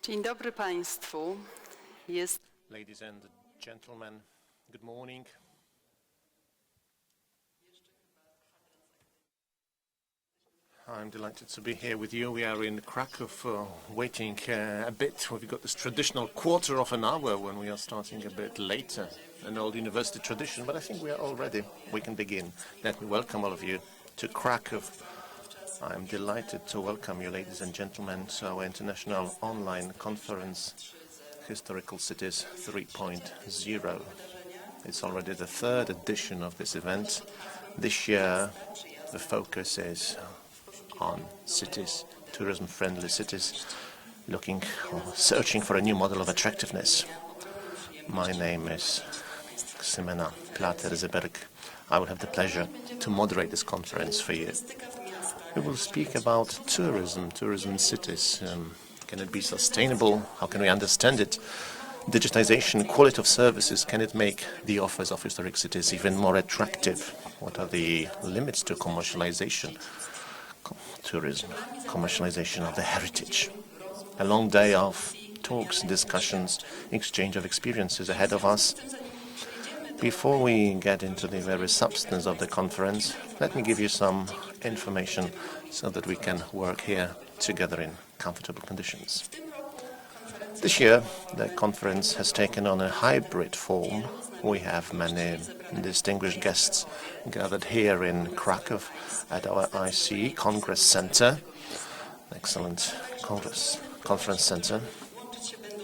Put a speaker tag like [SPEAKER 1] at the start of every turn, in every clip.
[SPEAKER 1] Dzień dobry Państwu.
[SPEAKER 2] Ladies and gentlemen, good morning. I'm delighted to be here with you. We are in Kraków, waiting a bit. We've got this traditional quarter of an hour when we are starting a bit later, an old university tradition, but I think we are all ready. We can begin. Let me welcome all of you to Kraków. I'm delighted to welcome you, ladies and gentlemen, to our international online conference, Historical Cities 3.0. It's already the third edition of this event. This year, the focus is on cities, tourism-friendly cities, looking or searching for a new model of attractiveness. My name is Ximena Plater-Zyberg. I will have the pleasure to moderate this conference for you. We will speak about tourism in cities. Can it be sustainable? How can we understand it? Digitization, quality of services, can it make the offers of historic cities even more attractive? What are the limits to commercialization? Tourism, commercialization of the heritage. A long day of talks, discussions, exchange of experiences ahead of us. Before we get into the very substance of the conference, let me give you some information so that we can work here together in comfortable conditions. This year, the conference has taken on a hybrid form. We have many distinguished guests gathered here in Kraków at our ICE Congress Center, excellent conference center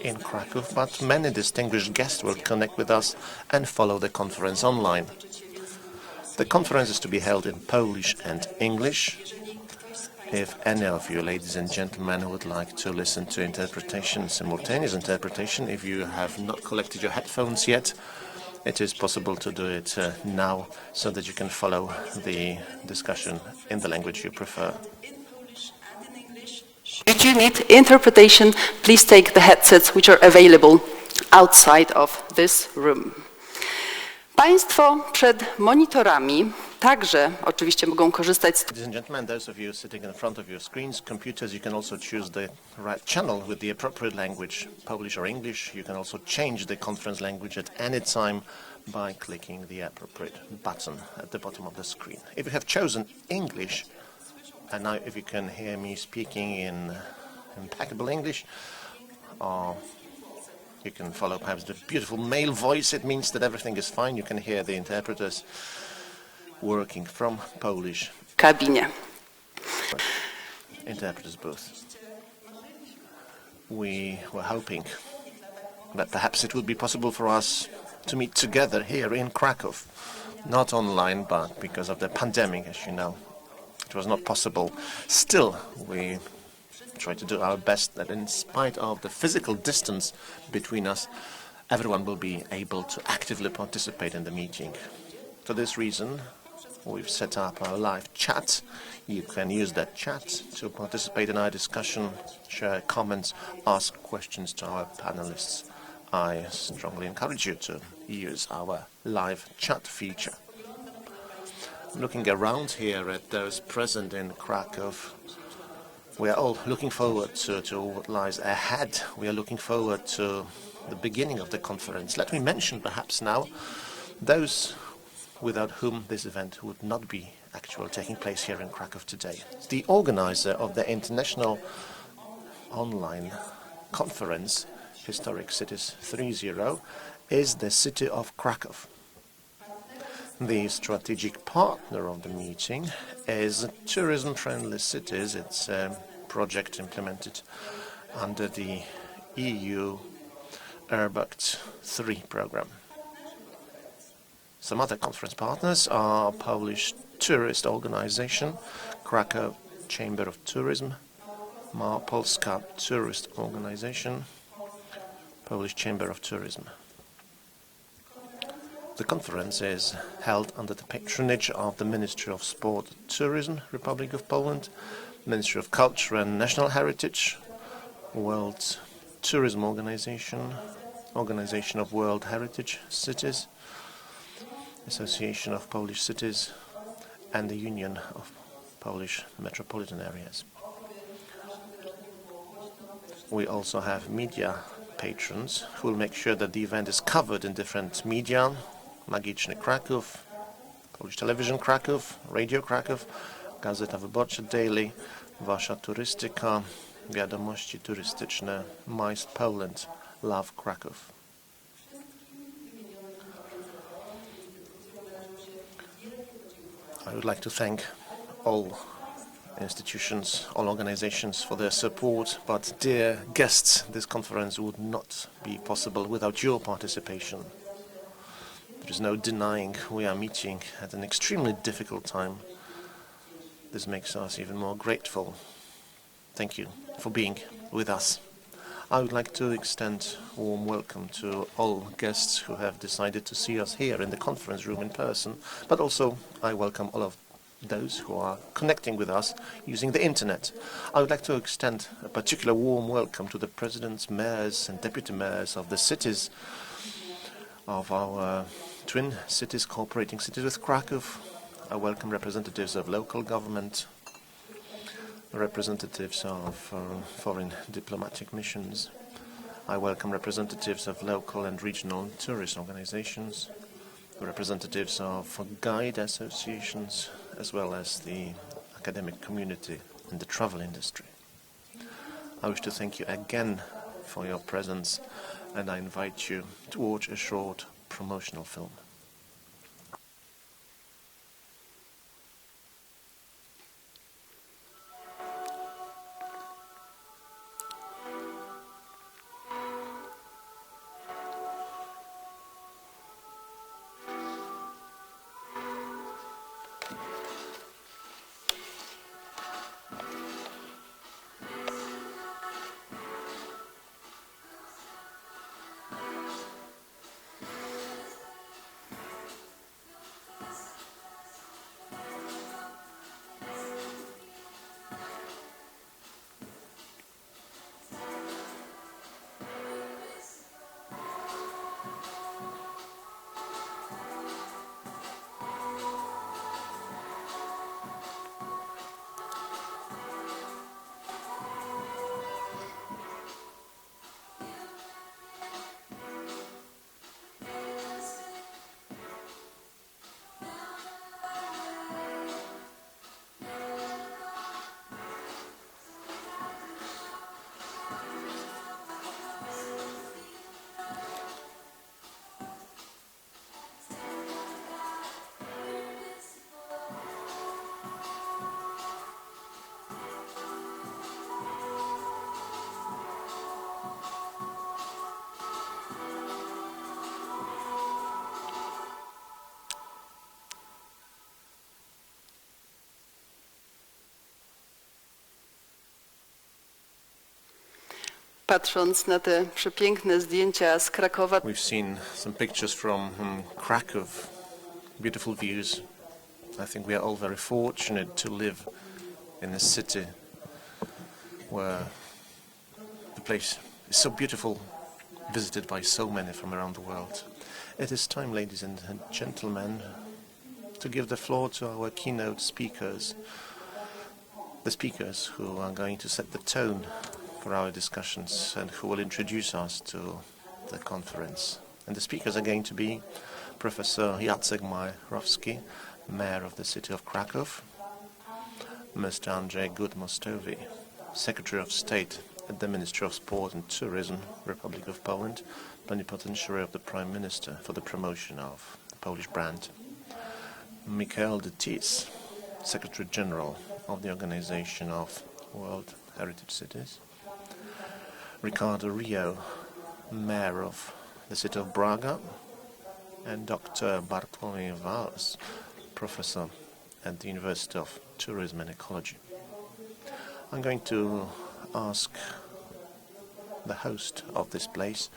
[SPEAKER 2] in Kraków, but many distinguished guests will connect with us and follow the conference online. The conference is to be held in Polish and English. If any of you, ladies and gentlemen, would like to listen to interpretation, simultaneous interpretation, if you have not collected your headphones yet, it is possible to do it now so that you can follow the discussion in the language you prefer.
[SPEAKER 1] If you need interpretation, please take the headsets which are available outside of this room. Państwo przed monitorami także oczywiście mogą korzystać z...
[SPEAKER 2] Ladies and gentlemen, those of you sitting in front of your screens, computers, you can also choose the right channel with the appropriate language, Polish or English. You can also change the conference language at any time by clicking the appropriate button at the bottom of the screen. If you have chosen English, and now if you can hear me speaking in impeccable English, or you can follow perhaps the beautiful male voice, it means that everything is fine. You can hear the interpreters working from Polish
[SPEAKER 1] kabinie.
[SPEAKER 2] Interpreters booth. We were hoping that perhaps it would be possible for us to meet together here in Kraków, not online, but because of the pandemic, as you know, it was not possible. Still, we try to do our best that in spite of the physical distance between us, everyone will be able to actively participate in the meeting. For this reason, we've set up our live chat. You can use that chat to participate in our discussion, share comments, ask questions to our panelists. I strongly encourage you to use our live chat feature. Looking around here at those present in Kraków, we are all looking forward to what lies ahead. We are looking forward to the beginning of the conference. Let me mention perhaps now those without whom this event would not be actually taking place here in Kraków today. The organizer of the international online conference, Historic Cities 3.0, is the City of Kraków. The strategic partner of the meeting is Tourism-Friendly Cities. It's a project implemented under the EU Urbact 3 program. Some other conference partners are Polish Tourist Organization, Krakow Chamber of Tourism, Małopolska Tourist Organization, Polish Chamber of Tourism. The conference is held under the patronage of the Ministry of Sport and Tourism, Republic of Poland, Ministry of Culture and National Heritage, World Tourism Organization, Organization of World Heritage Cities, Association of Polish Cities, and the Union of Polish Metropolitan Areas. We also have media patrons who will make sure that the event is covered in different media, Magiczny Kraków, Polish Television Kraków, Radio Kraków, Gazeta Wyborcza Daily, Wasza Turystyka, Wiadomości Turystyczne, Mice Poland, Love Kraków. I would like to thank all institutions, all organizations for their support, but dear guests, this conference would not be possible without your participation. There is no denying we are meeting at an extremely difficult time. This makes us even more grateful. Thank you for being with us. I would like to extend a warm welcome to all guests who have decided to see us here in the conference room in person, but also I welcome all of those who are connecting with us using the internet. I would like to extend a particular warm welcome to the presidents, mayors and deputy mayors of the cities of our twin cities, cooperating cities with Kraków. I welcome representatives of local government, representatives of foreign diplomatic missions. I welcome representatives of local and regional tourist organizations, representatives of guide associations, as well as the academic community and the travel industry. I wish to thank you again for your presence, and I invite you to watch a short promotional film.
[SPEAKER 1] Patrząc na te przepiękne zdjęcia z Krakowa,
[SPEAKER 2] We've seen some pictures from Kraków, beautiful views. I think we are all very fortunate to live in a city where the place is so beautiful, visited by so many from around the world. It is time, ladies and gentlemen, to give the floor to our keynote speakers, the speakers who are going to set the tone for our discussions and who will introduce us to the conference. And the speakers are going to be Professor Jacek Majchrowski, Mayor of the City of Kraków, Mr. Andrzej Gut-Mostowy, Secretary of State at the Ministry of Sport and Tourism, Republic of Poland, Plenipotentiary of the Prime Minister for the promotion of the Polish brand, Michael de Tis, Secretary General of the Organization of World Heritage Cities, Ricardo, Mayor of the City of Braga, and Dr. Bartłomiej Wals, Professor at the University of Tourism and Ecology. I'm going to ask the host of this place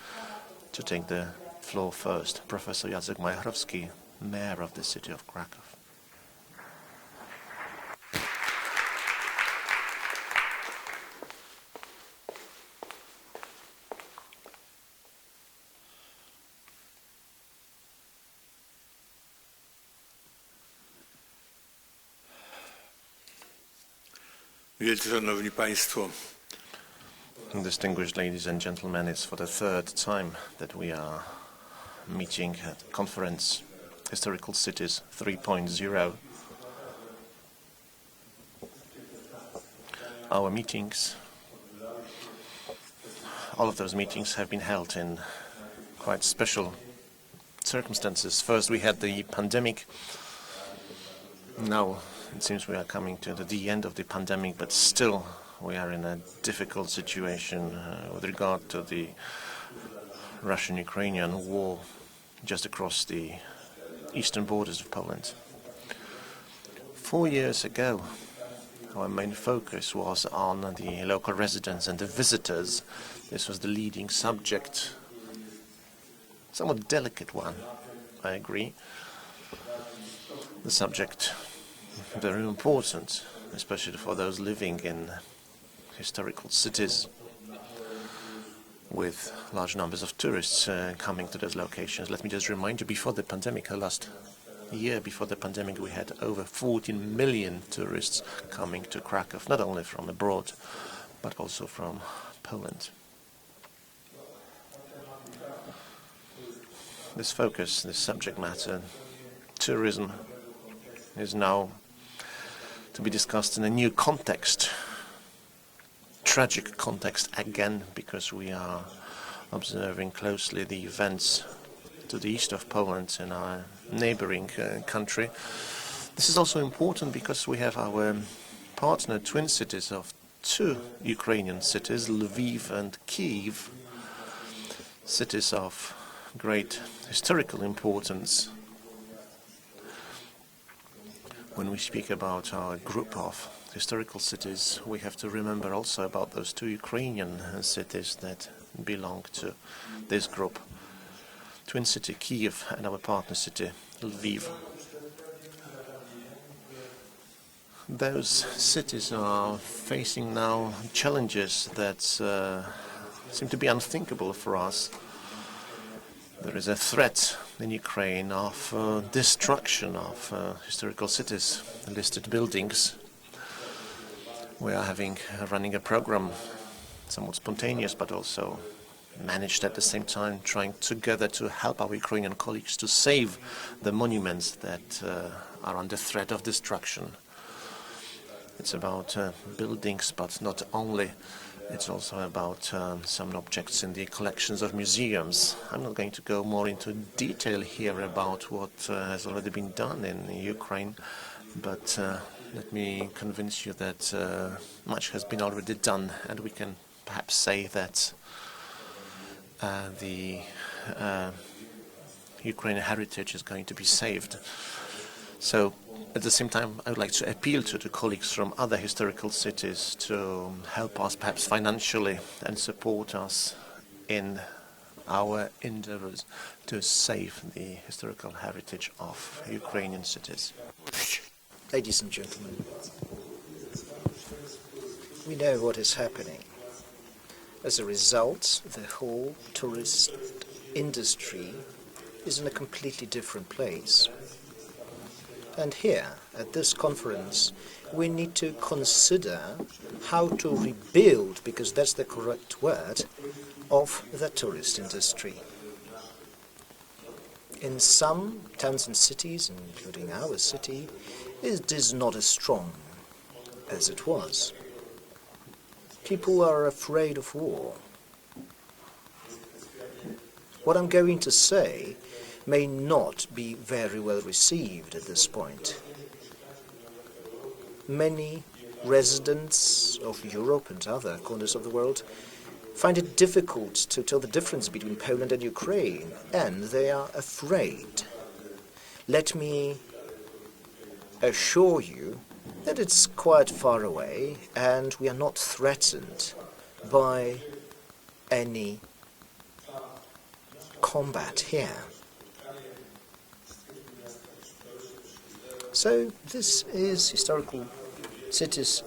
[SPEAKER 2] to take the floor first, Professor Jacek Majchrowski, Mayor of the City of Kraków.
[SPEAKER 3] Wielce Szanowni Państwo,
[SPEAKER 2] Distinguished ladies and gentlemen, it's for the third time that we are meeting at the conference Historical Cities 3.0. Our meetings, all of those meetings have been held in quite special circumstances. First we had the pandemic. Now it seems we are coming to the end of the pandemic, but still we are in a difficult situation with regard to the Russian-Ukrainian war just across the eastern borders of Poland. 4 years ago, our main focus was on the local residents and the visitors. This was the leading subject, somewhat delicate one, I agree. The subject very important, especially for those living in historical cities with large numbers of tourists coming to those locations. Let me just remind you, before the pandemic, last year before the pandemic, we had over 14 million tourists coming to Kraków, not only from abroad, but also from Poland. This focus, this subject matter, tourism, is now to be discussed in a new context. Tragic context again, because we are observing closely the events to the east of Poland in our neighboring country. This is also important because we have our partner twin cities of two Ukrainian cities, Lviv and Kyiv, cities of great historical importance. When we speak about our group of historical cities, we have to remember also about those two Ukrainian cities that belong to this group. Twin city Kyiv and our partner city Lviv. Those cities are facing now challenges that seem to be unthinkable for us. There is a threat in Ukraine of destruction of historical cities, listed buildings. We are running a program, somewhat spontaneous, but also managed at the same time, trying together to help our Ukrainian colleagues to save the monuments that are under threat of destruction. It's about buildings, but not only. It's also about some objects in the collections of museums. I'm not going to go more into detail here about what has already been done in Ukraine, but let me convince you that much has been already done, and we can perhaps say that the Ukrainian heritage is going to be saved. So, at the same time, I would like to appeal to the colleagues from other historical cities to help us perhaps financially and support us in our endeavors to save the historical heritage of Ukrainian cities.
[SPEAKER 3] Ladies and gentlemen, we know what is happening. As a result, the whole tourist industry is in a completely different place. And here, at this conference, we need to consider how to rebuild, because that's the correct word, of the tourist industry. In some towns and cities, including our city, it is not as strong as it was. People are afraid of war. What I'm going to say may not be very well received at this point. Many residents of Europe and other corners of the world find it difficult to tell the difference between Poland and Ukraine, and they are afraid. Let me assure you that it's quite far away, and we are not threatened by any combat here. So this is Historical Cities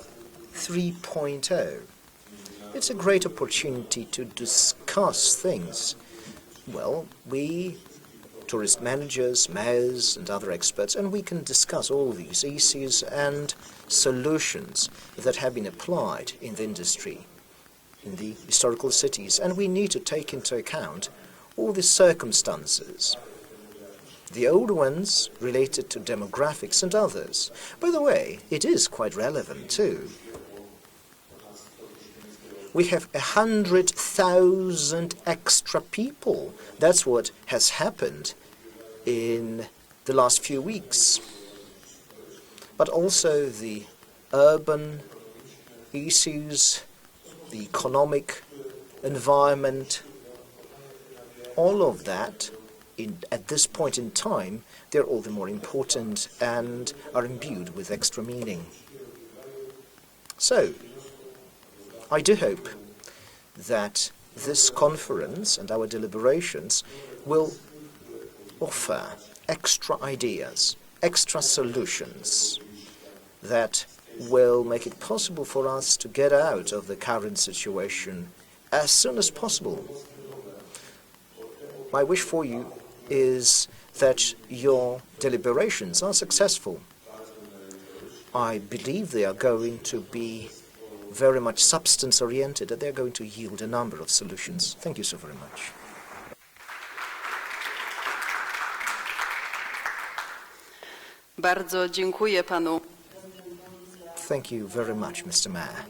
[SPEAKER 3] 3.0. It's a great opportunity to discuss things. Well, we, tourist managers, mayors and other experts, and we can discuss all these issues and solutions that have been applied in the industry. in the historical cities, and we need to take into account all the circumstances, the old ones related to demographics and others. By the way, it is quite relevant too. We have 100,000 extra people. That's what has happened in the last few weeks. But also the urban issues, the economic environment, all of that, at this point in time, they're all the more important and are imbued with extra meaning. So, I do hope that this conference and our deliberations will offer extra ideas, extra solutions that will make it possible for us to get out of the current situation as soon as possible. My wish for you is that your deliberations are successful. I believe they are going to be very much substance-oriented, and they're going to yield a number of solutions. Thank you so very much.
[SPEAKER 1] Bardzo dziękuję panu.
[SPEAKER 3] Thank you very much, Mr. Mayor.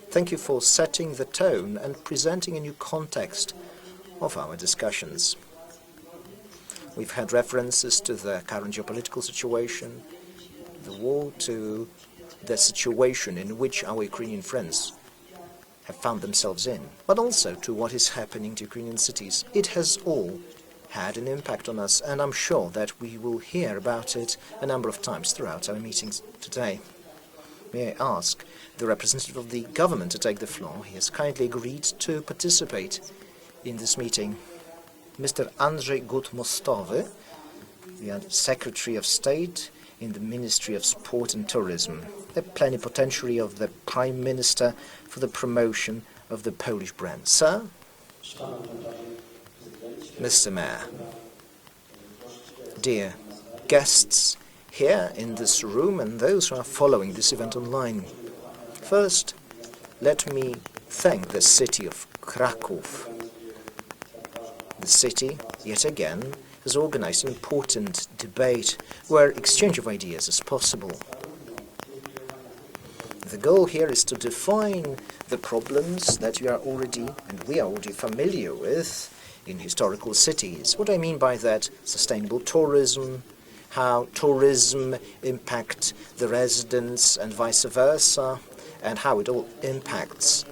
[SPEAKER 3] Thank you for setting the tone and presenting a new context of our discussions. We've had references to the current geopolitical situation, the war, to the situation in which our Ukrainian friends have found themselves in, but also to what is happening to Ukrainian cities. It has all had an impact on us, and I'm sure that we will hear about it a number of times throughout our meetings today. May I ask the representative of the government to take the floor? He has kindly agreed to participate in this meeting. Mr. Andrzej Gut-Mostowy, the Secretary of State in the Ministry of Sport and Tourism, the plenipotentiary of the Prime Minister for the promotion of the Polish brand. Sir? Mr. Mayor, dear guests here in this room and those who are following this event online, first, let me thank the city of Kraków. The city, yet again, has organized an important debate where exchange of ideas is possible. The goal here is to define the problems that we are already familiar with in historical cities. What I mean by that, sustainable tourism, how tourism impacts the residents and vice versa, and how it all impacts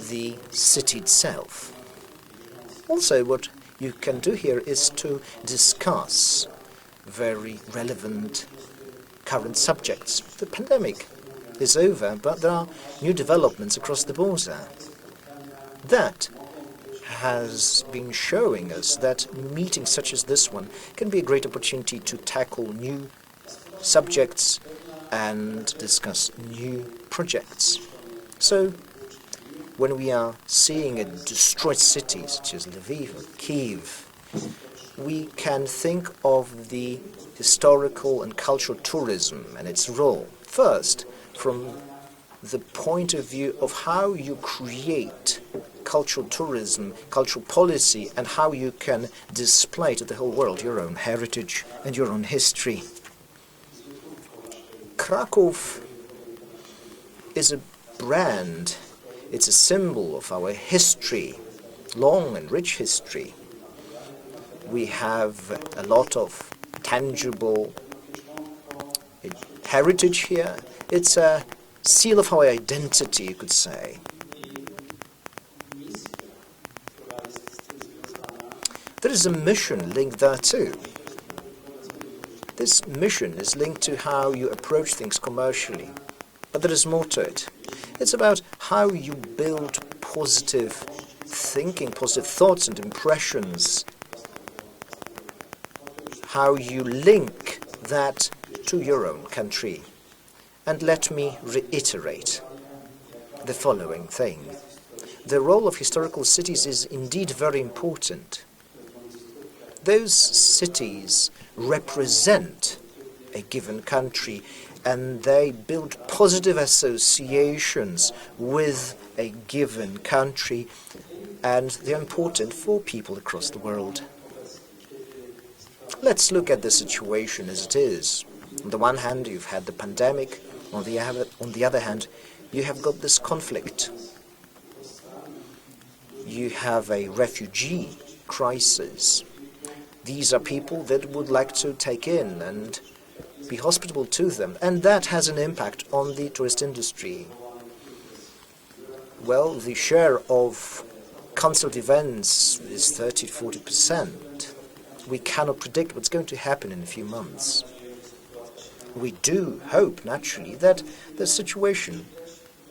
[SPEAKER 3] the city itself. Also, what you can do here is to discuss very relevant current subjects. The pandemic is over, but there are new developments across the border. That has been showing us that meetings such as this one can be a great opportunity to tackle new subjects and discuss new projects. So, when we are seeing a destroyed city such as Lviv or Kyiv, we can think of the historical and cultural tourism and its role. First, from the point of view of how you create cultural tourism, cultural policy, and how you can display to the whole world your own heritage and your own history. Kraków is a brand. It's a symbol of our history, long and rich history. We have a lot of tangible heritage here. It's a seal of our identity, you could say. There is a mission linked there too. This mission is linked to how you approach things commercially, but there is more to it. It's about how you build positive thinking, positive thoughts and impressions, how you link that to your own country. And let me reiterate the following thing. The role of historical cities is indeed very important. Those cities represent a given country and they build positive associations with a given country, and they're important for people across the world. Let's look at the situation as it is. On the one hand, you've had the pandemic. On the other hand, you have got this conflict. You have a refugee crisis. These are people that would like to take in and be hospitable to them, and that has an impact on the tourist industry. Well, the share of cancelled events is 30 to 40%. We cannot predict what's going to happen in a few months. We do hope, naturally, that the situation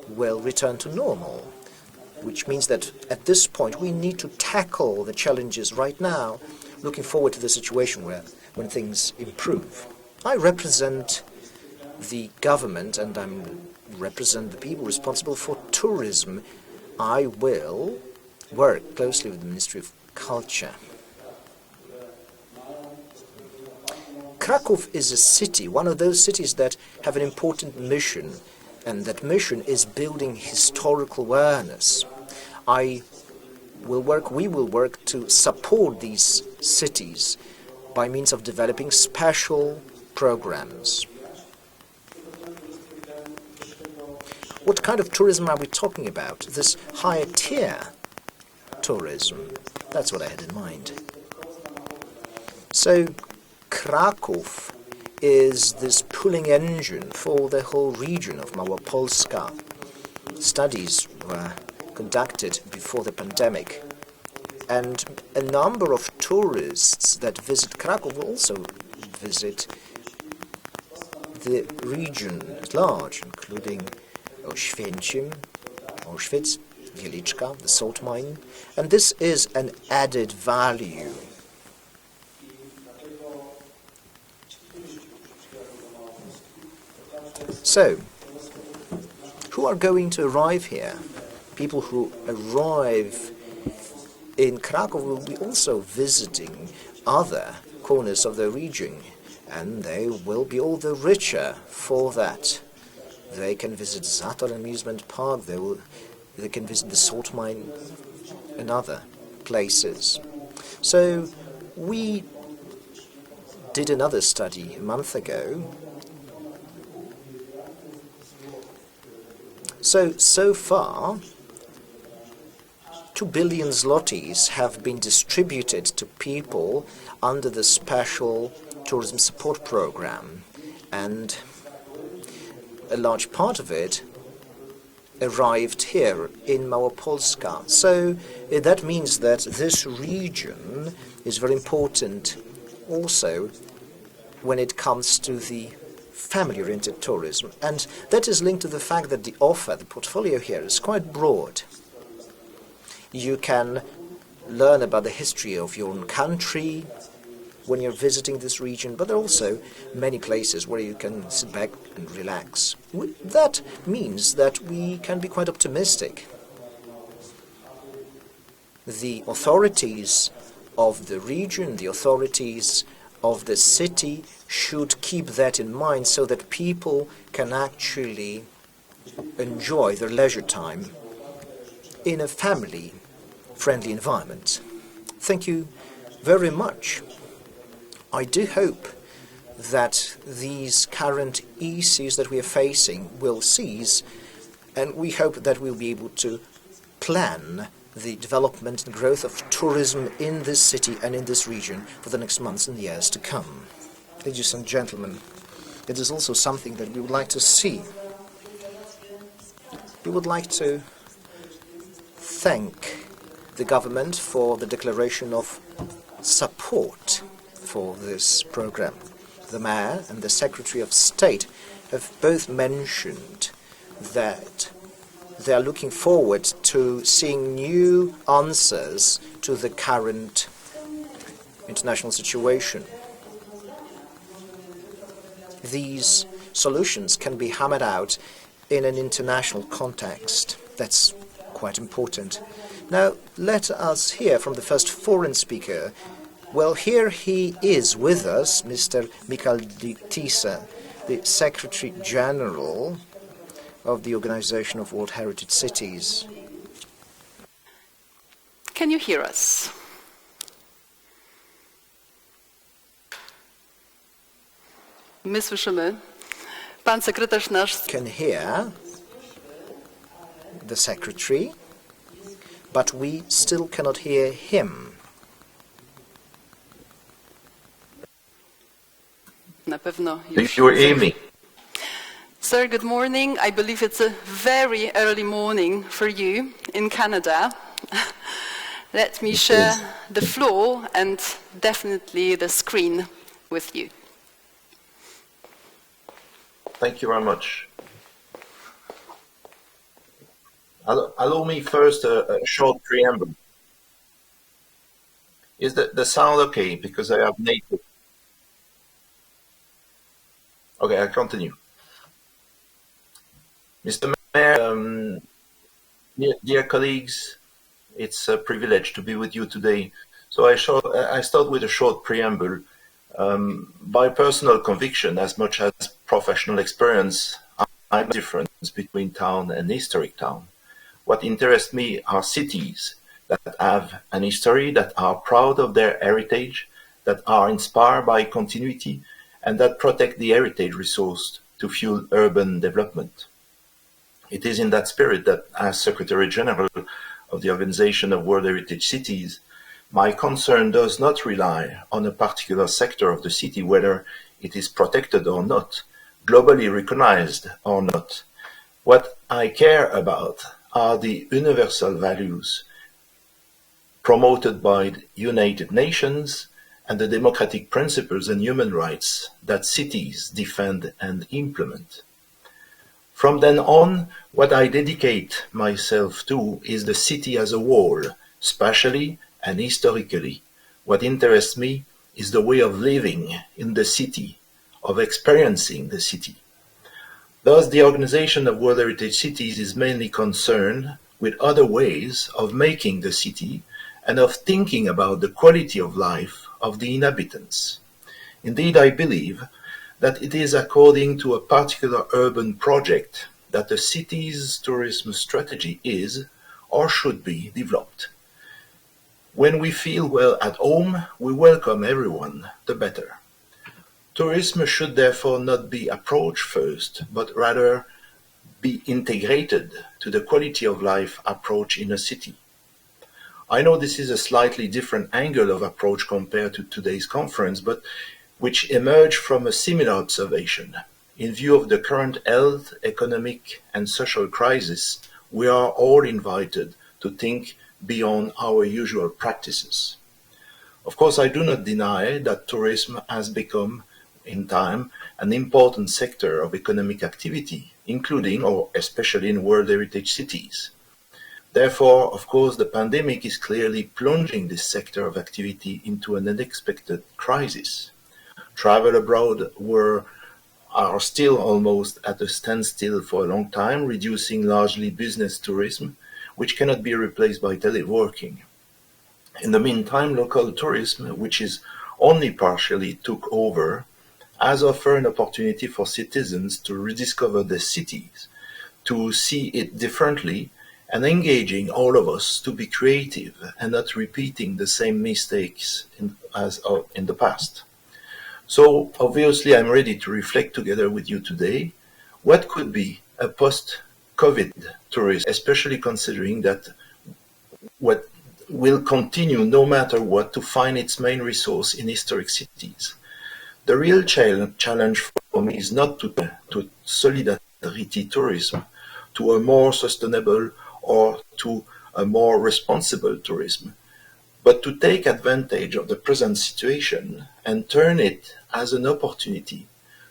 [SPEAKER 3] will return to normal, which means that at this point we need to tackle the challenges right now, looking forward to the situation when things improve. I represent the government and I represent the people responsible for tourism. I will work closely with the Ministry of Culture. Kraków is a city, one of those cities that have an important mission, and that mission is building historical awareness. We will work to support these cities by means of developing special programs. What kind of tourism are we talking about? This higher tier tourism. That's what I had in mind. So Kraków is this pulling engine for the whole region of Małopolska. Studies were conducted before the pandemic, and a number of tourists that visit Kraków will also visit the region at large, including Oświęcim, Auschwitz, Wieliczka, the salt mine, and this is an added value. So, who are going to arrive here? People who arrive in Kraków will be also visiting other corners of the region, and they will be all the richer for that. They can visit Zator Amusement Park, they can visit the salt mine and other places. So we did another study a month ago. So far, 2 billion zlotys have been distributed to people under the special tourism support program, and a large part of it arrived here in Małopolska. So that means that this region is very important also when it comes to the family-oriented tourism, and that is linked to the fact that the offer, the portfolio here is quite broad. You can learn about the history of your own country when you're visiting this region, but there are also many places where you can sit back and relax. That means that we can be quite optimistic. The authorities of the region, the authorities of the city should keep that in mind so that people can actually enjoy their leisure time in a family-friendly environment. Thank you very much. I do hope that these current issues that we are facing will cease, and we hope that we'll be able to plan the development and growth of tourism in this city and in this region for the next months and years to come. Ladies and gentlemen, it is also something that we would like to see. We would like to thank the government for the declaration of support for this program. The Mayor and the Secretary of State have both mentioned that they are looking forward to seeing new answers to the current international situation. These solutions can be hammered out in an international context. That's quite important. Now, let us hear from the first foreign speaker. Well, here he is with us, Mr. Michał Tisa, the Secretary General of the Organization of World Heritage Cities.
[SPEAKER 1] Can you hear us? My słyszymy. Pan sekretarz nasz
[SPEAKER 3] Can hear the Secretary, but we still cannot hear him.
[SPEAKER 1] na pewno
[SPEAKER 4] Do
[SPEAKER 1] już...
[SPEAKER 4] you hear me?
[SPEAKER 1] Sir, good morning. I believe it's a very early morning for you in Canada. Let me share the floor and definitely the screen with you.
[SPEAKER 4] Thank you very much. Allow me first a short preamble. Is the sound okay? Because I have native. Okay, I continue. Mr. Mayor, dear colleagues, it's a privilege to be with you today. So I start with a short preamble. By personal conviction, as much as professional experience, I know the difference between town and historic town. What interests me are cities that have an history, that are proud of their heritage, that are inspired by continuity, and that protect the heritage resource to fuel urban development. It is in that spirit that, as Secretary General of the Organization of World Heritage Cities, my concern does not rely on a particular sector of the city, whether it is protected or not, globally recognized or not. What I care about are the universal values promoted by the United Nations and the democratic principles and human rights that cities defend and implement. From then on, what I dedicate myself to is the city as a whole, spatially and historically. What interests me is the way of living in the city, of experiencing the city. Thus, the Organization of World Heritage Cities is mainly concerned with other ways of making the city and of thinking about the quality of life of the inhabitants. Indeed, I believe that it is according to a particular urban project that a city's tourism strategy is or should be developed. When we feel well at home, we welcome everyone, the better. Tourism should therefore not be approached first, but rather be integrated to the quality of life approach in a city. I know this is a slightly different angle of approach compared to today's conference, but which emerged from a similar observation. In view of the current health, economic, and social crisis, we are all invited to think beyond our usual practices. Of course, I do not deny that tourism has become, in time, an important sector of economic activity, including or especially in World Heritage cities. Therefore, of course, the pandemic is clearly plunging this sector of activity into an unexpected crisis. Travel abroad are still almost at a standstill for a long time, reducing largely business tourism, which cannot be replaced by teleworking. In the meantime, local tourism, which is only partially took over, has offered an opportunity for citizens to rediscover their cities, to see it differently, and engaging all of us to be creative and not repeating the same mistakes as in the past. So obviously I'm ready to reflect together with you today what could be a post-COVID tourism, especially considering that what will continue no matter what to find its main resource in historic cities. The real challenge for me is not to solidarity tourism, to a more sustainable or to a more responsible tourism, but to take advantage of the present situation and turn it as an opportunity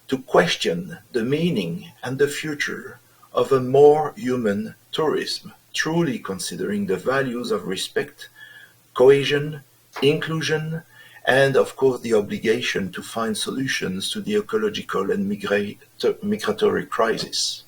[SPEAKER 4] to question the meaning and the future of a more human tourism, truly considering the values of respect, cohesion, inclusion, and of course the obligation to find solutions to the ecological and migratory crisis.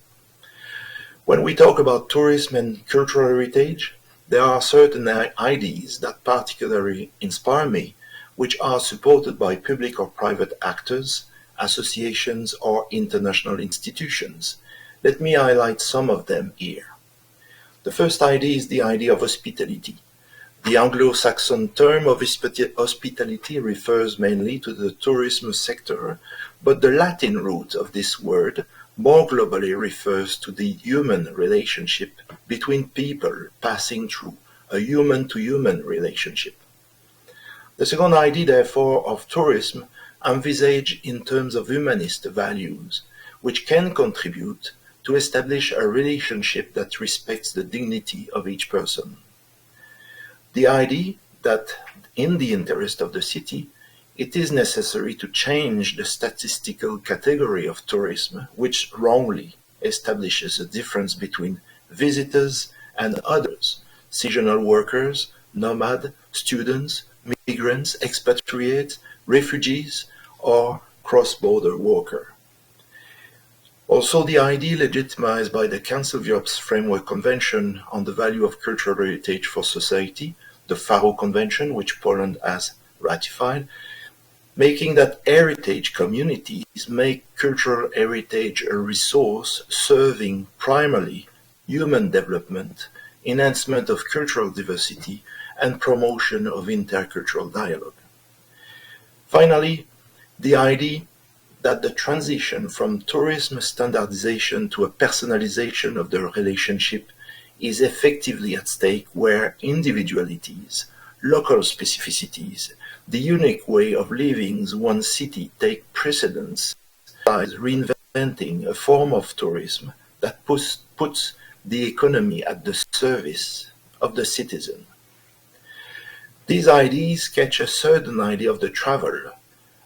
[SPEAKER 4] When we talk about tourism and cultural heritage, there are certain ideas that particularly inspire me, which are supported by public or private actors associations, or international institutions. Let me highlight some of them here. The first idea is the idea of hospitality. The Anglo-Saxon term of hospitality refers mainly to the tourism sector, but the Latin root of this word more globally refers to the human relationship between people passing through a human-to-human relationship. The second idea, therefore, of tourism envisaged in terms of humanist values, which can contribute to establish a relationship that respects the dignity of each person. The idea that, in the interest of the city, it is necessary to change the statistical category of tourism, which wrongly establishes a difference between visitors and others, seasonal workers, nomad, students, migrants, expatriates, refugees, or cross-border worker. Also, the idea legitimized by the Council of Europe's Framework Convention on the Value of Cultural Heritage for Society, the Faro Convention, which Poland has ratified, making that heritage communities make cultural heritage a resource serving primarily human development, enhancement of cultural diversity, and promotion of intercultural dialogue. Finally, the idea that the transition from tourism standardization to a personalization of the relationship is effectively at stake, where individualities, local specificities, the unique way of living one city take precedence by reinventing a form of tourism that puts the economy at the service of the citizen. These ideas sketch a certain idea of the travel,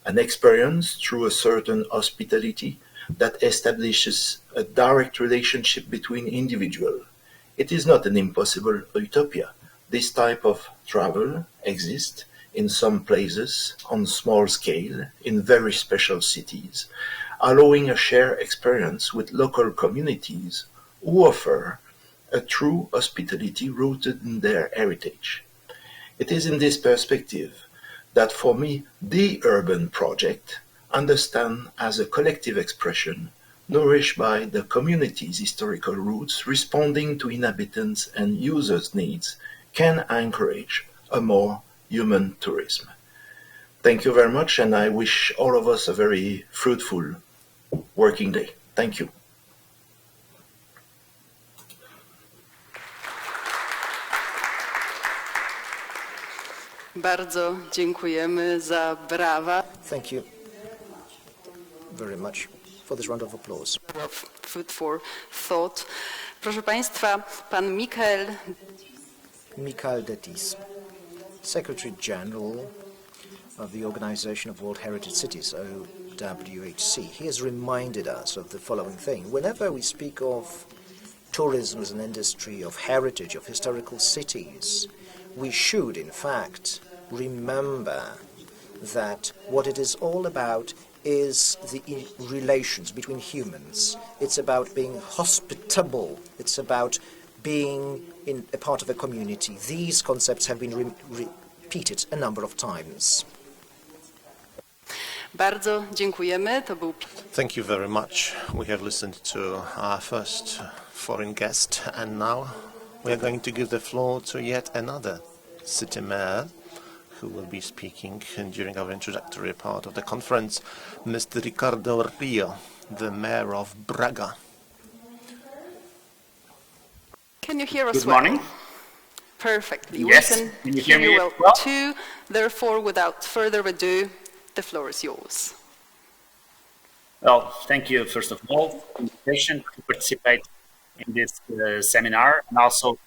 [SPEAKER 4] an experience through a certain hospitality that establishes a direct relationship between individuals. It is not an impossible utopia. This type of travel exists in some places on small scale in very special cities, allowing a shared experience with local communities who offer a true hospitality rooted in their heritage. It is in this perspective that for me the urban project, understand as a collective expression nourished by the community's historical roots, responding to inhabitants' and users' needs, can encourage a more human tourism. Thank you very much, and I wish all of us a very fruitful working day. Thank you.
[SPEAKER 1] Bardzo dziękujemy za brawa.
[SPEAKER 3] Thank you very much for this round of applause.
[SPEAKER 1] Food for thought. Proszę Państwa, pan
[SPEAKER 3] Michael Detis, Secretary General of the Organization of World Heritage Cities, OWHC. He has reminded us of the following thing. Whenever we speak of tourism as an industry, of heritage, of historical cities, we should, in fact, remember that what it is all about is the relations between humans. It's about being hospitable. It's about being in a part of a community. These concepts have been repeated a number of times.
[SPEAKER 1] Bardzo dziękujemy. To był...
[SPEAKER 2] Thank you very much. We have listened to our first foreign guest, and now we are going to give the floor to yet another city mayor who will be speaking during our introductory part of the conference, Mr. Ricardo, the mayor of Braga.
[SPEAKER 1] Can you hear us
[SPEAKER 5] Good
[SPEAKER 1] well?
[SPEAKER 5] morning.
[SPEAKER 1] Perfectly.
[SPEAKER 5] Yes.
[SPEAKER 1] We can
[SPEAKER 5] Can you
[SPEAKER 1] hear
[SPEAKER 5] hear
[SPEAKER 1] you
[SPEAKER 5] me
[SPEAKER 1] well
[SPEAKER 5] well?
[SPEAKER 1] too. Therefore, without further ado, the floor is yours.
[SPEAKER 5] Well, thank you, first of all, for the invitation to participate in this seminar, and also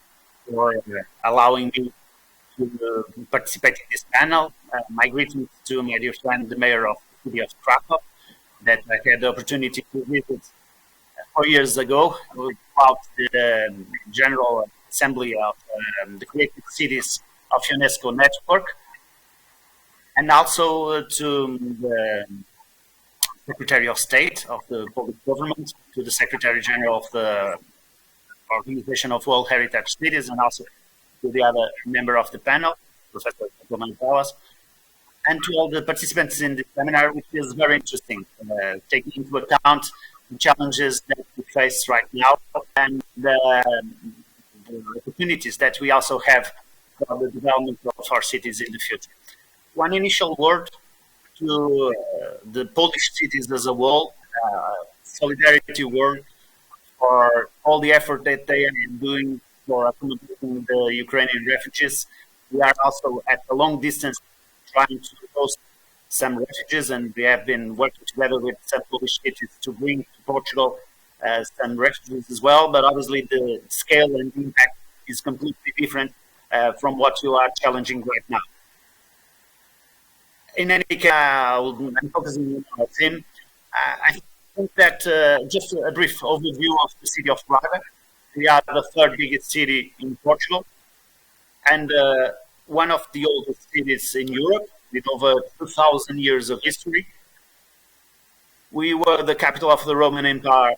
[SPEAKER 5] for allowing me to participate in this panel. My greetings to my dear friend, the mayor of the City of Kraków, that I had the opportunity to visit 4 years ago about the General Assembly of the Creative Cities of UNESCO Network, and also to the Secretary of State of the Polish government, to the Secretary General of the Organization of World Heritage Cities, and also to the other member of the panel, Professor Tomasz. and to all the participants in the seminar, which is very interesting, taking into account the challenges that we face right now and the opportunities that we also have for the development of our cities in the future. One initial word to the Polish cities as a whole, solidarity word for all the effort that they are doing for accommodating the Ukrainian refugees. We are also at a long distance trying to host some refugees, and we have been working together with some Polish cities to bring to Portugal some refugees as well. But obviously, the scale and impact is completely different from what you are challenging right now. In any case, I'm focusing on our theme. I think that just a brief overview of the city of Braga. We are the third biggest city in Portugal, and one of the oldest cities in Europe, with over 2,000 years of history. We were the capital of the Roman Empire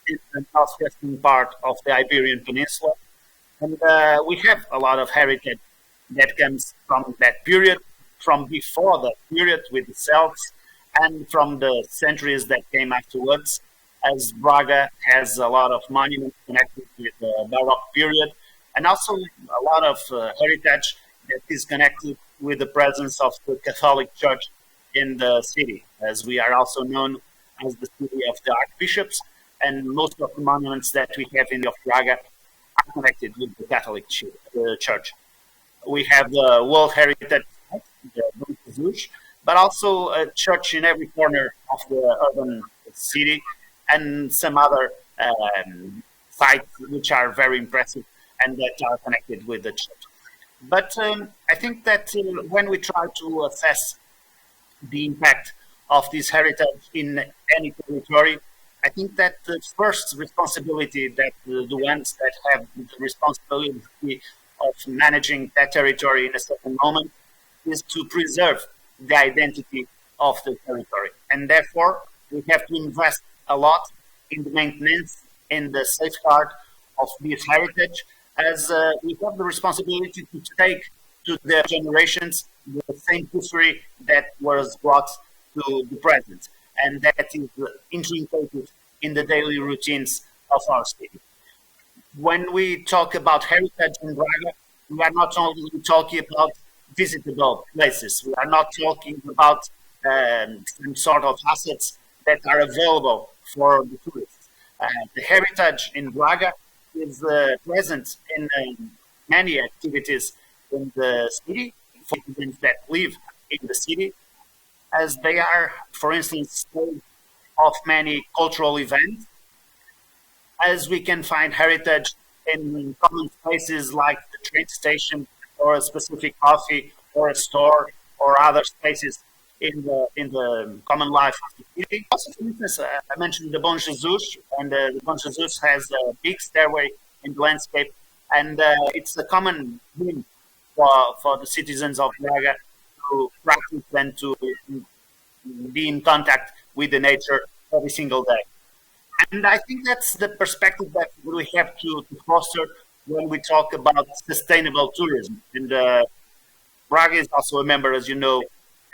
[SPEAKER 5] in the southwestern part of the Iberian Peninsula, and we have a lot of heritage that comes from that period, from before that period with the Celts, and from the centuries that came afterwards, as Braga has a lot of monuments connected with the Baroque period, and also a lot of heritage that is connected with the presence of the Catholic Church in the city, as we are also known as the city of the archbishops, and most of the monuments that we have in the of Braga are connected with the Catholic Church. We have the World Heritage Site, the Bom Jesus, but also a church in every corner of the urban city, and some other sites which are very impressive and that are connected with the church. But I think that when we try to assess the impact of this heritage in any territory, I think that the first responsibility that the ones that have the responsibility of managing that territory in a certain moment is to preserve the identity of the territory. And therefore, we have to invest a lot in the maintenance, in the safeguard of this heritage, as we have the responsibility to take to their generations the same history that was brought to the present, and that is integrated in the daily routines of our city. When we talk about heritage in Braga, we are not only talking about visitable places. We are not talking about some sort of assets that are available for the tourists. The heritage in Braga is present in many activities in the city, for citizens that live in the city, as they are, for instance, of many cultural events, as we can find heritage in common spaces like the train station or a specific coffee or a store or other spaces in the common life of the city. Also, for instance, I mentioned the Bom Jesus, and the Bom Jesus has a big stairway in the landscape, and it's a common thing for the citizens of Braga to practice and to be in contact with the nature every single day. And I think that's the perspective that we have to foster when we talk about sustainable tourism. And Braga is also a member, as you know,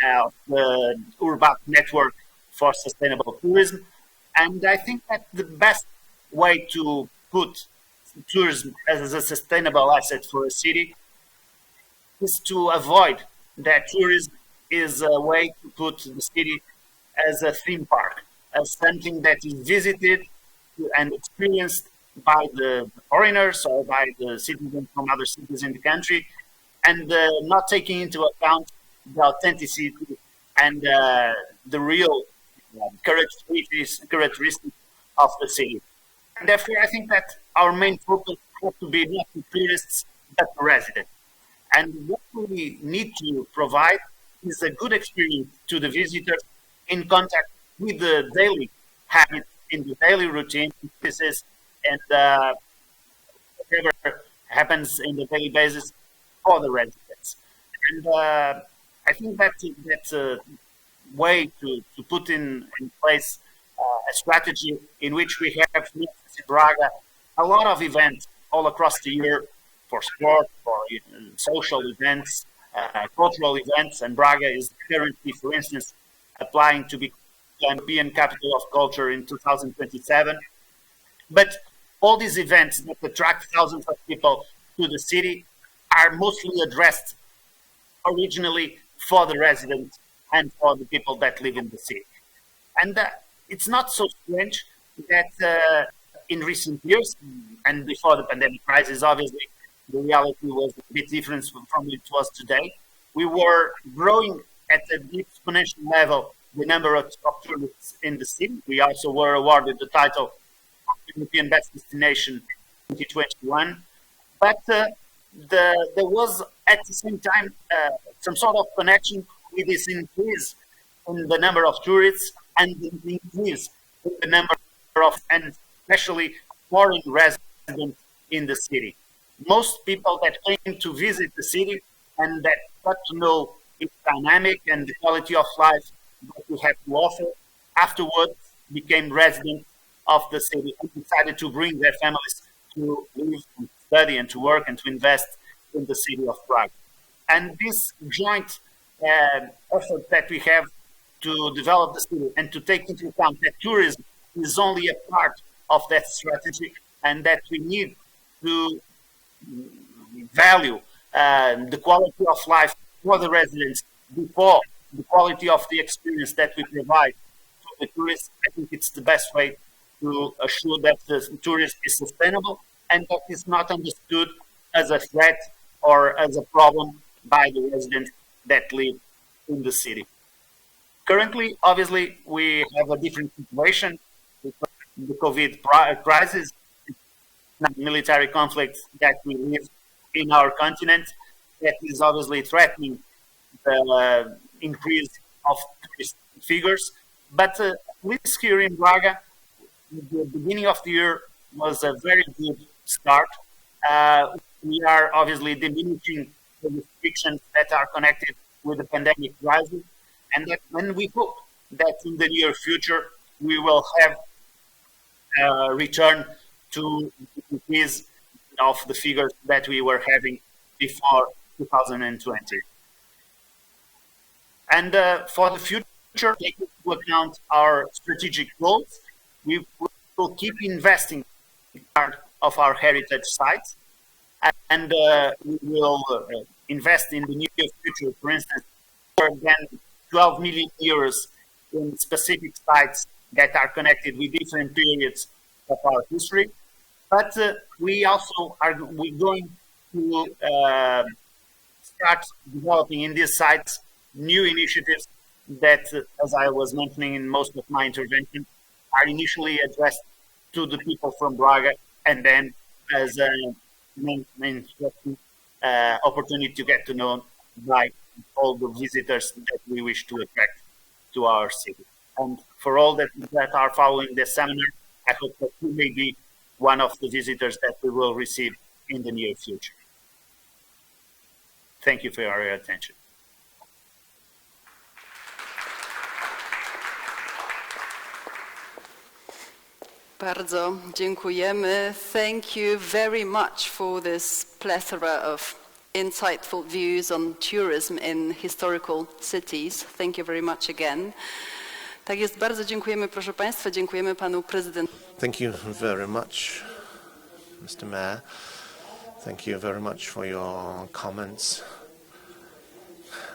[SPEAKER 5] of the Urban Network for Sustainable Tourism. And I think that the best way to put tourism as a sustainable asset for a city is to avoid that tourism is a way to put the city as a theme park, as something that is visited and experienced by the foreigners or by the citizens from other cities in the country, and not taking into account the authenticity and the real characteristics of the city. And therefore, I think that our main focus has to be not the tourists, but the residents. And what we need to provide is a good experience to the visitors in contact with the daily habits, in the daily routine, and whatever happens in the daily basis for the residents. And I think that's a way to put in place a strategy in which we have in Braga a lot of events all across the year for sport, for social events, cultural events, and Braga is currently, for instance, applying to become European Capital of Culture in 2027. But all these events that attract thousands of people to the city are mostly addressed originally for the residents and for the people that live in the city. And it's not so strange that in recent years, and before the pandemic crisis, obviously, the reality was a bit different from what it was today. We were growing at an exponential level the number of tourists in the city. We also were awarded the title of European Best Destination 2021. But there was at the same time some sort of connection with this increase in the number of tourists and the increase in the number of, and especially foreign residents in the city. Most people that came to visit the city and that got to know its dynamic and the quality of life that we have to offer, afterwards became residents of the city and decided to bring their families to live and study and to work and to invest in the city of Prague. And this joint effort that we have to develop the city and to take into account that tourism is only a part of that strategy and that we need to value the quality of life for the residents before the quality of the experience that we provide to the tourists. I think it's the best way to assure that the tourism is sustainable and that is not understood as a threat or as a problem by the residents that live in the city. Currently, obviously, we have a different situation with the COVID crisis, military conflicts that we live in our continent that is obviously threatening the increase of tourist figures. But at least here in Braga, the beginning of the year was a very good start. We are obviously diminishing the restrictions that are connected with the pandemic crisis, and we hope that in the near future we will have a return to the increase of the figures that we were having before 2020. And for the future, taking into account our strategic goals, we will keep investing in part of our heritage sites, and we will invest in the near future, for instance, more than 12 million euros in specific sites that are connected with different periods of our history. But we also are going to start developing in these sites new initiatives that, as I was mentioning in most of my intervention, are initially addressed to the people from Braga and then as a main opportunity to get to know by all the visitors that we wish to attract to our city. And for all that are following this seminar, I hope that you may be one of the visitors that we will receive in the near future. Thank you for your attention.
[SPEAKER 1] Bardzo dziękujemy. Thank you very much for this plethora of insightful views on tourism in historical cities. Thank you very much again. Tak jest, bardzo dziękujemy, proszę Państwa, dziękujemy Panu Prezydentowi.
[SPEAKER 2] Thank you very much, Mr. Mayor. Thank you very much for your comments.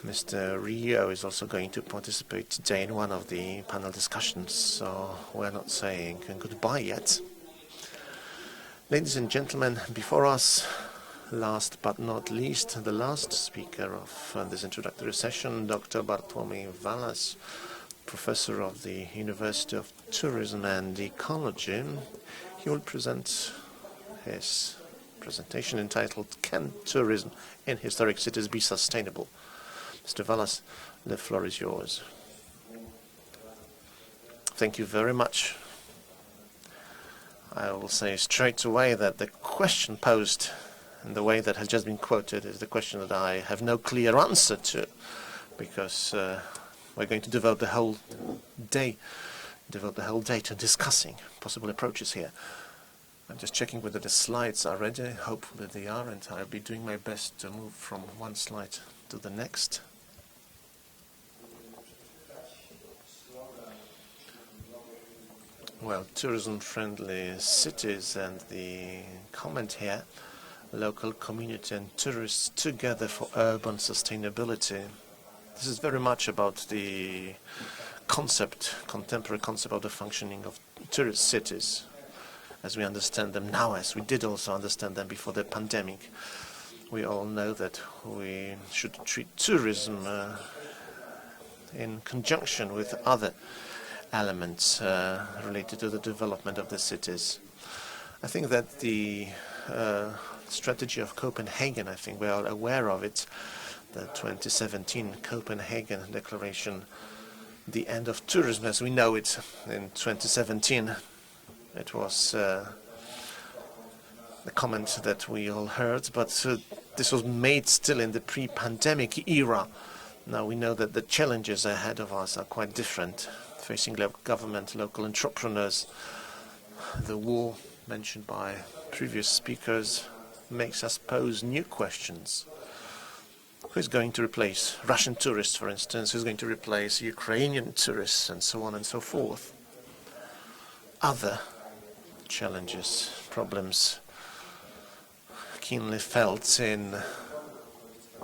[SPEAKER 2] Mr. Rio is also going to participate today in one of the panel discussions, so we're not saying goodbye yet. Ladies and gentlemen, before us, last but not least, the last speaker of this introductory session, Dr. Bartłomiej Walas, Professor of the University of Tourism and Ecology. He will present his presentation entitled, Can Tourism in Historic Cities Be Sustainable? Mr. Walas, the floor is yours. Thank you very much. I will say straight away that the question posed in the way that has just been quoted is the question that I have no clear answer to, because we're going to devote the whole day to discussing possible approaches here. I'm just checking whether the slides are ready. Hopefully they are, and I'll be doing my best to move from one slide to the next. Well, tourism-friendly cities and the comment here, local community and tourists together for urban sustainability. This is very much about the concept, contemporary concept of the functioning of tourist cities, as we understand them now, as we did also understand them before the pandemic. We all know that we should treat tourism in conjunction with other elements related to the development of the cities. I think that the strategy of Copenhagen, I think we are aware of it, the 2017 Copenhagen Declaration, the end of tourism as we know it in 2017. It was the comment that we all heard, but this was made still in the pre-pandemic era. Now we know that the challenges ahead of us are quite different, facing local government, local entrepreneurs. The war mentioned by previous speakers makes us pose new questions. Who's going to replace Russian tourists, for instance? Who's going to replace Ukrainian tourists, and so on and so forth? Other challenges, problems keenly felt in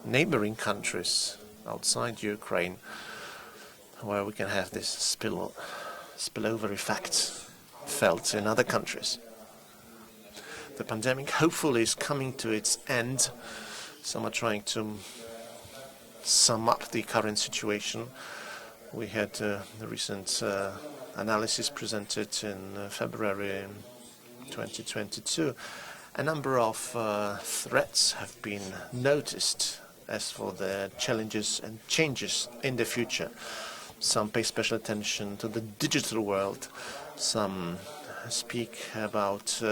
[SPEAKER 2] neighboring countries outside Ukraine, where we can have this spillover effect felt in other countries. The pandemic hopefully is coming to its end. Some are trying to sum up the current situation. We had the recent analysis presented in February 2022. A number of threats have been noticed as for the challenges and changes in the future. Some pay special attention to the digital world. Some speak about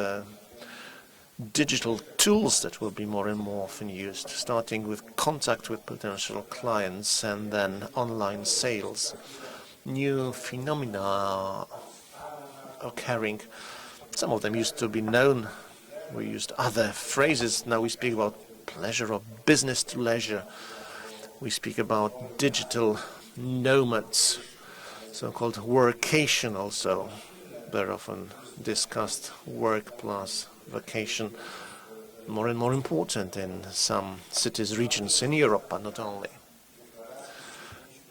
[SPEAKER 2] digital tools that will be more and more often used, starting with contact with potential clients and then online sales. New phenomena occurring. Some of them used to be known. We used other phrases. Now we speak about pleasure or business to leisure. We speak about digital nomads, so-called workation also. Very often discussed work plus vacation, more and more important in some cities, regions in Europe, but not only.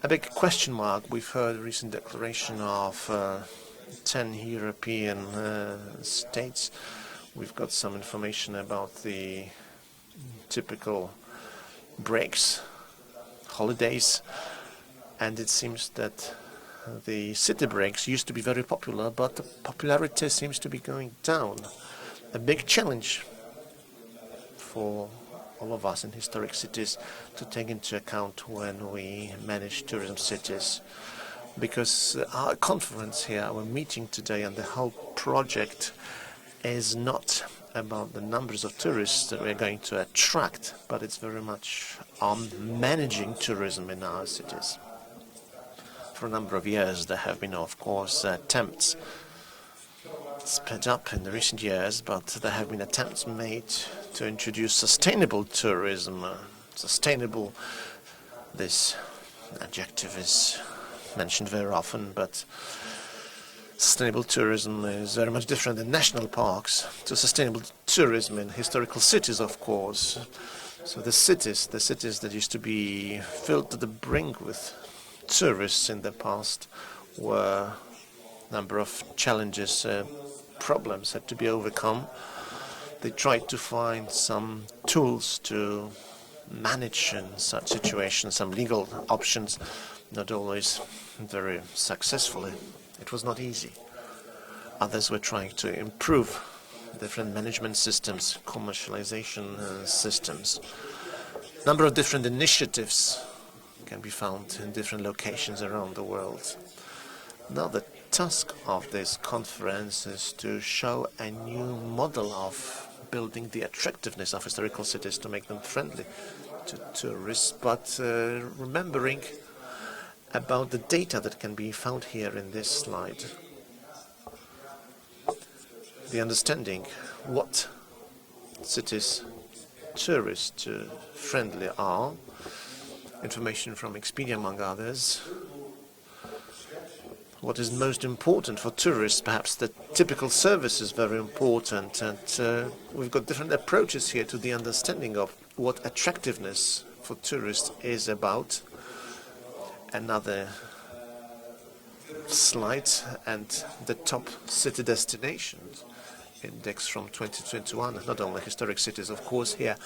[SPEAKER 2] A big question mark. We've heard a recent declaration of 10 European states. We've got some information about the typical breaks, holidays, and it seems that the city breaks used to be very popular, but the popularity seems to be going down. A big challenge for all of us in historic cities to take into account when we manage tourism cities. Because our conference here, our meeting today, and the whole project is not about the numbers of tourists that we're going to attract, but it's very much on managing tourism in our cities. For a number of years there have been, of course, attempts sped up in the recent years, but there have been attempts made to introduce sustainable tourism. Sustainable, this adjective is mentioned very often, but sustainable tourism is very much different than national parks to sustainable tourism in historical cities, of course. So the cities that used to be filled to the brink with tourists in the past were a number of challenges, problems had to be overcome. They tried to find some tools to manage in such situations, some legal options, not always very successfully. It was not easy. Others were trying to improve different management systems, commercialization systems. A number of different initiatives can be found in different locations around the world. Now the task of this conference is to show a new model of building the attractiveness of historical cities to make them friendly to tourists, but remembering about the data that can be found here in this slide. The understanding what cities tourist friendly are information from Expedia, among others. What is most important for tourists, perhaps the typical service is very important, and we've got different approaches here to the understanding of what attractiveness for tourists is about. Another slide, and the top city destinations index from 2021, not only historic cities, of course, here,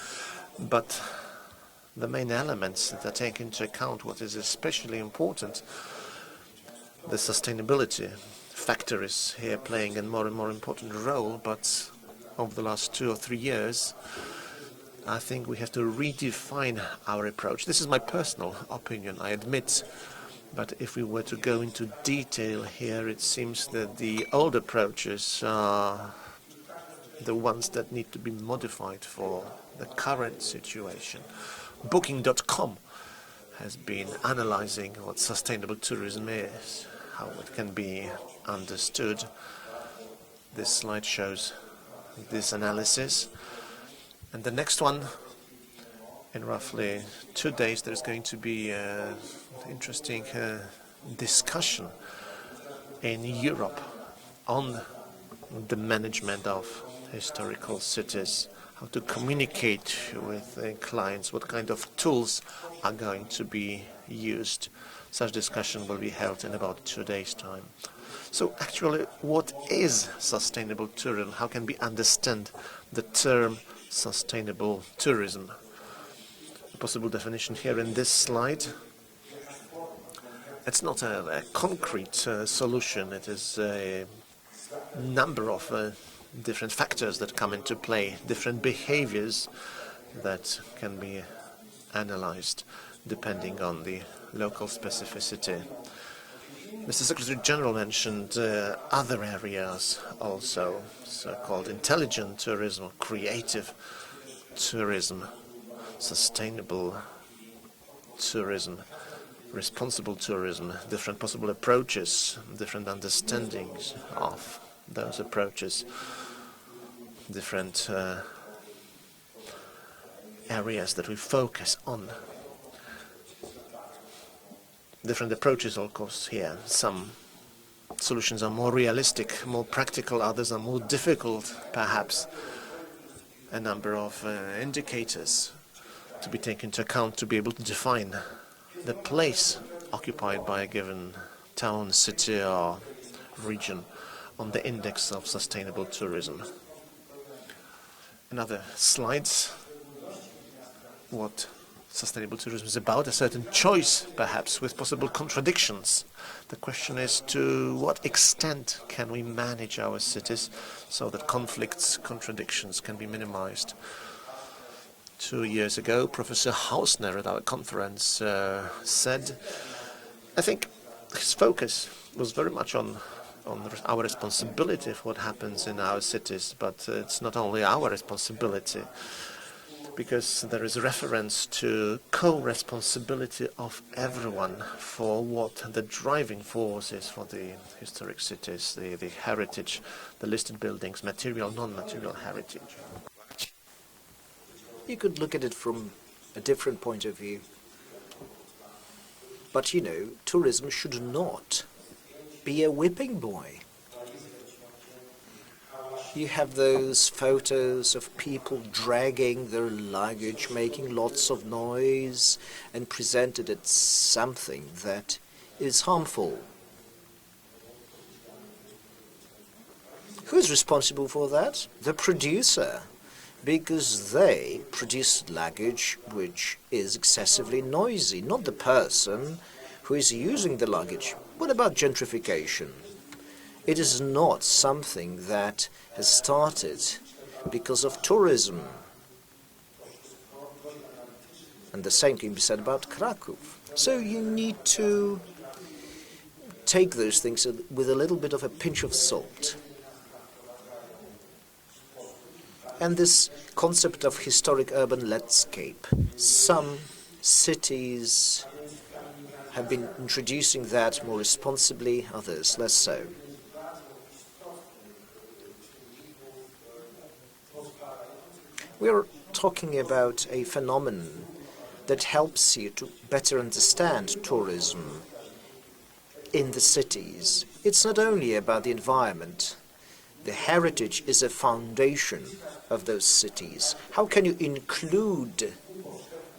[SPEAKER 2] but the main elements that take into account what is especially important. The sustainability factor is here playing a more and more important role, but over the last 2 or 3 years, I think we have to redefine our approach. This is my personal opinion, I admit, but if we were to go into detail here, it seems that the old approaches are the ones that need to be modified for the current situation. Booking.com has been analyzing what sustainable tourism is, how it can be understood. This slide shows this analysis. And the next one, in roughly 2 days, there's going to be an interesting discussion in Europe on the management of historical cities, how to communicate with clients, what kind of tools are going to be used. Such discussion will be held in about 2 days' time. So actually, what is sustainable tourism? How can we understand the term sustainable tourism? A possible definition here in this slide. It's not a concrete solution. It is a number of different factors that come into play, different behaviors that can be analyzed depending on the local specificity. Mr. Secretary General mentioned other areas also, so-called intelligent tourism, creative tourism, sustainable tourism, responsible tourism, different possible approaches, different understandings of those approaches, different areas that we focus on. Different approaches, of course, here. Some solutions are more realistic, more practical, others are more difficult, perhaps. A number of indicators to be taken into account to be able to define the place occupied by a given town, city, or region on the index of sustainable tourism. Another slide. What sustainable tourism is about, a certain choice, perhaps, with possible contradictions. The question is, to what extent can we manage our cities so that conflicts, contradictions can be minimized? 2 years ago, Professor Hausner at our conference said, I think his focus was very much on our responsibility for what happens in our cities, but it's not only our responsibility, because there is reference to co-responsibility of everyone for what the driving force is for the historic cities, the heritage, the listed buildings, material, non-material heritage.
[SPEAKER 3] You could look at it from a different point of view. But, you know, tourism should not be a whipping boy. You have those photos of people dragging their luggage, making lots of noise, and presented as something that is harmful. Who's responsible for that? The producer, because they produce luggage which is excessively noisy, not the person who is using the luggage. What about gentrification? It is not something that has started because of tourism. And the same can be said about Kraków. So you need to take those things with a little bit of a pinch of salt. And this concept of historic urban landscape. Some cities have been introducing that more responsibly, others less so. We are talking about a phenomenon that helps you to better understand tourism in the cities. It's not only about the environment. The heritage is a foundation of those cities. How can you include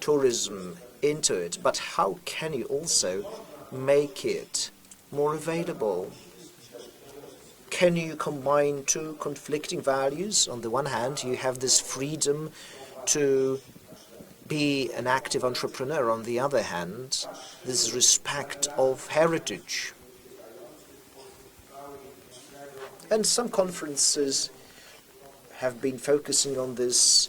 [SPEAKER 3] tourism into it, but how can you also make it more available? Can you combine two conflicting values? On the one hand, you have this freedom to be an active entrepreneur. On the other hand, this respect of heritage. And some conferences have been focusing on this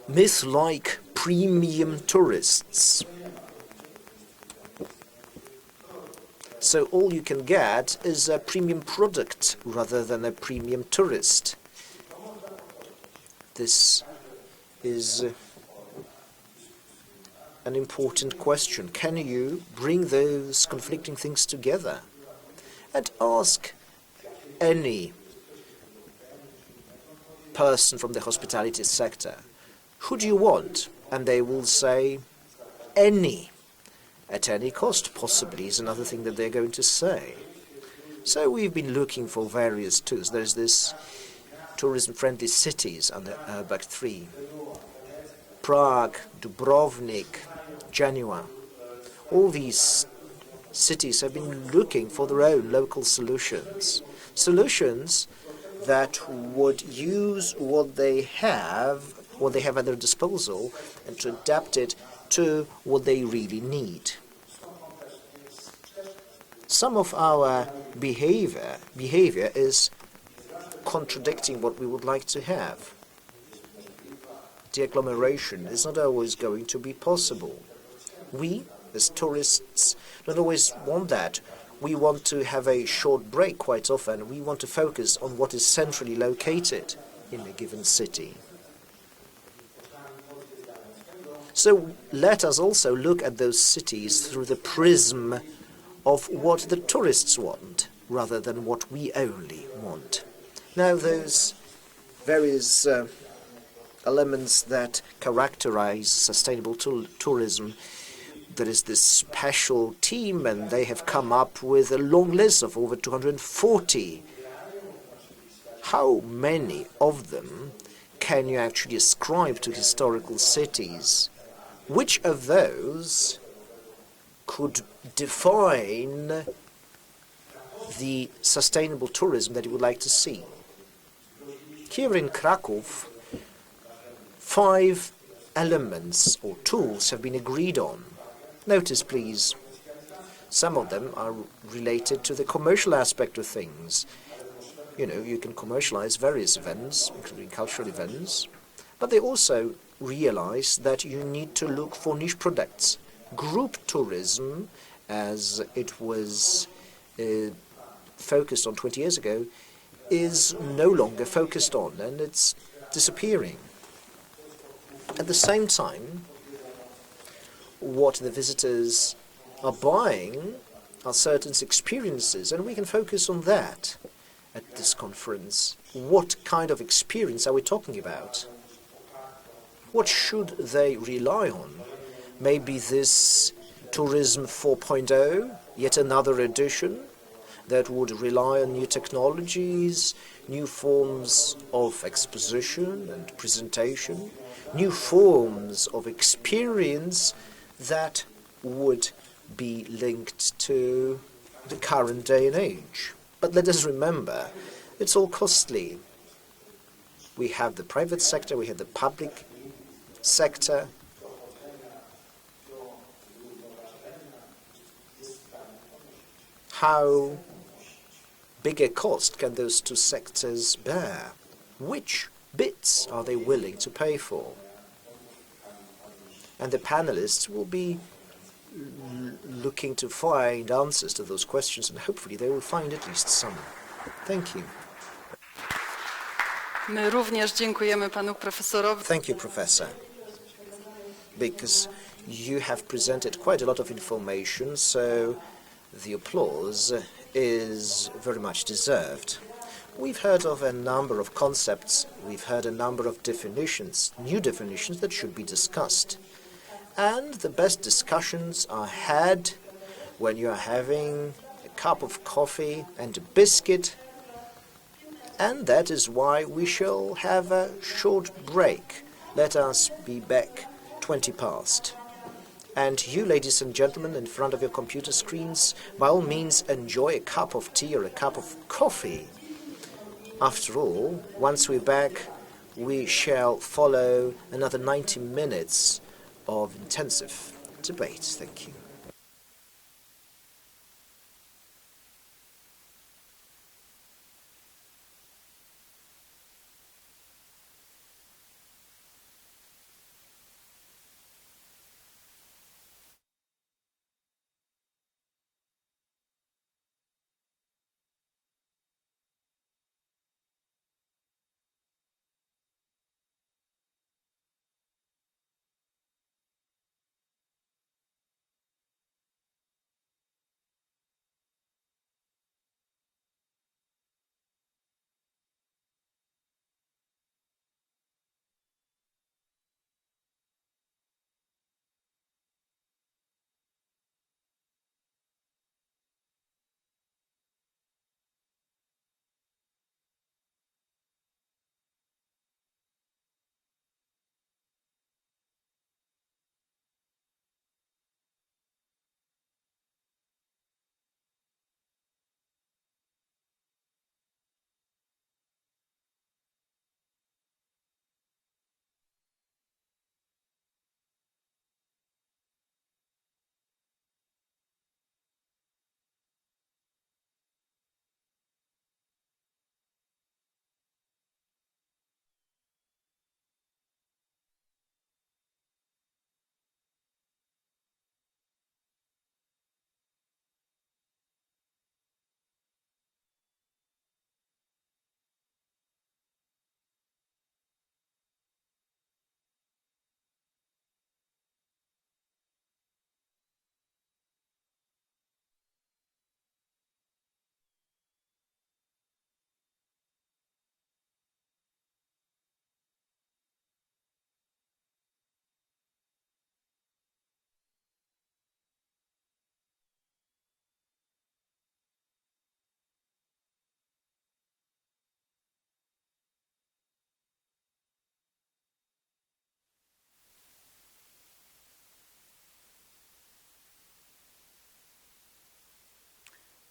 [SPEAKER 3] myth-like premium tourists. So all you can get is a premium product rather than a premium tourist. This is an important question. Can you bring those conflicting things together? And ask any person from the hospitality sector, who do you want? And they will say, any. At any cost, possibly, is another thing that they're going to say. So we've been looking for various tools. There's this tourism-friendly cities under URBAC 3. Prague, Dubrovnik, Genoa. All these cities have been looking for their own local solutions. Solutions that would use what they have at their disposal, and to adapt it to what they really need. Some of our behavior is contradicting what we would like to have. The agglomeration is not always going to be possible. We, as tourists, don't always want that. We want to have a short break quite often. We want to focus on what is centrally located in a given city. So let us also look at those cities through the prism of what the tourists want, rather than what we only want. Now, those various elements that characterize sustainable tourism, there is this special team, and they have come up with a long list of over 240. How many of them can you actually ascribe to historical cities? Which of those could define the sustainable tourism that you would like to see? Here in Kraków, 5 elements or tools have been agreed on. Notice, please, some of them are related to the commercial aspect of things. You know, you can commercialize various events, including cultural events, but they also realize that you need to look for niche products. Group tourism, as it was focused on 20 years ago, is no longer focused on, and it's disappearing. At the same time, what the visitors are buying are certain experiences, and we can focus on that at this conference. What kind of experience are we talking about? What should they rely on? Maybe this Tourism 4.0, yet another edition that would rely on new technologies, new forms of exposition and presentation, new forms of experience that would be linked to the current day and age. But let us remember, it's all costly. We have the private sector, we have the public sector. How big a cost can those two sectors bear? Which bits are they willing to pay for? And the panelists will be looking to find answers to those questions, and hopefully they will find at least some. Thank you.
[SPEAKER 1] My również dziękujemy panu profesorowi.
[SPEAKER 3] Thank you, Professor, because you have presented quite a lot of information, so the applause is very much deserved. We've heard of a number of concepts, we've heard a number of definitions, new definitions that should be discussed. And the best discussions are had when you are having a cup of coffee and a biscuit. And that is why we shall have a short break. Let us be back 20 past. And you, ladies and gentlemen, in front of your computer screens, by all means enjoy a cup of tea or a cup of coffee. After all, once we're back, we shall follow another 90 minutes of intensive debate. Thank you.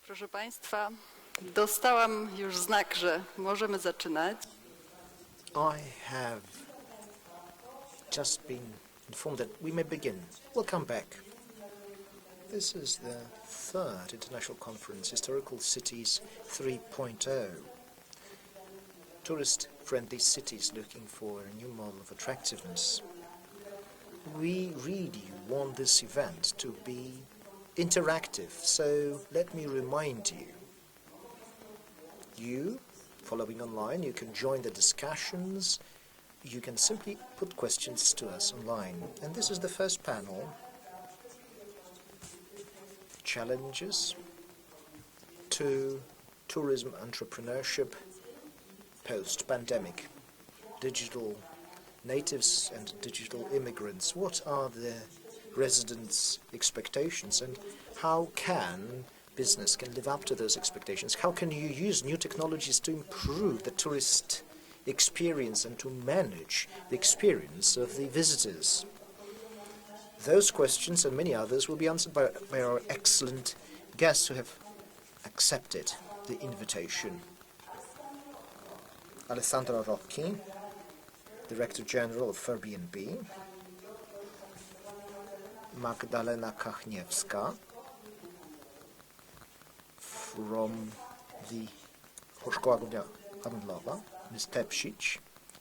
[SPEAKER 1] Proszę Państwa, dostałam już znak, że możemy zaczynać.
[SPEAKER 3] I have just been informed that we may begin. Welcome back. This is the third International Conference, Historical Cities 3.0. Tourist-friendly cities looking for a new model of attractiveness. We really want this event to be interactive, so let me remind you. You, following online, you can join the discussions. You can simply put questions to us online. And this is the first panel. Challenges to tourism entrepreneurship post-pandemic. Digital natives and digital immigrants. What are the residents' expectations, and how can business can live up to those expectations? How can you use new technologies to improve the tourist experience and to manage the experience of the visitors? Those questions and many others will be answered by our excellent guests who have accepted the invitation. Alessandro Rocchi, Director General of Airbnb. Magdalena Kachniewska from the Szkoła Główna Handlowa, Ms. Tepsic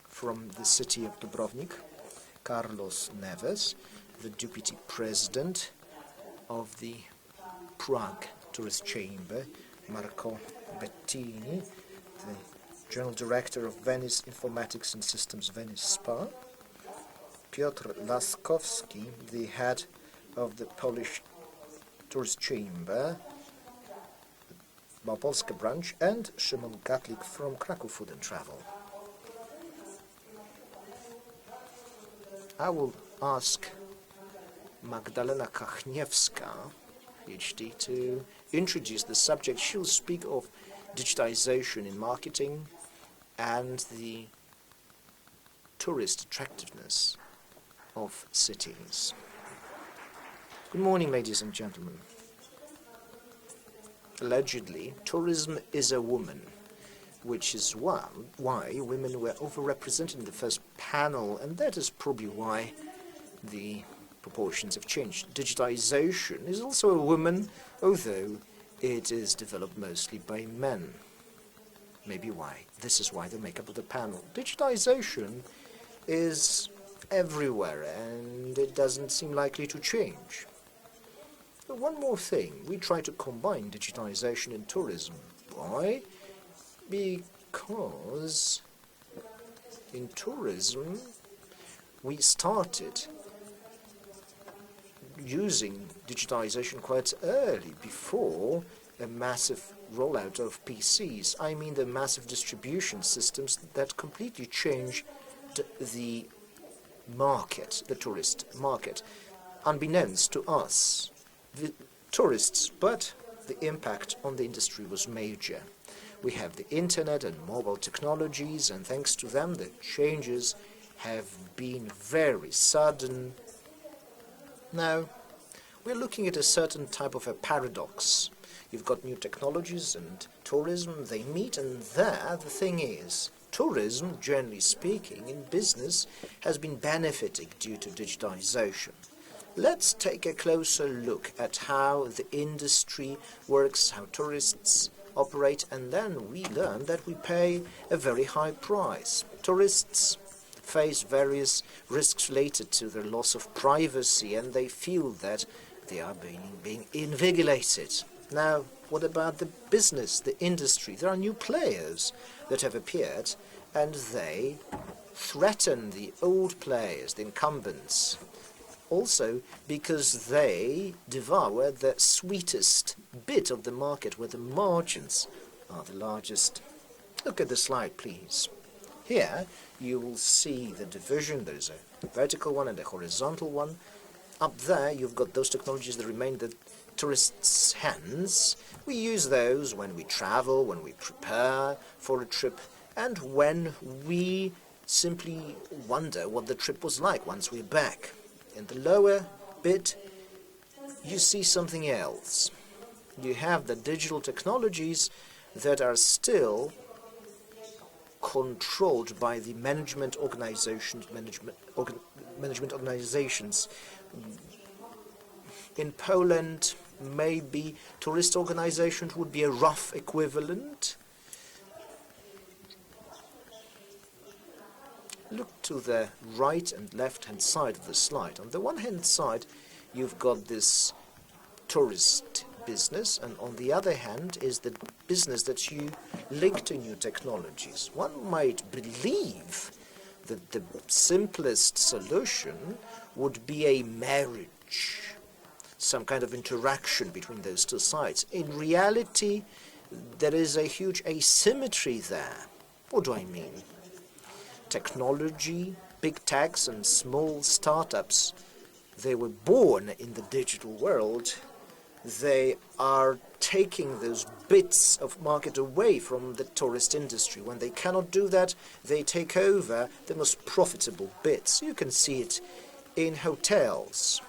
[SPEAKER 3] from the City of Dubrovnik, Carlos Neves, the Deputy President of the Prague Tourist Chamber, Marco Bettini, the General Director of Venice Informatics and Systems Venice Spa, Piotr Laskowski, the head of the Polish Tourist Chamber, Małopolska branch, and Szymon Gatlik from Kraków Food and Travel. I will ask Magdalena Kachniewska, PhD, to introduce the subject. She'll speak of digitization in marketing and the tourist attractiveness of cities. Good morning, ladies and gentlemen. Allegedly, tourism is a woman, which is why women were overrepresented in the first panel, and that is probably why the proportions have changed. Digitization is also a woman, although it is developed mostly by men. Maybe why. This is why the makeup of the panel. Digitization is everywhere, and it doesn't seem likely to change. But one more thing, we try to combine digitization and tourism. Why? Because in tourism we started using digitization quite early, before a massive rollout of PCs. I mean the massive distribution systems that completely changed the market, the tourist market, unbeknownst to us, the tourists, but the impact on the industry was major. We have the internet and mobile technologies, and thanks to them the changes have been very sudden. Now, we're looking at a certain type of a paradox. You've got new technologies and tourism, they meet, and there the thing is, tourism, generally speaking, in business, has been benefiting due to digitization. Let's take a closer look at how the industry works, how tourists operate, and then we learn that we pay a very high price. Tourists face various risks related to their loss of privacy, and they feel that they are being invigilated. Now, what about the business, the industry? There are new players that have appeared, and they threaten the old players, the incumbents. Also, because they devour the sweetest bit of the market, where the margins are the largest. Look at the slide, please. Here, you will see the division. There's a vertical one and a horizontal one. Up there, you've got those technologies that remain in the tourists' hands. We use those when we travel, when we prepare for a trip, and when we simply wonder what the trip was like once we're back. In the lower bit, you see something else. You have the digital technologies that are still controlled by the management organizations. In Poland, maybe tourist organizations would be a rough equivalent. Look to the right and left-hand side of the slide. On the one-hand side, you've got this tourist business, and on the other hand is the business that you link to new technologies. One might believe that the simplest solution would be a marriage, some kind of interaction between those two sides. In reality, there is a huge asymmetry there. What do I mean? Technology, big techs and small startups, they were born in the digital world. They are taking those bits of market away from the tourist industry. When they cannot do that, they take over the most profitable bits. You can see it in hotels.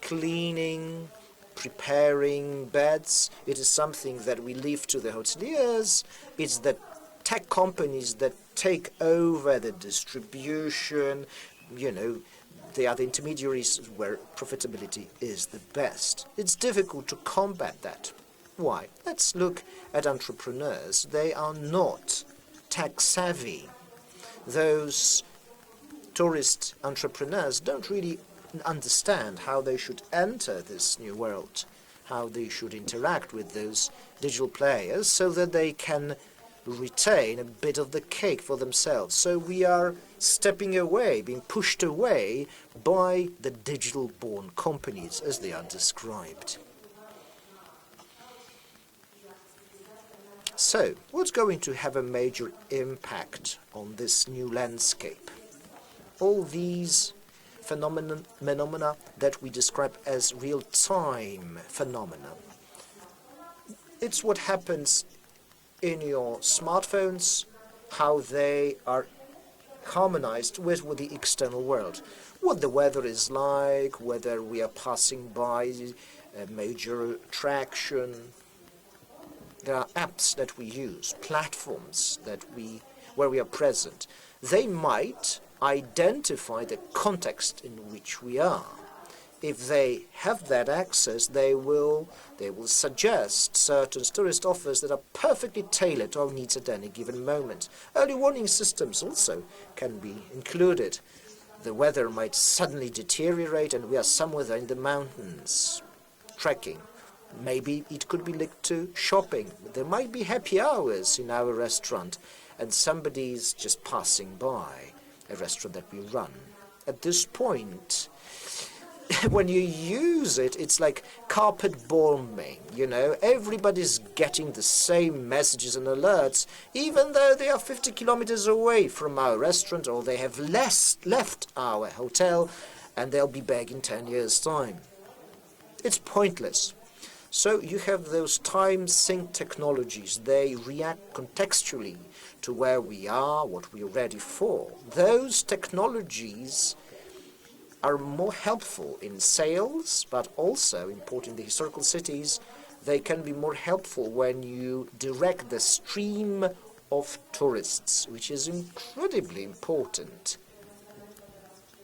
[SPEAKER 3] Cleaning, preparing beds, it is something that we leave to the hoteliers. It's the tech companies that take over the distribution. You know, they are the intermediaries where profitability is the best. It's difficult to combat that. Why? Let's look at entrepreneurs. They are not tech savvy. Those tourist entrepreneurs don't really understand how they should enter this new world, how they should interact with those digital players so that they can retain a bit of the cake for themselves. So we are stepping away, being pushed away by the digital-born companies as they are described. So, what's going to have a major impact on this new landscape? All these phenomena that we describe as real-time phenomena. It's what happens in your smartphones, how they are harmonized with the external world. What the weather is like, whether we are passing by a major attraction. There are apps that we use, platforms where we are present. They might identify the context in which we are. If they have that access, they will suggest certain tourist offers that are perfectly tailored to our needs at any given moment. Early warning systems also can be included. The weather might suddenly deteriorate and we are somewhere there in the mountains, trekking. Maybe it could be linked to shopping. There might be happy hours in our restaurant and somebody's just passing by a restaurant that we run. At this point, when you use it, it's like carpet bombing, you know. Everybody's getting the same messages and alerts, even though they are 50 kilometers away from our restaurant or they have left our hotel and they'll be back in 10 years' time. It's pointless. So you have those time sync technologies. They react contextually to where we are, what we're ready for. Those technologies are more helpful in sales, but also, important in the historical cities, they can be more helpful when you direct the stream of tourists, which is incredibly important,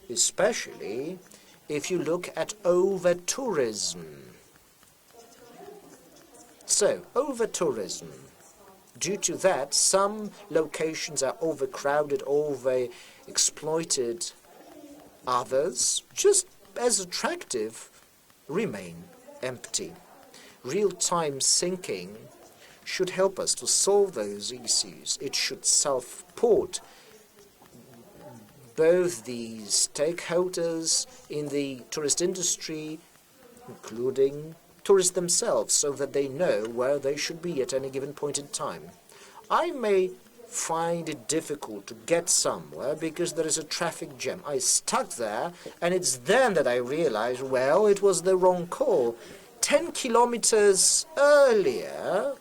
[SPEAKER 3] especially if you look at over-tourism. So, over-tourism. Due to that, some locations are overcrowded, over-exploited. Others, just as attractive, remain empty. Real-time syncing should help us to solve those issues. It should support both the stakeholders in the tourist industry, including tourists themselves, so that they know where they should be at any given point in time. I may find it difficult to get somewhere because there is a traffic jam. I stuck there, and it's then that I realized, well, it was the wrong call. 10 kilometers earlier,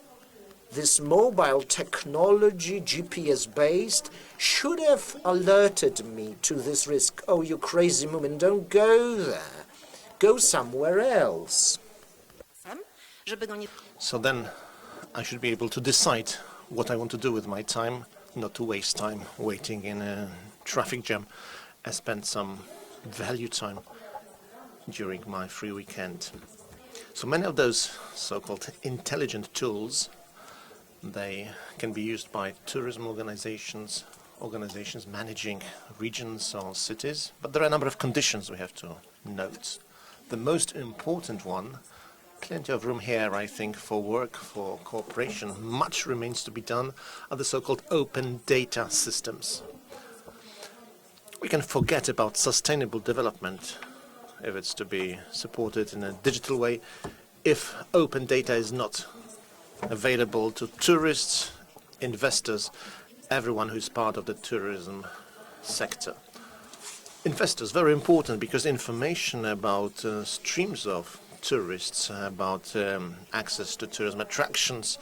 [SPEAKER 3] this mobile technology, GPS-based, should have alerted me to this risk. Oh, you crazy woman, don't go there. Go somewhere else.
[SPEAKER 2] So then I should be able to decide what I want to do with my time, not to waste time waiting in a traffic jam, and spend some value time during my free weekend. So many of those so-called intelligent tools, they can be used by tourism organizations managing regions or cities, but there are a number of conditions we have to note. The most important one, plenty of room here, I think, for work, for cooperation. Much remains to be done, are the so-called open data systems. We can forget about sustainable development if it's to be supported in a digital way, if open data is not available to tourists, investors, everyone who's part of the tourism sector. Investors, very important, because information about streams of tourists, about access to tourism attractions,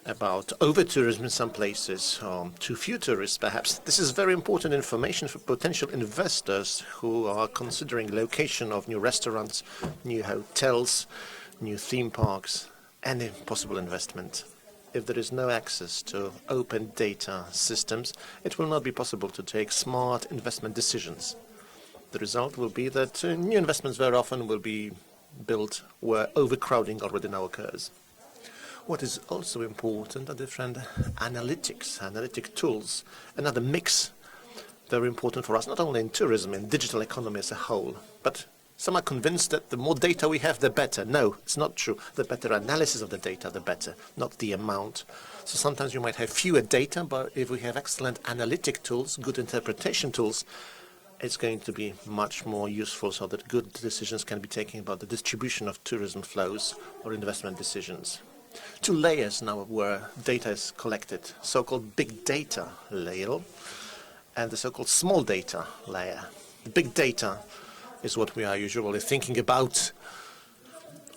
[SPEAKER 2] about over-tourism in some places, or too few tourists perhaps. This is very important information for potential investors who are considering location of new restaurants, new hotels, new theme parks, any possible investment. If there is no access to open data systems, it will not be possible to take smart investment decisions. The result will be that new investments very often will be built where overcrowding already now occurs. What is also important are different analytic tools, another mix, very important for us, not only in tourism, in digital economy as a whole. But some are convinced that the more data we have, the better. No, it's not true. The better analysis of the data, the better, not the amount. So sometimes you might have fewer data, but if we have excellent analytic tools, good interpretation tools, it's going to be much more useful so that good decisions can be taken about the distribution of tourism flows or investment decisions. Two layers now where data is collected, so-called big data layer and the so-called small data layer. Big data is what we are usually thinking about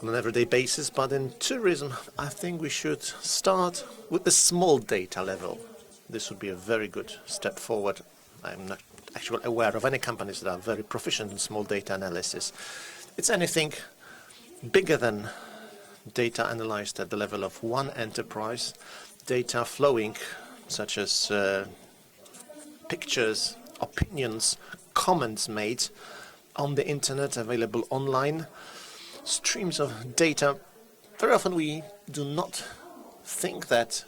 [SPEAKER 2] on an everyday basis, but in tourism, I think we should start with the small data level. This would be a very good step forward. I'm not actually aware of any companies that are very proficient in small data analysis. It's anything bigger than data analyzed at the level of one enterprise, data flowing, such as pictures, opinions, comments made on the internet, available online, streams of data. Very often we do not think that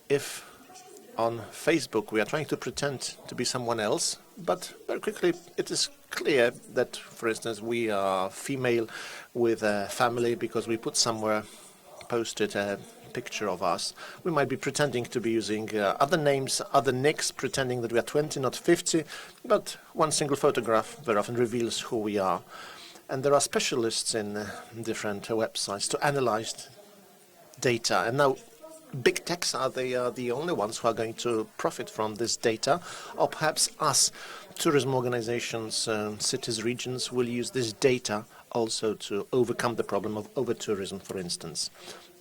[SPEAKER 2] if on Facebook we are trying to pretend to be someone else, but very quickly it is clear that, for instance, we are female with a family because we put somewhere, posted a picture of us. We might be pretending to be using other names, other nicks, pretending that we are 20, not 50, but one single photograph very often reveals who we are. And there are specialists in different websites to analyze data. And now big techs are the only ones who are going to profit from this data, or perhaps us, tourism organizations, cities, regions, will use this data also to overcome the problem of over-tourism, for instance.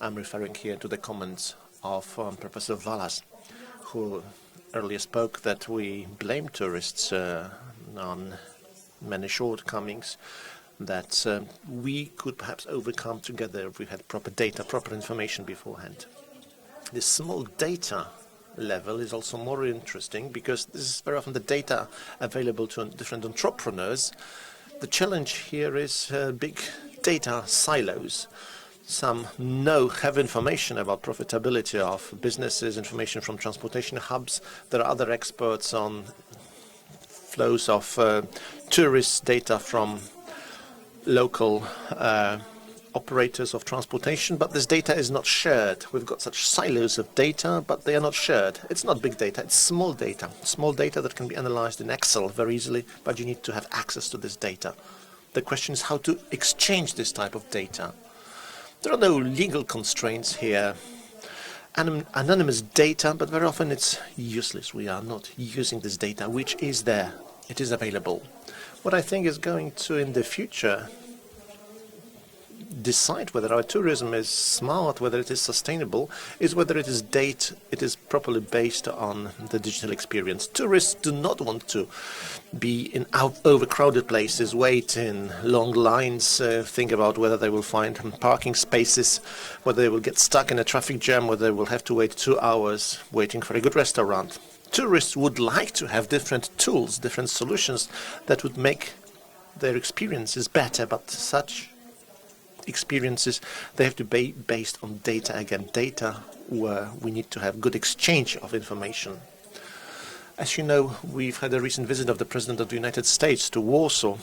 [SPEAKER 2] I'm referring here to the comments of Professor Vallas, who earlier spoke that we blame tourists on many shortcomings that we could perhaps overcome together if we had proper data, proper information beforehand. This small data level is also more interesting because this is very often the data available to different entrepreneurs. The challenge here is big data silos. Some have information about profitability of businesses, information from transportation hubs. There are other experts on flows of tourist data from local operators of transportation, but this data is not shared. We've got such silos of data, but they are not shared. It's not big data, it's small data that can be analyzed in Excel very easily, but you need to have access to this data. The question is how to exchange this type of data. There are no legal constraints here. Anonymous data, but very often it's useless. We are not using this data, which is there. It is available. What I think is going to, in the future, decide whether our tourism is smart, whether it is sustainable, is whether it is properly based on the digital experience. Tourists do not want to be in overcrowded places, wait in long lines, think about whether they will find parking spaces, whether they will get stuck in a traffic jam, whether they will have to wait 2 hours waiting for a good restaurant. Tourists would like to have different tools, different solutions that would make their experiences better, but such experiences, they have to be based on data again, data where we need to have good exchange of information. As you know, we've had a recent visit of the President of the United States to Warsaw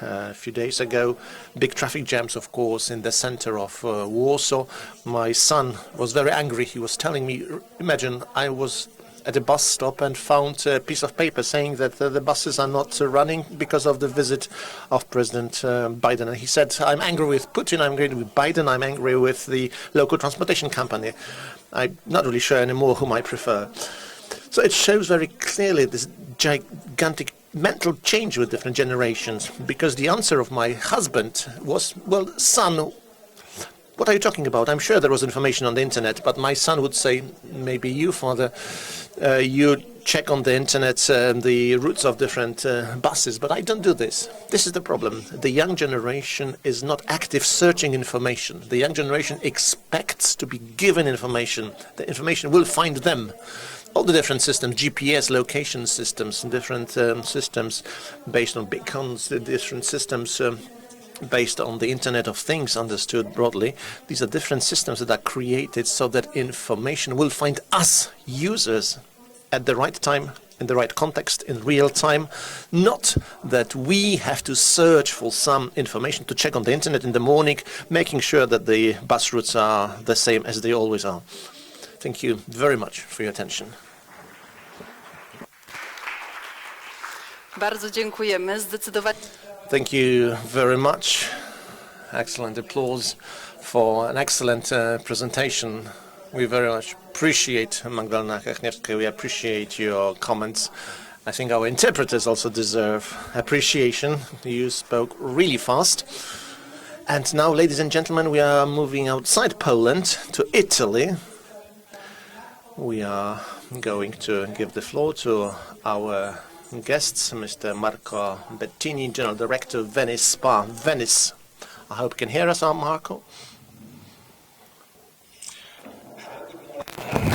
[SPEAKER 2] a few days ago. Big traffic jams, of course, in the center of Warsaw. My son was very angry. He was telling me, imagine, I was at a bus stop and found a piece of paper saying that the buses are not running because of the visit of President Biden. And he said, I'm angry with Putin, I'm angry with Biden, I'm angry with the local transportation company. I'm not really sure anymore whom I prefer. So it shows very clearly this gigantic mental change with different generations, because the answer of my husband was, well, son, what are you talking about? I'm sure there was information on the internet, but my son would say, maybe you, father, you check on the internet the routes of different buses, but I don't do this. This is the problem. The young generation is not active searching information. The young generation expects to be given information. The information will find them. All the different systems, GPS location systems, different systems based on beacons, different systems based on the Internet of Things, understood broadly. These are different systems that are created so that information will find us, users, at the right time, in the right context, in real time. Not that we have to search for some information to check on the Internet in the morning, making sure that the bus routes are the same as they always are. Thank you very much for your attention.
[SPEAKER 1] Bardzo dziękujemy. Zdecydowanie.
[SPEAKER 2] Thank you very much. Excellent applause for an excellent presentation. We very much appreciate Magdalena Hechniewska. We appreciate your comments I think our interpreters also deserve appreciation. You spoke really fast. And now, ladies and gentlemen, we are moving outside Poland to Italy. We are going to give the floor to our guests, Mr. Marco Bettini, General Director of Venice Spa, Venice. I hope you can hear us, Marco.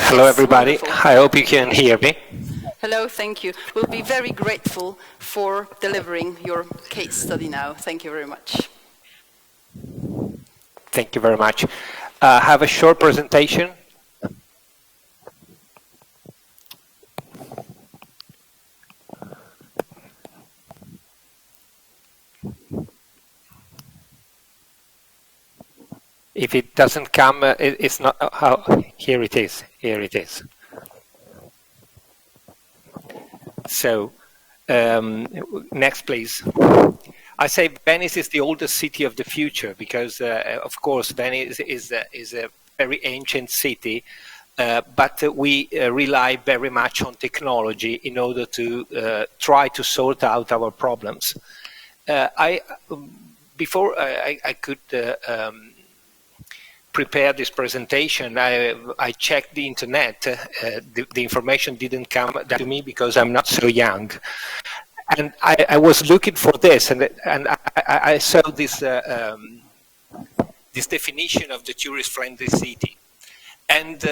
[SPEAKER 6] Hello, everybody. I hope you can hear me.
[SPEAKER 1] Hello, thank you. We'll be very grateful for delivering your case study now. Thank you very much.
[SPEAKER 6] Thank you very much. I have a short presentation. If it doesn't come, it's not. Here it is. Here it is. So, next, please. I say Venice is the oldest city of the future because, of course, Venice is a very ancient city, but we rely very much on technology in order to try to sort out our problems. Before I could prepare this presentation, I checked the internet. The information didn't come to me because I'm not so young. And I was looking for this, and I saw this this definition of the tourist-friendly city. And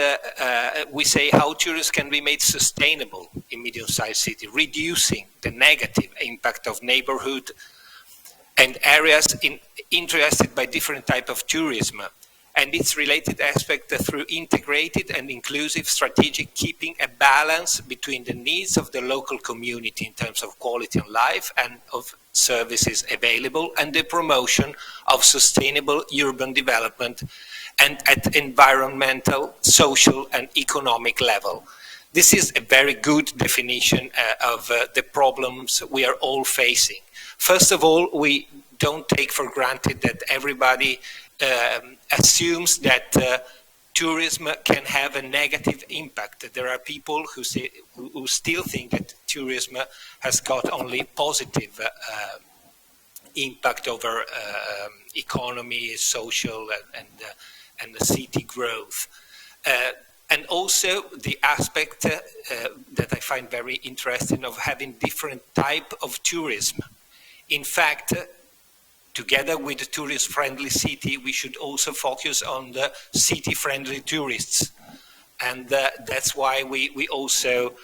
[SPEAKER 6] we say how tourists can be made sustainable in medium-sized city, reducing the negative impact of neighborhood and areas interested by different type of tourism, and its related aspect through integrated and inclusive strategic keeping a balance between the needs of the local community in terms of quality of life and of services available, and the promotion of sustainable urban development and at environmental, social and economic level. This is a very good definition of the problems we are all facing. First of all, we don't take for granted that everybody assumes that tourism can have a negative impact. There are people who still think that tourism has got only positive impact over economy, social, and the city growth. And also the aspect that I find very interesting of having different type of tourism. In fact, together with the tourist-friendly city, we should also focus on the city-friendly tourists. And that's why we also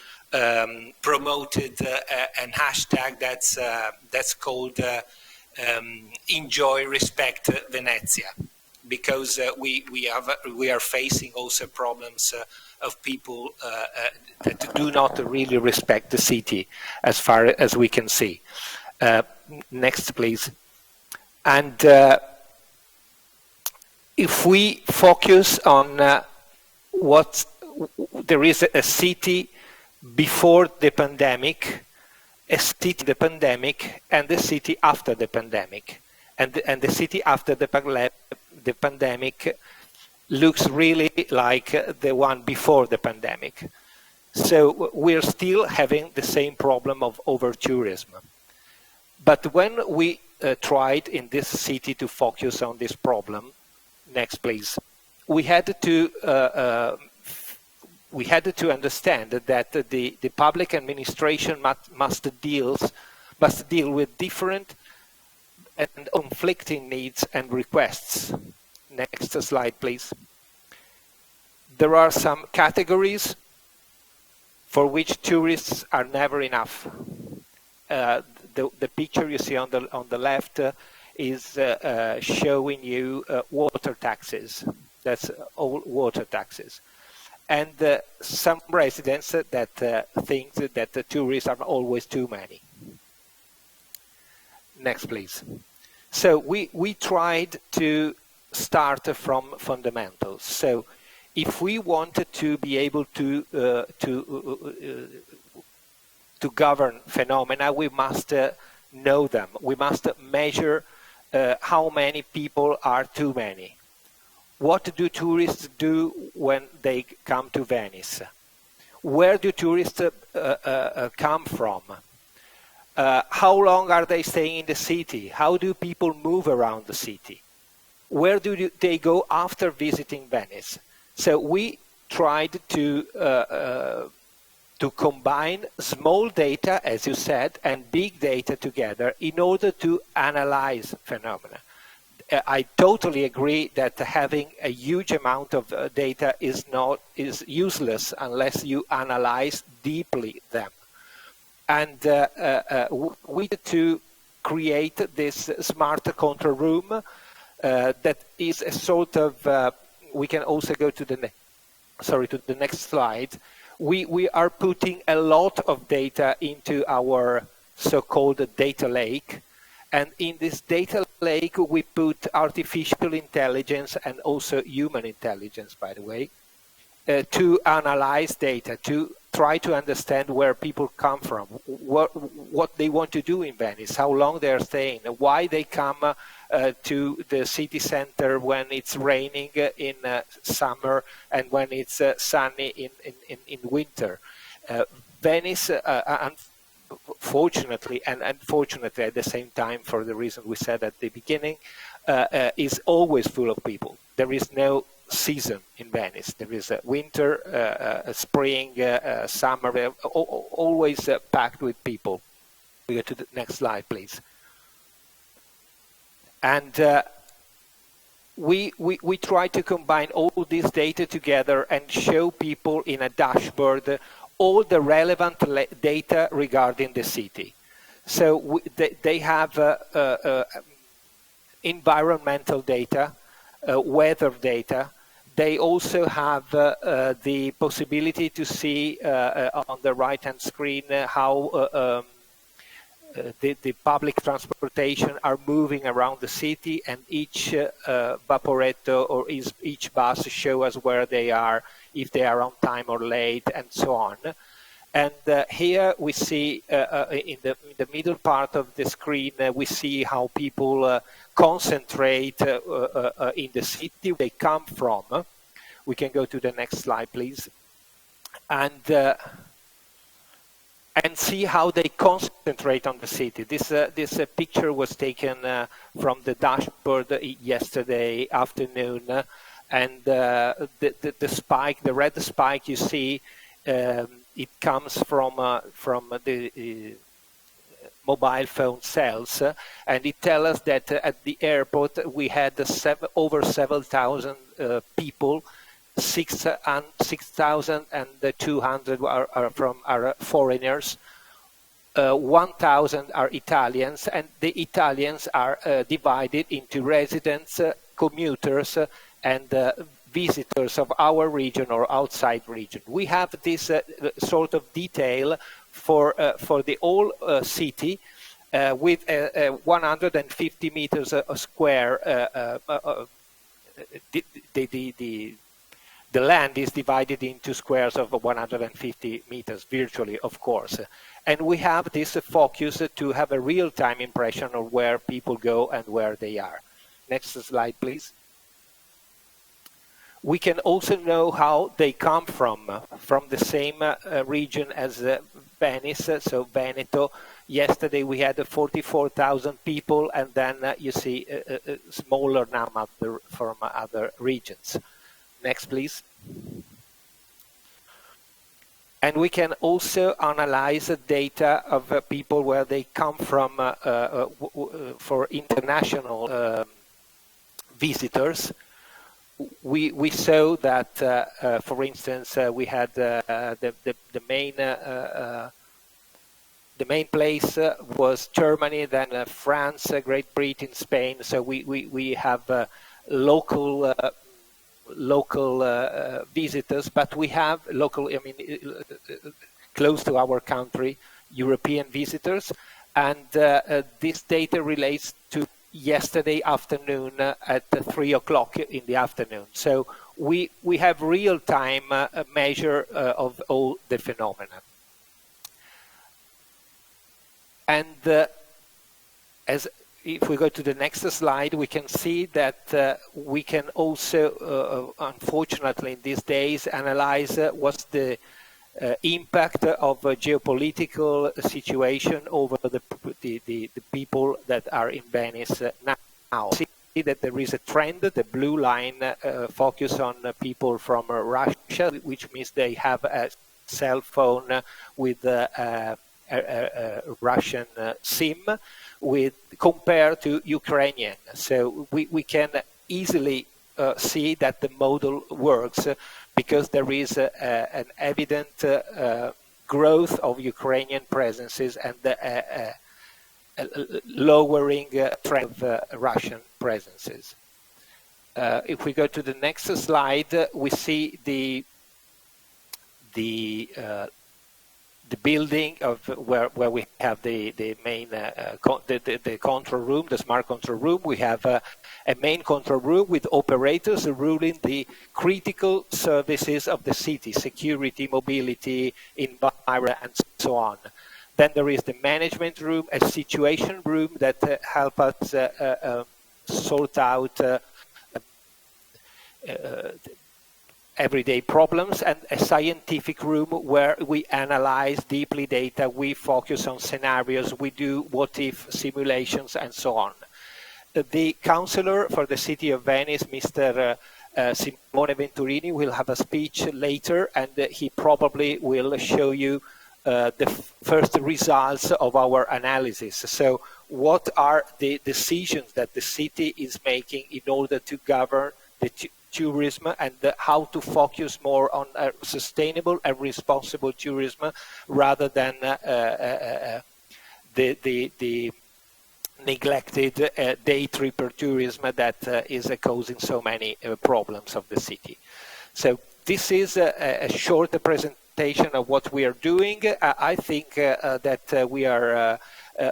[SPEAKER 6] promoted an hashtag that's called Enjoy Respect Venezia, because we are facing also problems of people that do not really respect the city as far as we can see. Next, please. And if we focus on what there is a city before the pandemic, a city the pandemic, and the city after the pandemic, and the city after the pandemic looks really like the one before the pandemic. So we're still having the same problem of over-tourism. But when we tried in this city to focus on this problem, next please, we had to understand that the public administration must deal with different and conflicting needs and requests. Next slide, please. There are some categories for which tourists are never enough. The picture you see on the left is showing you water taxes. That's all water taxes. And some residents that think that the tourists are always too many. Next, please. So we tried to start from fundamentals. So if we wanted to be able to govern phenomena, we must know them. We must measure how many people are too many. What do tourists do when they come to Venice?
[SPEAKER 7] Where do tourists come from? How long are they staying in the city? How do people move around the city? Where do they go after visiting Venice? So we tried to combine small data, as you said, and big data together in order to analyze phenomena. I totally agree that having a huge amount of data is useless unless you analyze deeply them. And we had to create this smart control room that is a sort of. We can also go to the next slide. We are putting a lot of data into our so-called data lake. And in this data lake, we put artificial intelligence and also human intelligence, by the way, to analyze data, to try to understand where people come from, what they want to do in Venice, how long they're staying, why they come to the city center when it's raining in summer and when it's sunny in winter. Venice, fortunately and unfortunately at the same time, for the reason we said at the beginning, is always full of people. There is no season in Venice. There is a winter, a spring, summer, always packed with people. We go to the next slide, please. And we try to combine all this data together and show people in a dashboard all the relevant data regarding the city. So they have environmental data, weather data. They also have the possibility to see on the right-hand screen how the public transportation are moving around the city, and each vaporetto or each bus show us where they are, if they are on time or late, and so on. And here we see in the middle part of the screen, we see how people concentrate in the city they come from. We can go to the next slide, please. And see how they concentrate on the city. This picture was taken from the dashboard yesterday afternoon, and the spike, the red spike you see, it comes from the mobile phone cells, and it tells us that at the airport we had over 7,000 people. 6,200 are foreigners, 1,000 are Italians, and the Italians are divided into residents, commuters, and visitors of our region or outside region. We have this sort of detail for the whole city with 150 meters square. The land is divided into squares of 150 meters, virtually, of course. And we have this focus to have a real-time impression of where people go and where they are. Next slide, please. We can also know how they come from the same region as Venice, so Veneto. Yesterday we had 44,000 people, and then you see a smaller number from other regions. Next, please. And we can also analyze the data of people where they come from for international visitors. We saw that, for instance, we had the main place was Germany, then France, Great Britain, Spain. So we have local visitors, but we have local, close to our country, European visitors, and this data relates to yesterday afternoon at 3 o'clock in the afternoon. So we have real-time measure of all the phenomena. And if we go to the next slide, we can see that we can also, unfortunately in these days, analyze what's the impact of a geopolitical situation over the people that are in Venice now. See that there is a trend. The blue line focus on people from Russia, which means they have a cell phone with a Russian SIM, compared to Ukrainian. So we can easily see that the model works because there is an evident growth of Ukrainian presences and a lowering trend of Russian presences. If we go to the next slide, we see the building of where we have the main the control room, the smart control room. We have a main control room with operators ruling the critical services of the city: security, mobility, environment, and so on. Then there is the management room, a situation room that help us sort out everyday problems, and a scientific room where we analyze deeply data, we focus on scenarios, we do what-if simulations, and so on. The councillor for the City of Venice, Mr. Simone Venturini, will have a speech later, and he probably will show you the first results of our analysis. So what are the decisions that the city is making in order to govern the tourism, and how to focus more on sustainable and responsible tourism rather than the neglected day tripper tourism that is causing so many problems of the city. So this is a short presentation of what we are doing. I think that we are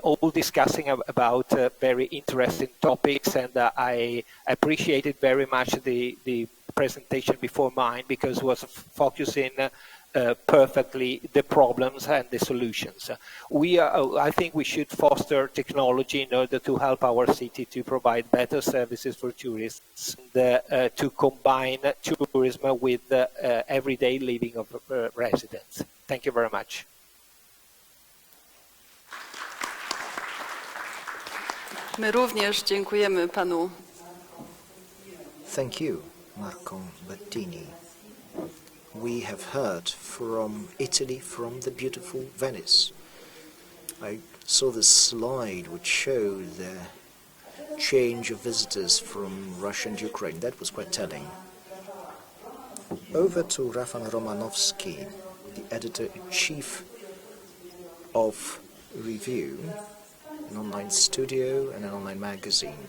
[SPEAKER 7] all discussing about very interesting topics, and I appreciated very much the presentation before mine, because it was focusing perfectly the problems and the solutions. I think we should foster technology in order to help our city to provide better services for tourists, and to combine tourism with everyday living of residents. Thank you very much.
[SPEAKER 1] My również dziękujemy panu.
[SPEAKER 3] Thank you, Marco Bettini. We have heard from Italy, from the beautiful Venice. I saw the slide which showed the change of visitors from Russia and Ukraine. That was quite telling. Over to Rafał Romanowski, the editor-in-chief of Review, an online studio and an online magazine.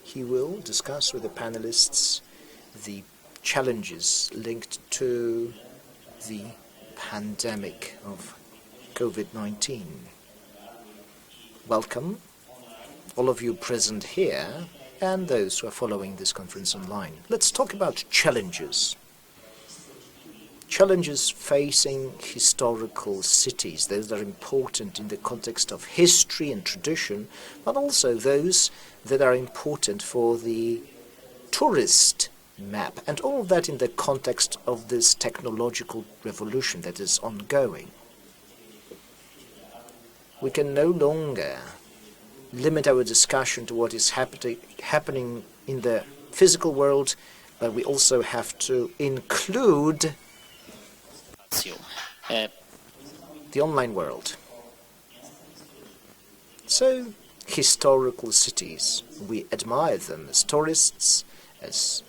[SPEAKER 3] He will discuss with the panelists the challenges linked to the pandemic of COVID-19. Welcome, all of you present here and those who are following this conference online. Let's talk about challenges. Challenges facing historical cities, those that are important in the context of history and tradition, but also those that are important for the tourist map, and all of that in the context of this technological revolution that is ongoing. We can no longer limit our discussion to what is happening in the physical world, but we also have to include the online world. So, historical cities, we admire them as tourists, as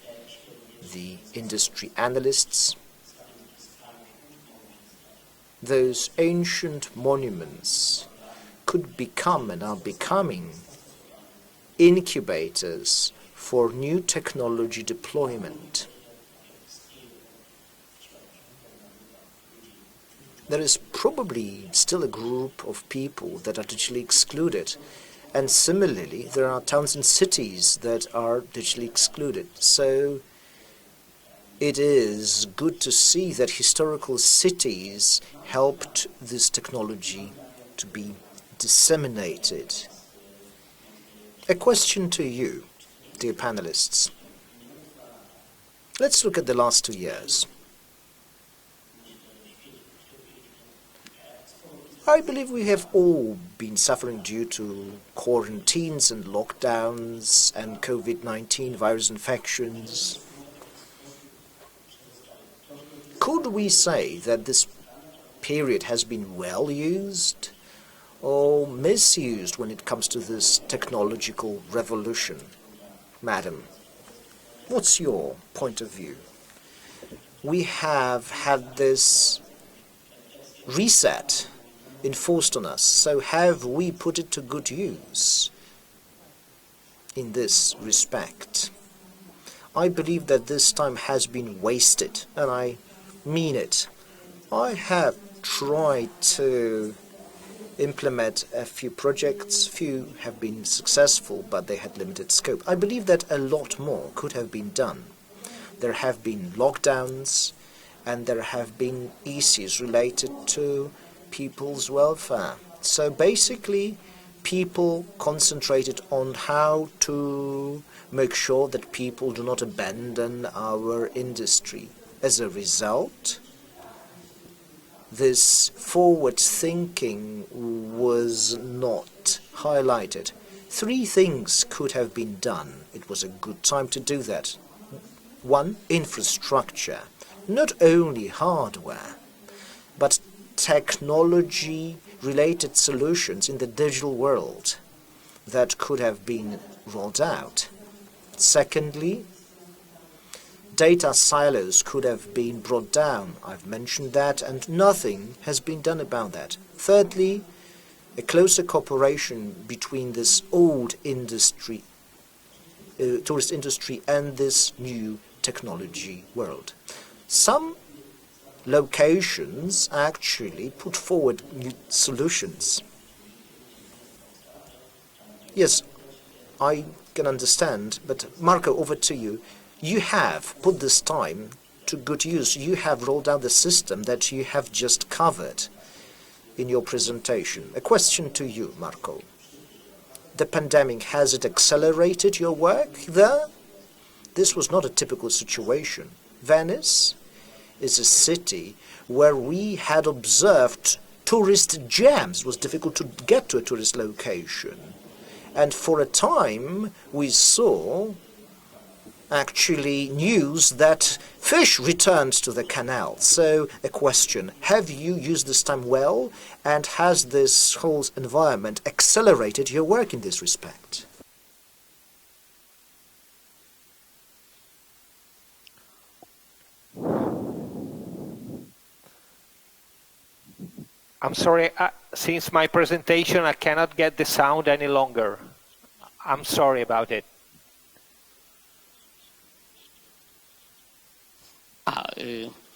[SPEAKER 3] the industry analysts. Those ancient monuments could become and are becoming incubators for new technology deployment. There is probably still a group of people that are digitally excluded, and similarly there are towns and cities that are digitally excluded. So it is good to see that historical cities helped this technology to be disseminated. A question to you, dear panelists. Let's look at the last 2 years. I believe we have all been suffering due to quarantines and lockdowns and COVID-19 virus infections. Could we say that this period has been well used or misused when it comes to this technological revolution? Madam, what's your point of view? We have had this reset enforced on us, so have we put it to good use in this respect? I believe that this time has been wasted, and I mean it. I have tried to implement a few projects. Few have been successful, but they had limited scope. I believe that a lot more could have been done. There have been lockdowns, and there have been issues related to people's welfare. So basically, people concentrated on how to make sure that people do not abandon our industry. As a result, this forward thinking was not highlighted. 3 things could have been done. It was a good time to do that. 1, infrastructure. Not only hardware, but technology-related solutions in the digital world that could have been rolled out. Secondly, data silos could have been brought down. I've mentioned that, and nothing has been done about that. Thirdly, a closer cooperation between this old industry, tourist industry, and this new technology world. Some locations actually put forward new solutions. Yes, I can understand, but Marco, over to you. You have put this time to good use. You have rolled out the system that you have just covered in your presentation. A question to you, Marco. The pandemic, has it accelerated your work there? This was not a typical situation. Venice is a city where we had observed tourist jams. It was difficult to get to a tourist location. And for a time, we saw actually news that fish returned to the canal. So a question, have you used this time well, and has this whole environment accelerated your work in this respect?
[SPEAKER 7] I'm sorry, since my presentation, I cannot get the sound any longer. I'm sorry about it.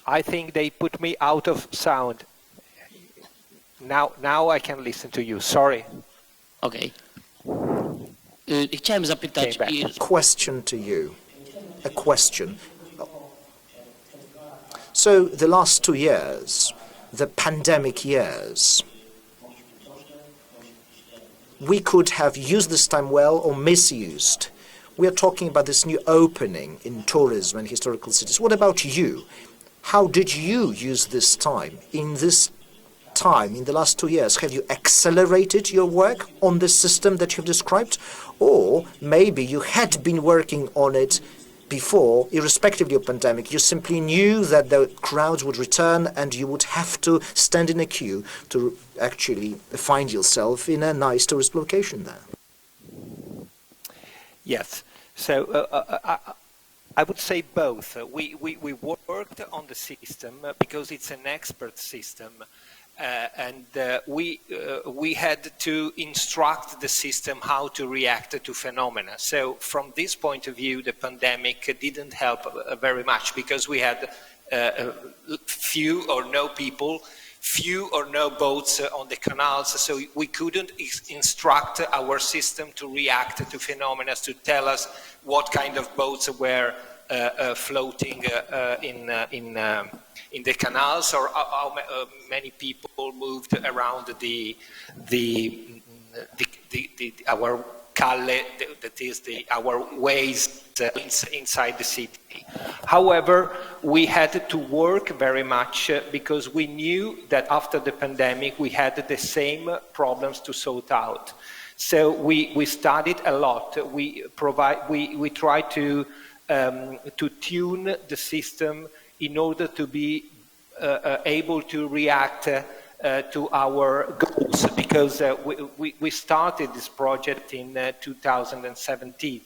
[SPEAKER 7] I think they put me out of sound. Now I can listen to you. Sorry.
[SPEAKER 8] Okej. Chciałem zapytać...
[SPEAKER 3] Question to you. A question. So the last 2 years, the pandemic years, we could have used this time well or misused. We are talking about this new opening in tourism and historical cities. What about you? How did you use this time? In this time, in the last 2 years, have you accelerated your work on this system that you've described? Or maybe you had been working on it before, irrespectively of pandemic. You simply knew that the crowds would return and you would have to stand in a queue to actually find yourself in a nice tourist location there.
[SPEAKER 7] Yes. So I would say both. We worked on the system because it's an expert system, and we had to instruct the system how to react to phenomena. So from this point of view, the pandemic didn't help very much because we had few or no people, few or no boats on the canals, so we couldn't instruct our system to react to phenomena, to tell us what kind of boats were floating in the canals, or how many people moved around our calle, that is our ways inside the city. However, we had to work very much because we knew that after the pandemic we had the same problems to sort out. So we studied a lot. We try to tune the system in order to be able to react to our goals, because we started this project in 2017.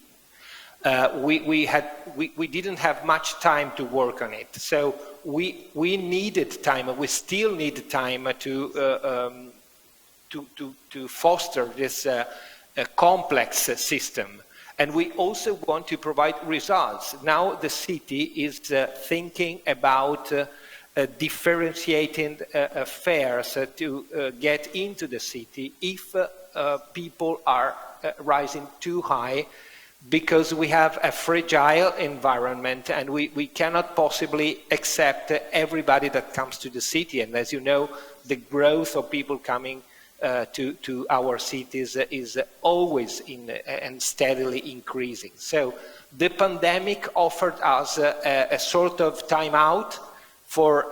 [SPEAKER 7] We didn't have much time to work on it, so we needed time, and we still need time to foster this complex system. And we also want to provide results. Now the city is thinking about differentiating fares to get into the city if people are rising too high, because we have a fragile environment and we cannot possibly accept everybody that comes to the city. And as you know, the growth of people coming to our cities is always and steadily increasing. So the pandemic offered us a sort of timeout for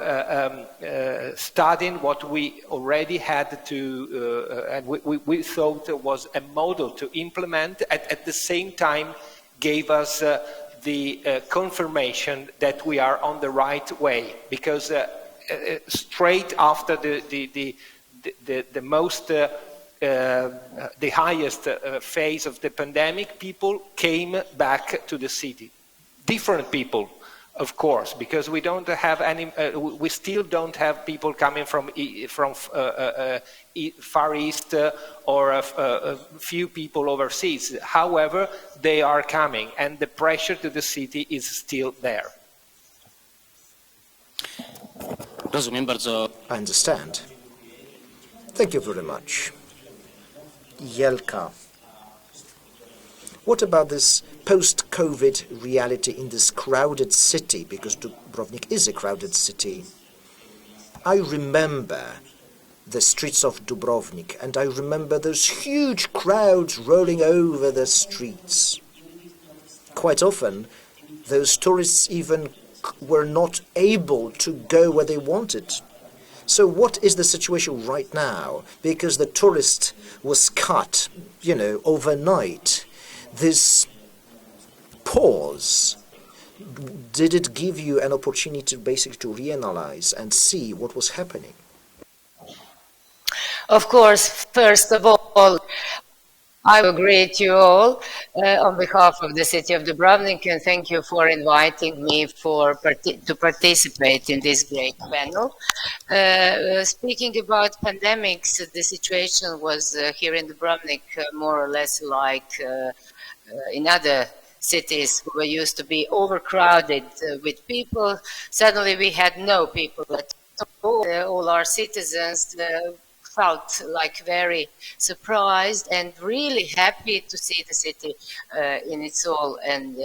[SPEAKER 7] studying what we already had to, and we thought it was a model to implement. At the same time, gave us the confirmation that we are on the right way, because straight after the highest phase of the pandemic, people came back to the city. Different people, of course, because we don't have any. We still don't have people coming from Far East or a few people overseas. However, they are coming, and the pressure to the city is still there.
[SPEAKER 3] I understand. Thank you very much. Jelka, what about this post-COVID reality in this crowded city? Because Dubrovnik is a crowded city. I remember the streets of Dubrovnik, and I remember those huge crowds rolling over the streets. Quite often, those tourists even were not able to go where they wanted. So what is the situation right now? Because the tourist was cut, overnight. This pause, did it give you an opportunity basically to reanalyze and see what was happening?
[SPEAKER 8] Of course, first of all, I agree to you all on behalf of the City of Dubrovnik, and thank you for inviting me to participate in this great panel. Speaking about pandemics, the situation was here in Dubrovnik more or less like in other cities who used to be overcrowded with people. Suddenly we had no people at all. All our citizens felt like very surprised and really happy to see the city in its all and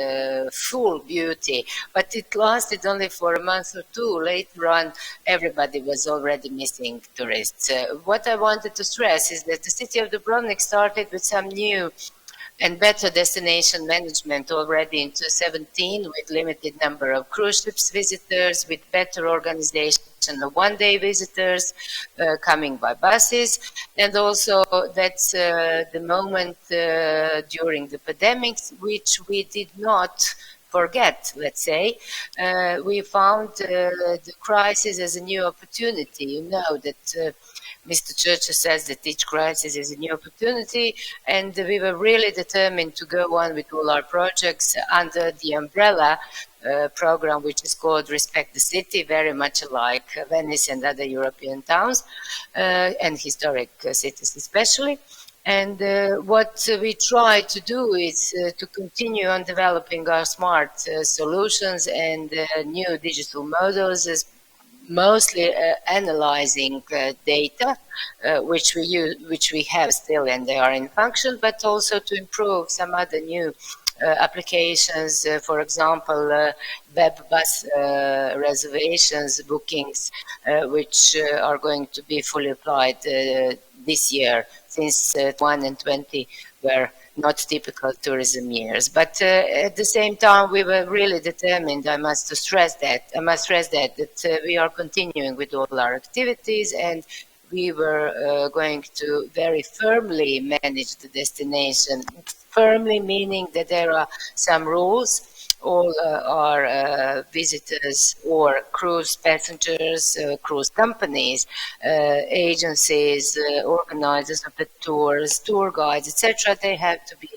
[SPEAKER 8] full beauty. But it lasted only for a month or two. Later on, everybody was already missing tourists. What I wanted to stress is that the City of Dubrovnik started with some new and better destination management already in 2017, with limited number of cruise ships visitors, with better organization of one-day visitors coming by buses. And also that's the moment during the pandemics, which we did not forget, let's say. We found the crisis as a new opportunity. You know that Mr. Churchill says that each crisis is a new opportunity, and we were really determined to go on with all our projects under the umbrella program, which is called Respect the City, very much like Venice and other European towns, and historic cities especially. And what we try to do is to continue on developing our smart solutions and new digital models, as mostly analyzing data, which we have still and they are in function, but also to improve some other new applications, for example, web bus reservations, bookings, which are going to be fully applied this year, since 1 and 20 were not typical tourism years. But at the same time, we were really determined. I must stress that we are continuing with all our activities, and we were going to very firmly manage the destination. Firmly meaning that there are some rules. All our visitors or cruise passengers, cruise companies, agencies, organizers of the tours, tour guides, etc., they have to be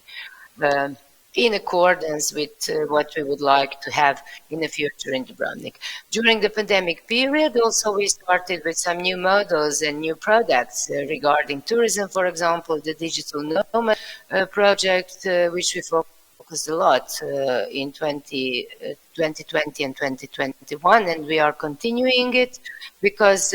[SPEAKER 8] in accordance with what we would like to have in the future in Dubrovnik. During the pandemic period, also we started with some new models and new products regarding tourism. For example, the Digital Nomad project, which we focused a lot in 2020 and 2021, and we are continuing it because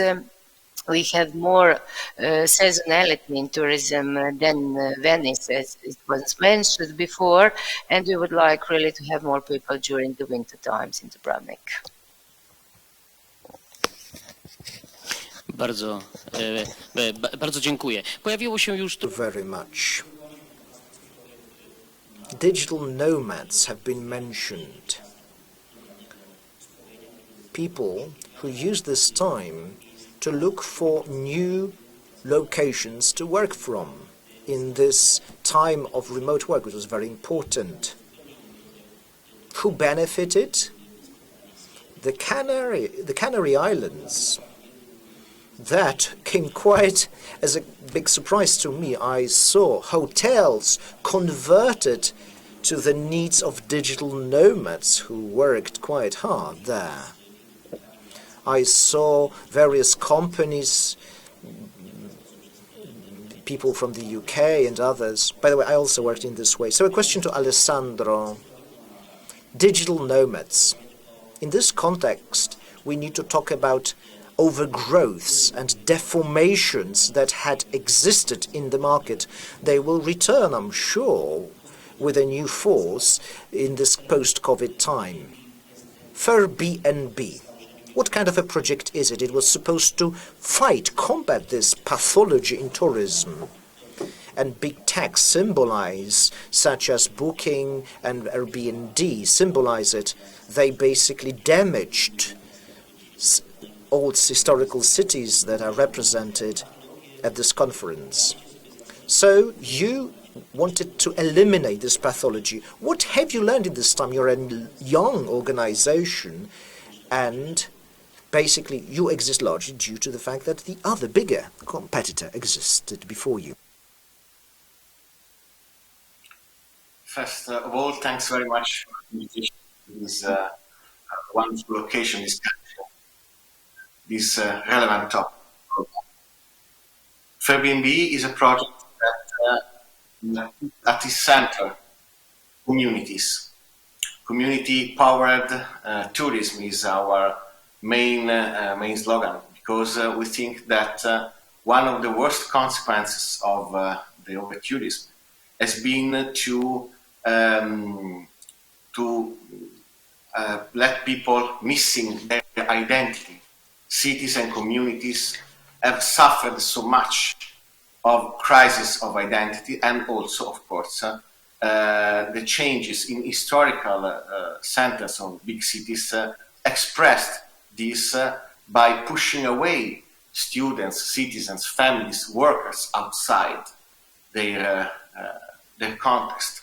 [SPEAKER 8] we have more seasonality in tourism than Venice, as it was mentioned before, and we would like really to have more people during the winter times in Dubrovnik.
[SPEAKER 9] Bardzo dziękuję. Pojawiło się już
[SPEAKER 3] Very much. Digital nomads have been mentioned. People who use this time to look for new locations to work from in this time of remote work, which was very important. Who benefited? The Canary Islands. That came quite as a big surprise to me. I saw hotels converted to the needs of digital nomads who worked quite hard there. I saw various companies, people from the UK and others. By the way, I also worked in this way. So a question to Alessandro. Digital nomads. In this context, we need to talk about overgrowths and deformations that had existed in the market. They will return, I'm sure, with a new force in this post-COVID time. Airbnb. What kind of a project is it? It was supposed to combat this pathology in tourism. And big tech symbolize, such as Booking and Airbnb symbolize it. They basically damaged old historical cities that are represented at this conference. So you wanted to eliminate this pathology. What have you learned in this time? You're a young organization, and basically you exist largely due to the fact that the other bigger competitor existed before you.
[SPEAKER 10] First of all, thanks very much for the invitation to this wonderful occasion, this relevant topic. Airbnb is a project that at its center, communities. Community-powered tourism is our main slogan, because we think that one of the worst consequences of the over-tourism has been to let people missing their identity. Cities and communities have suffered so much of crisis of identity, and also, of course, the changes in historical centers of big cities expressed this by pushing away students, citizens, families, workers outside their context.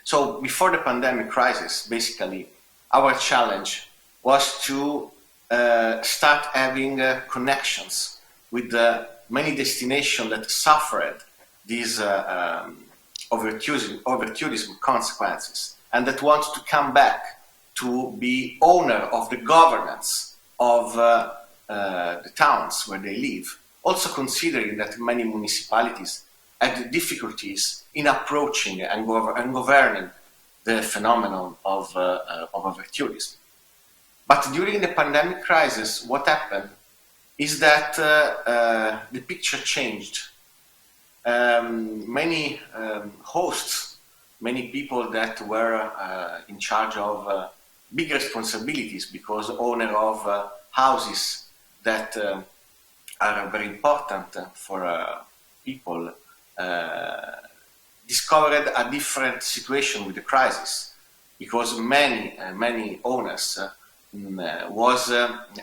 [SPEAKER 10] So before the pandemic crisis, basically, our challenge was to start having connections with many destinations that suffered these over-tourism consequences, and that want to come back to be owner of the governance of the towns where they live. Also considering that many municipalities had difficulties in approaching and governing the phenomenon of over-tourism. But during the pandemic crisis, what happened is that the picture changed. Many hosts, many people that were in charge of big responsibilities, because owner of houses that are very important for people, discovered a different situation with the crisis, because many owners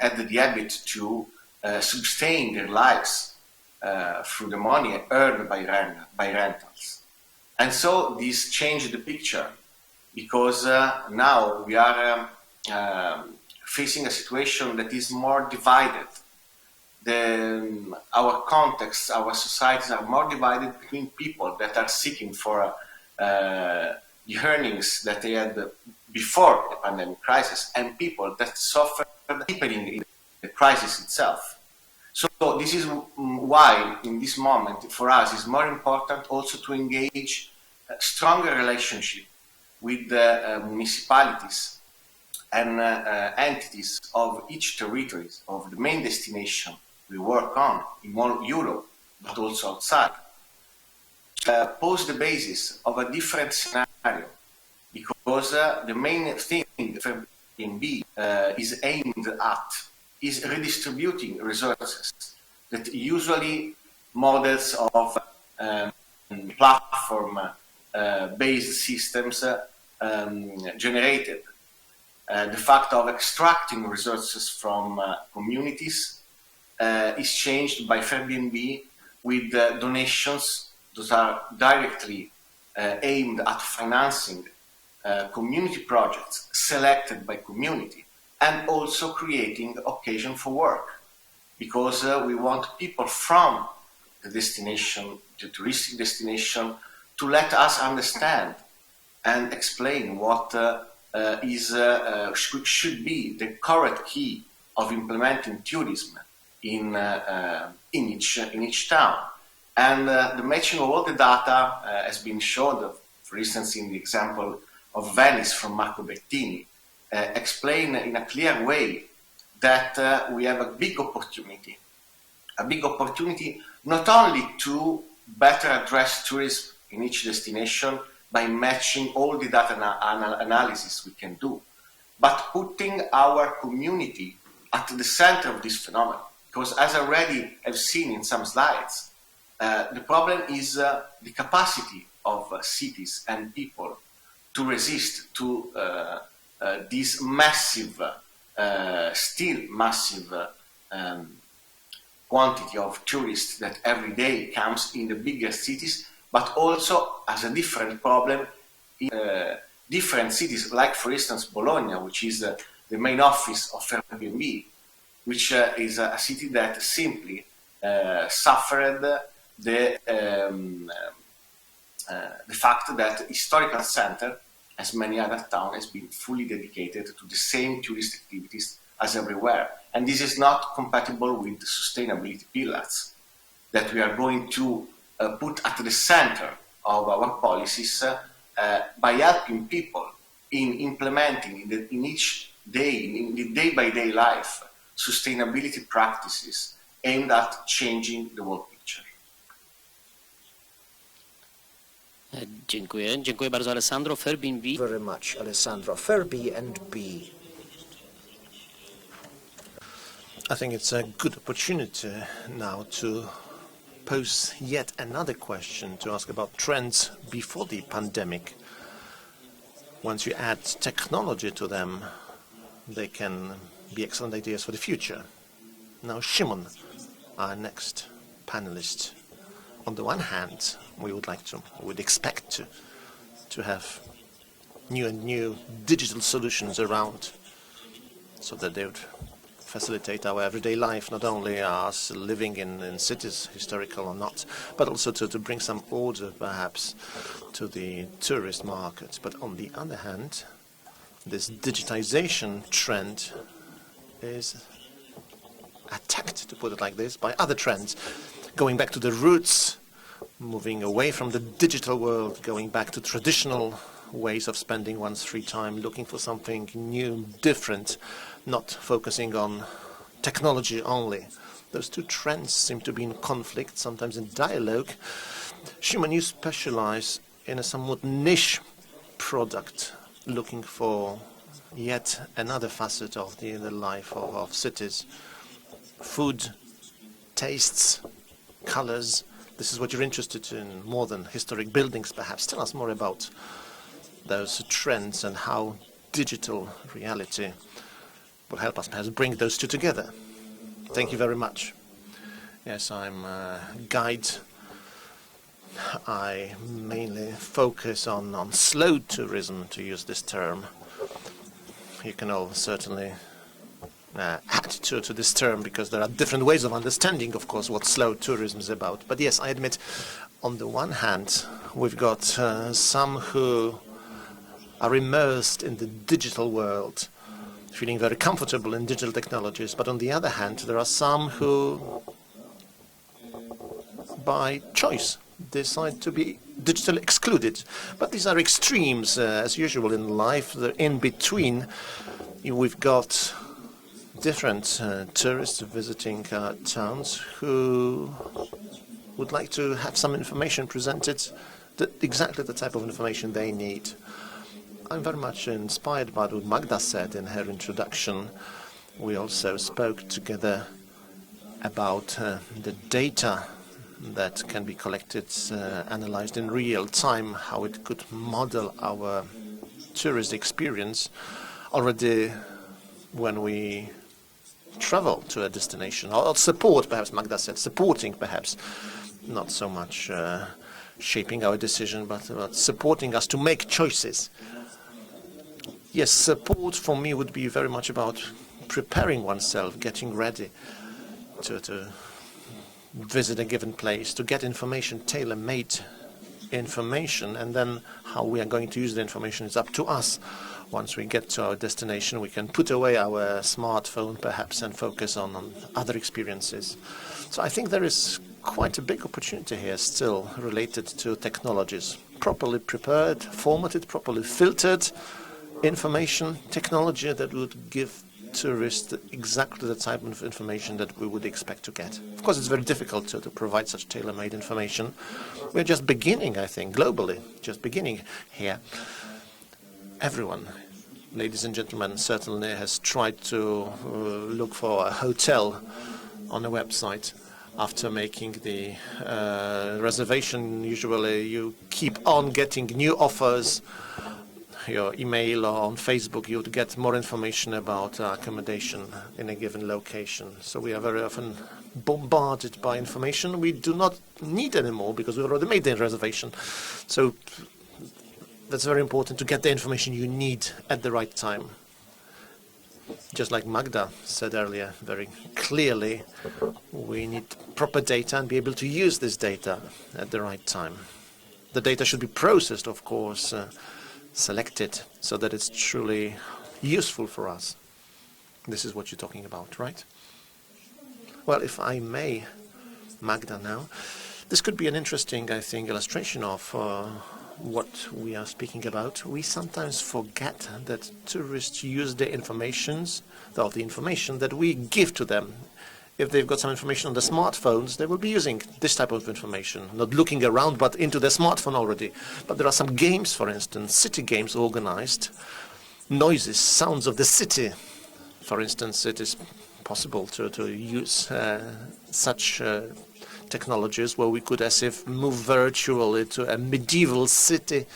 [SPEAKER 10] had the habit to sustain their lives through the money earned by rentals. And so this changed the picture, because now we are facing a situation that is more divided. Our contexts, our societies are more divided between people that are seeking for the earnings that they had before the pandemic crisis, and people that suffer deepening in the crisis itself. So this is why, in this moment, for us, it's more important also to engage a stronger relationship with the municipalities and entities of each territory, of the main destination we work on in all Europe, but also outside. Pose the basis of a different scenario, because the main thing for Airbnb is aimed at is redistributing resources that usually models of platform-based systems generated. The fact of extracting resources from communities is changed by Airbnb with donations that are directly aimed at financing community projects selected by community, and also creating occasion for work, because we want people from the destination, the touristic destination, to let us understand and explain what should be the correct key of implementing tourism in each town. And the matching of all the data has been shown, for instance, in the example of Venice from Marco Bettini, explain in a clear way that we have a big opportunity not only to better address tourism in each destination by matching all the data analysis we can do, but putting our community at the center of this phenomenon. Because as I already have seen in some slides, the problem is the capacity of cities and people to resist to this massive, still massive quantity of tourists that every day comes in the bigger cities, but also as a different problem in different cities, like for instance Bologna, which is the main office of Airbnb, which is a city that simply suffered the fact that historical center, as many other towns, has been fully dedicated to the same tourist activities as everywhere. And this is not compatible with the sustainability pillars that we are going to put at the center of our policies by helping people in implementing in each day, in the day-by-day life, sustainability practices aimed at changing the world picture.
[SPEAKER 9] Dziękuję. Dziękuję bardzo, Alessandro. Airbnb.
[SPEAKER 3] Very much, Alessandro. Airbnb.
[SPEAKER 2] I think it's a good opportunity now to pose yet another question, to ask about trends before the pandemic. Once you add technology to them, they can be excellent ideas for the future. Now, Szymon, our next panelist, on the one hand, we would expect to have new digital solutions around, so that they would facilitate our everyday life, not only us living in cities, historical or not, but also to bring some order, perhaps, to the tourist market. But on the other hand, this digitization trend is attacked, to put it like this, by other trends, going back to the roots, moving away from the digital world, going back to traditional ways of spending one's free time, looking for something new, different, not focusing on technology only. Those two trends seem to be in conflict, sometimes in dialogue. Szymon, you specialize in a somewhat niche product, looking for yet another facet of the life of cities. Food, tastes, colors, this is what you're interested in, more than historic buildings perhaps. Tell us more about those trends and how digital reality will help us perhaps bring those two together. Thank you very much. Yes, I'm a guide. I mainly focus on slow tourism, to use this term. You can all certainly add to this term, because there are different ways of understanding, of course, what slow tourism is about. But yes, I admit, on the one hand, we've got some who are immersed in the digital world, feeling very comfortable in digital technologies. But on the other hand, there are some who, by choice, decide to be digitally excluded. But these are extremes, as usual in life. In between, we've got different tourists visiting towns who would like to have some information presented, exactly the type of information they need. I'm very much inspired by what Magda said in her introduction. We also spoke together about the data that can be collected, analyzed in real time, how it could model our tourist experience already when we travel to a destination, or support, perhaps Magda said, supporting perhaps, not so much shaping our decision, but supporting us to make choices. Yes, support for me would be very much about preparing oneself, getting ready to visit a given place, to get information, tailor-made information, and then how we are going to use the information is up to us. Once we get to our destination, we can put away our smartphone perhaps and focus on other experiences. So I think there is quite a big opportunity here still related to technologies. Properly prepared, formatted, properly filtered information, technology that would give tourists exactly the type of information that we would expect to get. Of course, it's very difficult to provide such tailor-made information. We're just beginning, I think, globally, just beginning here. Everyone, ladies and gentlemen, certainly has tried to look for a hotel on a website. After making the reservation, usually you keep on getting new offers. Your email or on Facebook, you would get more information about accommodation in a given location. So we are very often bombarded by information we do not need anymore because we already made the reservation. So that's very important to get the information you need at the right time. Just like Magda said earlier, very clearly, we need proper data and be able to use this data at the right time. The data should be processed, of course, selected so that it's truly useful for us. This is what you're talking about, right? Well, if I may, Magda now, this could be an interesting, I think, illustration of what we are speaking about. We sometimes forget that tourists use the information that we give to them. If they've got some information on the smartphones, they will be using this type of information, not looking around, but into their smartphone already. But there are some games, for instance, city games organized, noises, sounds of the city. For instance, it is possible to use such technologies where we could as if move virtually to a medieval city,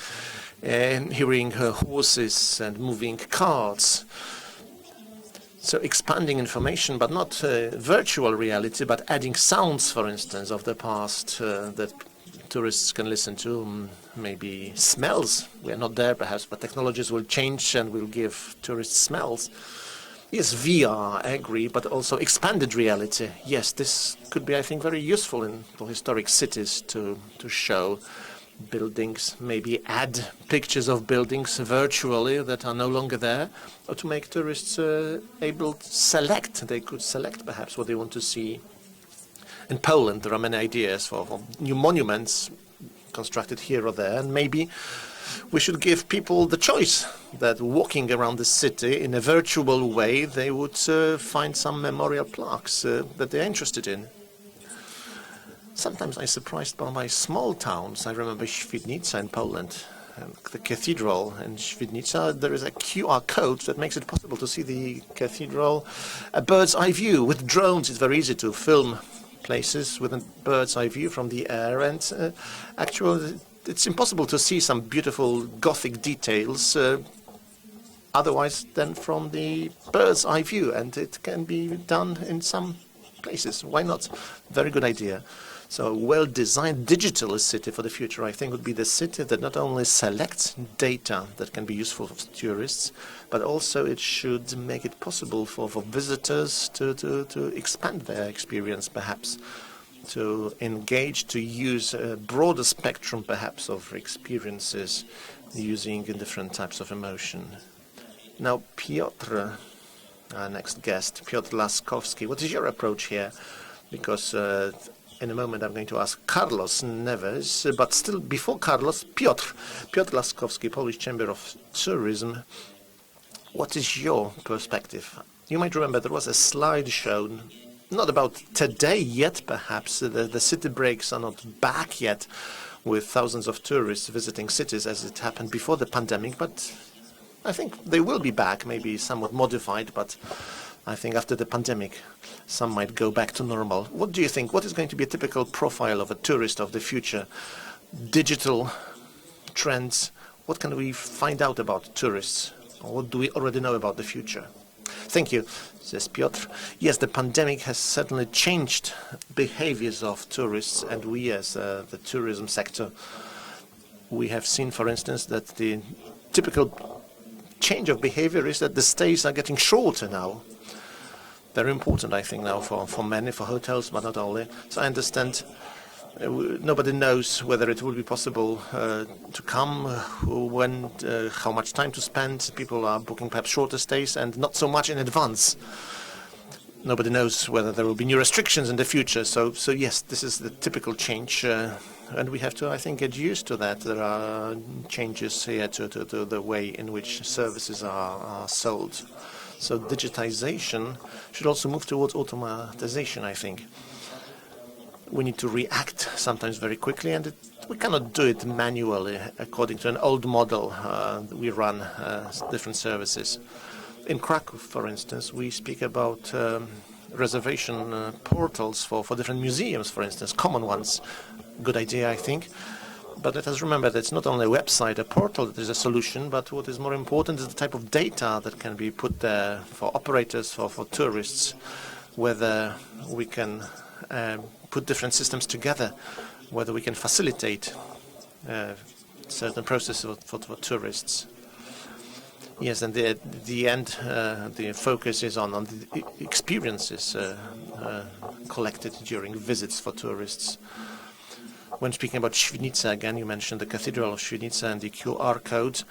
[SPEAKER 2] hearing horses and moving carts. So expanding information, but not virtual reality, but adding sounds, for instance, of the past that tourists can listen to, maybe smells. We are not there, perhaps, but technologies will change and will give tourists smells. Yes, VR, I agree, but also expanded reality. Yes, this could be, I think, very useful for historic cities to show buildings, maybe add pictures of buildings virtually that are no longer there, or to make tourists able to select. They could select perhaps what they want to see. In Poland, there are many ideas for new monuments constructed here or there, and maybe we should give people the choice that walking around the city in a virtual way, they would find some memorial plaques that they're interested in. Sometimes I'm surprised by my small towns. I remember Świdnica in Poland, and the cathedral in Świdnica. There is a QR code that makes it possible to see the cathedral, a bird's eye view. With drones, it's very easy to film places with a bird's eye view from the air, and actually it's impossible to see some beautiful Gothic details otherwise than from the bird's eye view, and it can be done in some places. Why not? Very good idea. So a well-designed digital city for the future, I think, would be the city that not only selects data that can be useful for tourists, but also it should make it possible for visitors to expand their experience, perhaps, to engage, to use a broader spectrum, perhaps, of experiences using different types of emotion. Now, Piotr, our next guest, Piotr Laskowski, what is your approach here? Because in a moment I'm going to ask Carlos Neves, but still before Carlos, Piotr Laskowski, Polish Chamber of Tourism. What is your perspective? You might remember there was a slide shown, not about today yet, perhaps. The city breaks are not back yet with thousands of tourists visiting cities as it happened before the pandemic, but I think they will be back, maybe somewhat modified, but I think after the pandemic, some might go back to normal. What do you think? What is going to be a typical profile of a tourist of the future? Digital trends. What can we find out about tourists? Or what do we already know about the future? Thank you, says Piotr. Yes, the pandemic has certainly changed behaviors of tourists, and we as the tourism sector, we have seen, for instance, that the typical change of behavior is that the stays are getting shorter now. Very important, I think, now for many, for hotels, but not only. So I understand nobody knows whether it will be possible to come, when, how much time to spend. People are booking perhaps shorter stays and not so much in advance. Nobody knows whether there will be new restrictions in the future. So yes, this is the typical change, and we have to, I think, get used to that. There are changes here to the way in which services are sold. So digitization should also move towards automatization, I think. We need to react sometimes very quickly, and we cannot do it manually according to an old model. We run different services. In Kraków, for instance, we speak about reservation portals for different museums, for instance, common ones. Good idea, I think. But let us remember that it's not only a website, a portal that is a solution, but what is more important is the type of data that can be put there for operators, for tourists, whether we can put different systems together, whether we can facilitate certain processes for tourists. Yes, and at the end, the focus is on the experiences collected during visits for tourists. When speaking about Sunitsa, again, you mentioned the Cathedral of Sunitsa and the QR code.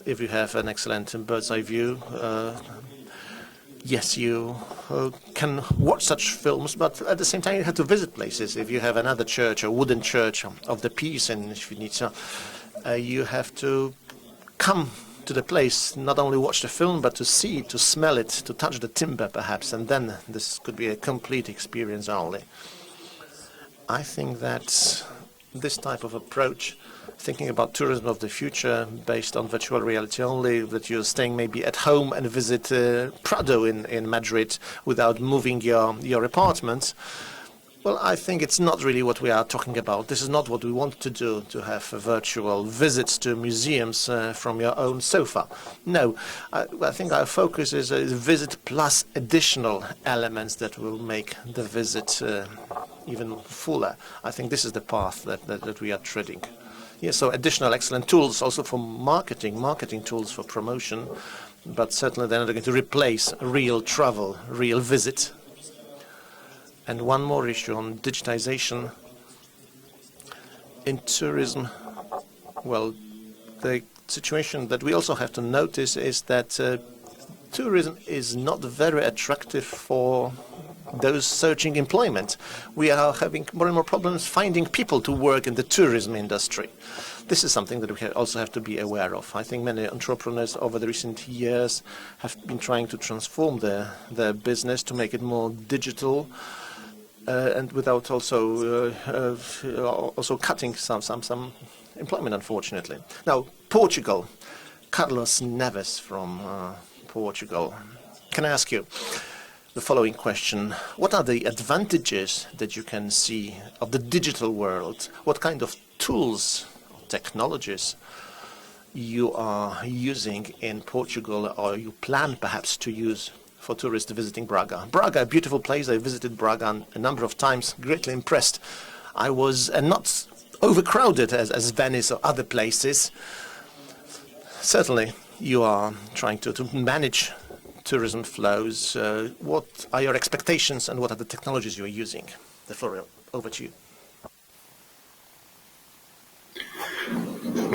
[SPEAKER 2] If you have an excellent bird's eye view, yes, you can watch such films, but at the same time you have to visit places. If you have another church, a wooden church of the peace in Sunitsa, you have to come to the place, not only watch the film, but to see it, to smell it, to touch the timber perhaps, and then this could be a complete experience only. I think that this type of approach, thinking about tourism of the future based on virtual reality only, that you're staying maybe at home and visit Prado in Madrid without moving your apartment, well, I think it's not really what we are talking about. This is not what we want to do, to have virtual visits to museums from your own sofa. No, I think our focus is a visit plus additional elements that will make the visit even fuller. I think this is the path that we are treading. Yes, so additional excellent tools also for marketing tools for promotion, but certainly they're not going to replace real travel, real visit. And one more issue on digitization in tourism. Well, the situation that we also have to notice is that tourism is not very attractive for those searching employment. We are having more and more problems finding people to work in the tourism industry. This is something that we also have to be aware of. I think many entrepreneurs over the recent years have been trying to transform their business to make it more digital, and without also cutting some employment, unfortunately. Now, Portugal. Carlos Neves from Portugal. Can I ask you, the following question. What are the advantages that you can see of the digital world? What kind of tools, technologies you are using in Portugal, or you plan perhaps to use for tourists visiting Braga? Braga, a beautiful place. I visited Braga a number of times, greatly impressed. I was not overcrowded as Venice or other places. Certainly, you are trying to manage tourism flows. What are your expectations and what are the technologies you are using? The floor over to you.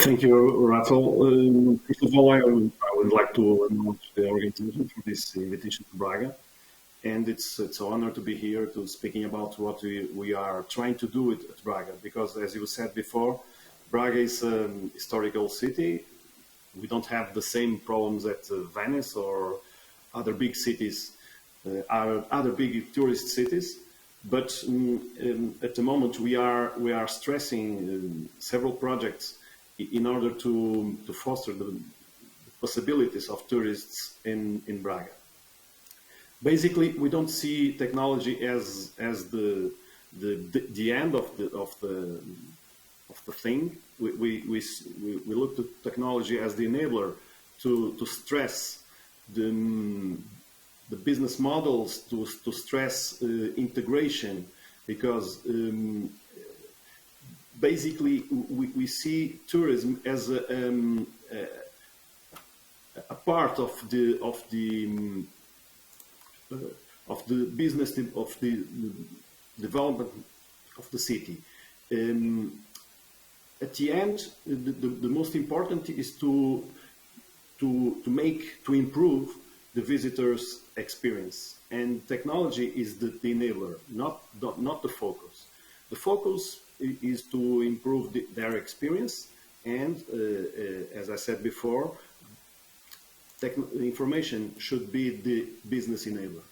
[SPEAKER 11] Thank you, Rafael. First of all, I would like to acknowledge the organization for this invitation to Braga. And it's an honor to be here to speaking about what we are trying to do at Braga. Because as you said before, Braga is a historical city. We don't have the same problems that Venice or other big cities, other big tourist cities. But at the moment, we are stressing several projects in order to foster the possibilities of tourists in Braga. Basically, we don't see technology as the end of the thing. We look to technology as the enabler to stress the business models, to stress integration, because basically we see tourism as a part of the business, of the development of the city. At the end, the most important is to improve the visitors' experience, and technology is the enabler, not the focus. The focus is to improve their experience, and as I said before, information should be the business enabler.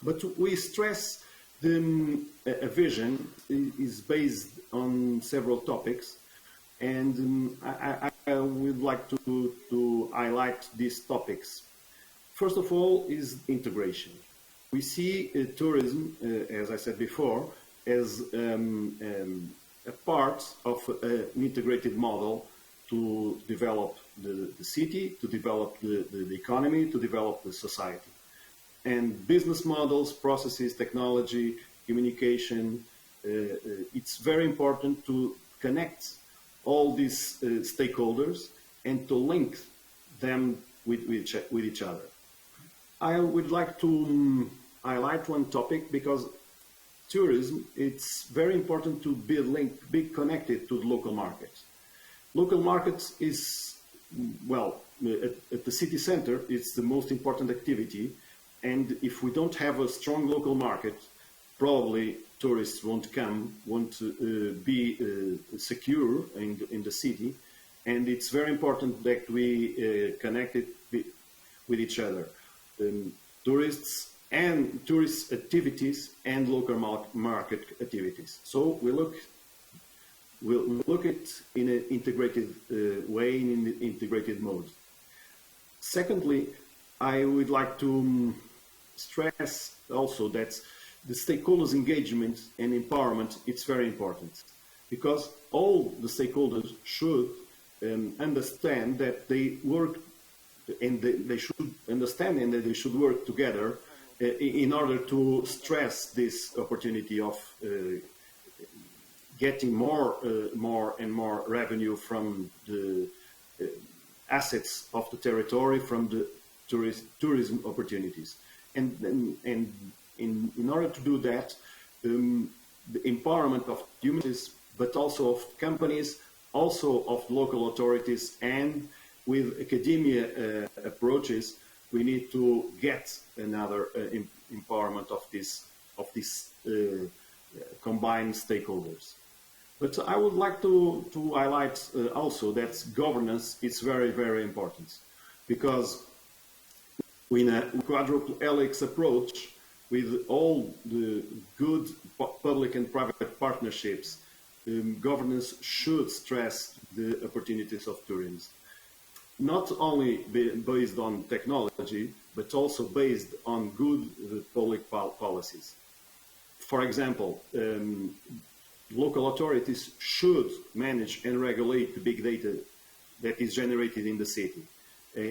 [SPEAKER 11] But we stress a vision is based on several topics, and I would like to highlight these topics. First of all is integration. We see tourism, as I said before, as a part of an integrated model to develop the city, to develop the economy, to develop the society. And business models, processes, technology, communication, it's very important to connect all these stakeholders and to link them with each other. I would like to highlight one topic, because tourism, it's very important to be linked, be connected to the local markets. Local markets is, well, at the city center, it's the most important activity. And if we don't have a strong local market, probably tourists won't come, won't be secure in the city. And it's very important that we connect it with each other. Tourists and tourist activities and local market activities. So we'll look at in an integrated way, in an integrated mode. Secondly, I would like to stress also that the stakeholders' engagement and empowerment, it's very important, because all the stakeholders should understand that they work, and they should understand and that they should work together in order to stress this opportunity of getting more and more revenue from the assets of the territory, from the tourism opportunities. And in order to do that, the empowerment of humans, but also of companies, also of local authorities, and with academia approaches, we need to get another empowerment of these combined stakeholders. But I would like to highlight also that governance is very, very important, because in a quadruple helix approach, with all the good public and private partnerships, governance should stress the opportunities of tourism. not only based on technology, but also based on good public policies. For example, local authorities should manage and regulate the big data that is generated in the city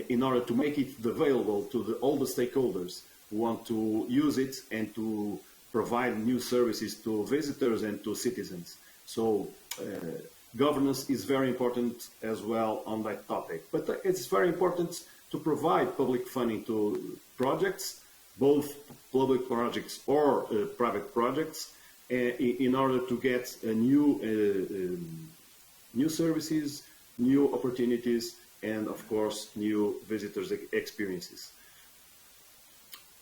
[SPEAKER 11] in order to make it available to all the stakeholders who want to use it and to provide new services to visitors and to citizens. So governance is very important as well on that topic. But it's very important to provide public funding to projects, both public projects or private projects, in order to get new services, new opportunities, and of course, new visitors' experiences.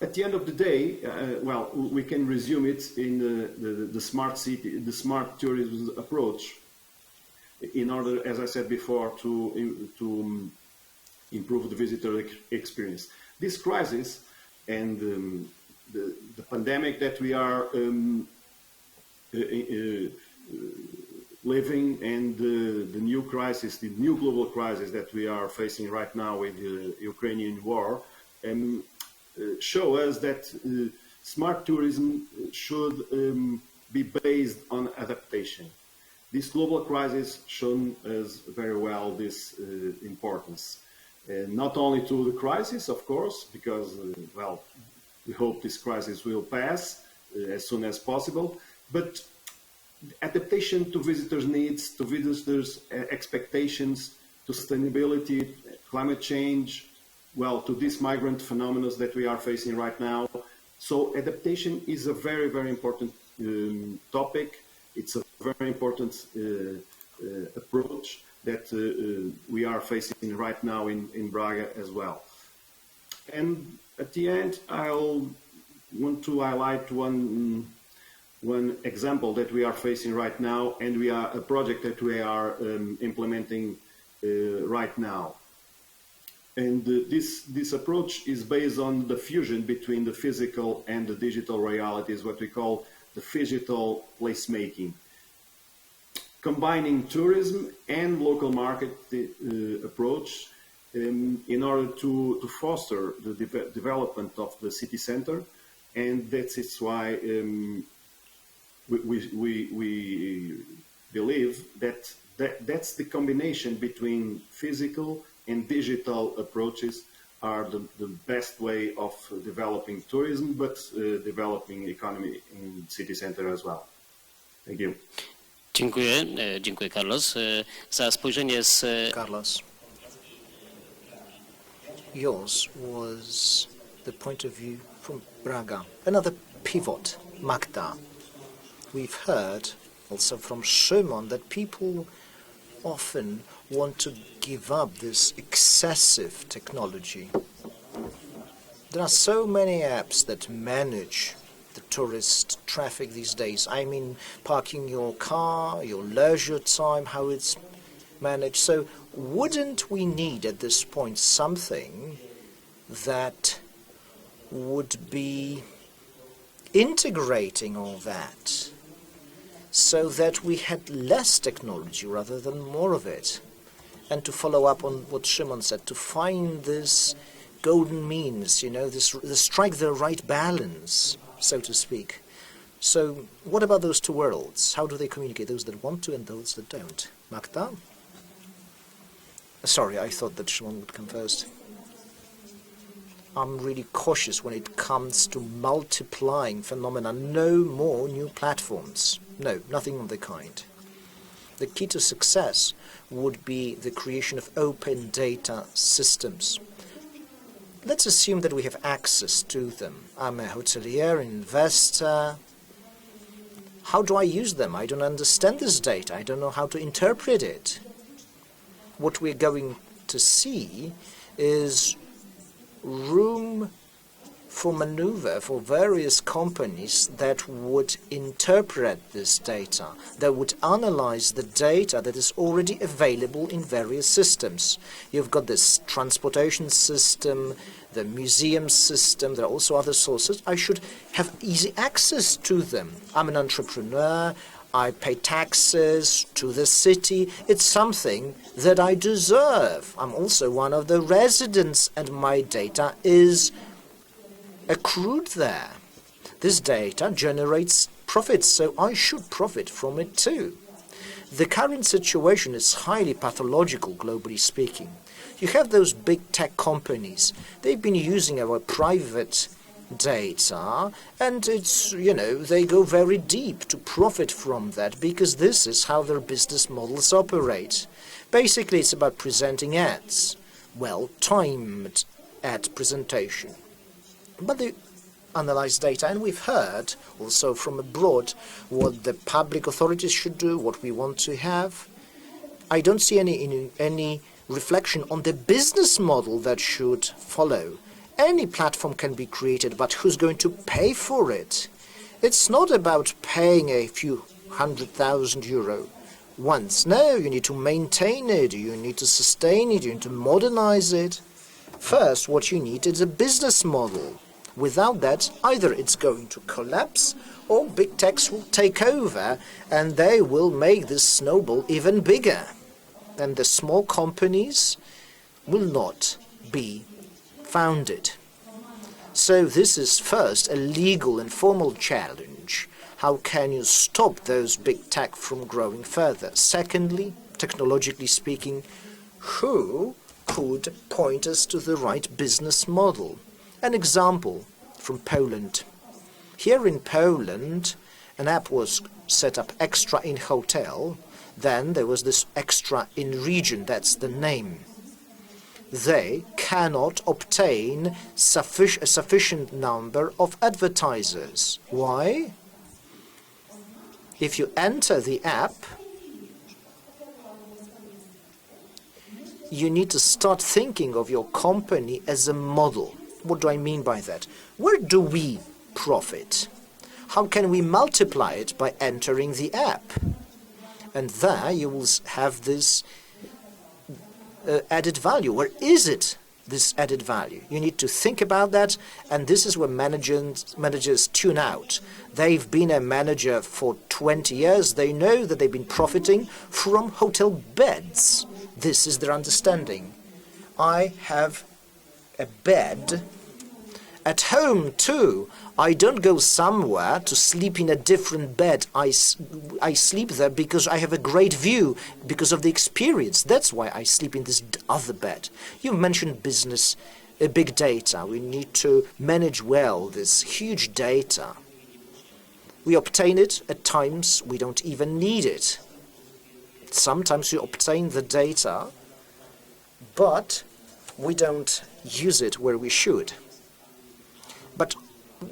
[SPEAKER 11] At the end of the day, well, we can resume it in the smart city, the smart tourism approach, in order, as I said before, to improve the visitor experience. This crisis and the pandemic that we are living, and the new crisis, the new global crisis that we are facing right now with the Ukrainian war, show us that smart tourism should be based on adaptation. This global crisis shown us very well this importance, not only to the crisis, of course, because, well, we hope this crisis will pass as soon as possible, but adaptation to visitors' needs, to visitors' expectations, to sustainability, climate change, well, to these migrant phenomena that we are facing right now. So adaptation is a very, very important topic. It's a very important approach that we are facing right now in Braga as well. And at the end, I'll want to highlight one example that we are facing right now, and a project that we are implementing right now. And this approach is based on the fusion between the physical and the digital realities, what we call the phygital placemaking, combining tourism and local market approach in order to foster the development of the city center. And that's why we believe that's the combination between physical and digital approaches are the best way of developing tourism, but developing economy in city center as well. Thank you.
[SPEAKER 9] Dziękuję, dziękuję Carlos za spojrzenie z...
[SPEAKER 3] Carlos, yours was the point of view from Braga, another pivot, Magda. We've heard also from Szymon that people often want to give up this excessive technology. There are so many apps that manage the tourist traffic these days. I mean, parking your car, your leisure time, how it's managed. So wouldn't we need at this point something that would be integrating all that, so that we had less technology rather than more of it? And to follow up on what Szymon said, to find this golden means, you know, strike the right balance, so to speak. So what about those two worlds? How do they communicate, those that want to and those that don't? Magda? Sorry, I thought that Szymon would come first. I'm really cautious when it comes to multiplying phenomena. No more new platforms. No, nothing of the kind. The key to success would be the creation of open data systems. Let's assume that we have access to them. I'm a hotelier, an investor. How do I use them? I don't understand this data. I don't know how to interpret it. What we're going to see is room for maneuver for various companies that would interpret this data, that would analyze the data that is already available in various systems. You've got this transportation system, the museum system, there are also other sources. I should have easy access to them. I'm an entrepreneur, I pay taxes to the city. It's something that I deserve. I'm also one of the residents, and my data is accrued there. This data generates profits, so I should profit from it too. The current situation is highly pathological, globally speaking. You have those big tech companies. They've been using our private data, and they go very deep to profit from that, because this is how their business models operate. Basically, it's about presenting ads, well-timed ad presentation. But they analyze data, and we've heard also from abroad what the public authorities should do, what we want to have. I don't see any reflection on the business model that should follow. Any platform can be created, but who's going to pay for it? It's not about paying a few €100,000 once. No, you need to maintain it, you need to sustain it, you need to modernize it. First, what you need is a business model. Without that, either it's going to collapse, or big techs will take over, and they will make this snowball even bigger. And the small companies will not be founded. So this is first a legal and formal challenge. How can you stop those big tech from growing further? Secondly, technologically speaking, who could point us to the right business model? An example from Poland. Here in Poland, an app was set up extra in hotel. Then there was this extra in region, that's the name. They cannot obtain a sufficient number of advertisers. Why? If you enter the app, you need to start thinking of your company as a model. What do I mean by that? Where do we profit? How can we multiply it by entering the app? And there you will have this added value. Where is it, this added value? You need to think about that, and this is where managers tune out. They've been a manager for 20 years. They know that they've been profiting from hotel beds. This is their understanding. I have a bed at home too. I don't go somewhere to sleep in a different bed. I sleep there because I have a great view, because of the experience. That's why I sleep in this other bed. You mentioned business, big data. We need to manage well this huge data. We obtain it. At times, we don't even need it. Sometimes we obtain the data, but we don't use it where we should. But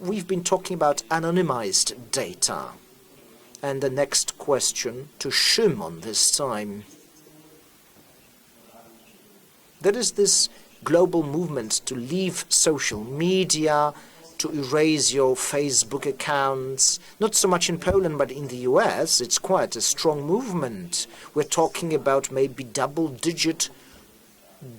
[SPEAKER 3] we've been talking about anonymized data. And the next question to Szymon this time. There is this global movement to leave social media, to erase your Facebook accounts. Not so much in Poland, but in the US, it's quite a strong movement. We're talking about maybe double-digit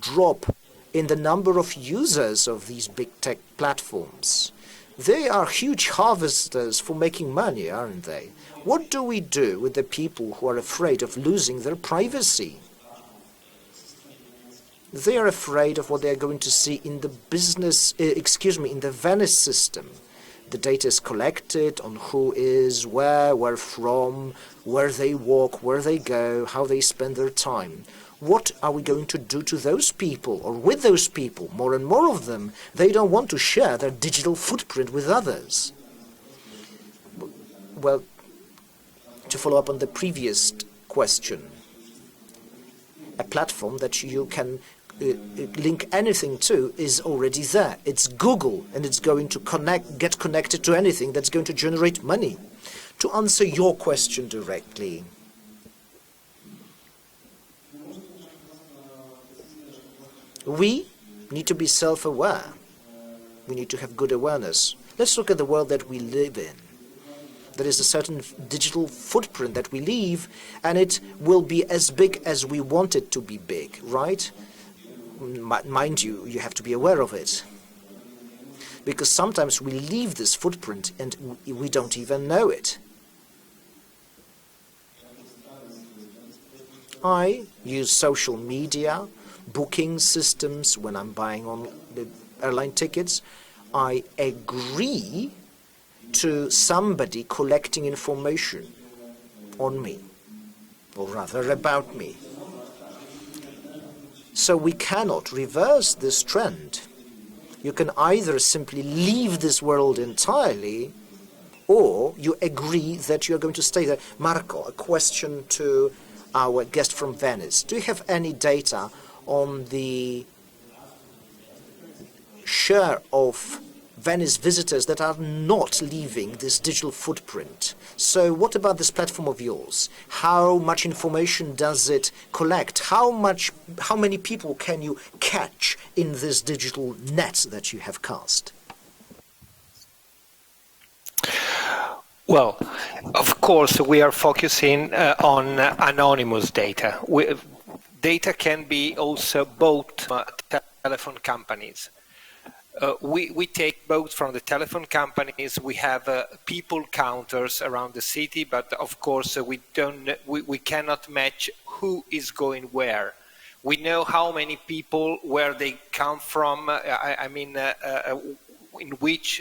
[SPEAKER 3] drop in the number of users of these big tech platforms. They are huge harvesters for making money, aren't they? What do we do with the people who are afraid of losing their privacy? They are afraid of what they are going to see in the in the Venice system. The data is collected on who is where from, where they walk, where they go, how they spend their time. What are we going to do to those people, or with those people? More and more of them, they don't want to share their digital footprint with others. Well, to follow up on the previous question, a platform that you can link anything to is already there. It's Google, and it's going to get connected to anything that's going to generate money. To answer your question directly, we need to be self-aware. We need to have good awareness. Let's look at the world that we live in. There is a certain digital footprint that we leave, and it will be as big as we want it to be big, right? Mind you, you have to be aware of it. Because sometimes we leave this footprint and we don't even know it. I use social media, booking systems when I'm buying on the airline tickets. I agree to somebody collecting information on me, or rather about me. So we cannot reverse this trend. You can either simply leave this world entirely, or you agree that you're going to stay there. Marco, a question to our guest from Venice. Do you have any data on the share of Venice visitors that are not leaving this digital footprint? So what about this platform of yours? How much information does it collect? How many people can you catch in this digital net that you have cast?
[SPEAKER 7] Well, of course, we are focusing on anonymous data. Data can be also bought by telephone companies. We take both from the telephone companies. We have people counters around the city, but of course we cannot match who is going where. We know how many people, where they come from. In which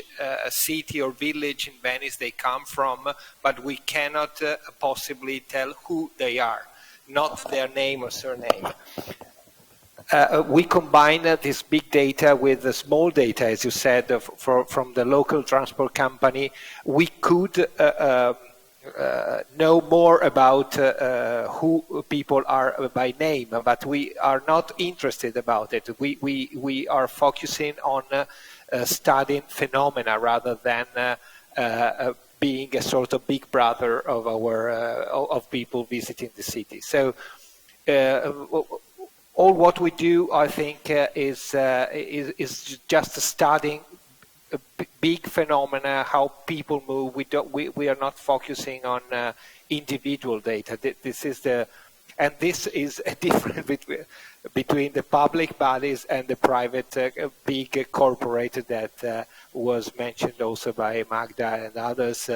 [SPEAKER 7] city or village in Venice they come from, but we cannot possibly tell who they are, not their name or surname. We combine this big data with the small data, as you said, from the local transport company. We could know more about who people are by name, but we are not interested about it. We are focusing on studying phenomena rather than being a sort of big brother of of people visiting the city. So all what we do, I think, is just studying big phenomena, how people move. We are not focusing on individual data. This is a difference between the public bodies and the private big corporate that was mentioned also by Magda and others.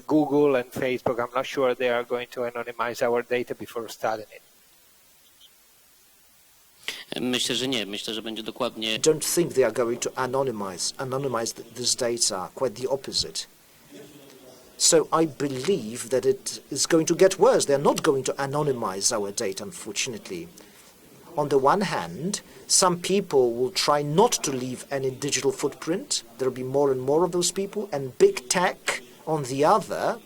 [SPEAKER 7] Google and Facebook, I'm not sure they are going to anonymize our data before studying it.
[SPEAKER 9] Myślę, że nie. Myślę, że będzie dokładnie.
[SPEAKER 3] I don't think they are going to anonymize this data, quite the opposite. So I believe that it is going to get worse. They're not going to anonymize our data, unfortunately. On the one hand, some people will try not to leave any digital footprint. There will be more and more of those people. And big tech, on the other,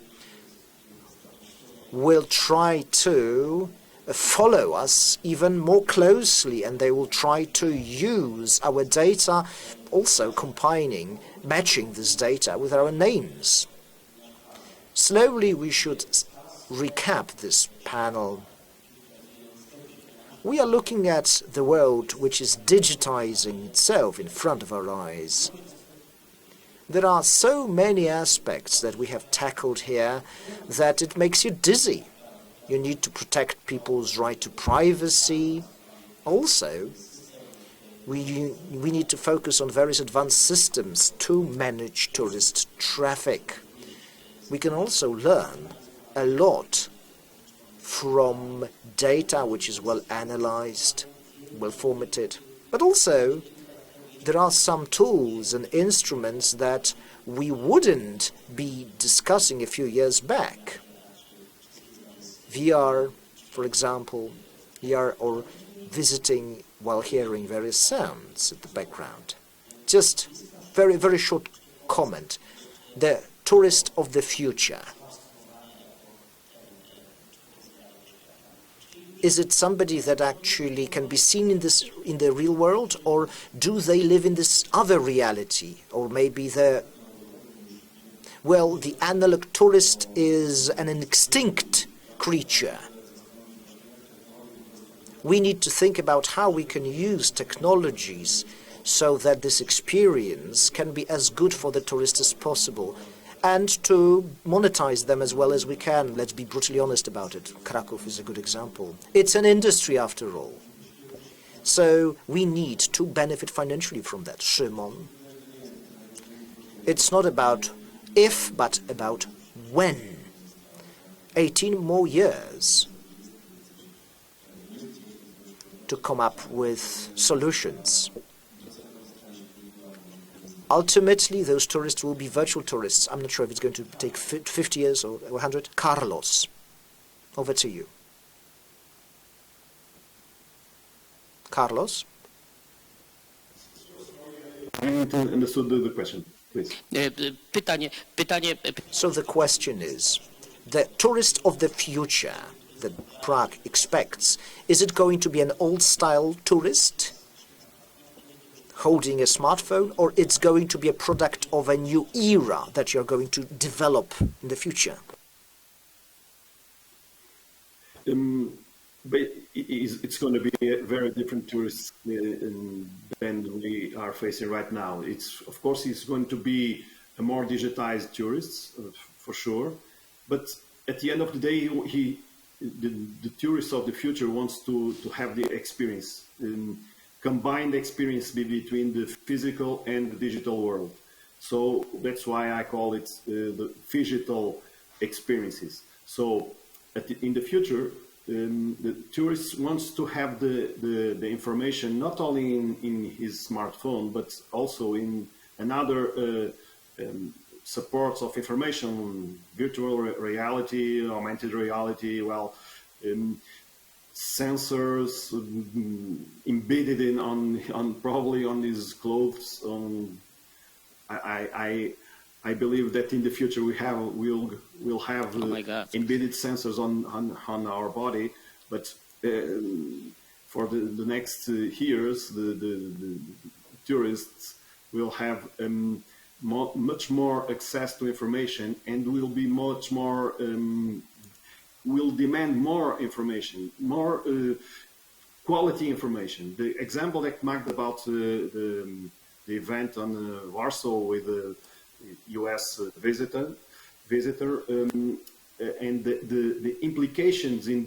[SPEAKER 3] will try to follow us even more closely, and they will try to use our data, also matching this data with our names. Slowly we should recap this panel. We are looking at the world which is digitizing itself in front of our eyes. There are so many aspects that we have tackled here that it makes you dizzy. You need to protect people's right to privacy. Also, we need to focus on various advanced systems to manage tourist traffic. We can also learn a lot from data which is well analyzed, well formatted. But also, there are some tools and instruments that we wouldn't be discussing a few years back. VR, for example, VR or visiting while hearing various sounds in the background. Just very, very short comment. The tourist of the future. Is it somebody that actually can be seen in the real world, or do they live in this other reality? Or maybe the analog tourist is an extinct creature. We need to think about how we can use technologies so that this experience can be as good for the tourist as possible, and to monetize them as well as we can. Let's be brutally honest about it. Kraków is a good example. It's an industry after all. So we need to benefit financially from that. Szymon, it's not about if, but about when. 18 more years. to come up with solutions. Ultimately, those tourists will be virtual tourists. I'm not sure if it's going to take 50 years or 100. Carlos, over to you. Carlos?
[SPEAKER 11] I understood the question, please.
[SPEAKER 3] So the question is, the tourist of the future that Prague expects, is it going to be an old-style tourist holding a smartphone, or it's going to be a product of a new era that you're going to develop in the future?
[SPEAKER 11] But it's going to be a very different tourist than we are facing right now. Of course, it's going to be a more digitized tourists, for sure. But at the end of the day, the tourist of the future wants to have the experience, combined experience between the physical and the digital world. So that's why I call it the phygital experiences. So in the future, the tourist wants to have the information not only in his smartphone, but also in another supports of information, virtual reality, augmented reality, sensors embedded in probably on these clothes. I believe that in the future we'll have embedded sensors on our body, but for the next years, the tourists will have much more access to information, and will be much more will demand more information, more quality information. The example that Magda about the event on Warsaw with the U.S. visitor, and the implications in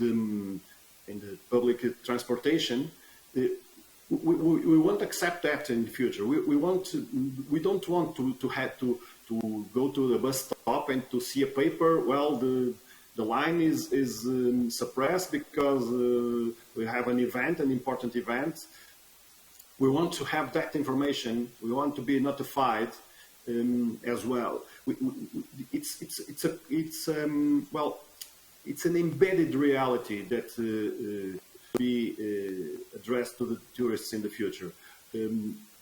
[SPEAKER 11] the public transportation. We won't accept that in the future. We don't want to have to go to the bus stop and to see a paper. Well, the line is suppressed because we have an event, an important event. We want to have that information. We want to be notified as well. It's an embedded reality that be addressed to the tourists in the future,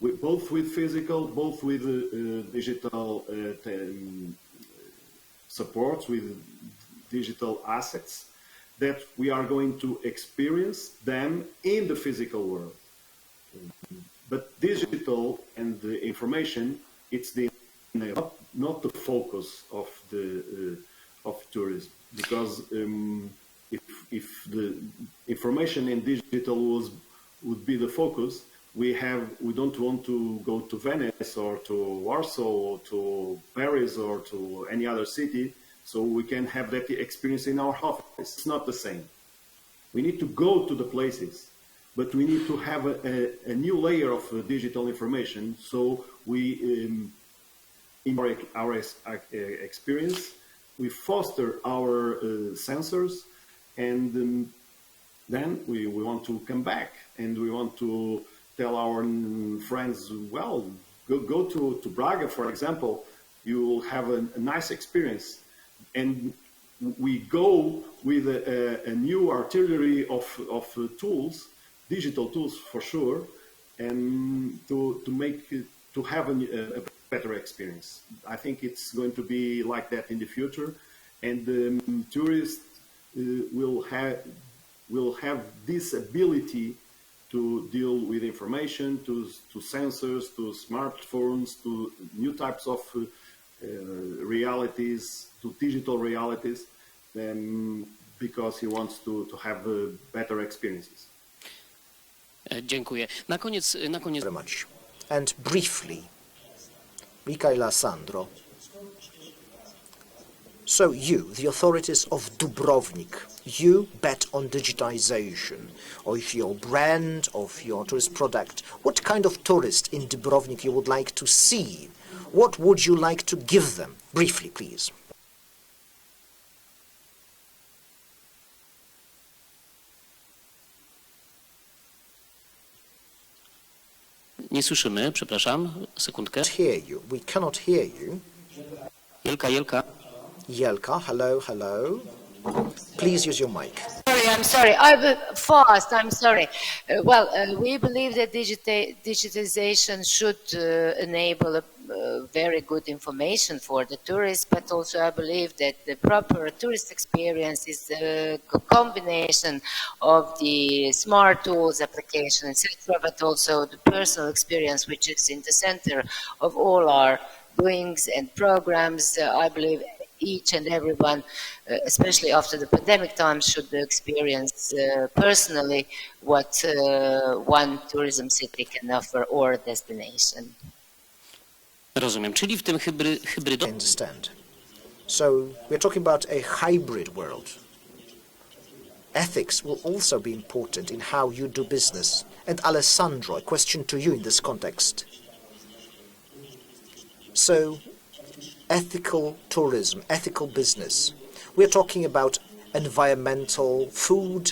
[SPEAKER 11] both with physical, both with digital support, with digital assets, that we are going to experience them in the physical world. But digital and the information, it's not the focus of the of tourism, because if the information and digital would be the focus, we don't want to go to Venice or to Warsaw or to Paris or to any other city, so we can have that experience in our office. It's not the same. We need to go to the places, but we need to have a new layer of digital information, so we in our experience, we foster our sensors, and then we want to come back, and we want to tell our friends, well, go to Braga, for example, you will have a nice experience. And we go with a new artillery of tools, digital tools for sure, and to have a better experience. I think it's going to be like that in the future, and tourists will have this ability to deal with information, to sensors, to smartphones, to new types of realities, to digital realities, because he wants to have better experiences.
[SPEAKER 9] Dziękuję. Na koniec...
[SPEAKER 3] Very much. And briefly, Michaela, Sandro. So you, the authorities of Dubrovnik, you bet on digitization of your brand, of your tourist product. What kind of tourist in Dubrovnik you would like to see? What would you like to give them? Briefly, please.
[SPEAKER 9] Nie słyszymy, przepraszam, sekundkę.
[SPEAKER 3] Hear you. We cannot hear you.
[SPEAKER 9] Jelka, Jelka.
[SPEAKER 3] Yelka, hello, hello. Please use your mic.
[SPEAKER 8] I'm sorry. I'm fast. I'm sorry. We believe that digitization should enable very good information for the tourists, but also I believe that the proper tourist experience is a combination of the smart tools, application, etc., but also the personal experience, which is in the center of all our doings and programs. I believe each and everyone, especially after the pandemic time, should experience personally what one tourism city can offer or destination.
[SPEAKER 9] Rozumiem, czyli w tym
[SPEAKER 3] I understand. So we're talking about a hybrid world. Ethics will also be important in how you do business. And Alessandro, a question to you in this context. So, ethical tourism, ethical business. We're talking about environmental food,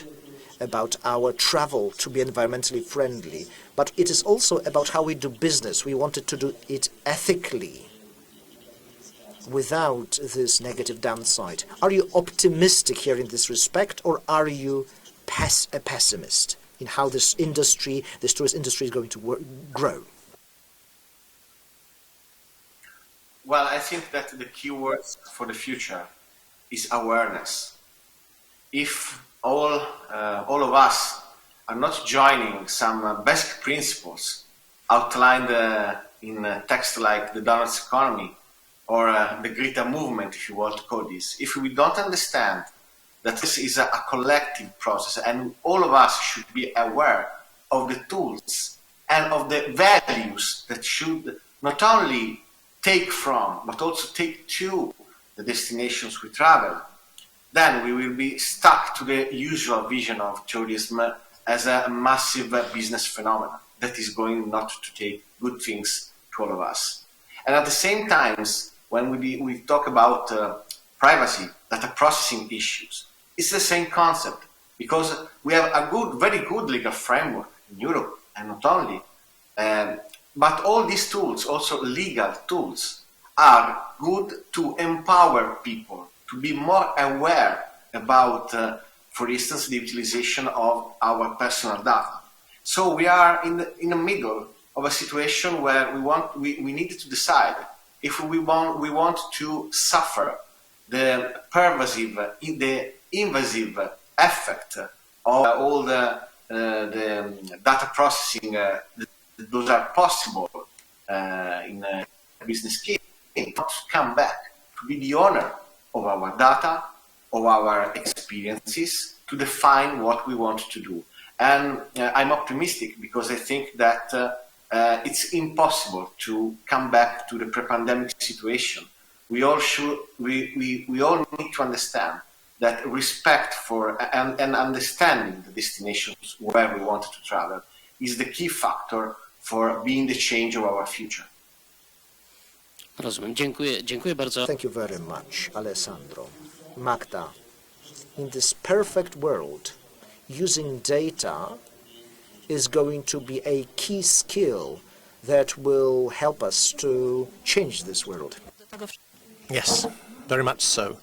[SPEAKER 3] about our travel to be environmentally friendly, but it is also about how we do business. We wanted to do it ethically, without this negative downside. Are you optimistic here in this respect, or are you a pessimist in how this industry, this tourist industry, is going to grow?
[SPEAKER 10] Well, I think that the key words for the future is awareness. If all of us are not joining some basic principles outlined in a text like the Donuts Economy or the Greta Movement, if you want to call this, if we don't understand that this is a collective process and all of us should be aware of the tools and of the values that should not only take from, but also take to the destinations we travel, then we will be stuck to the usual vision of tourism as a massive business phenomenon that is going not to take good things to all of us. And at the same time, when we talk about privacy, data processing issues, it's the same concept, because we have a very good legal framework in Europe, and not only, but all these tools, also legal tools, are good to empower people to be more aware about, for instance, the utilization of our personal data. So we are in the middle of a situation where we need to decide if we want to suffer the pervasive, the invasive effect of all the data processing. Those are possible in a business case, not to come back to be the owner of our data, of our experiences, to define what we want to do. And I'm optimistic because I think that it's impossible to come back to the pre-pandemic situation. We all need to understand that respect for and understanding the destinations where we want to travel is the key factor for being the change of our future.
[SPEAKER 9] Rozumiem. Dziękuję bardzo.
[SPEAKER 3] Thank you very much, Alessandro. Magda, in this perfect world, using data is going to be a key skill that will help us to change this world.
[SPEAKER 2] Yes, very much so.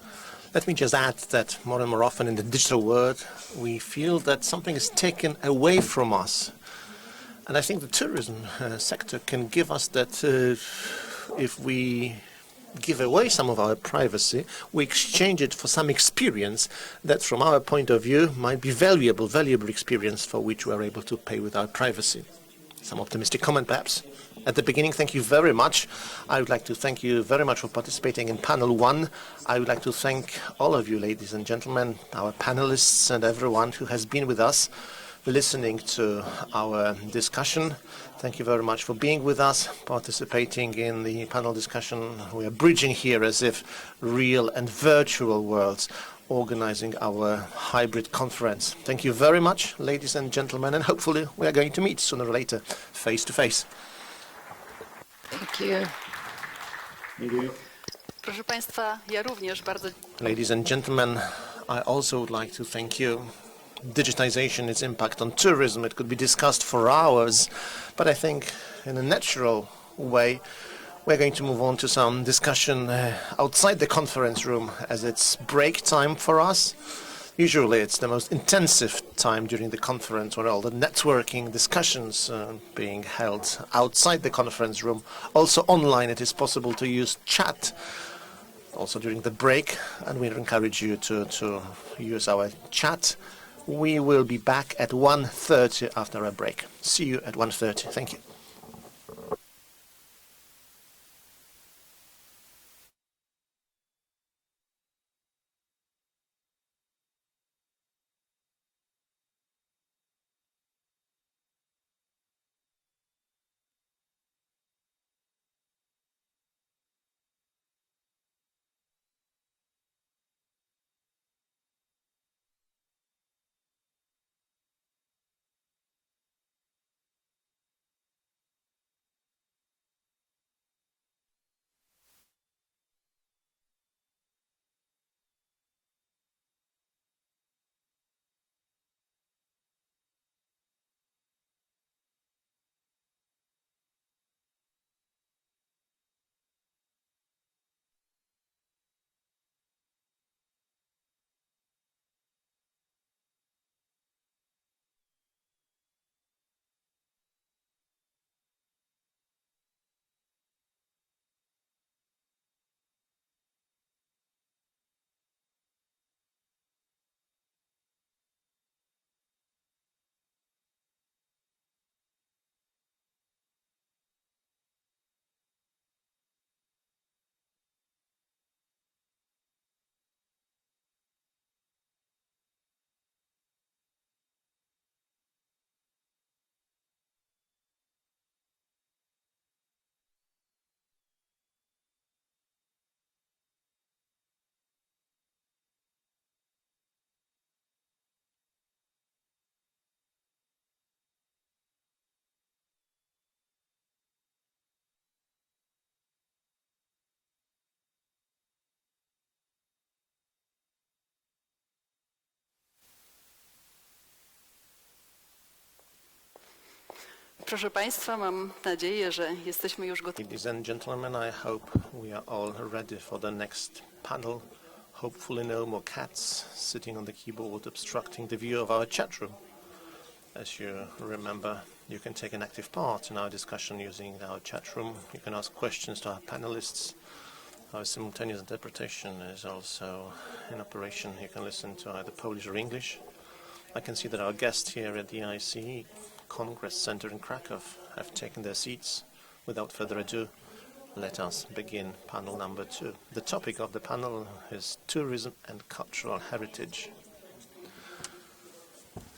[SPEAKER 2] Let me just add that more and more often in the digital world, we feel that something is taken away from us. And I think the tourism sector can give us that if we give away some of our privacy, we exchange it for some experience that from our point of view might be valuable experience for which we are able to pay with our privacy. Some optimistic comment perhaps. At the beginning, thank you very much. I would like to thank you very much for participating in panel 1. I would like to thank all of you, ladies and gentlemen, our panelists and everyone who has been with us, listening to our discussion. Thank you very much for being with us, participating in the panel discussion. We are bridging here as if real and virtual worlds, organizing our hybrid conference. Thank you very much, ladies and gentlemen, and hopefully we are going to meet sooner or later, face to face.
[SPEAKER 8] Thank you.
[SPEAKER 11] Thank you.
[SPEAKER 1] Proszę Państwa, ja również bardzo...
[SPEAKER 2] Ladies and gentlemen, I also would like to thank you. Digitization, its impact on tourism, it could be discussed for hours, but I think in a natural way, we're going to move on to some discussion outside the conference room, as it's break time for us. Usually it's the most intensive time during the conference, where all the networking discussions being held outside the conference room. Also online it is possible to use chat also during the break, and we encourage you to use our chat. We will be back at 1:30 after a break. See you at 1:30. Thank you.
[SPEAKER 1] Proszę Państwa, mam nadzieję, że jesteśmy już gotowi.
[SPEAKER 2] Ladies and gentlemen, I hope we are all ready for the next panel. Hopefully no more cats sitting on the keyboard obstructing the view of our chat room. As you remember, you can take an active part in our discussion using our chat room. You can ask questions to our panelists. Our simultaneous interpretation is also in operation. You can listen to either Polish or English. I can see that our guests here at the ICE Congress Center in Kraków have taken their seats. Without further ado, let us begin panel number 2. The topic of the panel is tourism and cultural heritage.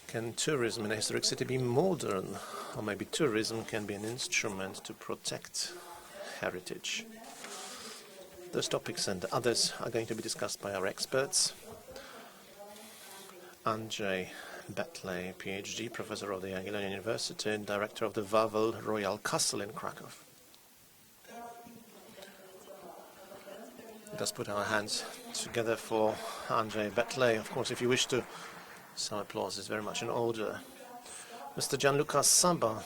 [SPEAKER 2] Can tourism in a historic city be modern? Or maybe tourism can be an instrument to protect heritage? Those topics and others are going to be discussed by our experts. Andrzej Betlej, PhD, Professor of the Jagiellonian University and Director of the Wawel Royal Castle in Kraków. Let us put our hands together for Andrzej Betlej. Of course, if you wish to, some applause is very much in order. Mr. Gianluca Saba,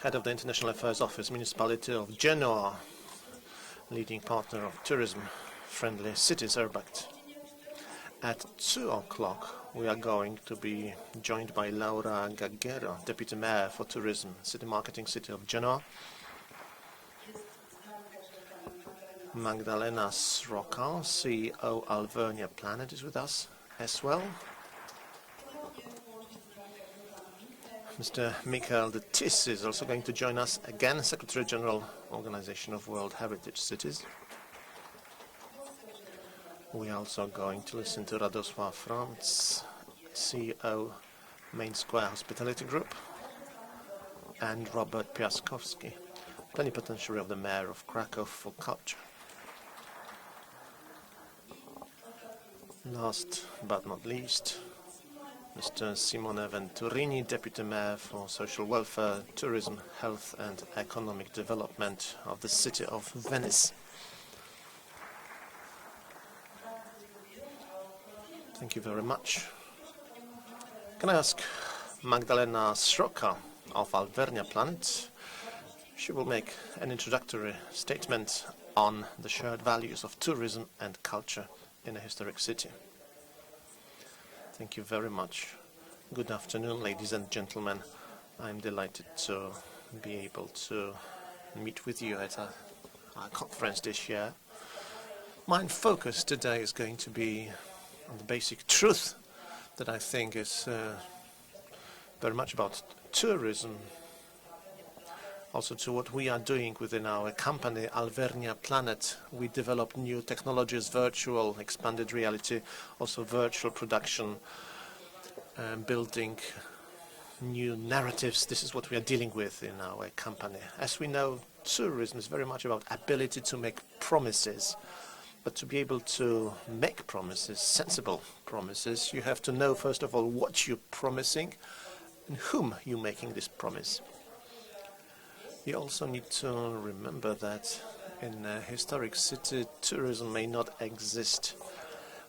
[SPEAKER 2] Head of the International Affairs Office, Municipality of Genoa, leading partner of tourism-friendly cities, Urbact. At 2 o'clock, we are going to be joined by Laura Gaggero, Deputy Mayor for Tourism, City Marketing City of Genoa. Magdalena Sroka, CEO Alvernia Planet, is with us as well. Mr. Michael de Tis is also going to join us again, Secretary General, Organization of World Heritage Cities. We are also going to listen to Radosław Franz, CEO, Main Square Hospitality Group, and Robert Piaskowski, Plenipotentiary of the Mayor of Kraków for Culture. Last but not least, Mr. Simone Venturini, Deputy Mayor for Social Welfare, Tourism, Health and Economic Development of the City of Venice. Thank you very much. Can I ask Magdalena Sroka of Alvernia Planet. She will make an introductory statement on the shared values of tourism and culture in a historic city. Thank you very much. Good afternoon, ladies and gentlemen. I'm delighted to be able to meet with you at our conference this year. My focus today is going to be on the basic truth that I think is very much about tourism, also to what we are doing within our company, Alvernia Planet. We develop new technologies, virtual, expanded reality, also virtual production, building new narratives. This is what we are dealing with in our company. As we know, tourism is very much about ability to make promises. But to be able to make promises, sensible promises, you have to know, first of all, what you're promising and whom you're making this promise. You also need to remember that in a historic city, tourism may not exist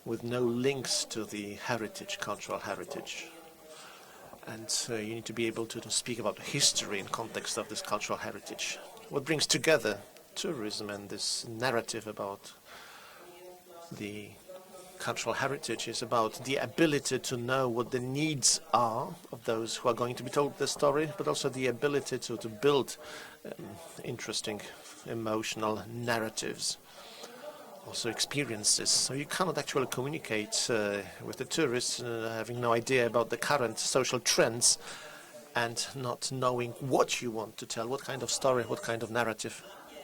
[SPEAKER 2] with no links to the heritage, cultural heritage. And you need to be able to speak about history in context of this cultural heritage. What brings together tourism and this narrative about the cultural heritage is about the ability to know what the needs are of those who are going to be told the story, but also the ability to build interesting emotional narratives, also experiences. So you cannot actually communicate with the tourists having no idea about the current social trends and not knowing what you want to tell, what kind of story, what kind of narrative,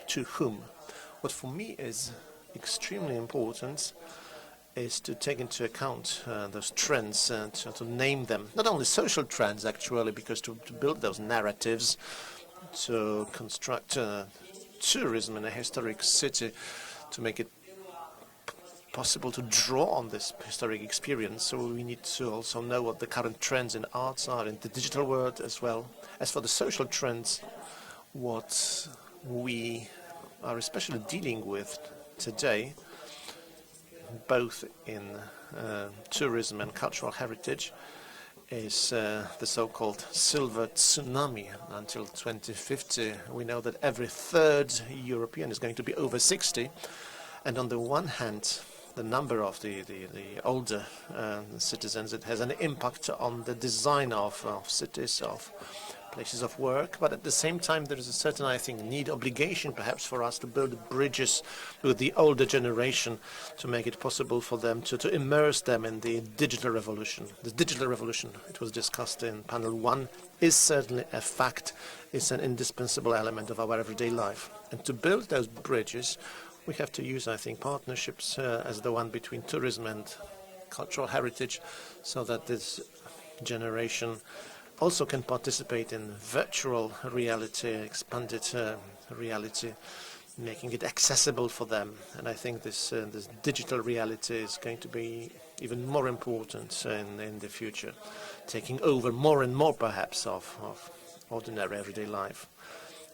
[SPEAKER 2] to whom. What for me is extremely important is to take into account those trends and to name them. Not only social trends, actually, because to build those narratives, to construct tourism in a historic city, to make it possible to draw on this historic experience. So we need to also know what the current trends in arts are, in the digital world as well. As for the social trends, what we are especially dealing with today, both in tourism and cultural heritage, is the so-called silver tsunami. Until 2050, we know that every third European is going to be over 60. And on the one hand, the number of the older citizens, it has an impact on the design of cities, of places of work, but at the same time there is a certain, I think, need, obligation perhaps for us to build bridges with the older generation to make it possible for them to immerse them in the digital revolution. The digital revolution, it was discussed in panel 1, is certainly a fact, it's an indispensable element of our everyday life. And to build those bridges, we have to use, I think, partnerships as the one between tourism and cultural heritage, so that this generation also can participate in virtual reality, expanded reality, making it accessible for them. And I think this digital reality is going to be even more important in the future, taking over more and more perhaps of ordinary everyday life.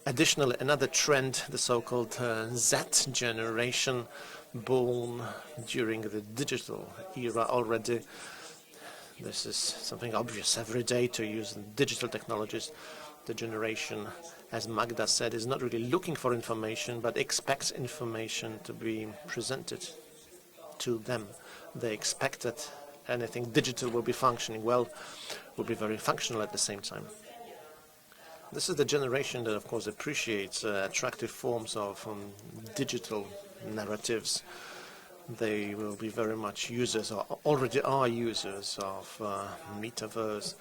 [SPEAKER 2] Additionally, another trend, the so-called Z generation, born during the digital era already. This is something obvious every day, to use digital technologies. The generation, as Magda said, is not really looking for information, but expects information to be presented to them. They expect that anything digital will be functioning well, will be very functional at the same time. This is the generation that, of course, appreciates attractive forms of digital narratives. They will be very much users, or already are users, of metaverse,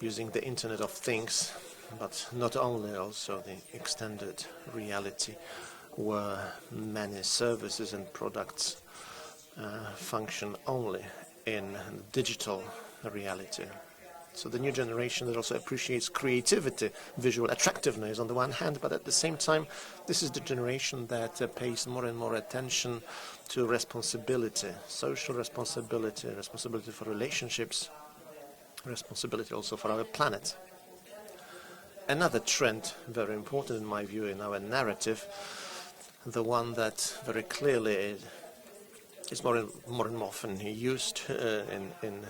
[SPEAKER 2] using the Internet of Things, but not only, also the extended reality, where many services and products function only in digital reality. So the new generation that also appreciates creativity, visual attractiveness on the one hand, but at the same time, this is the generation that pays more and more attention to responsibility, social responsibility, responsibility for relationships, responsibility also for our planet. Another trend, very important in my view, in our narrative, the one that very clearly is more and more often used in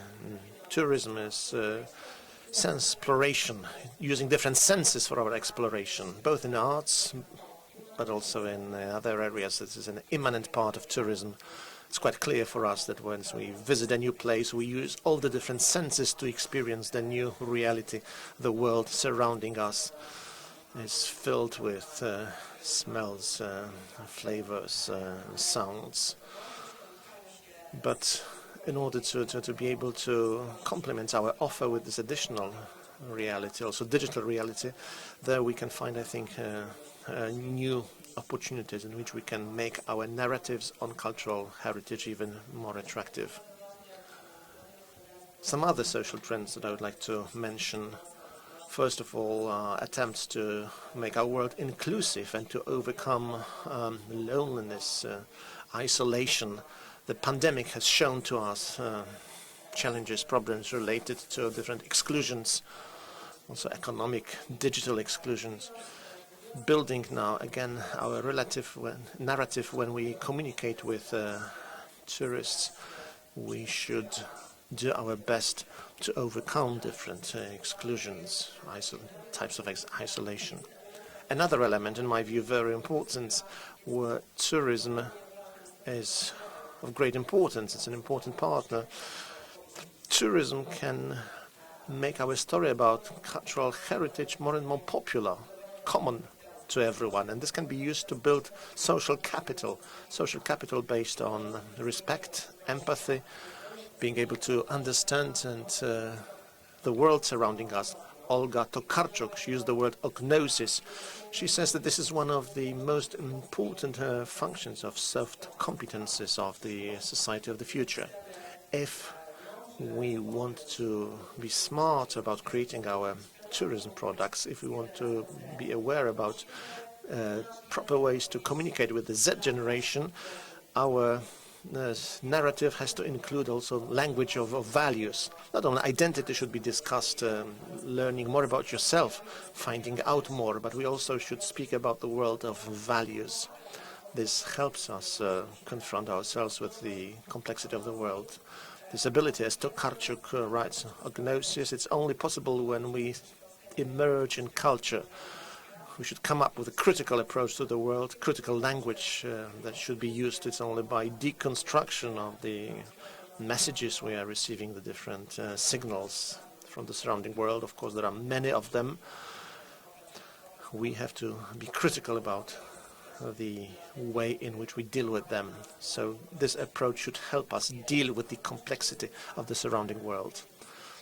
[SPEAKER 2] tourism, is sense exploration, using different senses for our exploration, both in arts, but also in other areas. This is an immanent part of tourism. It's quite clear for us that once we visit a new place, we use all the different senses to experience the new reality. The world surrounding us is filled with smells, flavors, sounds. But in order to be able to complement our offer with this additional reality, also digital reality, there we can find, I think, new opportunities in which we can make our narratives on cultural heritage even more attractive. Some other social trends that I would like to mention. First of all, attempts to make our world inclusive and to overcome loneliness, isolation. The pandemic has shown to us challenges, problems related to different exclusions, also economic, digital exclusions. Building now again our relative narrative when we communicate with tourists, we should do our best to overcome different exclusions, types of isolation. Another element, in my view, very important, where tourism is of great importance. It's an important partner. Tourism can make our story about cultural heritage more and more popular, common to everyone, and this can be used to build social capital based on respect, empathy, being able to understand and the world surrounding us. Olga Tokarczuk, she used the word ognosis. She says that this is one of the most important functions of soft competences of the society of the future. If we want to be smart about creating our tourism products, if we want to be aware about proper ways to communicate with the Z generation, our narrative has to include also language of values. Not only identity should be discussed, learning more about yourself, finding out more, but we also should speak about the world of values. This helps us confront ourselves with the complexity of the world. This ability, as Tokarczuk writes, ognosis, it's only possible when we emerge in culture. We should come up with a critical approach to the world, critical language that should be used. It's only by deconstruction of the messages we are receiving, the different signals from the surrounding world. Of course, there are many of them. We have to be critical about the way in which we deal with them. So this approach should help us deal with the complexity of the surrounding world.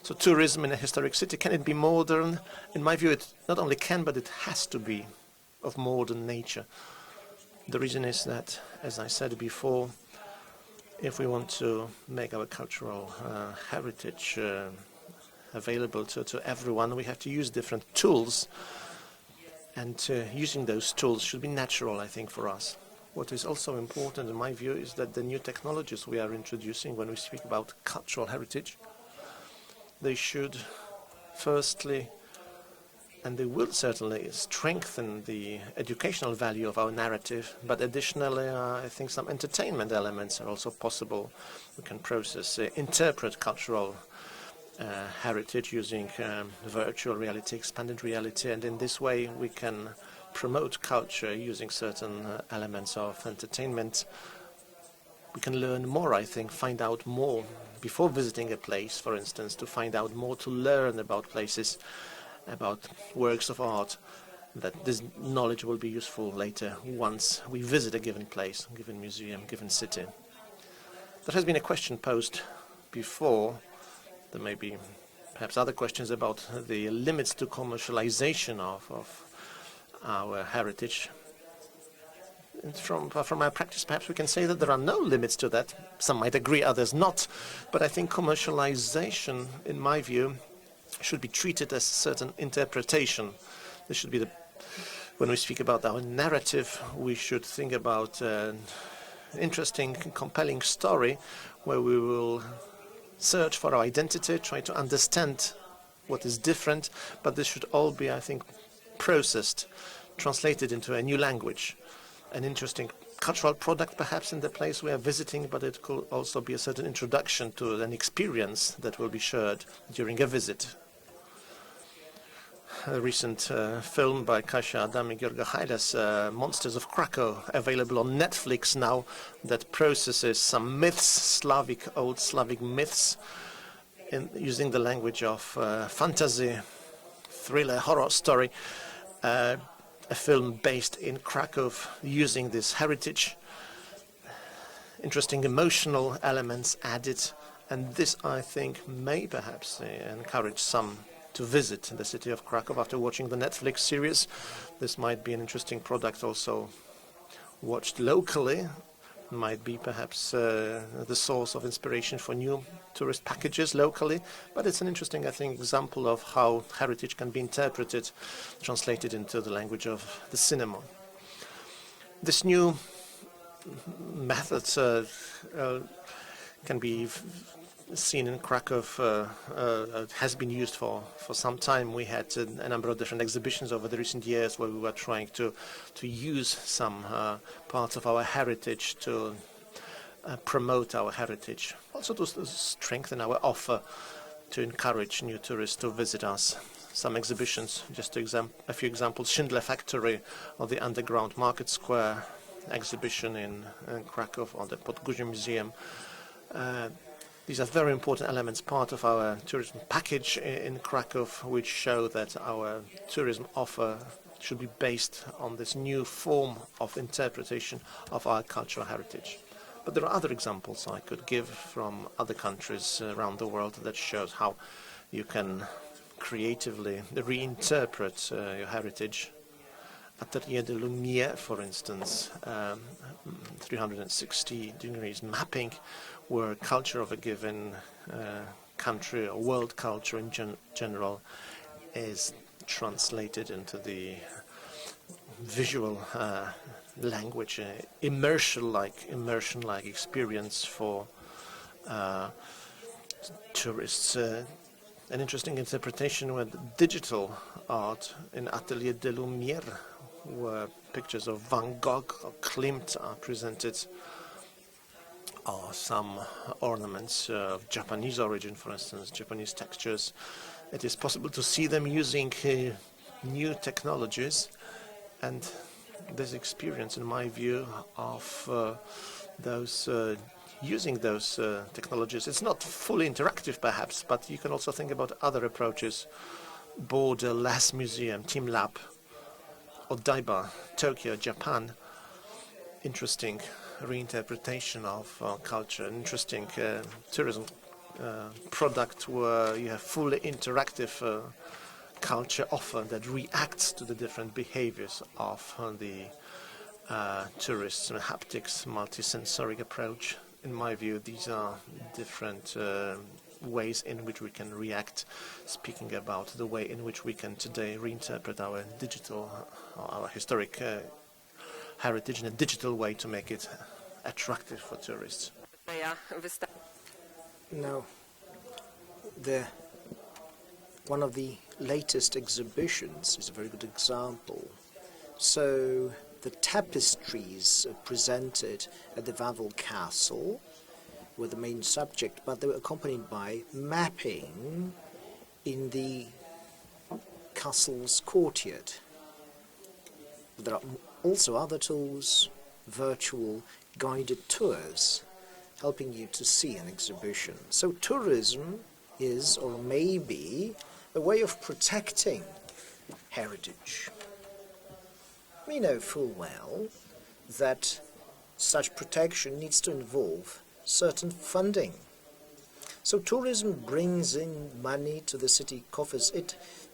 [SPEAKER 2] So tourism in a historic city, can it be modern? In my view, it not only can, but it has to be of modern nature. The reason is that, as I said before, if we want to make our cultural heritage available to everyone, we have to use different tools. And using those tools should be natural, I think, for us. What is also important, in my view, is that the new technologies we are introducing when we speak about cultural heritage, they should firstly, and they will certainly strengthen the educational value of our narrative, but additionally, I think some entertainment elements are also possible. We can interpret cultural heritage using virtual reality, expanded reality, and in this way we can promote culture using certain elements of entertainment. We can learn more, I think, find out more before visiting a place, for instance, to find out more, to learn about places, about works of art, that this knowledge will be useful later once we visit a given place, a given museum, given city. There has been a question posed before. There may be perhaps other questions about the limits to commercialization of our heritage. And from our practice, perhaps we can say that there are no limits to that. Some might agree, others not. But I think commercialization, in my view, should be treated as a certain interpretation. This should be when we speak about our narrative, we should think about an interesting, compelling story where we will search for our identity, try to understand what is different, but this should all be, I think, processed, translated into a new language. An interesting cultural product perhaps in the place we are visiting, but it could also be a certain introduction to an experience that will be shared during a visit. a recent film by Kasia Adam and Georga Hajdas, Monsters of Krakow, available on Netflix now, that processes some myths, old Slavic myths, using the language of fantasy, thriller, horror story. A film based in Krakow using this heritage. Interesting emotional elements added, and this, I think, may perhaps encourage some to visit the city of Krakow after watching the Netflix series. This might be an interesting product also watched locally, might be perhaps the source of inspiration for new tourist packages locally, but it's an interesting, I think, example of how heritage can be interpreted, translated into the language of the cinema. This new method can be seen in Krakow, has been used for some time. We had a number of different exhibitions over the recent years where we were trying to use some parts of our heritage to promote our heritage, also to strengthen our offer, to encourage new tourists to visit us. Some exhibitions, just a few examples: Schindler Factory, or the Underground Market Square exhibition in Krakow, or the Podgórze Museum. These are very important elements, part of our tourism package in Krakow, which show that our tourism offer should be based on this new form of interpretation of our cultural heritage. But there are other examples I could give from other countries around the world that shows how you can creatively reinterpret your heritage. Atelier de Lumière, for instance, 360 degrees mapping, where culture of a given country or world culture in general is translated into the visual language, immersion-like experience for tourists. An interesting interpretation with digital art in Atelier de Lumière, where pictures of Van Gogh or Klimt are presented, or some ornaments of Japanese origin, for instance, Japanese textures. It is possible to see them using new technologies, and this experience, in my view, of using those technologies, it's not fully interactive perhaps, but you can also think about other approaches. Borderless Museum, Team Lab, Odaiba, Tokyo, Japan. Interesting reinterpretation of culture, an interesting tourism product where you have fully interactive culture offer that reacts to the different behaviors of the tourists, and haptics, multi-sensory approach. In my view, these are different ways in which we can react, speaking about the way in which we can today reinterpret our digital, our historic heritage in a digital way to make it attractive for tourists.
[SPEAKER 3] Now, one of the latest exhibitions is a very good example. So the tapestries presented at the Wawel Castle were the main subject, but they were accompanied by mapping in the castle's courtyard. There are also other tools, virtual guided tours, helping you to see an exhibition. So tourism is, or may be, a way of protecting heritage. We know full well that such protection needs to involve certain funding. So tourism brings in money to the city coffers.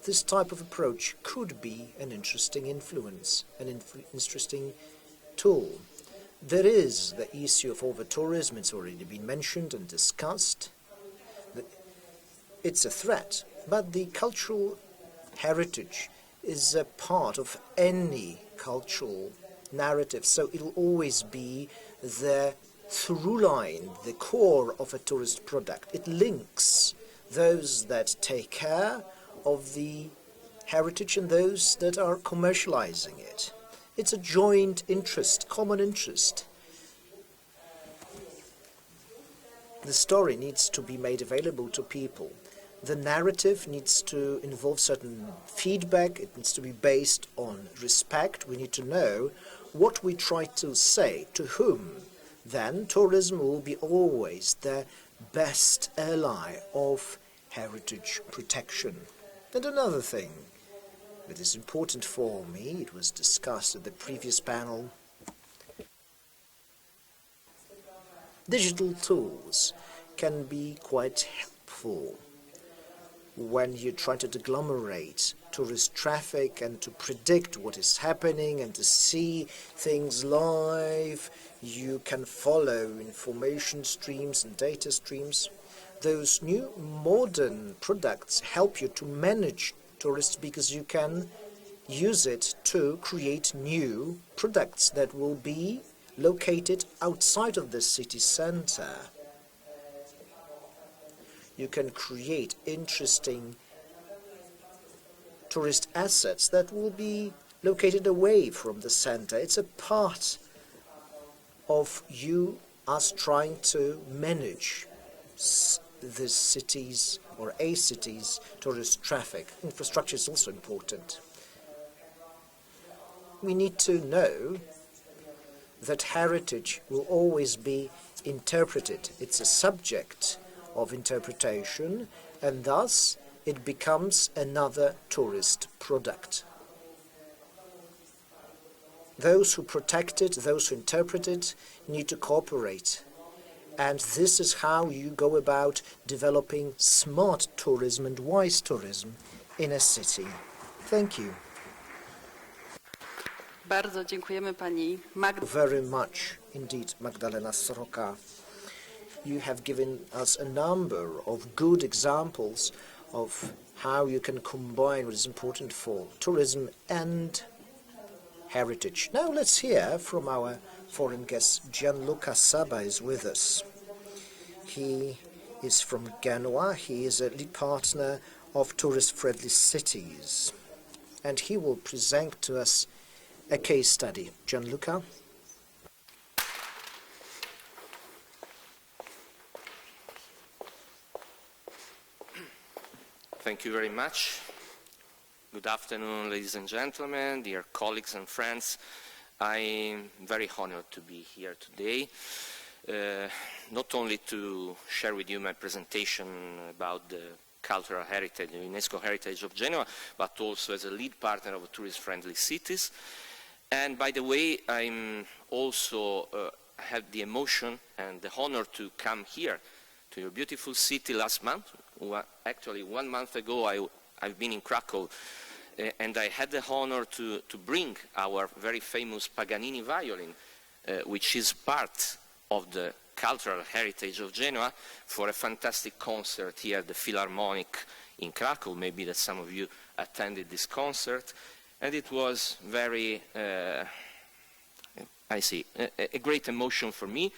[SPEAKER 3] This type of approach could be an interesting influence, an interesting tool. There is the issue of over-tourism. It's already been mentioned and discussed. It's a threat, but the cultural heritage is a part of any cultural narrative, so it'll always be the through line, the core of a tourist product. It links those that take care of the heritage and those that are commercializing it. It's a joint interest, common interest. The story needs to be made available to people. The narrative needs to involve certain feedback. It needs to be based on respect. We need to know what we try to say, to whom. Then tourism will be always the best ally of heritage protection. And another thing that is important for me, it was discussed at the previous panel, digital tools can be quite helpful when you try to agglomerate tourist traffic and to predict what is happening and to see things live. You can follow information streams and data streams. Those new modern products help you to manage tourists because you can use it to create new products that will be located outside of the city center. You can create interesting tourist assets that will be located away from the center. It's a part of us trying to manage the city's or a city's tourist traffic. Infrastructure is also important. We need to know that heritage will always be interpreted. It's a subject of interpretation, and thus it becomes another tourist product. Those who protect it, those who interpret it, need to cooperate. And this is how you go about developing smart tourism and wise tourism in a city. Thank you.
[SPEAKER 1] Bardzo dziękujemy pani
[SPEAKER 3] Very much indeed, Magdalena Sroka. You have given us a number of good examples of how you can combine what is important for tourism and heritage. Now let's hear from our foreign guest. Gianluca Saba is with us. He is from Genoa. He is a lead partner of Tourist-Friendly Cities. And he will present to us a case study. Gianluca?
[SPEAKER 12] Thank you very much. Good afternoon, ladies and gentlemen, dear colleagues and friends. I'm very honored to be here today, not only to share with you my presentation about the cultural heritage, the UNESCO heritage of Genoa, but also as a lead partner of Tourist-Friendly Cities. And by the way, I'm also had the emotion and the honor to come here to your beautiful city last month. Actually, 1 month ago, I've been in Kraków, and I had the honor to bring our very famous Paganini violin, which is part of the cultural heritage of Genoa, for a fantastic concert here at the Philharmonic in Kraków. Maybe that some of you attended this concert. And it was very, a great emotion for me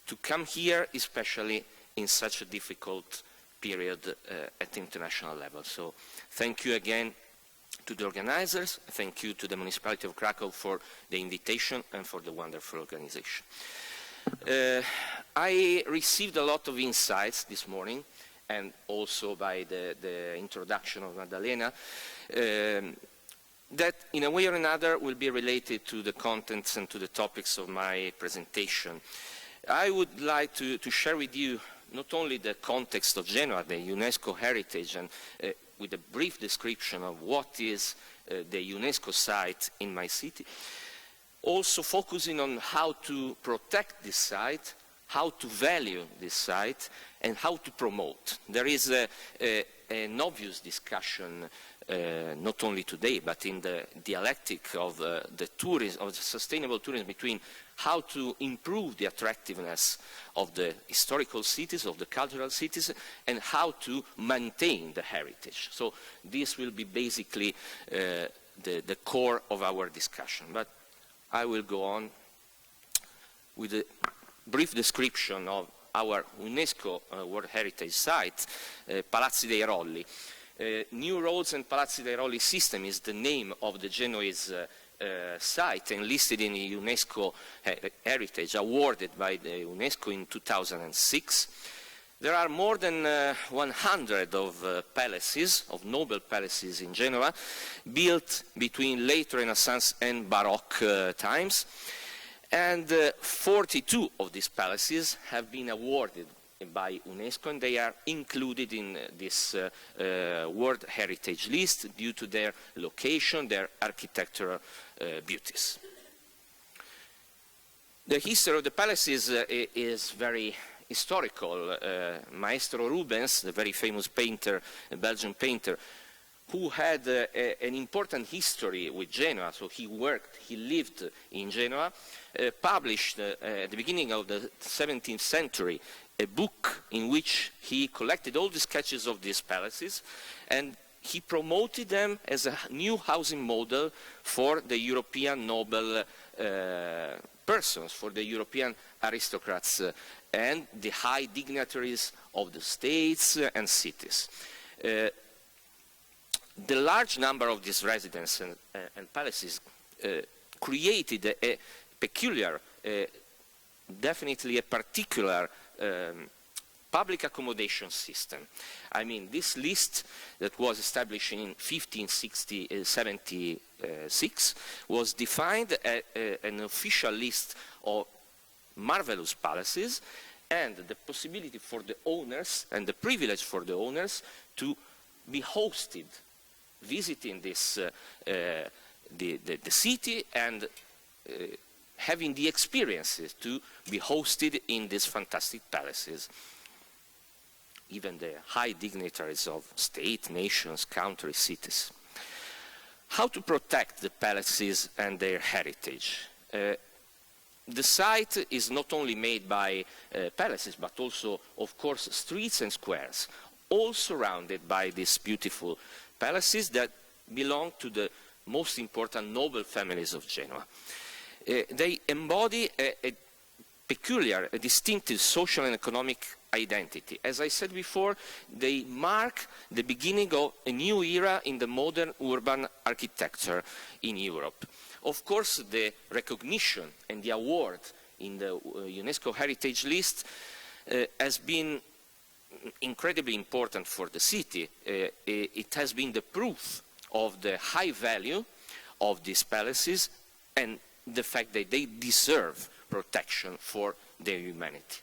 [SPEAKER 12] to come here, especially in such a difficult period at the international level. So thank you again to the organizers. Thank you to the municipality of Kraków for the invitation and for the wonderful organization. I received a lot of insights this morning, and also by the introduction of Maddalena, that in a way or another will be related to the contents and to the topics of my presentation. I would like to share with you not only the context of Genoa, the UNESCO heritage, and with a brief description of what is the UNESCO site in my city, also focusing on how to protect this site, how to value this site, and how to promote. There is an obvious discussion, not only today, but in the dialectic of the tourism, of the sustainable tourism, between how to improve the attractiveness of the historical cities, of the cultural cities, and how to maintain the heritage. So this will be basically the core of our discussion. But I will go on with a brief description of our UNESCO World Heritage Site, Palazzi dei Rolli. New Roads and Palazzi dei Rolli system is the name of the Genoese site and listed in the UNESCO Heritage, awarded by the UNESCO in 2006. There are more than 100 of palaces, of noble palaces in Genoa, built between late Renaissance and Baroque times. And 42 of these palaces have been awarded by UNESCO, and they are included in this World Heritage List due to their location, their architectural beauties. The history of the palaces is very historical. Maestro Rubens, the very famous painter, a Belgian painter, who had an important history with Genoa, so he lived in Genoa, published at the beginning of the 17th century a book in which he collected all the sketches of these palaces, and he promoted them as a new housing model for the European noble persons, for the European aristocrats and the high dignitaries of the states and cities. The large number of these residences and palaces created a peculiar, definitely a particular public accommodation system. I mean, this list that was established in 1576 was defined as an official list of marvelous palaces, and the possibility for the owners and the privilege for the owners to be hosted visiting this the city and having the experiences to be hosted in these fantastic palaces. Even the high dignitaries of state, nations, countries, cities. How to protect the palaces and their heritage? The site is not only made by palaces, but also, of course, streets and squares, all surrounded by these beautiful palaces that belong to the most important noble families of Genoa. They embody a peculiar, a distinctive social and economic identity. As I said before, they mark the beginning of a new era in the modern urban architecture in Europe. Of course, the recognition and the award in the UNESCO Heritage List has been incredibly important for the city. It has been the proof of the high value of these palaces and the fact that they deserve protection for their humanity.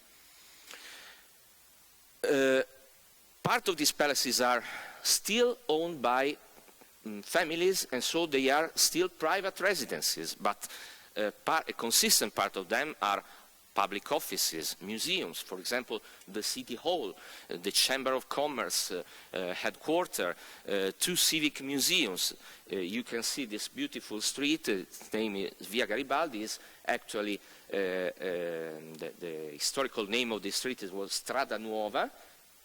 [SPEAKER 12] Part of these palaces are still owned by families, and so they are still private residences, but a consistent part of them are public offices, museums, for example, the City Hall, the Chamber of Commerce headquarters, 2 civic museums. You can see this beautiful street, its name is Via Garibaldi, is actually the historical name of the street was Strada Nuova,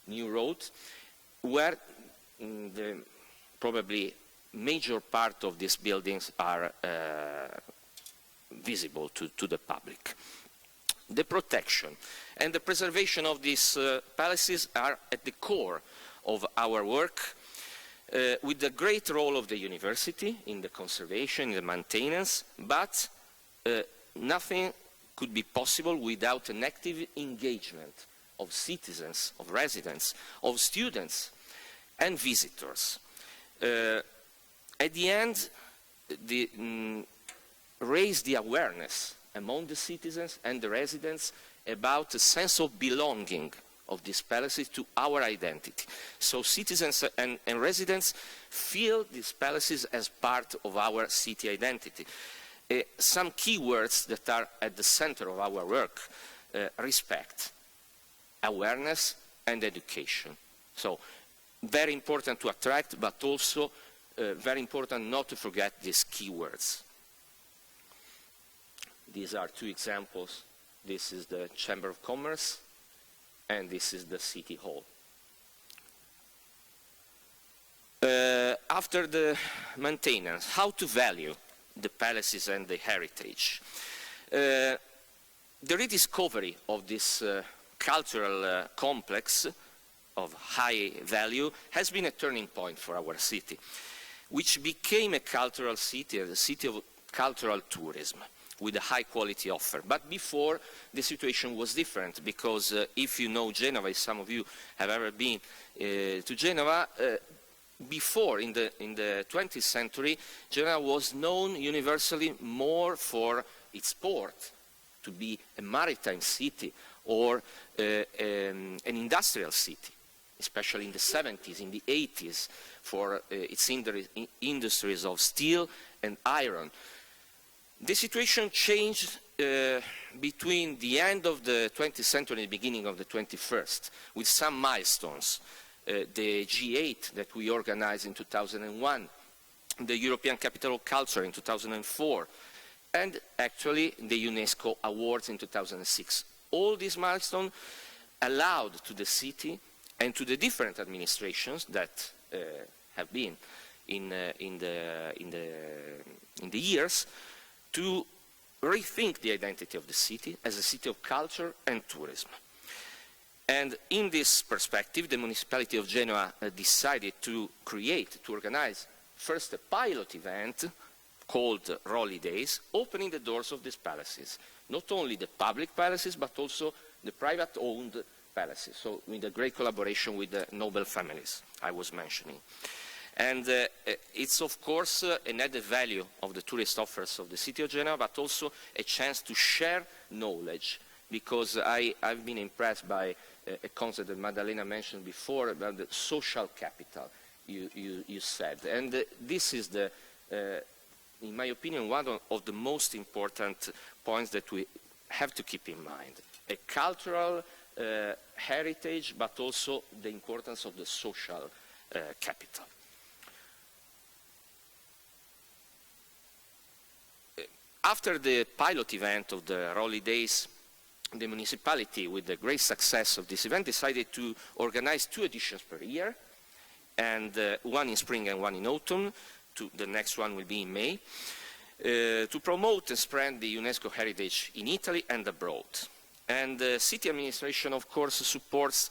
[SPEAKER 12] New Road, where the probably major part of these buildings are visible to the public. The protection and the preservation of these palaces are at the core of our work, with the great role of the university in the conservation, in the maintenance, but nothing could be possible without an active engagement of citizens, of residents, of students and visitors. At the end, raise the awareness among the citizens and the residents about a sense of belonging of these palaces to our identity. So citizens and residents feel these palaces as part of our city identity. Some key words that are at the center of our work: respect, awareness, and education. So very important to attract, but also very important not to forget these key words. These are 2 examples. This is the Chamber of Commerce, and this is the City Hall. After the maintenance, how to value the palaces and the heritage? The rediscovery of this cultural complex of high value has been a turning point for our city, which became a cultural city, a city of cultural tourism. with a high-quality offer. But before, the situation was different, because if you know Genova, if some of you have ever been to Genova, before, in the 20th century, Genova was known universally more for its port, to be a maritime city or an industrial city, especially in the 70s, in the 80s, for its industries of steel and iron. The situation changed between the end of the 20th century and the beginning of the 21st, with some milestones. The G8 that we organized in 2001, the European Capital of Culture in 2004, and actually the UNESCO Awards in 2006. All these milestones allowed to the city and to the different administrations that have been in the years to rethink the identity of the city as a city of culture and tourism. And in this perspective, the municipality of Genoa decided to organize first a pilot event called Rolly Days, opening the doors of these palaces. Not only the public palaces, but also the private-owned palaces, so with a great collaboration with the noble families I was mentioning. And it's, of course, an added value of the tourist offers of the city of Genoa, but also a chance to share knowledge, because I've been impressed by a concept that Maddalena mentioned before about the social capital, you said. And this is, in my opinion, one of the most important points that we have to keep in mind. A cultural heritage, but also the importance of the social capital. After the pilot event of the Rolly Days, the municipality, with the great success of this event, decided to organize 2 editions per year, and one in spring and one in autumn. The next one will be in May, to promote and spread the UNESCO heritage in Italy and abroad. And the city administration, of course, supports,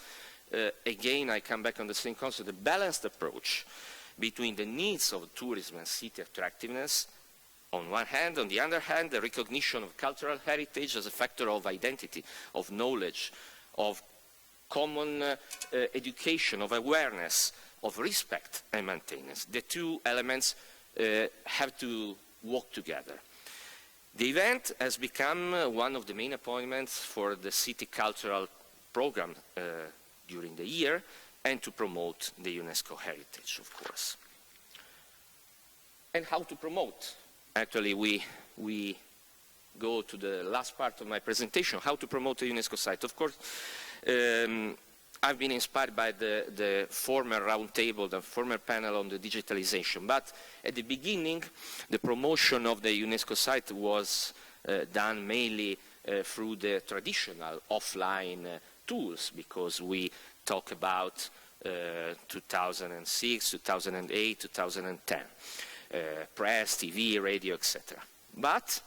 [SPEAKER 12] again, I come back on the same concept, a balanced approach between the needs of tourism and city attractiveness, on one hand. On the other hand, the recognition of cultural heritage as a factor of identity, of knowledge, of common education, of awareness, of respect and maintenance. The 2 elements have to work together. The event has become one of the main appointments for the city cultural program during the year, and to promote the UNESCO heritage, of course. And how to promote? Actually, we go to the last part of my presentation, how to promote a UNESCO site. Of course, I've been inspired by the former roundtable, the former panel on the digitalization. But at the beginning, the promotion of the UNESCO site was done mainly through the traditional offline tools, because we talk about 2006, 2008, 2010. Press, TV, radio, etc. But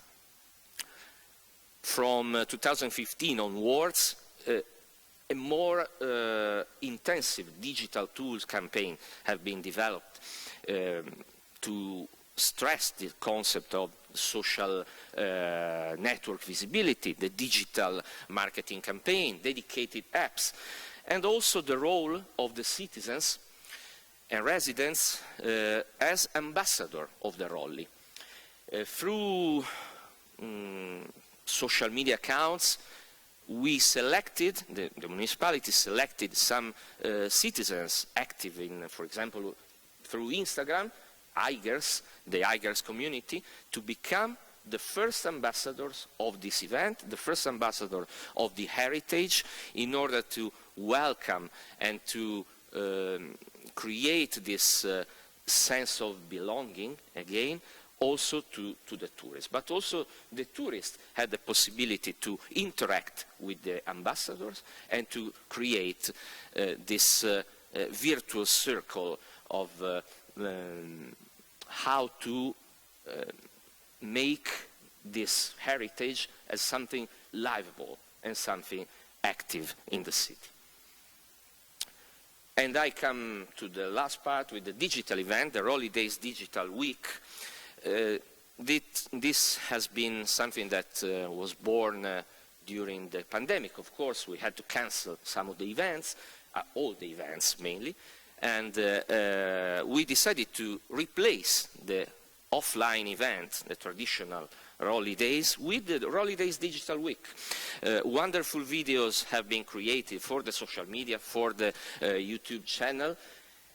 [SPEAKER 12] from 2015 onwards, a more intensive digital tools campaign have been developed to stress the concept of social network visibility, the digital marketing campaign, dedicated apps, and also the role of the citizens and residents as ambassador of the Rolly. Through social media accounts, we selected, the municipality selected some citizens active in, for example, through Instagram, the Igers community, to become the first ambassadors of this event, the first ambassador of the heritage, in order to welcome and to create this sense of belonging, again, also to the tourists. But also the tourists had the possibility to interact with the ambassadors and to create this virtuous circle of how to make this heritage as something livable and something active in the city. And I come to the last part with the digital event, the Rolly Days Digital Week. this has been something that was born during the pandemic. Of course, we had to cancel some of the events, all the events mainly, and we decided to replace the offline event, the traditional Rally Days, with the Rally Days Digital Week. Wonderful videos have been created for the social media, for the YouTube channel,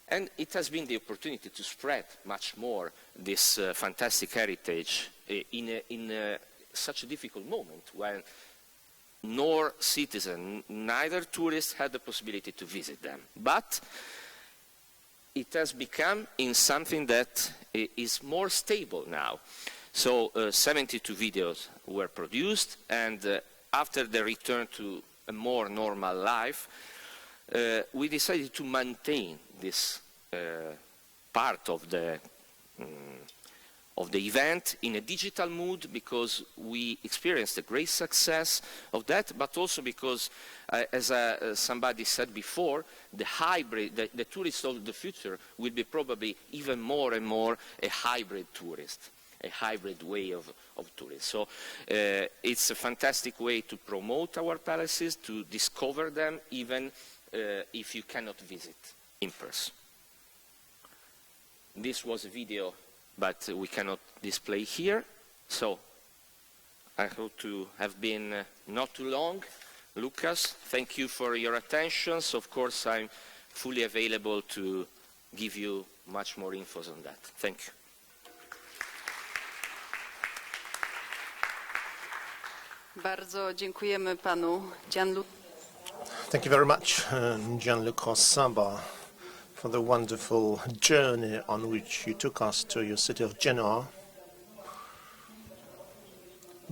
[SPEAKER 12] and it has been the opportunity to spread much more this fantastic heritage in such a difficult moment when nor citizens, neither tourists had the possibility to visit them. But it has become in something that is more stable now. So 72 videos were produced, and after the return to a more normal life, we decided to maintain this part of the event in a digital mood, because we experienced a great success of that, but also because, as somebody said before, the hybrid, the tourist of the future will be probably even more and more a hybrid tourist, a hybrid way of tourism. So it's a fantastic way to promote our palaces, to discover them, even if you cannot visit in person. This was a video, but we cannot display here. So I hope to have been not too long. Lucas, thank you for your attention. So of course, I'm fully available to give you much more info on that. Thank you.
[SPEAKER 1] Bardzo dziękujemy panu Gianluca.
[SPEAKER 2] Thank you very much, Gianluca Saba, for the wonderful journey on which you took us to your city of Genoa.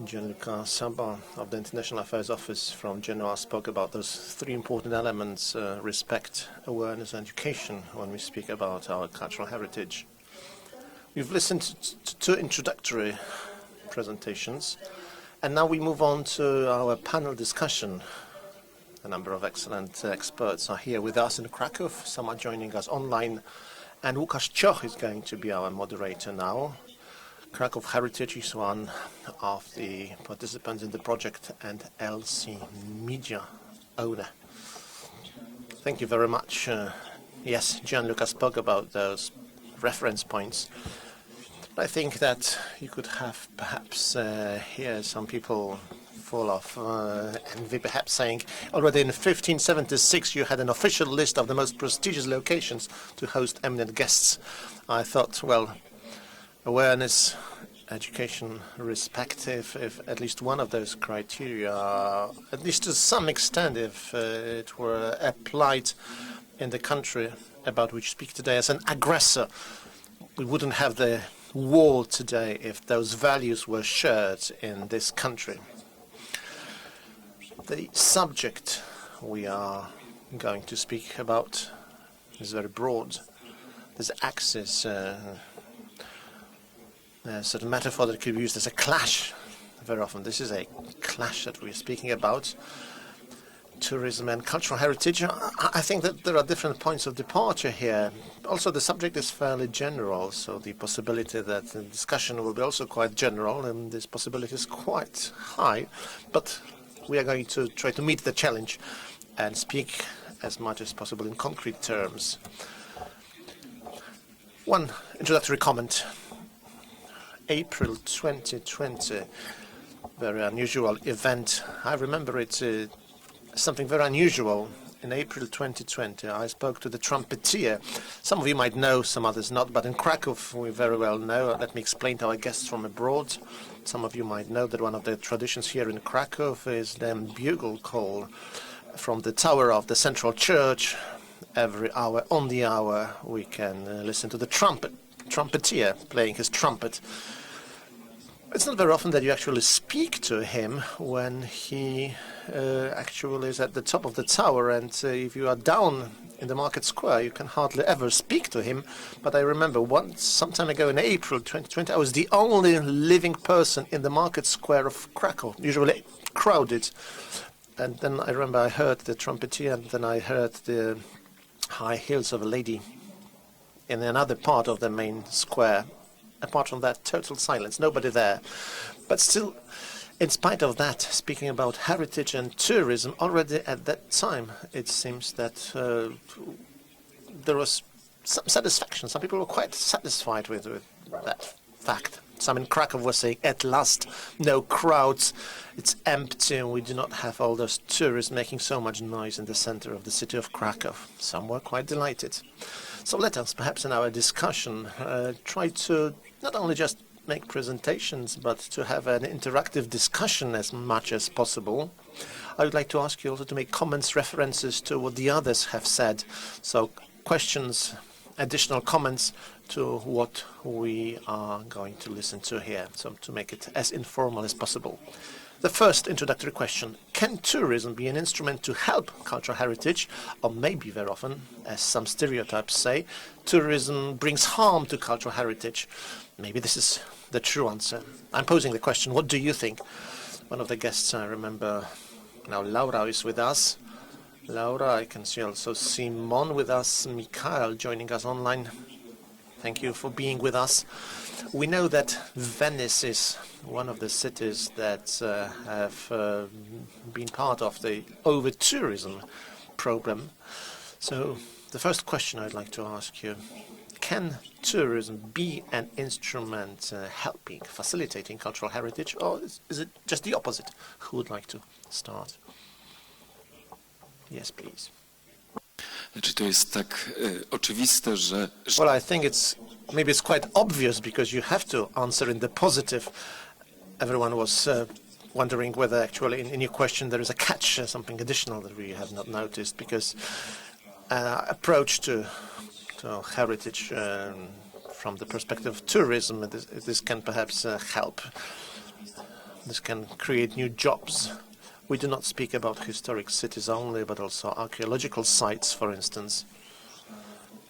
[SPEAKER 2] Gianluca Saba of the International Affairs Office from Genoa spoke about those three important elements: respect, awareness, and education when we speak about our cultural heritage. We've listened to two introductory presentations, and now we move on to our panel discussion. A number of excellent experts are here with us in Kraków. Some are joining us online, and Łukasz Cioch is going to be our moderator now. Kraków Heritage is one of the participants in the project and LC Media owner. Thank you very much. Yes, Gianluca spoke about those reference points. I think that you could have perhaps here some people full of envy, perhaps saying already in 1576 you had an official list of the most prestigious locations to host eminent guests. I thought, well, awareness, education, respect, if at least one of those criteria, at least to some extent, if it were applied in the country about which we speak today as an aggressor, we wouldn't have the war today if those values were shared in this country. The subject we are going to speak about is very broad. There's axis, a sort of metaphor that could be used as a clash. Very often this is a clash that we're speaking about. Tourism and cultural heritage. I think that there are different points of departure here. Also, the subject is fairly general, so the possibility that the discussion will be also quite general, and this possibility is quite high. But we are going to try to meet the challenge and speak as much as possible in concrete terms. One introductory comment. April 2020, very unusual event. I remember it something very unusual. In April 2020, I spoke to the trumpeter. Some of you might know, some others not, but in Kraków we very well know. Let me explain to our guests from abroad. Some of you might know that one of the traditions here in Kraków is the bugle call from the tower of the central church. Every hour, on the hour, we can listen to the trumpeter playing his trumpet. It's not very often that you actually speak to him when he actually is at the top of the tower, and if you are down in the market square, you can hardly ever speak to him. But I remember once, some time ago in April 2020, I was the only living person in the market square of Kraków, usually crowded. And then I remember I heard the trumpeter, and then I heard the high heels of a lady in another part of the main square. apart from that, total silence, nobody there. But still, in spite of that, speaking about heritage and tourism, already at that time, it seems that there was some satisfaction. Some people were quite satisfied with that fact. Some in Kraków were saying, at last, no crowds, it's empty, and we do not have all those tourists making so much noise in the center of the city of Kraków. Some were quite delighted. So let us, perhaps in our discussion, try to not only just make presentations, but to have an interactive discussion as much as possible. I would like to ask you also to make comments, references to what the others have said. So questions, additional comments to what we are going to listen to here, so to make it as informal as possible. The first introductory question: can tourism be an instrument to help cultural heritage, or maybe very often, as some stereotypes say, tourism brings harm to cultural heritage? Maybe this is the true answer. I'm posing the question, what do you think? One of the guests, I remember, now Laura is with us. Laura, I can see also Simon with us, Mikael joining us online. Thank you for being with us. We know that Venice is one of the cities that have been part of the over-tourism program. So the first question I'd like to ask you, can tourism be an instrument helping, facilitating cultural heritage, or is it just the opposite? Who would like to start? Yes, please.
[SPEAKER 13] Czy to jest tak oczywiste, że...
[SPEAKER 2] Well, I think maybe it's quite obvious because you have to answer in the positive. Everyone was wondering whether actually in your question there is a catch, something additional that we have not noticed, because approach to heritage from the perspective of tourism, this can perhaps help. This can create new jobs. We do not speak about historic cities only, but also archaeological sites, for instance.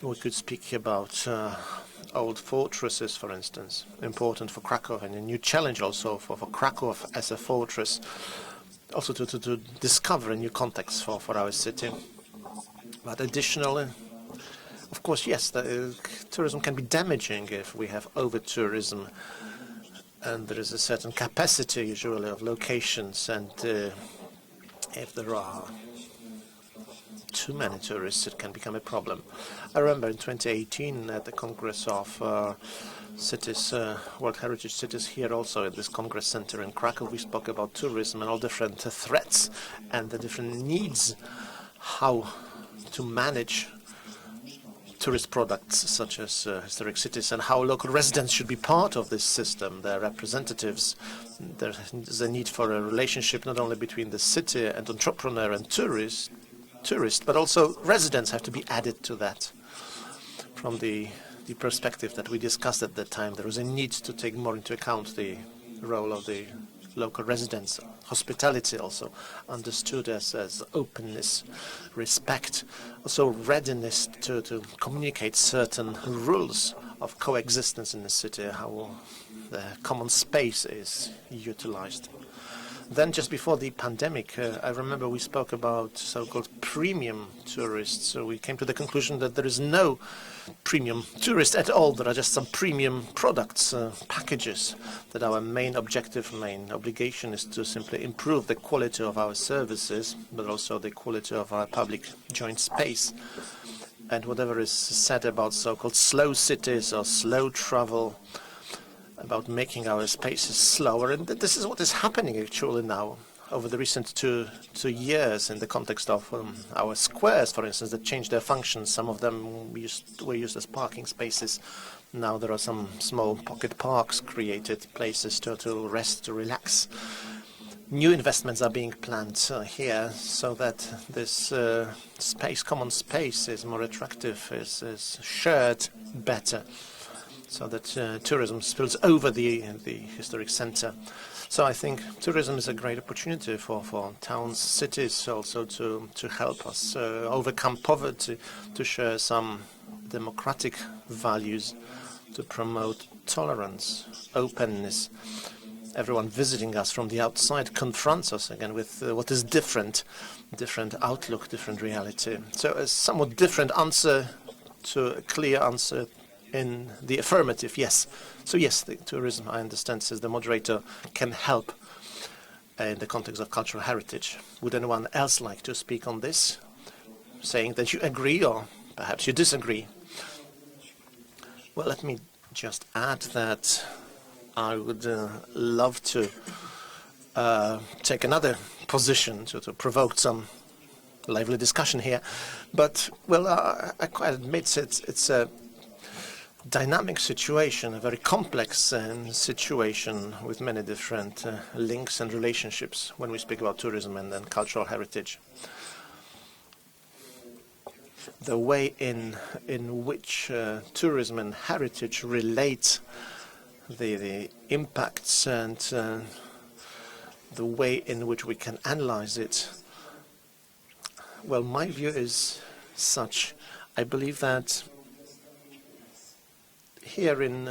[SPEAKER 2] We could speak about old fortresses, for instance, important for Kraków, and a new challenge also for Kraków as a fortress, also to discover a new context for our city. But additionally, of course, yes, tourism can be damaging if we have over-tourism, and there is a certain capacity usually of locations, and if there are too many tourists, it can become a problem. I remember in 2018 at the Congress of Cities, World Heritage Cities, here also at this Congress Center in Kraków, we spoke about tourism and all different threats and the different needs, how to manage tourist products such as historic cities, and how local residents should be part of this system, their representatives. There's a need for a relationship not only between the city and entrepreneur and tourist, but also residents have to be added to that. From the perspective that we discussed at that time, there was a need to take more into account the role of the local residents. Hospitality also understood as openness, respect, also readiness to communicate certain rules of coexistence in the city, how the common space is utilized. Then just before the pandemic, I remember we spoke about so-called premium tourists. So we came to the conclusion that there is no premium tourist at all. There are just some premium products, packages, that our main objective, main obligation is to simply improve the quality of our services, but also the quality of our public joint space. And whatever is said about so-called slow cities or slow travel, about making our spaces slower, and this is what is happening actually now over the recent two years in the context of our squares, for instance, that changed their functions. Some of them were used as parking spaces. Now there are some small pocket parks created, places to rest, to relax. New investments are being planned here so that this space, common space, is more attractive, is shared better, so that tourism spills over the historic center. So I think tourism is a great opportunity for towns, cities also to help us overcome poverty, to share some democratic values, to promote tolerance, openness. Everyone visiting us from the outside confronts us again with what is different outlook, different reality. So a somewhat different answer to a clear answer in the affirmative, yes. So yes, the tourism, I understand, says the moderator, can help in the context of cultural heritage. Would anyone else like to speak on this, saying that you agree or perhaps you disagree? Well, let me just add that I would love to take another position to provoke some lively discussion here. But, well, I quite admit it's a dynamic situation, a very complex situation with many different links and relationships when we speak about tourism and then cultural heritage. The way in which tourism and heritage relate, the impacts and the way in which we can analyze it. Well, my view is such. I believe that here in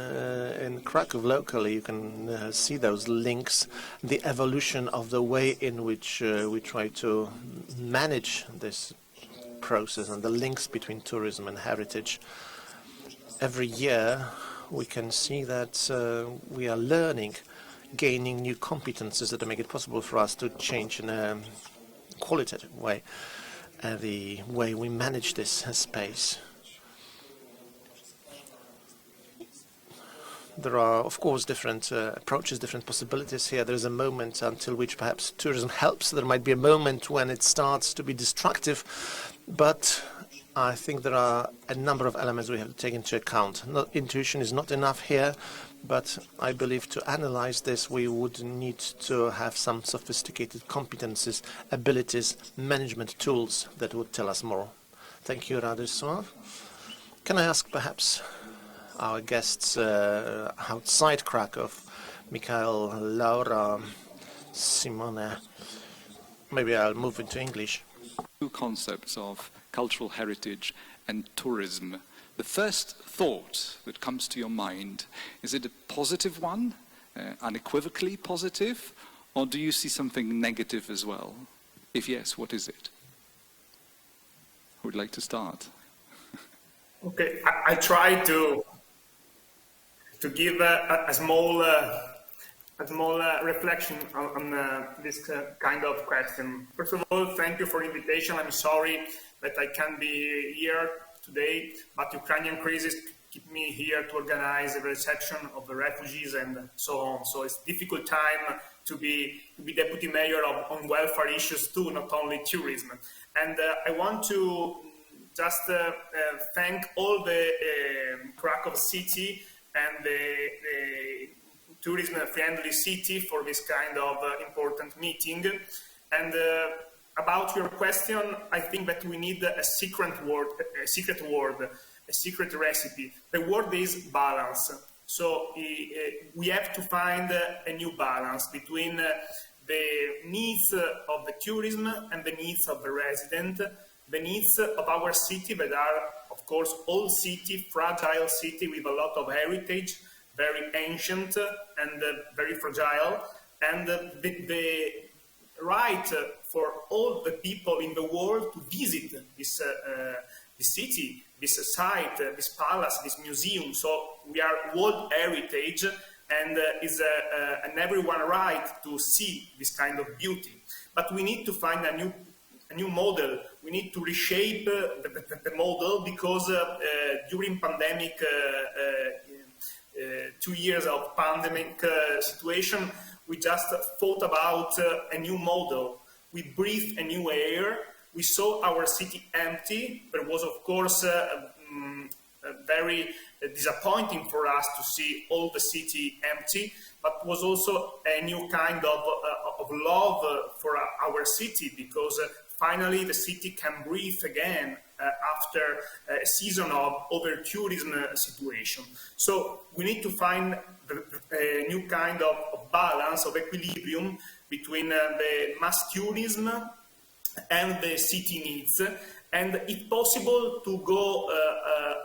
[SPEAKER 2] Kraków locally, you can see those links, the evolution of the way in which we try to manage this process and the links between tourism and heritage. Every year, we can see that we are learning, gaining new competences that make it possible for us to change in a qualitative way the way we manage this space. There are, of course, different approaches, different possibilities here. There is a moment until which perhaps tourism helps. There might be a moment when it starts to be destructive, but I think there are a number of elements we have to take into account. Intuition is not enough here, but I believe to analyze this, we would need to have some sophisticated competences, abilities, management tools that would tell us more. Thank you, Radosław. Can I ask perhaps our guests outside Kraków, Michael, Laura, Simone, maybe I'll move into English.
[SPEAKER 13] Two concepts of cultural heritage and tourism. The first thought that comes to your mind, is it a positive one, unequivocally positive, or do you see something negative as well? If yes, what is it? Who would like to start?
[SPEAKER 14] Okay, I try to give a small reflection on this kind of question. First of all, thank you for the invitation. I'm sorry that I can't be here today, but Ukrainian crisis keep me here to organize a reception of the refugees and so on. So it's a difficult time to be deputy mayor on welfare issues too, not only tourism. And I want to just thank all the Kraków city and the tourism-friendly city for this kind of important meeting. And about your question, I think that we need a secret word, a secret recipe. The word is balance. So we have to find a new balance between the needs of the tourism and the needs of the resident, the needs of our city that are, of course, old city, fragile city with a lot of heritage, very ancient and very fragile, and the right for all the people in the world to visit this city, this site, this palace, this museum. So we are world heritage, and is an everyone right to see this kind of beauty. But we need to find a new model. We need to reshape the model, because during pandemic, 2 years of pandemic situation, we just thought about a new model. We breathed a new air. We saw our city empty. There was, of course, very disappointing for us to see all the city empty, but was also a new kind of love for our city, because finally the city can breathe again after a season of over-tourism situation. So we need to find a new kind of balance, of equilibrium between the mass tourism and the city needs, and if possible to go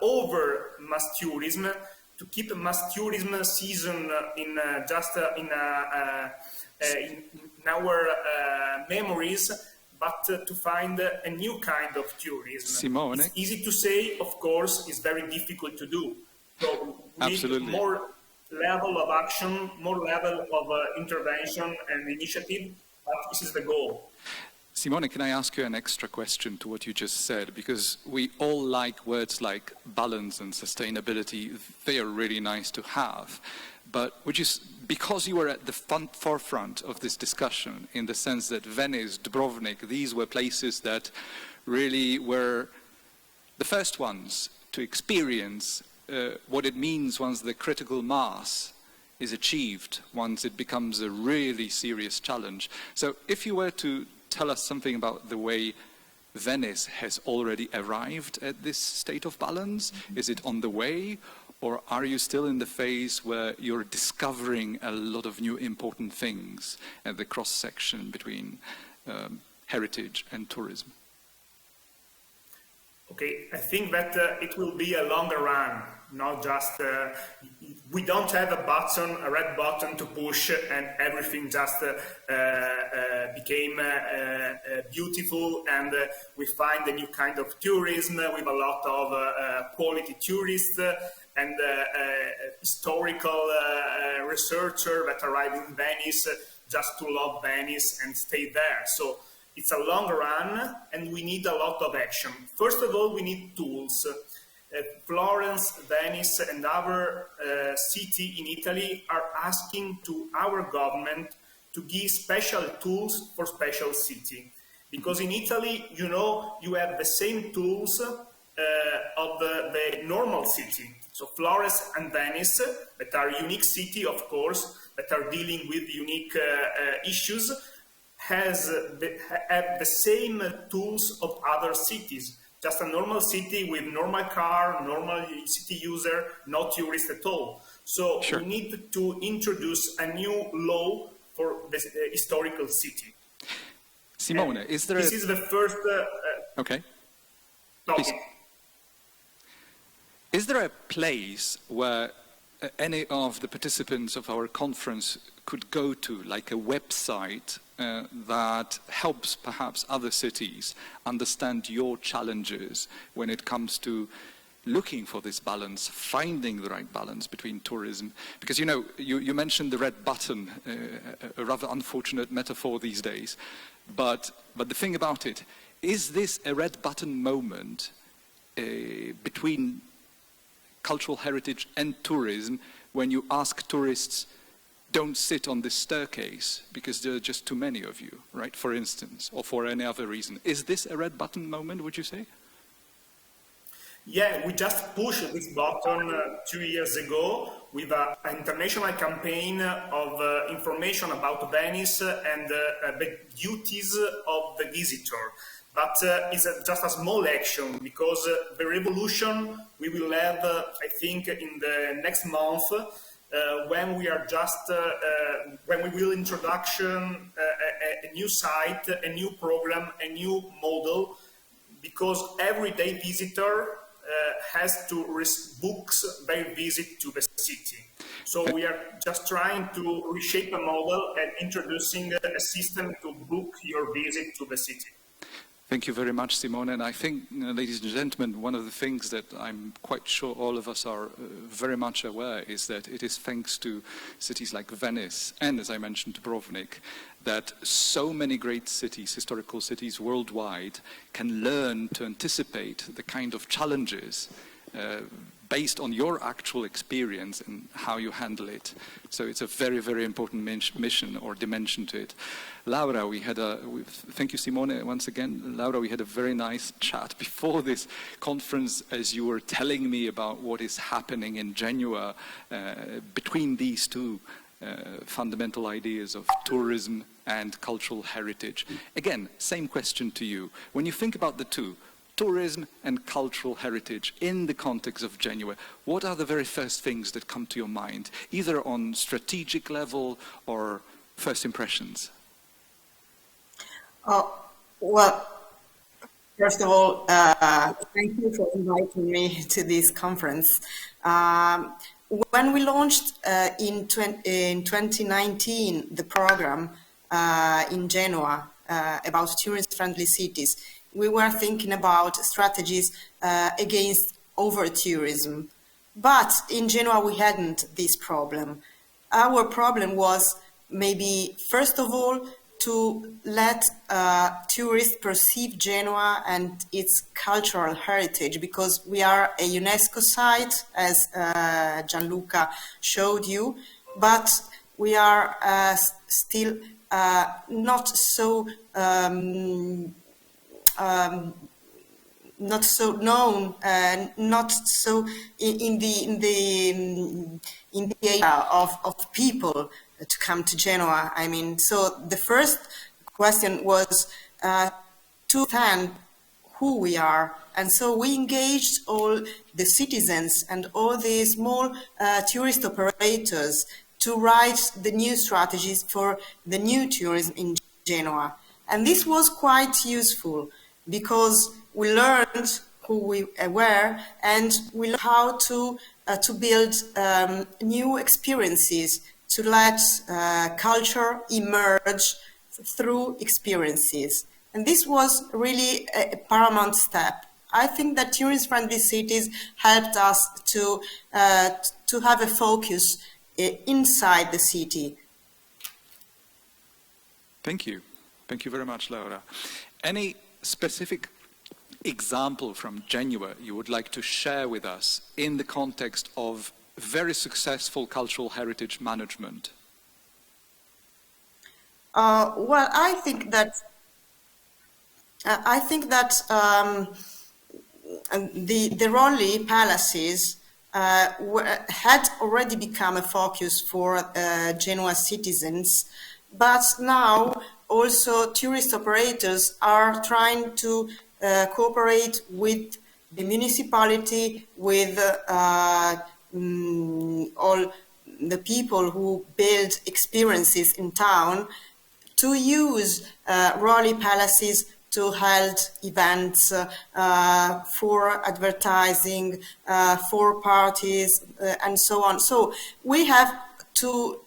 [SPEAKER 14] over mass tourism, to keep mass tourism season in our memories, but to find a new kind of tourism.
[SPEAKER 13] Simone.
[SPEAKER 14] It's easy to say, of course, it's very difficult to do. So we
[SPEAKER 13] Absolutely.
[SPEAKER 14] need more level of action, more level of intervention and initiative, but this is the goal.
[SPEAKER 13] Simone, can I ask you an extra question to what you just said? Because we all like words like balance and sustainability. They are really nice to have. But would you, because you were at the forefront of this discussion, in the sense that Venice, Dubrovnik, these were places that really were the first ones to experience what it means once the critical mass is achieved, once it becomes a really serious challenge. So if you were to tell us something about the way Venice has already arrived at this state of balance, is it on the way? Or are you still in the phase where you're discovering a lot of new important things at the cross-section between heritage and tourism?
[SPEAKER 14] Okay, I think that it will be a longer run, not just, we don't have a red button to push and everything just became beautiful and we find a new kind of tourism with a lot of quality tourists and historical researcher that arrive in Venice just to love Venice and stay there. So it's a long run and we need a lot of action. First of all, we need tools. Florence, Venice and other cities in Italy are asking to our government to give special tools for special city. Because in Italy, you know, you have the same tools of the normal city. So Florence and Venice, that are unique city, of course, that are dealing with unique issues, have the same tools of other cities. Just a normal city with normal car, normal city user, no tourist at all. So
[SPEAKER 13] Sure.
[SPEAKER 14] we need to introduce a new law for the historical city.
[SPEAKER 13] Simone,
[SPEAKER 14] And
[SPEAKER 13] is there
[SPEAKER 14] this is the first
[SPEAKER 13] Okay.
[SPEAKER 14] topic.
[SPEAKER 13] Please. Is there a place where any of the participants of our conference could go to, like a website that helps perhaps other cities understand your challenges when it comes to looking for this balance, finding the right balance between tourism? Because, you know, you mentioned the red button, a rather unfortunate metaphor these days. But the thing about it, is this a red button moment between cultural heritage and tourism when you ask tourists, don't sit on this staircase because there are just too many of you, right, for instance, or for any other reason? Is this a red button moment, would you say?
[SPEAKER 14] Yeah, we just pushed this button 2 years ago with an international campaign of information about Venice and the duties of the visitor. But it's just a small action because the revolution we will have, I think, in the next month when we are just, when we will introduction a new site, a new program, a new model, because everyday visitor has to book their visit to the city. So we are just trying to reshape a model and introducing a system to book your visit to the city.
[SPEAKER 13] Thank you very much, Simone. And I think, ladies and gentlemen, one of the things that I'm quite sure all of us are very much aware is that it is thanks to cities like Venice and, as I mentioned, Dubrovnik, that so many great cities, historical cities worldwide, can learn to anticipate the kind of challenges based on your actual experience and how you handle it. So it's a very, very important mission or dimension to it. Laura, thank you, Simone, once again. Laura, we had a very nice chat before this conference as you were telling me about what is happening in Genoa between these two fundamental ideas of tourism and cultural heritage. Again, same question to you. When you think about the two, tourism and cultural heritage in the context of Genoa, what are the very first things that come to your mind, either on strategic level or first impressions?
[SPEAKER 15] Well, first of all, thank you for inviting me to this conference. When we launched in 2019 the program in Genoa about tourist-friendly cities, we were thinking about strategies against over-tourism. But in Genoa, we hadn't this problem. Our problem was maybe, first of all, to let tourists perceive Genoa and its cultural heritage, because we are a UNESCO site, as Gianluca showed you, but we are still not so not so known, not so in the area of people to come to Genoa. I mean, so the first question was to understand who we are, and so we engaged all the citizens and all the small tourist operators to write the new strategies for the new tourism in Genoa. And this was quite useful because we learned who we were, and we learned how to build new experiences, to let culture emerge through experiences. And this was really a paramount step. I think that tourist-friendly cities helped us to have a focus inside the city.
[SPEAKER 13] Thank you. Thank you very much, Laura. Any specific example from Genoa you would like to share with us in the context of very successful cultural heritage management?
[SPEAKER 15] Well, I think that the Rolli palaces had already become a focus for Genoa citizens, but now also tourist operators are trying to cooperate with the municipality, with all the people who build experiences in town, to use Rolli palaces to hold events, for advertising, for parties, and so on. So we have to,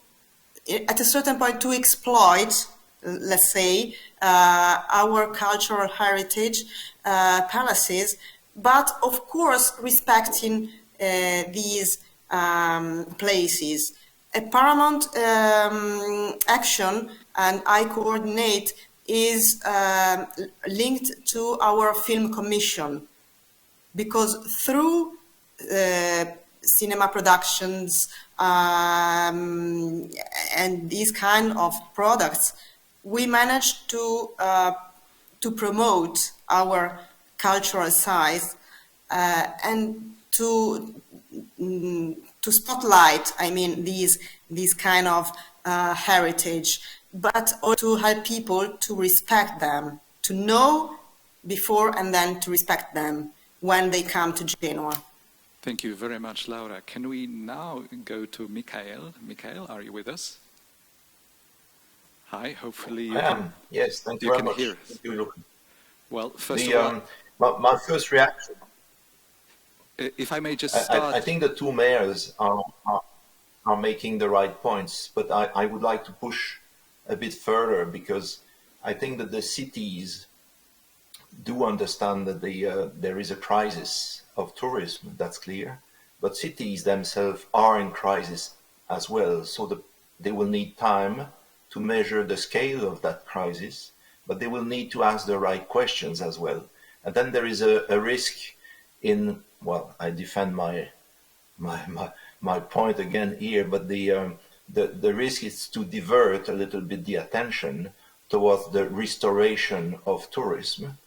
[SPEAKER 15] at a certain point, to exploit, let's say, our cultural heritage palaces, but of course respecting these places. A paramount action, and I coordinate, is linked to our film commission, because through cinema productions and these kind of products, we managed to promote our cultural side and to spotlight, I mean, these kind of heritage, but also to help people to respect them, to know before and then to respect them when they come to Genoa.
[SPEAKER 13] Thank you very much, Laura. Can we now go to Mikhail? Mikhail, are you with us? Hi, hopefully you can.
[SPEAKER 4] Yes, thank you very much.
[SPEAKER 13] Hear us.
[SPEAKER 4] Thank you, Luca.
[SPEAKER 13] Well, first of
[SPEAKER 4] all, my first reaction.
[SPEAKER 13] If I may just start.
[SPEAKER 4] I think the two mayors are making the right points, but I would like to push a bit further, because I think that the cities do understand that there is a crisis of tourism, that's clear, but cities themselves are in crisis as well, so they will need time to measure the scale of that crisis, but they will need to ask the right questions as well. And then there is a risk in, well, I defend my point again here, but the risk is to divert a little bit the attention towards the restoration of tourism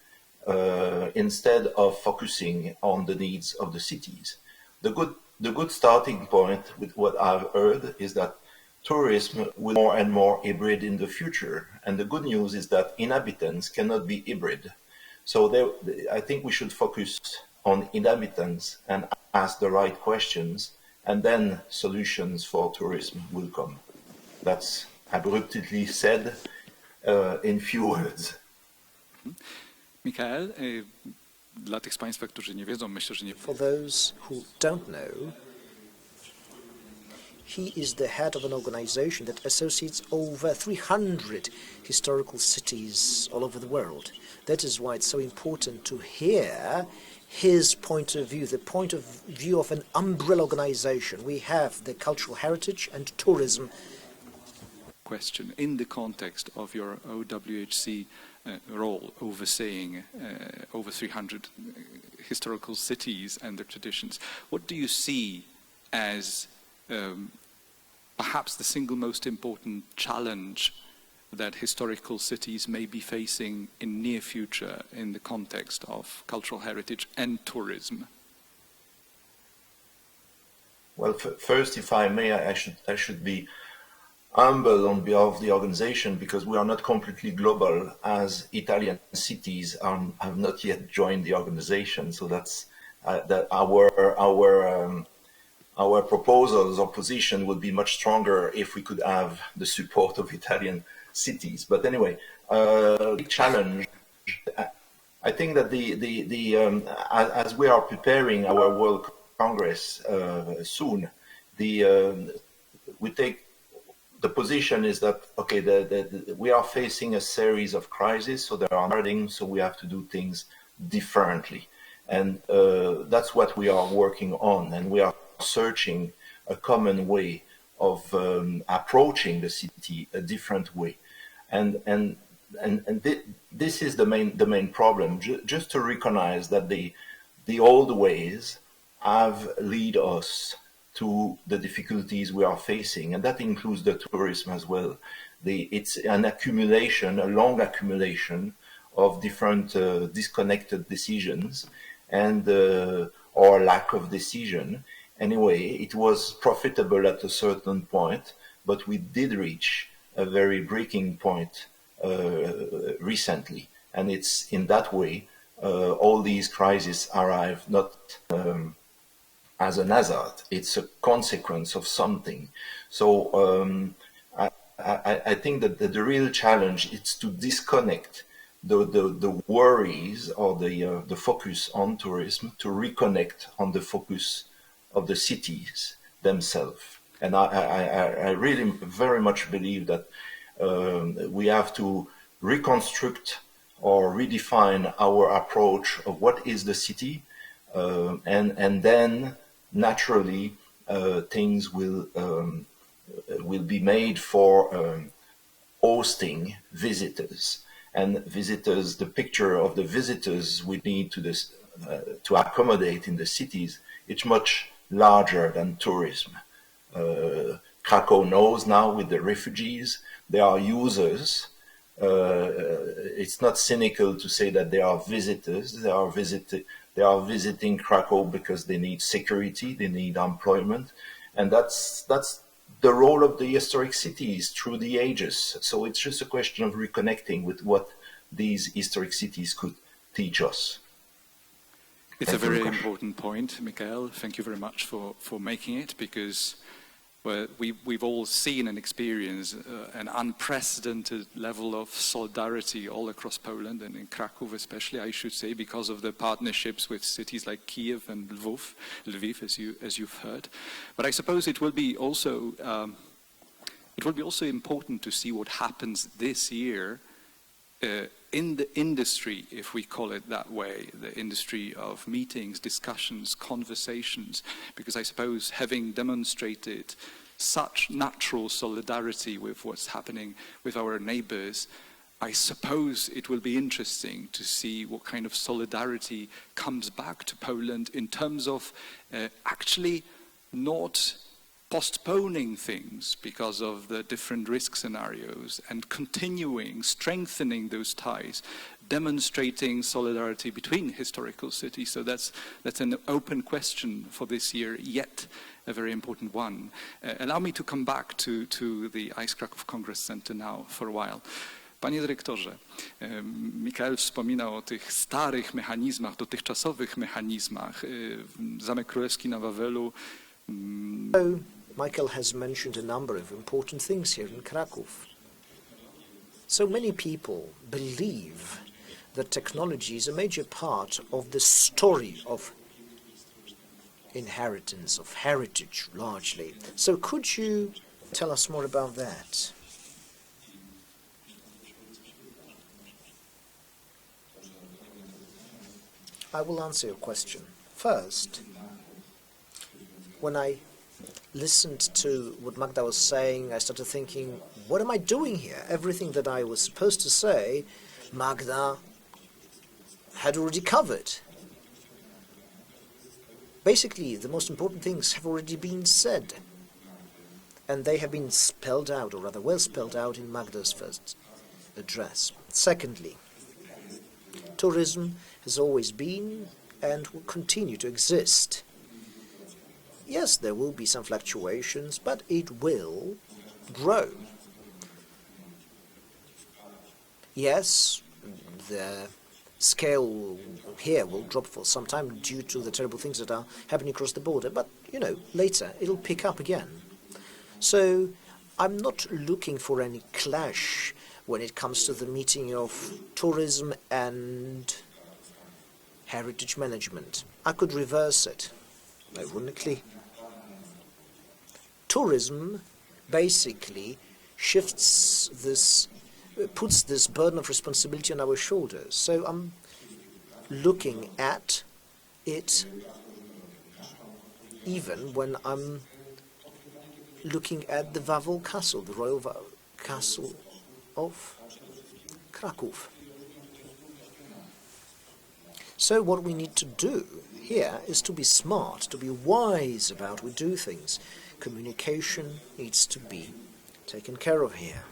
[SPEAKER 4] instead of focusing on the needs of the cities. The good starting point with what I've heard is that tourism will be more and more hybrid in the future, and the good news is that inhabitants cannot be hybrid. So I think we should focus on inhabitants and ask the right questions, and then solutions for tourism will come. That's abruptly said in few words.
[SPEAKER 13] Michael, dla tych z Państwa, którzy nie wiedzą, myślę, że nie...
[SPEAKER 3] For those who don't know, he is the head of an organization that associates over 300 historical cities all over the world. That is why it's so important to hear his point of view, the point of view of an umbrella organization. We have the cultural heritage and tourism.
[SPEAKER 13] Question in the context of your OWHC role overseeing over 300 historical cities and their traditions, what do you see as perhaps the single most important challenge that historical cities may be facing in near future in the context of cultural heritage and tourism?
[SPEAKER 4] Well, first, if I may, I should be humble on behalf of the organization, because we are not completely global, as Italian cities have not yet joined the organization. So that's that our proposals or position would be much stronger if we could have the support of Italian cities. But anyway, big challenge. I think that as we are preparing our World Congress soon, we take the position is that, okay, we are facing a series of crises, so there are paradigms, so we have to do things differently. And that's what we are working on, and we are searching a common way of approaching the city a different way. And this is the main problem, just to recognize that the old ways have led us to the difficulties we are facing, and that includes the tourism as well. It's an accumulation, a long accumulation of different disconnected decisions and or lack of decision. Anyway, it was profitable at a certain point, but we did reach a very breaking point recently, and it's in that way all these crises arrive not as an hazard. It's a consequence of something. So I think that the real challenge is to disconnect the worries or the focus on tourism, to reconnect on the focus of the cities themselves. And I really very much believe that we have to reconstruct or redefine our approach of what is the city, and then naturally things will be made for hosting visitors. And visitors, the picture of the visitors we need to accommodate in the cities, it's much larger than tourism. Krakow knows now with the refugees, they are users. It's not cynical to say that they are visitors. They are visiting Krakow because they need security, they need employment, and that's the role of the historic cities through the ages. So it's just a question of reconnecting with what these historic cities could teach us.
[SPEAKER 13] It's a very important point, Michael. Thank you very much for making it, because we've all seen and experienced an unprecedented level of solidarity all across Poland, and in Kraków especially, I should say, because of the partnerships with cities like Kiev and Lviv, as you've heard. But I suppose it will be also important to see what happens this year in the industry, if we call it that way, the industry of meetings, discussions, conversations, because I suppose having demonstrated such natural solidarity with what's happening with our neighbors, I suppose it will be interesting to see what kind of solidarity comes back to Poland in terms of actually not postponing things because of the different risk scenarios, and continuing, strengthening those ties, demonstrating solidarity between historical cities. So that's an open question for this year, yet a very important one. Allow me to come back to the ICE Kraków Congress Center now for a while. Panie dyrektorze, Michael wspominał o tych starych mechanizmach, dotychczasowych mechanizmach. Zamek Królewski na Wawelu.
[SPEAKER 3] Michael has mentioned a number of important things here in Kraków. So many people believe that technology is a major part of the story of inheritance, of heritage, largely. So could you tell us more about that? I will answer your question. First, when I listened to what Magda was saying, I started thinking, what am I doing here? Everything that I was supposed to say, Magda had already covered. Basically, the most important things have already been said, and they have been spelled out, or rather well spelled out, in Magda's first address. Secondly, tourism has always been and will continue to exist. Yes, there will be some fluctuations, but it will grow. Yes, the scale here will drop for some time due to the terrible things that are happening across the border, but, later it'll pick up again. So I'm not looking for any clash when it comes to the meeting of tourism and heritage management. I could reverse it, ironically. Tourism basically puts this burden of responsibility on our shoulders. So I'm looking at it even when I'm looking at the Wawel Castle, the Royal Castle of Kraków. So what we need to do here is to be smart, to be wise about how we do things. Communication needs to be taken care of here.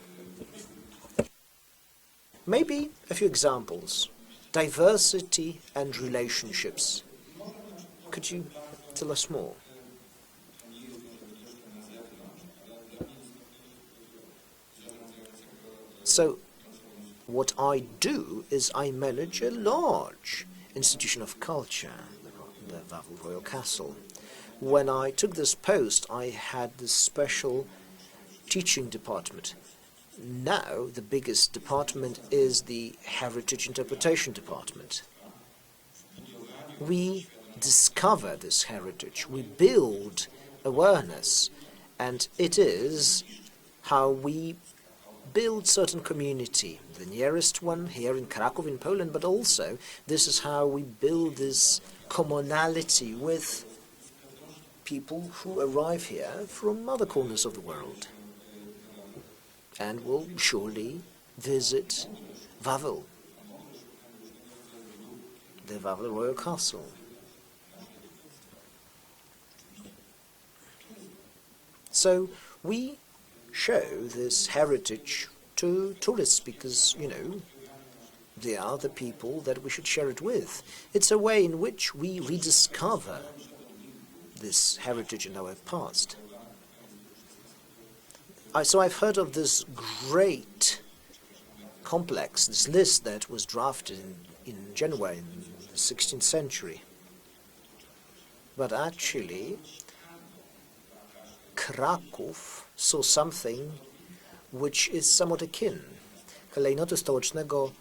[SPEAKER 3] Maybe a few examples. Diversity and relationships. Could you tell us more? So, what I do is I manage a large institution of culture, the Wawel Royal Castle. When I took this post, I had this special teaching department. Now, the biggest department is the Heritage Interpretation Department. We discover this heritage, we build awareness, and it is how we build certain community, the nearest one here in Kraków in Poland, but also this is how we build this commonality with people who arrive here from other corners of the world and will surely visit Wawel, the Wawel Royal Castle. So we show this heritage to tourists because, they are the people that we should share it with. It's a way in which we rediscover this heritage in our past. So I've heard of this great complex, this list that was drafted in Genoa in the 16th century. But actually, Kraków saw something which is somewhat akin. Klejnoty stołecznego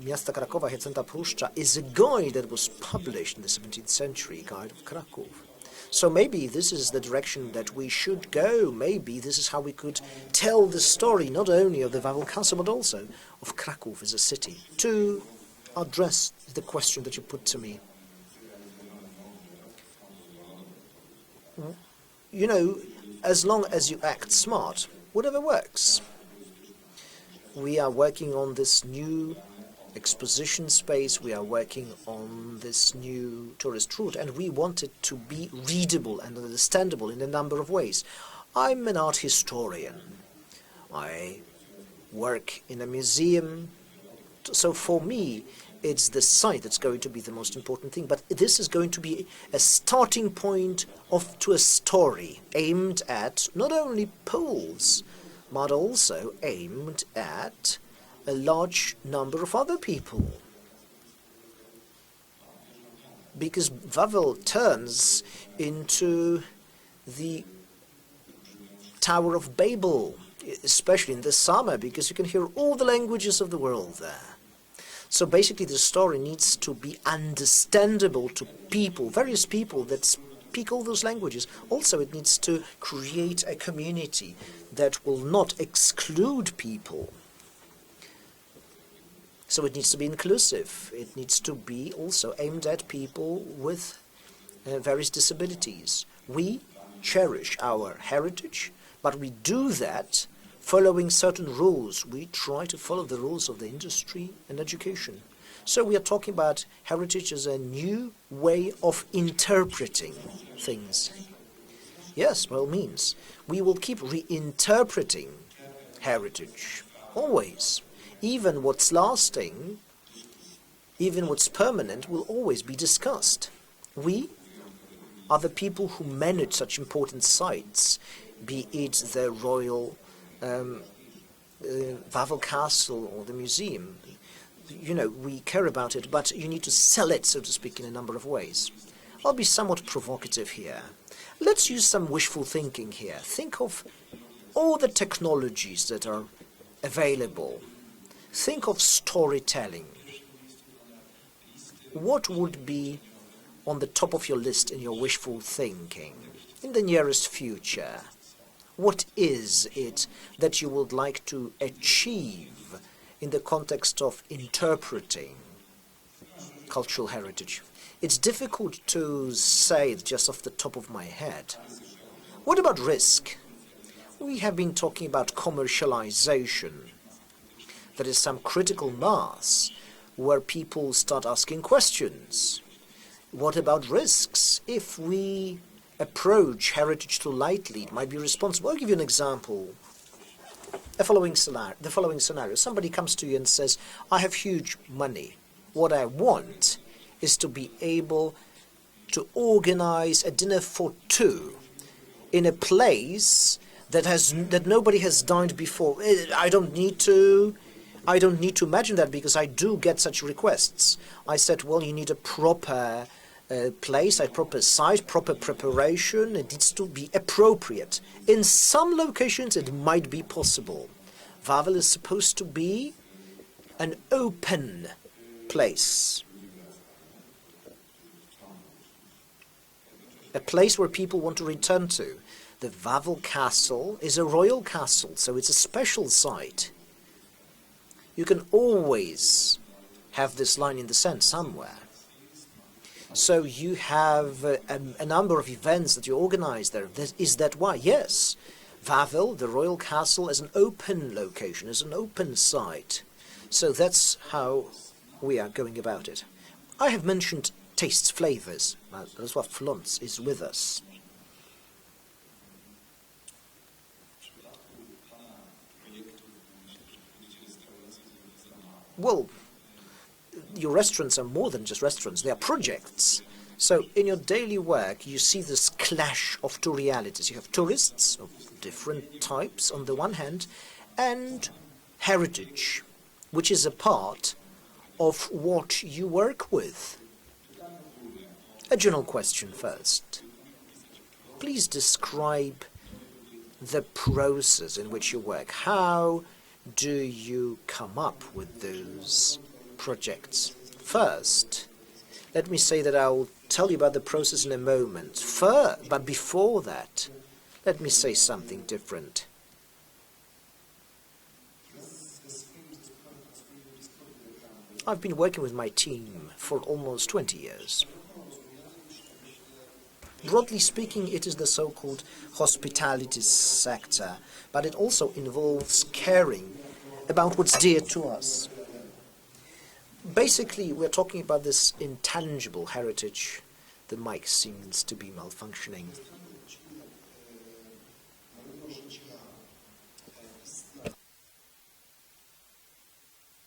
[SPEAKER 3] miasta Krakowa, Hyacynta Pruszcza is a guide that was published in the 17th century, Guide of Kraków. So maybe this is the direction that we should go. Maybe this is how we could tell the story, not only of the Wawel Castle, but also of Kraków as a city. To address the question that you put to me. As long as you act smart, whatever works. We are working on this new exposition space, we are working on this new tourist route, and we want it to be readable and understandable in a number of ways. I'm an art historian. I work in a museum, so for me it's the site that's going to be the most important thing, but this is going to be a starting point to a story aimed at not only Poles, but also aimed at a large number of other people. Because Wawel turns into the Tower of Babel, especially in the summer, because you can hear all the languages of the world there. So basically the story needs to be understandable to people, various people that speak all those languages. Also, it needs to create a community that will not exclude people. So it needs to be inclusive. It needs to be also aimed at people with various disabilities. We cherish our heritage, but we do that following certain rules. We try to follow the rules of the industry and education. So we are talking about heritage as a new way of interpreting things. Yes, by all means. We will keep reinterpreting heritage, always. Even what's lasting, even what's permanent, will always be discussed. We are the people who manage such important sites, be it the royal Wawel Castle or the museum. You know, we care about it, but you need to sell it, so to speak, in a number of ways. I'll be somewhat provocative here. Let's use some wishful thinking here. Think of all the technologies that are available. Think of storytelling. What would be on the top of your list in your wishful thinking in the nearest future? What is it that you would like to achieve in the context of interpreting cultural heritage? It's difficult to say it just off the top of my head. What about risk? We have been talking about commercialization. There is some critical mass where people start asking questions. What about risks? If we approach heritage too lightly, it might be responsible. I'll give you an example. The following scenario. Somebody comes to you and says, I have huge money. What I want is to be able to organize a dinner for two in a place that nobody has dined before. I don't need to imagine that, because I do get such requests. I said, well, you need a proper place, a proper site, proper preparation. It needs to be appropriate. In some locations, it might be possible. Wawel is supposed to be an open place. A place where people want to return to. The Wawel Castle is a royal castle, so it's a special site. You can always have this line in the sand somewhere. So you have a number of events that you organize there. Is that why? Yes. Wawel, the royal castle, is an open location, is an open site. So that's how we are going about it. I have mentioned tastes, flavors. That's what Florence is with us. Well, your restaurants are more than just restaurants, they are projects. So in your daily work, you see this clash of two realities. You have tourists of different types on the one hand, and heritage, which is a part of what you work with. A general question first. Please describe the process in which you work. How do you come up with those projects? First, let me say that I'll tell you about the process in a moment. But before that, let me say something different. I've been working with my team for almost 20 years. Broadly speaking, it is the so-called hospitality sector, but it also involves caring about what's dear to us. Basically, we're talking about this intangible heritage. The mic seems to be malfunctioning.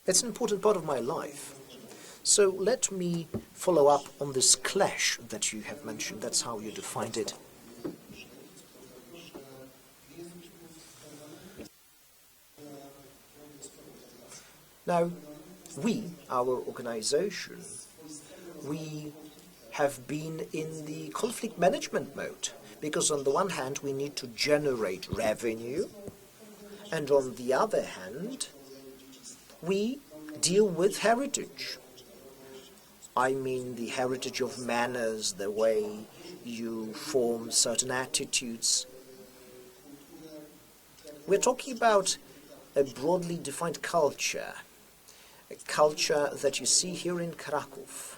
[SPEAKER 3] It's an important part of my life. So let me follow up on this clash that you have mentioned. That's how you defined it. Now, our organization, we have been in the conflict management mode, because on the one hand we need to generate revenue, and on the other hand we deal with heritage. I mean the heritage of manners, the way you form certain attitudes. We're talking about a broadly defined culture. culture that you see here in Kraków.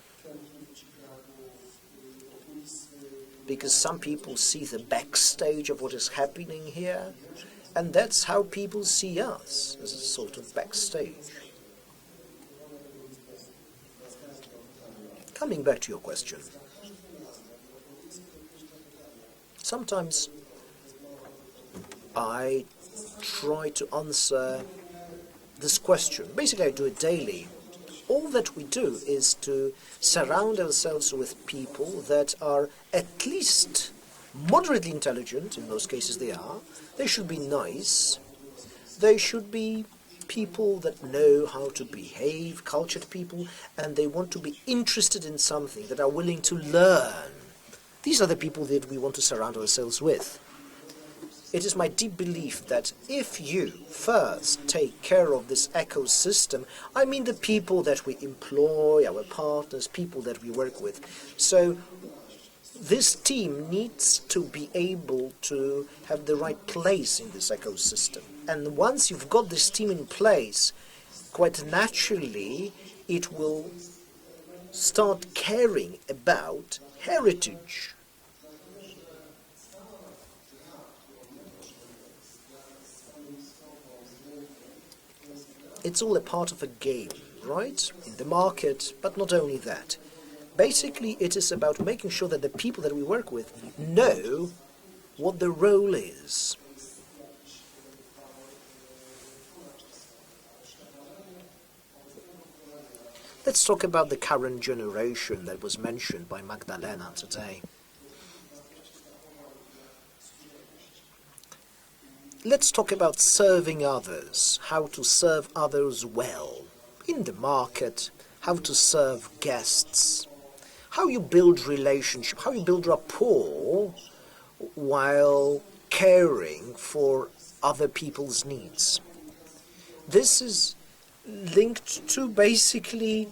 [SPEAKER 3] Because some people see the backstage of what is happening here, and that's how people see us, as a sort of backstage. Coming back to your question. Sometimes I try to answer this question. Basically, I do it daily. All that we do is to surround ourselves with people that are at least moderately intelligent, in most cases they are. They should be nice. They should be people that know how to behave, cultured people, and they want to be interested in something, that are willing to learn. These are the people that we want to surround ourselves with. It is my deep belief that if you first take care of this ecosystem, I mean the people that we employ, our partners, people that we work with. So this team needs to be able to have the right place in this ecosystem. And once you've got this team in place, quite naturally it will start caring about heritage. It's all a part of a game, right? In the market, but not only that. Basically, it is about making sure that the people that we work with know what the role is. Let's talk about the current generation that was mentioned by Magdalena today. Let's talk about serving others, how to serve others well in the market, how to serve guests, how you build relationship, how you build rapport while caring for other people's needs. This is linked to basically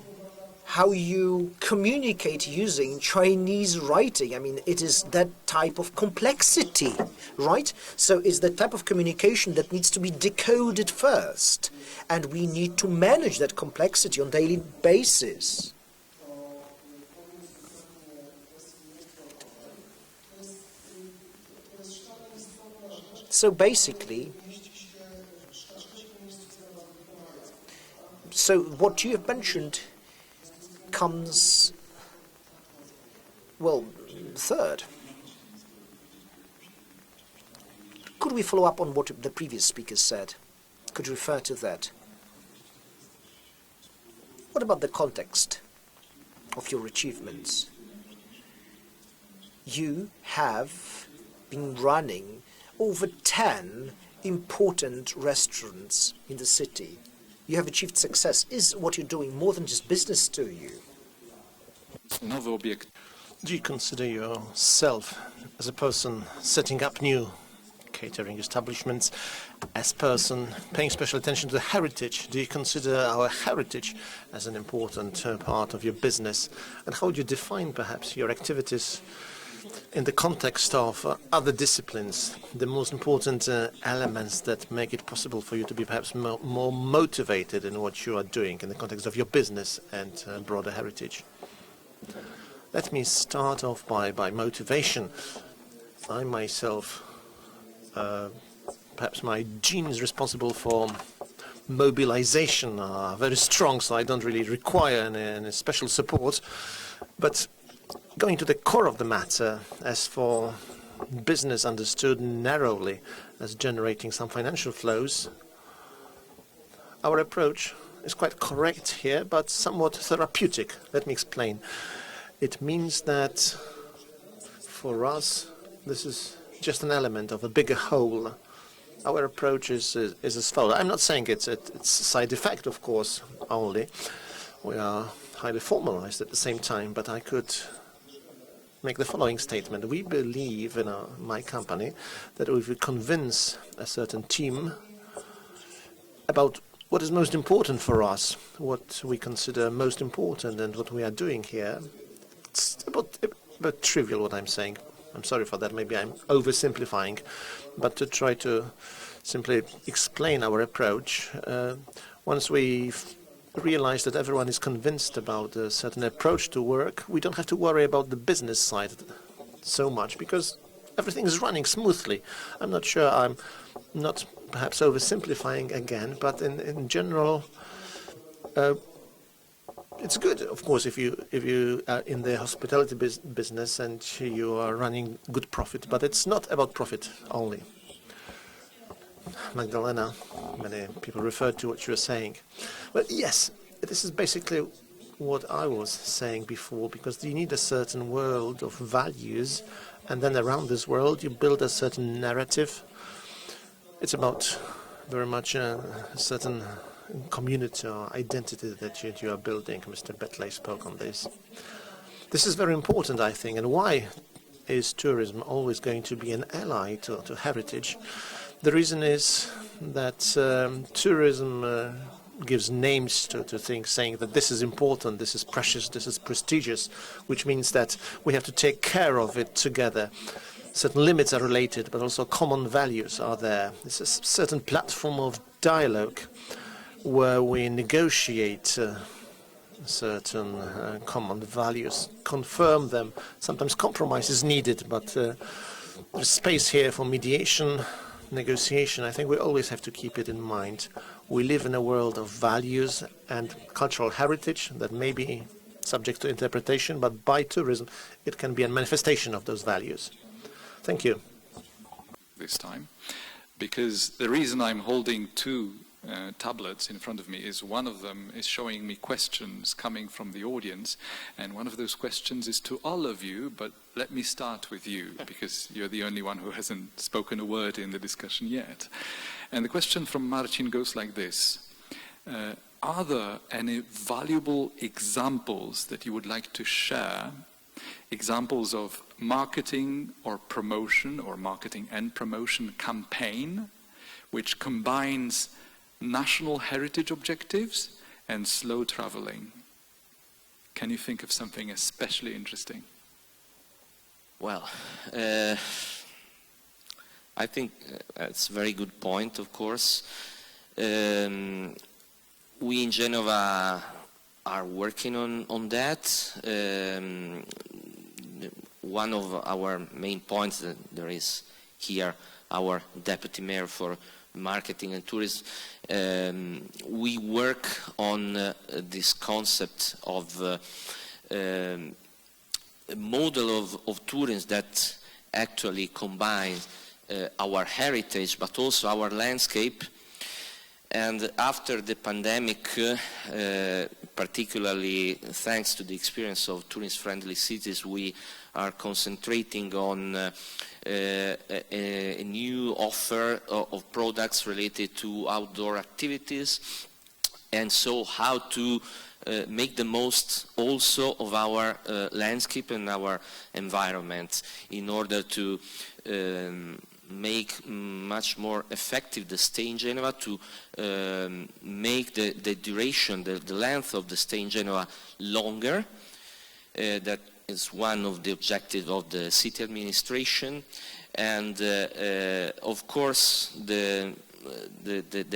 [SPEAKER 3] how you communicate using Chinese writing. I mean, it is that type of complexity, right? So it's the type of communication that needs to be decoded first, and we need to manage that complexity on a daily basis. So basically, so what you have mentioned comes, well, third. Could we follow up on what the previous speakers said? Could you refer to that? What about the context of your achievements? You have been running over 10 important restaurants in the city. You have achieved success. Is what you're doing more than just business to you?
[SPEAKER 2] Do you consider yourself as a person setting up new catering establishments, as a person paying special attention to the heritage? Do you consider our heritage as an important part of your business? And how would you define perhaps your activities in the context of other disciplines, the most important elements that make it possible for you to be perhaps more motivated in what you are doing in the context of your business and broader heritage? Let me start off by motivation. I myself, perhaps my genes responsible for mobilization are very strong, so I don't really require any special support. But going to the core of the matter, as for business understood narrowly as generating some financial flows, our approach is quite correct here, but somewhat therapeutic. Let me explain. It means that for us, this is just an element of a bigger whole. Our approach is as follows. I'm not saying it's a side effect, of course, only. We are highly formalized at the same time, but I could make the following statement. We believe in my company that if we convince a certain team about what is most important for us, what we consider most important and what we are doing here, it's about trivial what I'm saying. I'm sorry for that, maybe I'm oversimplifying, but to try to simply explain our approach, once we've realize that everyone is convinced about a certain approach to work, we don't have to worry about the business side so much because everything is running smoothly. I'm not sure, I'm not perhaps oversimplifying again, but in general, it's good, of course, if you are in the hospitality business and you are running good profit, but it's not about profit only. Magdalena, many people referred to what you were saying. Well, yes, this is basically what I was saying before, because you need a certain world of values, and then around this world you build a certain narrative. It's about very much a certain community or identity that you are building. Mr. Betley spoke on this. This is very important, I think, and why is tourism always going to be an ally to heritage? The reason is that tourism gives names to things, saying that this is important, this is precious, this is prestigious, which means that we have to take care of it together. Certain limits are related, but also common values are there. It's a certain platform of dialogue where we negotiate certain common values, confirm them. Sometimes compromise is needed, but there's space here for mediation, negotiation. I think we always have to keep it in mind. We live in a world of values and cultural heritage that may be subject to interpretation, but by tourism it can be a manifestation of those values. Thank you.
[SPEAKER 13] This time, because the reason I'm holding two tablets in front of me is one of them is showing me questions coming from the audience, and one of those questions is to all of you, but let me start with you because you're the only one who hasn't spoken a word in the discussion yet. And the question from Marcin goes like this. Are there any valuable examples that you would like to share, examples of marketing or promotion or marketing and promotion campaign which combines national heritage objectives and slow traveling? Can you think of something especially interesting?
[SPEAKER 12] Well, I think that's a very good point, of course. We in Genova are working on that. One of our main points that there is here, our deputy mayor for marketing and tourism, we work on this concept of a model of tourism that actually combines our heritage but also our landscape. And after the pandemic, particularly thanks to the experience of tourist-friendly cities, we are concentrating on a new offer of products related to outdoor activities, and so how to make the most also of our landscape and our environment in order to make much more effective the stay in Genova, to make the duration, the length of the stay in Genova longer. That is one of the objectives of the city administration. And of course the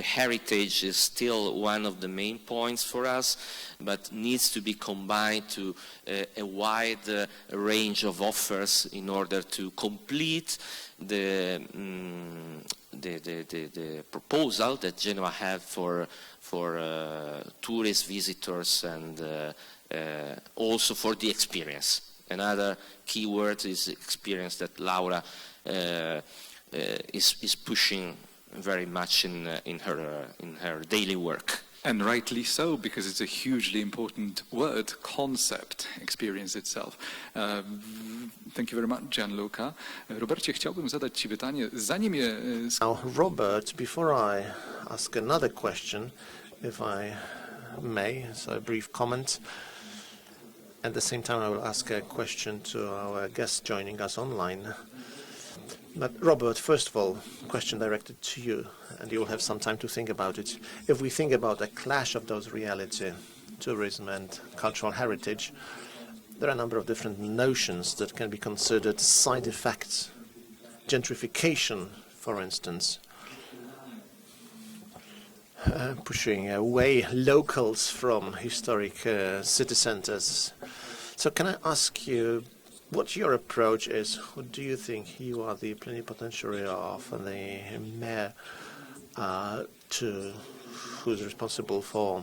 [SPEAKER 12] heritage is still one of the main points for us, but needs to be combined to a wide range of offers in order to complete the proposal that Genoa had for tourist visitors and also for the experience. Another key word is experience that Laura is pushing very much in her daily work.
[SPEAKER 13] And rightly so, because it's a hugely important word, concept, experience itself. Thank you very much, Gianluca. Robercie, chciałbym zadać Ci pytanie, zanim je...
[SPEAKER 2] Now, Robert, before I ask another question, if I may, so a brief comment. At the same time, I will ask a question to our guest joining us online. But Robert, first of all, question directed to you, and you will have some time to think about it. If we think about a clash of those reality, tourism and cultural heritage, there are a number of different notions that can be considered side effects. Gentrification, for instance. pushing away locals from historic city centers. So can I ask you what your approach is? Who do you think you are the plenipotentiary of the mayor who's responsible for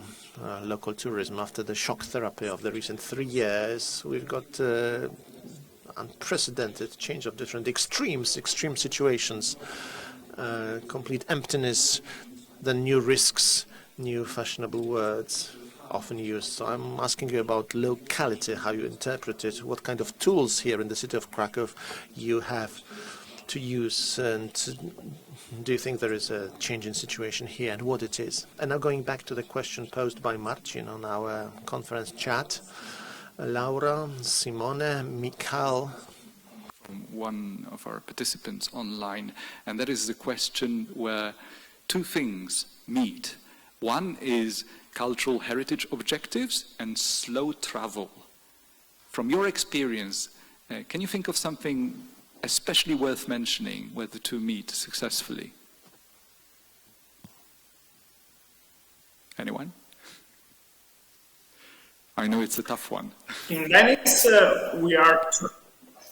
[SPEAKER 2] local tourism after the shock therapy of the recent 3 years? We've got unprecedented change of different extreme situations, complete emptiness, then new risks, new fashionable words often used. So I'm asking you about locality, how you interpret it, what kind of tools here in the city of Kraków you have to use, and do you think there is a change in situation here and what it is? And now going back to the question posed by Marcin on our conference chat, Laura, Simone, Mikhail.
[SPEAKER 13] One of our participants online, and that is the question where two things meet. One is cultural heritage objectives and slow travel. From your experience, can you think of something especially worth mentioning where the two meet successfully? Anyone? I know it's a tough one.
[SPEAKER 14] In Venice, we are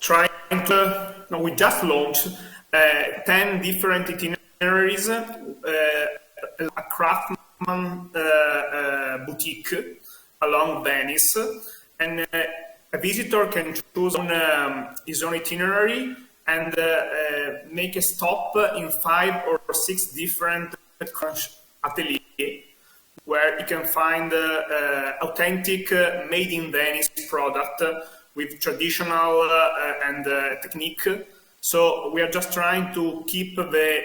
[SPEAKER 14] trying to, no, we just launched 10 different itineraries, a craftsman boutique along Venice, and a visitor can choose his own itinerary and make a stop in 5 or 6 different ateliers where you can find authentic made in Venice product with traditional and technique. So we are just trying to keep the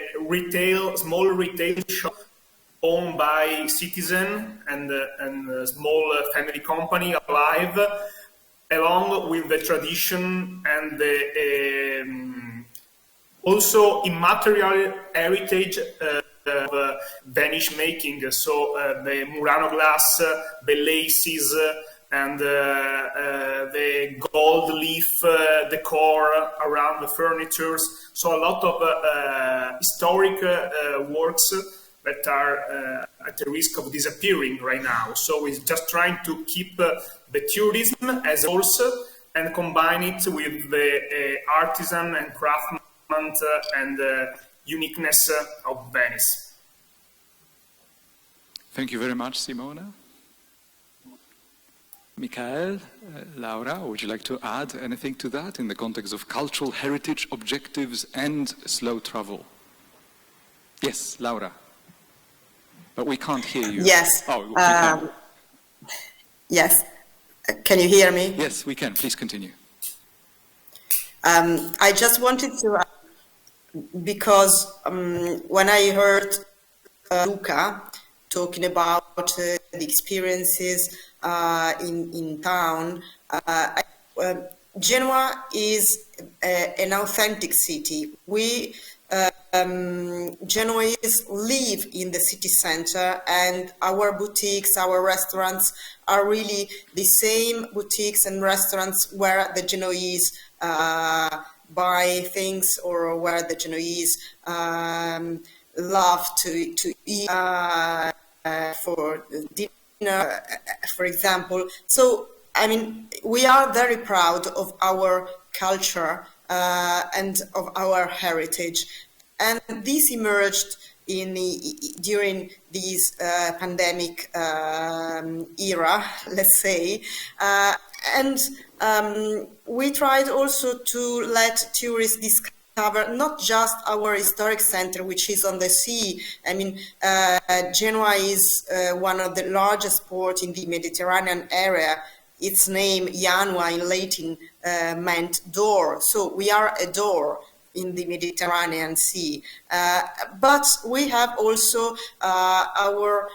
[SPEAKER 14] small retail shop owned by citizen and small family company alive, along with the tradition and the also immaterial heritage of Venice making. So the Murano glass, the laces, and the gold leaf decor around the furnitures. So a lot of historic works that are at the risk of disappearing right now. So we're just trying to keep the tourism as also and combine it with the artisan and craftsman and uniqueness of Venice.
[SPEAKER 13] Thank you very much, Simona. Mikhail, Laura, would you like to add anything to that in the context of cultural heritage objectives and slow travel? Yes, Laura. But we can't hear you.
[SPEAKER 15] Yes.
[SPEAKER 13] Oh, we can.
[SPEAKER 15] Yes. Can you hear me?
[SPEAKER 13] Yes, we can. Please continue.
[SPEAKER 15] I just wanted to, because when I heard Luca talking about the experiences in town, Genoa is an authentic city. We Genoese live in the city center, and our boutiques, our restaurants are really the same boutiques and restaurants where the Genoese buy things, or where the Genoese love to eat for dinner, for example. So, I mean, we are very proud of our culture and of our heritage. And this emerged during this pandemic era, let's say. And we tried also to let tourists discover not just our historic center, which is on the sea. I mean, Genoa is one of the largest ports in the Mediterranean area. Its name, Janua, in Latin, meant door. So we are a door in the Mediterranean Sea. But we have also our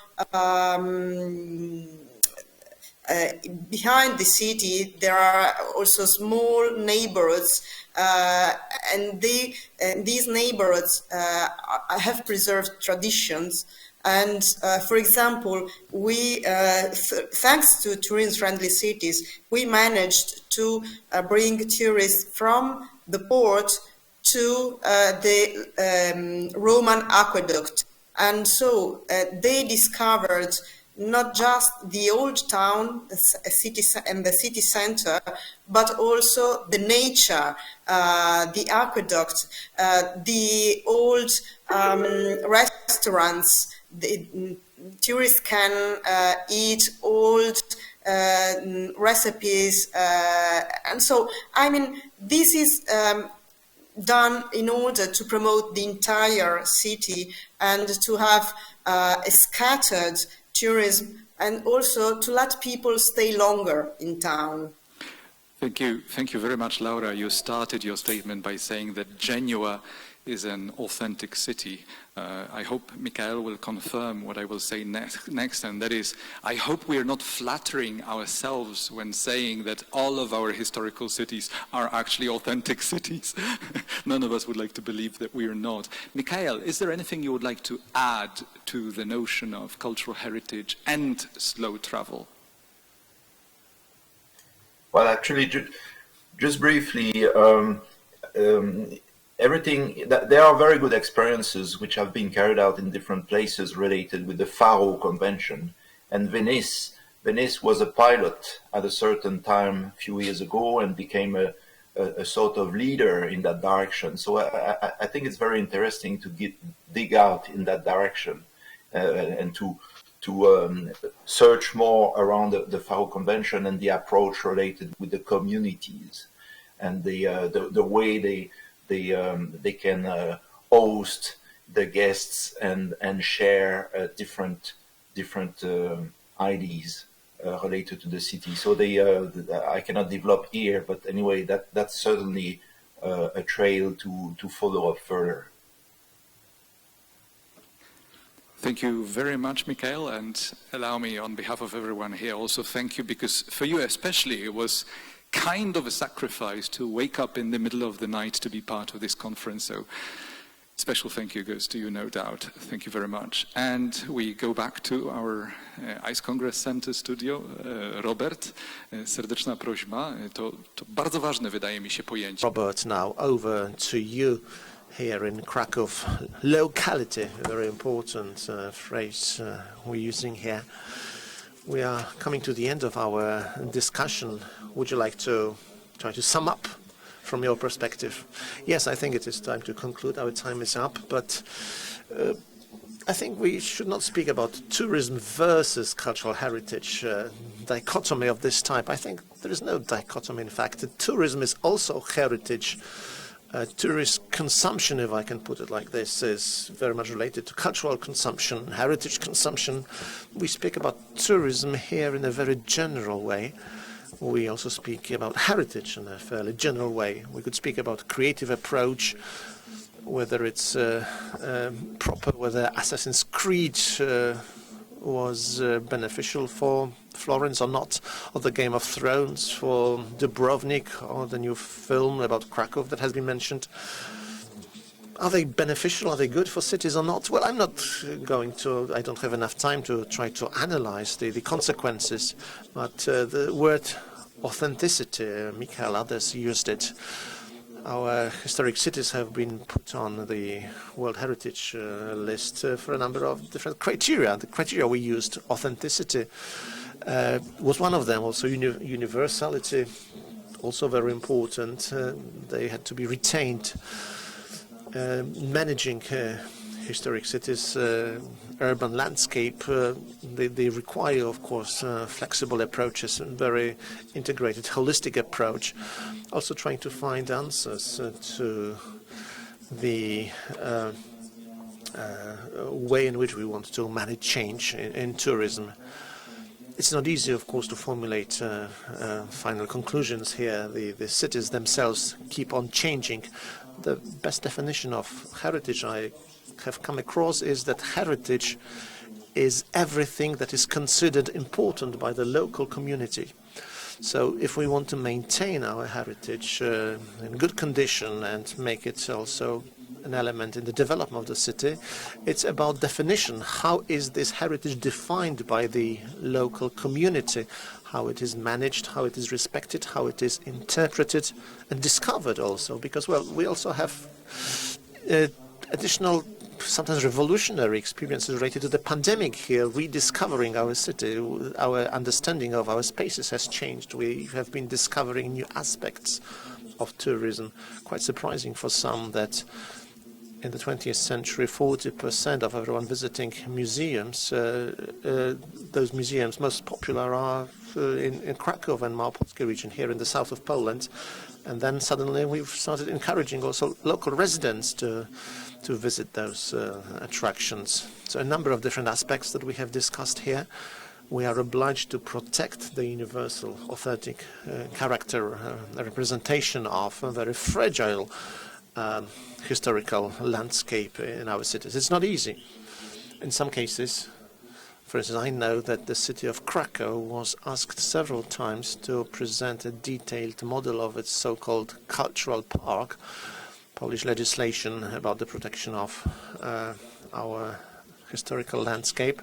[SPEAKER 15] behind the city, there are also small neighborhoods, and these neighborhoods have preserved traditions. And for example, we, thanks to tourism-friendly cities, we managed to bring tourists from the port to the Roman aqueduct. And so they discovered not just the old town, the city and the city center, but also the nature, the aqueduct, the old restaurants. The tourists can eat old recipes, and so I mean this is done in order to promote the entire city and to have a scattered tourism, and also to let people stay longer in town.
[SPEAKER 13] Thank you very much, Laura. You started your statement by saying that Genoa is an authentic city. I hope Michael will confirm what I will say next, and that is, I hope we are not flattering ourselves when saying that all of our historical cities are actually authentic cities. None of us would like to believe that we are not. Michael, is there anything you would like to add to the notion of cultural heritage and slow travel?
[SPEAKER 4] Well, actually, just briefly, there are very good experiences which have been carried out in different places related with the Faro Convention. And Venice was a pilot at a certain time a few years ago and became a sort of leader in that direction. So I think it's very interesting to dig out in that direction and to search more around the Faro Convention and the approach related with the communities and the way they can host the guests and share different ideas related to the city. So I cannot develop here, but anyway, that's certainly a trail to follow up further.
[SPEAKER 13] Thank you very much, Michael, and allow me on behalf of everyone here also thank you, because for you especially it was kind of a sacrifice to wake up in the middle of the night to be part of this conference. So special thank you goes to you, no doubt. Thank you very much. And we go back to our ICE Congress Center studio. Robert, serdeczna prośba. To bardzo ważne wydaje mi się pojęcie.
[SPEAKER 3] Robert, now over to you here in Kraków. Locality, a very important phrase we're using here. We are coming to the end of our discussion. Would you like to try to sum up from your perspective? Yes, I think it is time to conclude. Our time is up, but I think we should not speak about tourism versus cultural heritage, dichotomy of this type. I think there is no dichotomy, in fact. Tourism is also heritage. Tourist consumption, if I can put it like this, is very much related to cultural consumption, heritage consumption. We speak about tourism here in a very general way. We also speak about heritage in a fairly general way. We could speak about creative approach, whether it's proper, whether Assassin's Creed was beneficial for Florence or not, or the Game of Thrones for Dubrovnik, or the new film about Kraków that has been mentioned. Are they beneficial? Are they good for cities or not? Well, I'm not going to, I don't have enough time to try to analyze the consequences, but the word authenticity, Michael, others used it. Our historic cities have been put on the World Heritage list for a number of different criteria. The criteria we used, authenticity, was one of them. Also universality, also very important. They had to be retained. Managing historic cities, urban landscape, they require, of course, flexible approaches and very integrated, holistic approach. Also trying to find answers to the way in which we want to manage change in tourism. It's not easy, of course, to formulate final conclusions here. The cities themselves keep on changing. The best definition of heritage I have come across is that heritage is everything that is considered important by the local community. So if we want to maintain our heritage in good condition and make it also an element in the development of the city, it's about definition. How is this heritage defined by the local community? How it is managed, how it is respected, how it is interpreted and discovered also. Because, well, we also have additional
[SPEAKER 2] sometimes revolutionary experiences related to the pandemic here, rediscovering our city. Our understanding of our spaces has changed. We have been discovering new aspects of tourism. Quite surprising for some that in the 20th century, 40% of everyone visiting museums, those museums most popular are in Kraków and Małopolskie region here in the south of Poland. And then suddenly we've started encouraging also local residents to visit those attractions. So a number of different aspects that we have discussed here. We are obliged to protect the universal, authentic character, representation of a very fragile historical landscape in our cities. It's not easy. In some cases, for instance, I know that the city of Kraków was asked several times to present a detailed model of its so-called cultural park, Polish legislation about the protection of our historical landscape.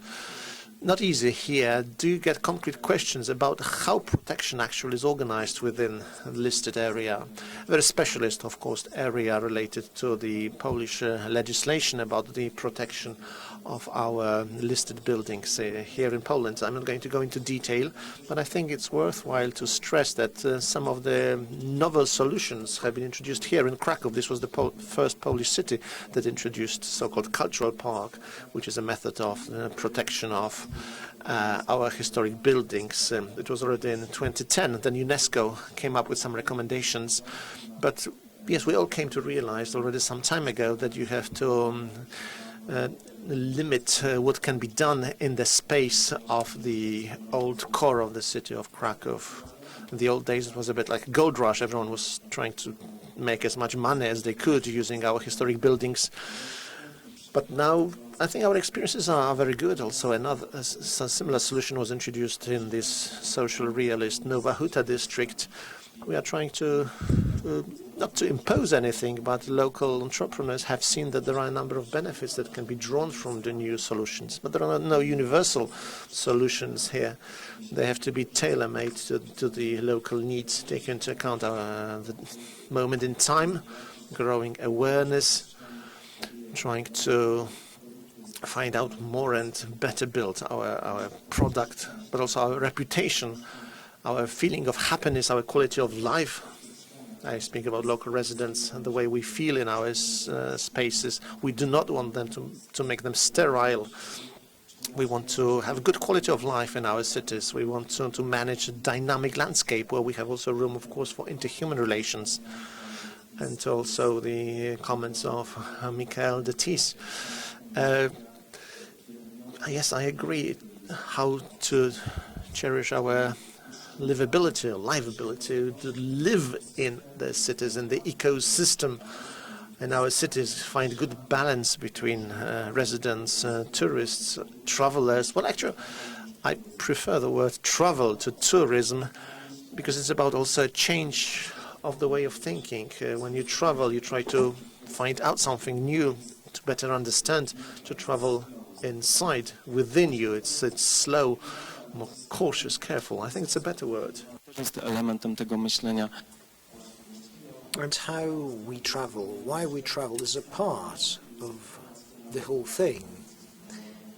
[SPEAKER 2] Not easy here. Do you get concrete questions about how protection actually is organized within the listed area? A very specialist, of course, area related to the Polish legislation about the protection of our listed buildings here in Poland. I'm not going to go into detail, but I think it's worthwhile to stress that some of the novel solutions have been introduced here in Kraków. This was the first Polish city that introduced so-called cultural park, which is a method of protection of our historic buildings. It was already in 2010. Then UNESCO came up with some recommendations. But yes, we all came to realize already some time ago that you have to limit what can be done in the space of the old core of the city of Kraków. In the old days, it was a bit like a gold rush. Everyone was trying to make as much money as they could using our historic buildings. But now, I think our experiences are very good. Also, a similar solution was introduced in this social realist Nowa Huta district. We are trying to not to impose anything, but local entrepreneurs have seen that there are a number of benefits that can be drawn from the new solutions. But there are no universal solutions here. They have to be tailor-made to the local needs, take into account the moment in time, growing awareness, trying to find out more and better build our product, but also our reputation, our feeling of happiness, our quality of life. I speak about local residents and the way we feel in our spaces. We do not want them to make them sterile. We want to have good quality of life in our cities. We want to manage a dynamic landscape where we have also room, of course, for interhuman relations. And also the comments of Michael de Tis. Yes, I agree how to cherish our livability or livability, to live in the cities, in the ecosystem in our cities, find good balance between residents, tourists, travelers. Well, actually, I prefer the word travel to tourism because it's about also a change of the way of thinking. When you travel, you try to find out something new, to better understand, to travel inside, within you. It's slow, more cautious, careful. I think it's a better word.
[SPEAKER 3] And how we travel, why we travel, is a part of the whole thing.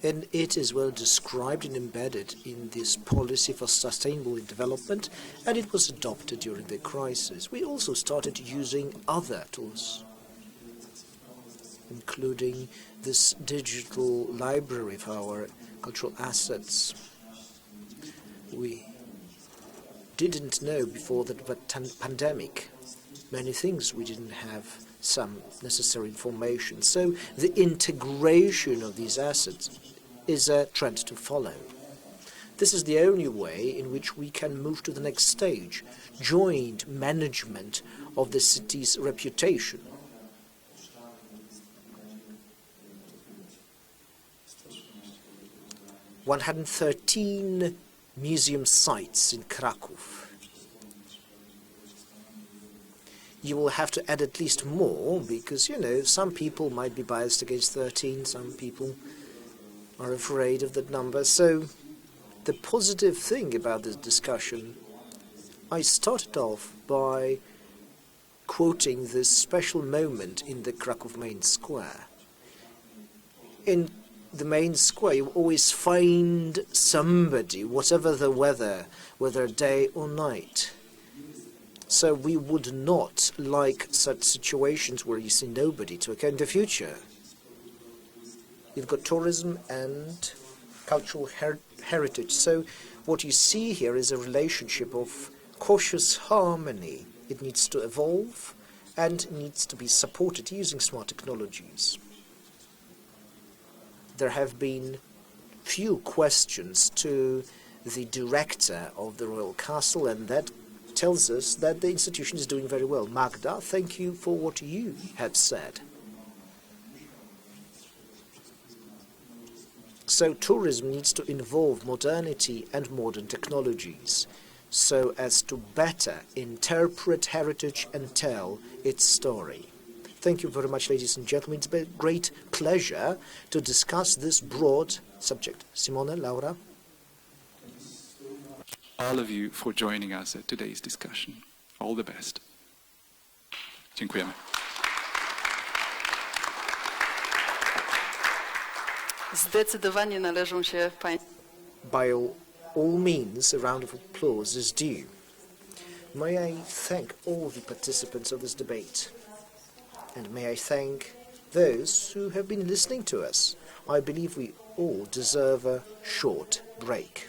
[SPEAKER 3] And it is well described and embedded in this policy for sustainable development, and it was adopted during the crisis. We also started using other tools, including this digital library of our cultural assets. We didn't know before the pandemic many things. We didn't have some necessary information. So the integration of these assets is a trend to follow. This is the only way in which we can move to the next stage, joint management of the city's reputation. "113 museum sites in Kraków. You will have to add at least more because, some people might be biased against 13, some people are afraid of that number. So the positive thing about this discussion, I started off by quoting this special moment in the Kraków main square. In the main square, you always find somebody, whatever the weather, whether day or night. So we would not like such situations where you see nobody to occur in the future. You've got tourism and cultural heritage. So what you see here is a relationship of cautious harmony. It needs to evolve and needs to be supported using smart technologies. There have been few questions to the director of the Royal Castle, and that tells us that the institution is doing very well. Magda, thank you for what you have said. So tourism needs to involve modernity and modern technologies so as to better interpret heritage and tell its story. Thank you very much, ladies and gentlemen. It's been a great pleasure to discuss this broad subject. Simone, Laura?
[SPEAKER 13] All of you for joining us at today's discussion. All the best. Dziękujemy.
[SPEAKER 1] Zdecydowanie należą się Państwu.
[SPEAKER 3] By all means, a round of applause is due. May I thank all the participants of this debate, and may I thank those who have been listening to us. I believe we all deserve a short break.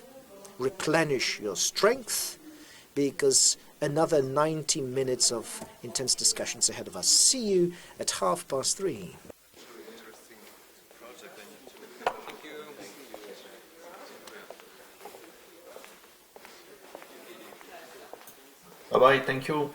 [SPEAKER 3] Replenish your strength, because another 90 minutes of intense discussions ahead of us. See you at 3:30.
[SPEAKER 4] Bye-bye, thank you.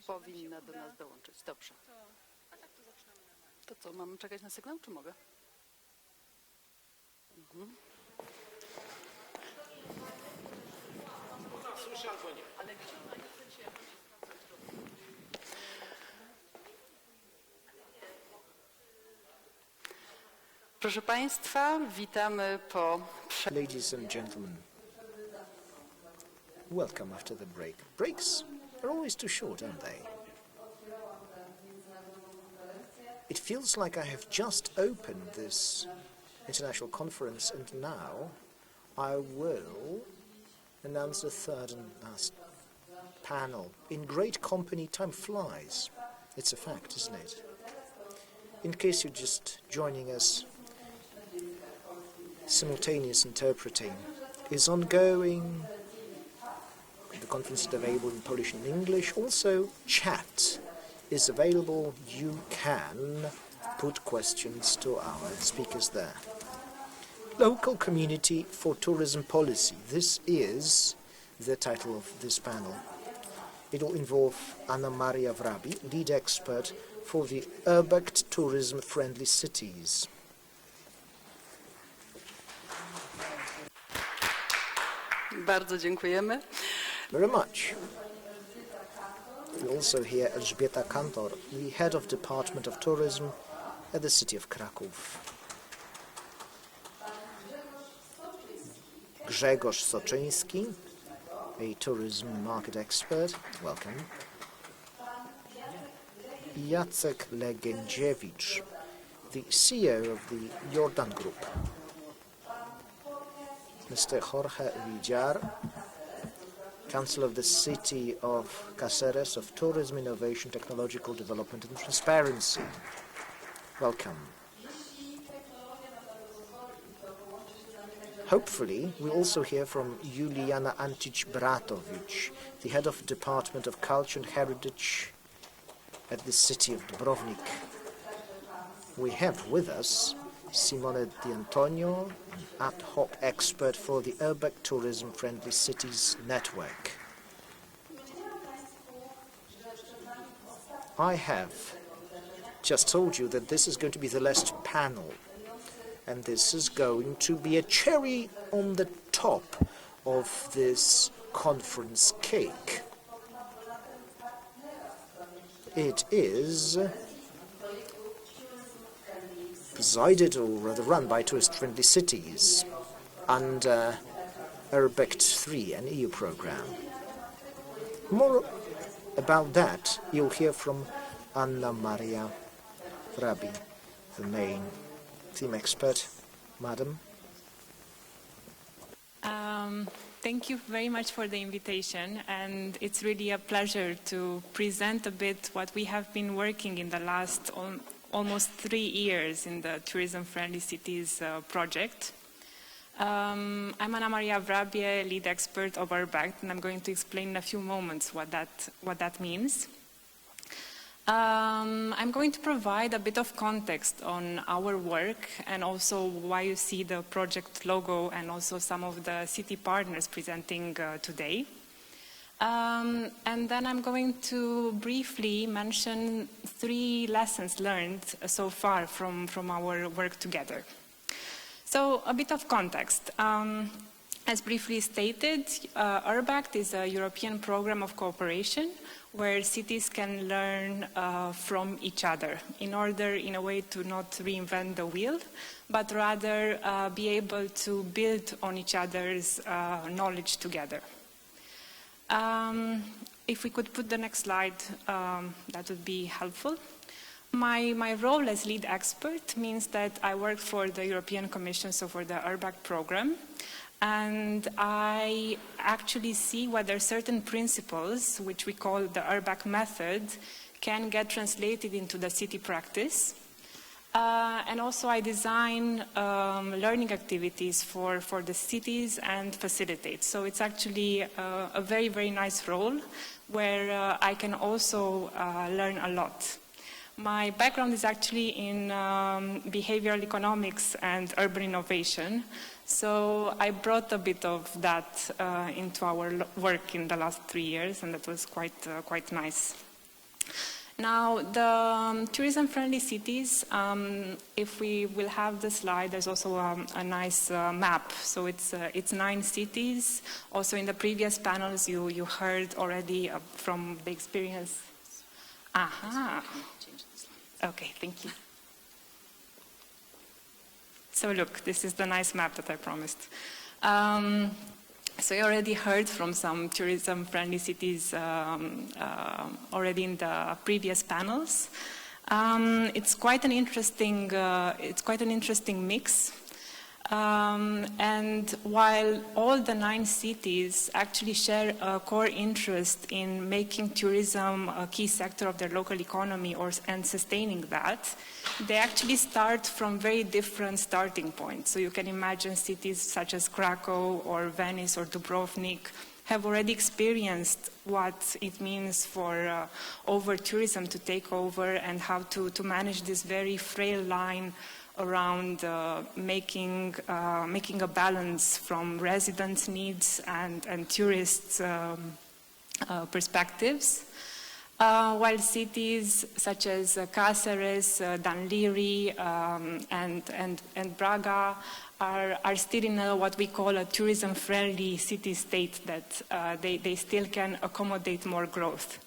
[SPEAKER 1] powinna do nas dołączyć. Dobrze. To co, mamy czekać na sygnał, czy mogę? Mhm.
[SPEAKER 2] Słyszę albo nie.
[SPEAKER 1] Proszę Państwa, witamy po...
[SPEAKER 3] Ladies and gentlemen, welcome after the break. Breaks are always too short, aren't they? It feels like I have just opened this international conference, and now I will announce the third and last panel. In great company, time flies. It's a fact, isn't it? In case you're just joining us, simultaneous interpreting is ongoing. The conference is available in Polish and English. Also, chat is available. You can put questions to our speakers there. Local Community for Tourism Policy. This is the title of this panel. It will involve Anna Maria Vrabi, lead expert for the Urbex tourism-friendly cities.
[SPEAKER 1] Bardzo dziękujemy.
[SPEAKER 3] Very much. We also hear Elżbieta Kantor, the head of Department of Tourism at the City of Kraków. Grzegorz Soczyński, a tourism market expert. Welcome. Jacek Legędziewicz, the CEO of the Jordan Group. Mr. Jorge Villar, Council of the City of Cáceres of Tourism, Innovation, Technological Development and Transparency. Welcome. Hopefully, we'll also hear from Juliana Antic-Bratowicz, the head of Department of Culture and Heritage at the City of Dubrovnik. We have with us Simone Di Antonio, an ad hoc expert for the Urbex Tourism Friendly Cities Network. I have just told you that this is going to be the last panel, and this is going to be a cherry on the top of this conference cake. It is presided, or rather run, by tourist-friendly cities under Urbex 3, an EU program. More about that you'll hear from Anna Maria Vrabi, the main theme expert. Madam.
[SPEAKER 16] Thank you very much for the invitation, and it's really a pleasure to present a bit what we have been working in the last almost 3 years in the Tourism Friendly Cities project. I'm Anna Maria Vrabi, lead expert of Urbex, and I'm going to explain in a few moments what that means. I'm going to provide a bit of context on our work and also why you see the project logo and also some of the city partners presenting today. And then I'm going to briefly mention 3 lessons learned so far from our work together. So a bit of context. As briefly stated, Urbex is a European program of cooperation where cities can learn from each other in order, in a way, to not reinvent the wheel, but rather be able to build on each other's knowledge together. If we could put the next slide, that would be helpful. My role as lead expert means that I work for the European Commission, so for the Urbex program, and I actually see whether certain principles, which we call the Urbex method, can get translated into the city practice. And also I design learning activities for the cities and facilitate. So it's actually a very, very nice role where I can also learn a lot. My background is actually in behavioral economics and urban innovation. So I brought a bit of that into our work in the last 3 years, and that was quite nice. Now, the tourism-friendly cities, if we will have the slide, there's also a nice map. So it's 9 cities. Also in the previous panels, you heard already from the experience. Aha. Okay, thank you. So look, this is the nice map that I promised. So you already heard from some tourism-friendly cities already in the previous panels. It's quite an interesting mix. And while all the 9 cities actually share a core interest in making tourism a key sector of their local economy and sustaining that, they actually start from very different starting points. So you can imagine cities such as Kraków or Venice or Dubrovnik have already experienced what it means for over-tourism to take over and how to manage this very frail line around making a balance from residents' needs and tourists' perspectives. While cities such as Cáceres, Danliri, and Braga are still in what we call a tourism-friendly city state, that they still can accommodate more growth.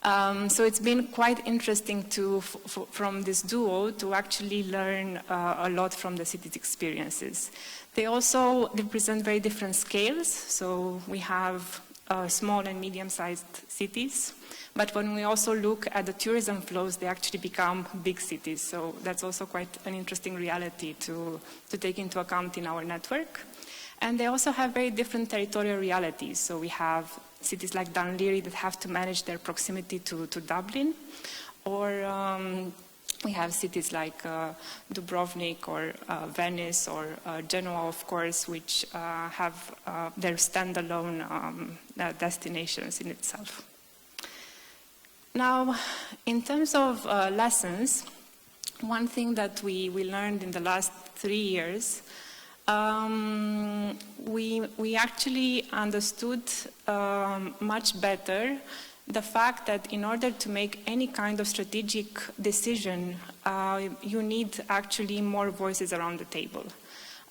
[SPEAKER 16] So it's been quite interesting from this duo to actually learn a lot from the city's experiences. They also represent very different scales. So we have small and medium-sized cities. But when we also look at the tourism flows, they actually become big cities. So that's also quite an interesting reality to take into account in our network. And they also have very different territorial realities. So we have cities like Danliri that have to manage their proximity to Dublin, or we have cities like Dubrovnik or Venice or Genoa, of course, which have their standalone destinations in itself. Now, in terms of lessons, one thing that we learned in the last 3 years, we actually understood much better the fact that in order to make any kind of strategic decision, you need actually more voices around the table.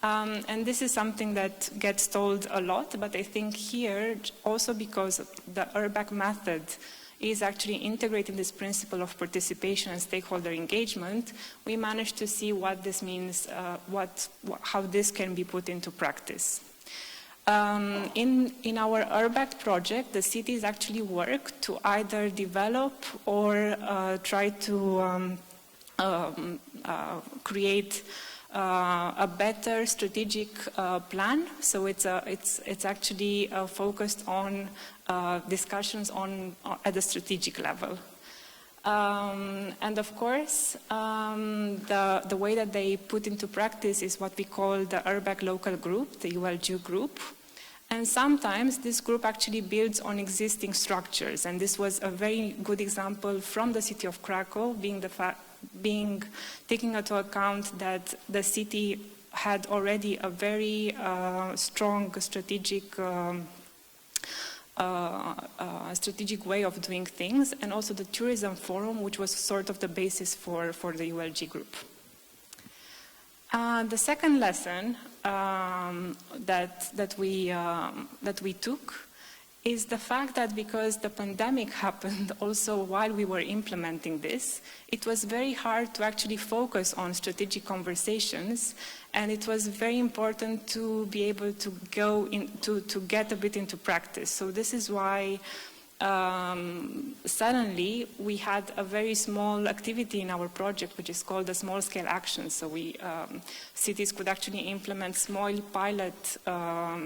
[SPEAKER 16] And this is something that gets told a lot, but I think here, also because the URBAC method is actually integrating this principle of participation and stakeholder engagement, we managed to see what this means, how this can be put into practice. In our URBAC project, the cities actually work to either develop or try to create a better strategic plan. So it's actually focused on discussions at the strategic level. And of course, the way that they put into practice is what we call the URBAC local group, the ULG group. And sometimes this group actually builds on existing structures. And this was a very good example from the City of Kraków, taking into account that the city had already a very strong strategic way of doing things, and also the tourism forum, which was sort of the basis for the ULG group. The second lesson that we took is the fact that because the pandemic happened also while we were implementing this, it was very hard to actually focus on strategic conversations, and it was very important to be able to go to get a bit into practice. So this is why suddenly we had a very small activity in our project, which is called the small-scale action. So cities could actually implement small pilot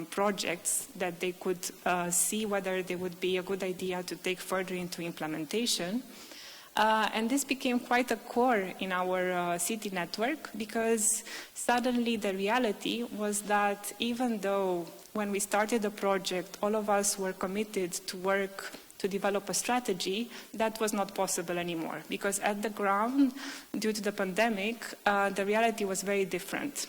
[SPEAKER 16] projects that they could see whether they would be a good idea to take further into implementation. And this became quite a core in our city network, because suddenly the reality was that even though when we started the project, all of us were committed to work to develop a strategy, that was not possible anymore, because at the ground, due to the pandemic, the reality was very different.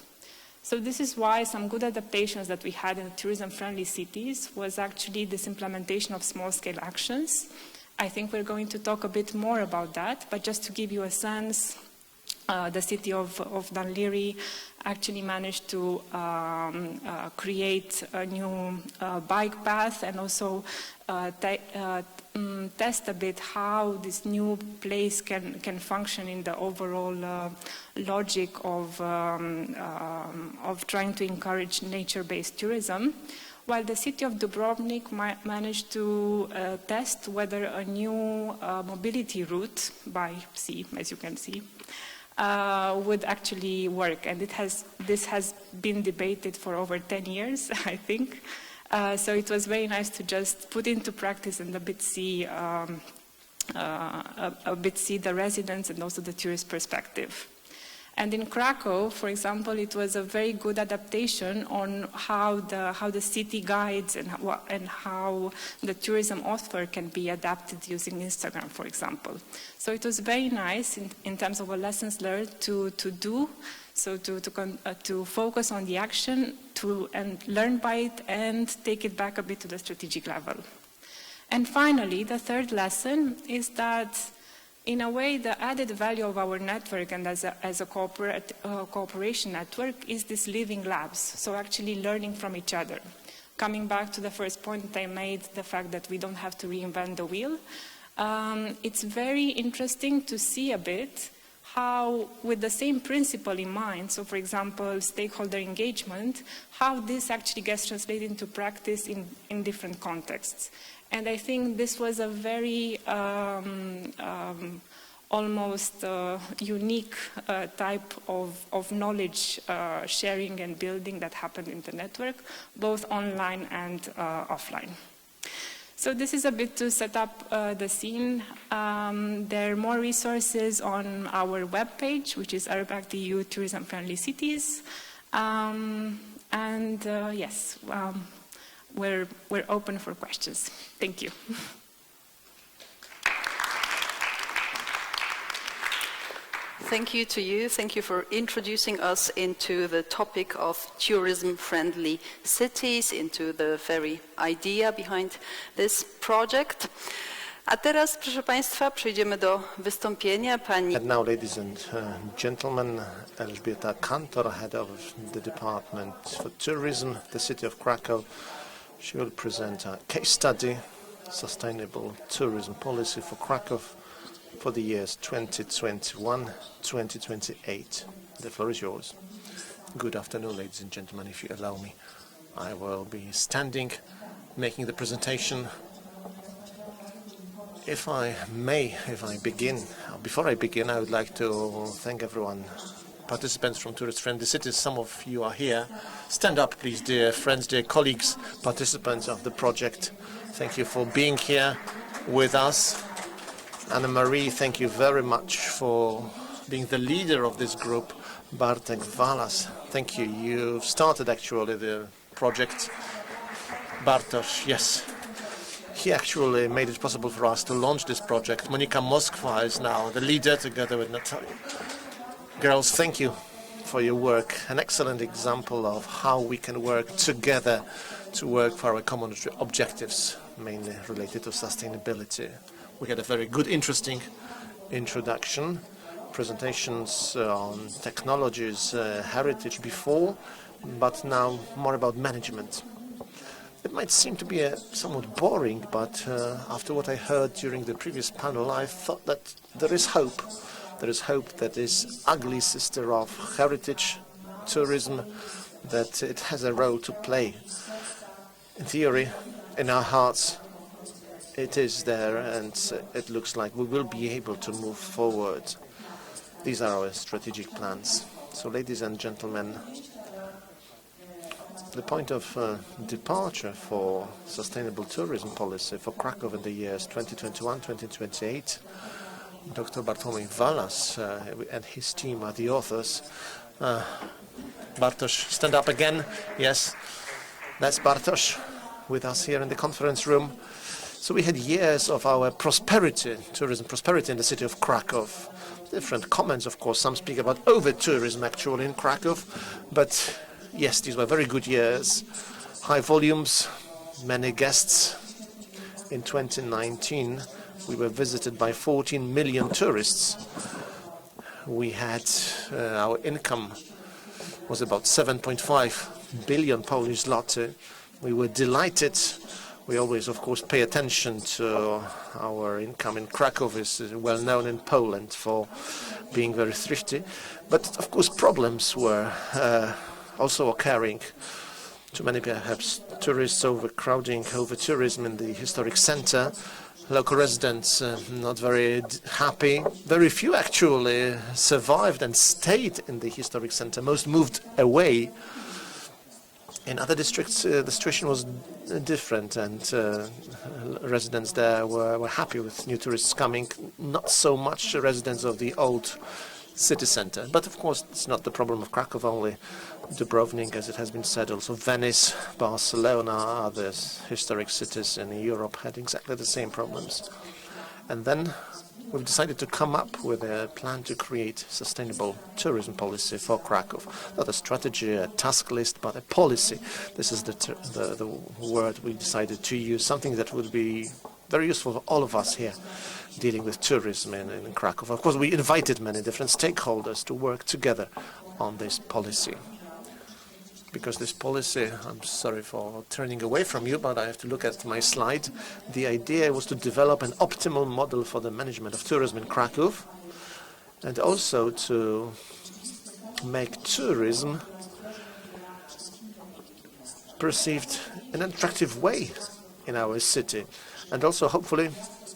[SPEAKER 16] So this is why some good adaptations that we had in tourism-friendly cities was actually this implementation of small-scale actions, I think we're going to talk a bit more about that, but just to give you a sense, the city of Dunleary actually managed to create a new bike path and also test a bit how this new place can function in the overall logic of trying to encourage nature-based tourism, while the city of Dubrovnik managed to test whether a new mobility route by sea, as you can see, would actually work. And this has been debated for over 10 years, I think. So it was very nice to just put into practice and a bit see the residents and also the tourist perspective. And in Krakow, for example, it was a very good adaptation on how the city guides and how the tourism offer can be adapted using Instagram, for example. So it was very nice in terms of lessons learned to do. So to focus on the action, and learn by it, and take it back a bit to the strategic level. And finally, the third lesson is that, in a way, the added value of our network and as a cooperation network is this living labs, so actually learning from each other. Coming back to the first point I made, the fact that we don't have to reinvent the wheel, it's very interesting to see a bit how, with the same principle in mind, so for example, stakeholder engagement, how this actually gets translated into practice in different contexts. And I think this was a very almost unique type of knowledge sharing and building that happened in the network, both online and offline. So this is a bit to set up the scene. There are more resources on our webpage, which is Urbact.eu Tourism Friendly Cities. Yes, we're open for questions. Thank you.
[SPEAKER 1] Thank you to you. Thank you for introducing us into the topic of tourism-friendly cities, into the very idea behind this project. A teraz, proszę Państwa, przejdziemy do wystąpienia pani.
[SPEAKER 2] And now, ladies and gentlemen, Elżbieta Kantor, head of the Department for Tourism, the City of Kraków. She will present a case study, Sustainable Tourism Policy for Kraków for the years 2021-2028. The floor is yours. Good afternoon, ladies and gentlemen. If you allow me, I will be standing, making the presentation. If I begin, before I begin, I would like to thank everyone, participants from tourist-friendly cities. Some of you are here. Stand up, please, dear friends, dear colleagues, participants of the project. Thank you for being here with us. Anna-Marie, thank you very much for being the leader of this group. Bartek Walas, thank you. You've started actually the project. Bartosz, yes. He actually made it possible for us to launch this project. Monika Moskwa is now the leader together with Natalia. Girls, thank you for your work. An excellent example of how we can work together to work for our common objectives, mainly related to sustainability. We had a very good, interesting introduction, presentations on technologies, heritage before, but now more about management. It might seem to be somewhat boring, but after what I heard during the previous panel, I thought that there is hope. There is hope that this ugly sister of heritage tourism, that it has a role to play. In theory, in our hearts, it is there, and it looks like we will be able to move forward. These are our strategic plans. So, ladies and gentlemen, the point of departure for sustainable tourism policy for Kraków in the years 2021-2028, Dr. Bartłomiej Walas and his team are the authors. Bartosz, stand up again. Yes, that's Bartosz with us here in the conference room. So we had years of our prosperity, tourism prosperity in the city of Kraków. Different comments, of course. Some speak about over-tourism actually in Kraków, but yes, these were very good years. High volumes, many guests. In 2019, we were visited by 14 million tourists. We had, our income was about 7.5 billion Polish zloty. We were delighted. We always, of course, pay attention to our income. In Kraków is well known in Poland for being very thrifty. But, of course, problems were also occurring. Too many, perhaps, tourists, overcrowding, over-tourism in the historic center. Local residents not very happy. Very few actually survived and stayed in the historic center. Most moved away. In other districts, the situation was different, and residents there were happy with new tourists coming. Not so much residents of the old city center. But of course, it's not the problem of Kraków only. Dubrovnik, as it has been said, also Venice, Barcelona, other historic cities in Europe had exactly the same problems. And then we've decided to come up with a plan to create sustainable tourism policy for Kraków. Not a strategy, a task list, but a policy. This is the word we decided to use, something that would be very useful for all of us here dealing with tourism in Kraków. Of course, we invited many different stakeholders to work together on this policy. Because this policy, I'm sorry for turning away from you, but I have to look at my slide. The idea was to develop an optimal model for the management of tourism in Kraków, and also to make tourism perceived in an attractive way in our city. And also, hopefully,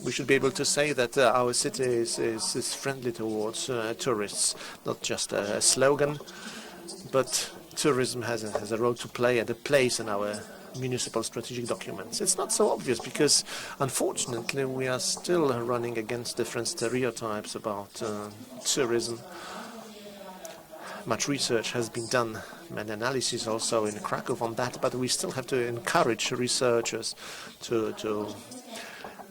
[SPEAKER 2] we should be able to say that our city is friendly towards tourists, not just a slogan, but tourism has a role to play and a place in our municipal strategic documents. It's not so obvious because, unfortunately, we are still running against different stereotypes about tourism. Much research has been done, many analyses also in Kraków on that, but we still have to encourage researchers to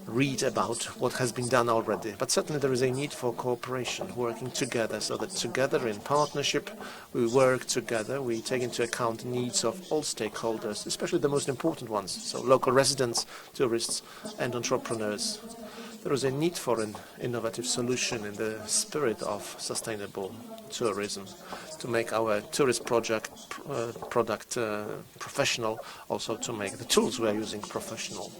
[SPEAKER 2] read about what has been done already. But certainly there is a need for cooperation, working together, so that together in partnership we work together, we take into account needs of all stakeholders, especially the most important ones, so local residents, tourists and entrepreneurs. There is a need for an innovative solution in the spirit of sustainable tourism, to make our tourist product professional, also to make the tools we are using professional.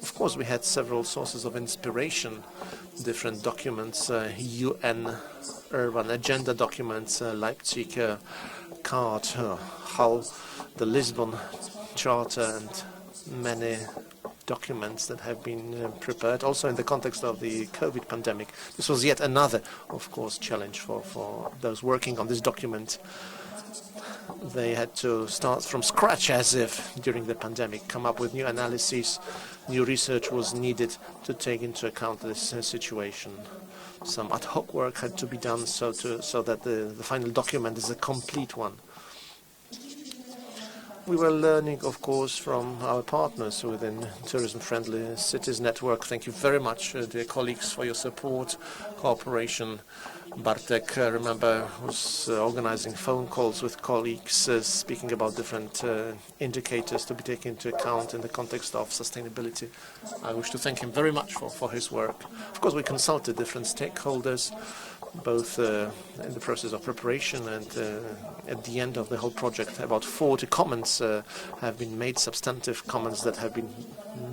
[SPEAKER 2] Of course, we had several sources of inspiration, different documents, UN urban agenda documents, Leipzig card, Hull, the Lisbon Charter, and many documents that have been prepared, also in the context of the COVID pandemic. This was yet another, of course, challenge for those working on this document. They had to start from scratch, as if during the pandemic, come up with new analyses. New research was needed to take into account this situation. Some ad hoc work had to be done so that the final document is a complete one. We were learning, of course, from our partners within Tourism-Friendly Cities Network. Thank you very much, dear colleagues, for your support, cooperation. Bartek, remember, was organizing phone calls with colleagues, speaking about different indicators to be taken into account in the context of sustainability. I wish to thank him very much for his work. Of course, we consulted different stakeholders, both in the process of preparation and at the end of the whole project. About 40 comments have been made, substantive comments that have been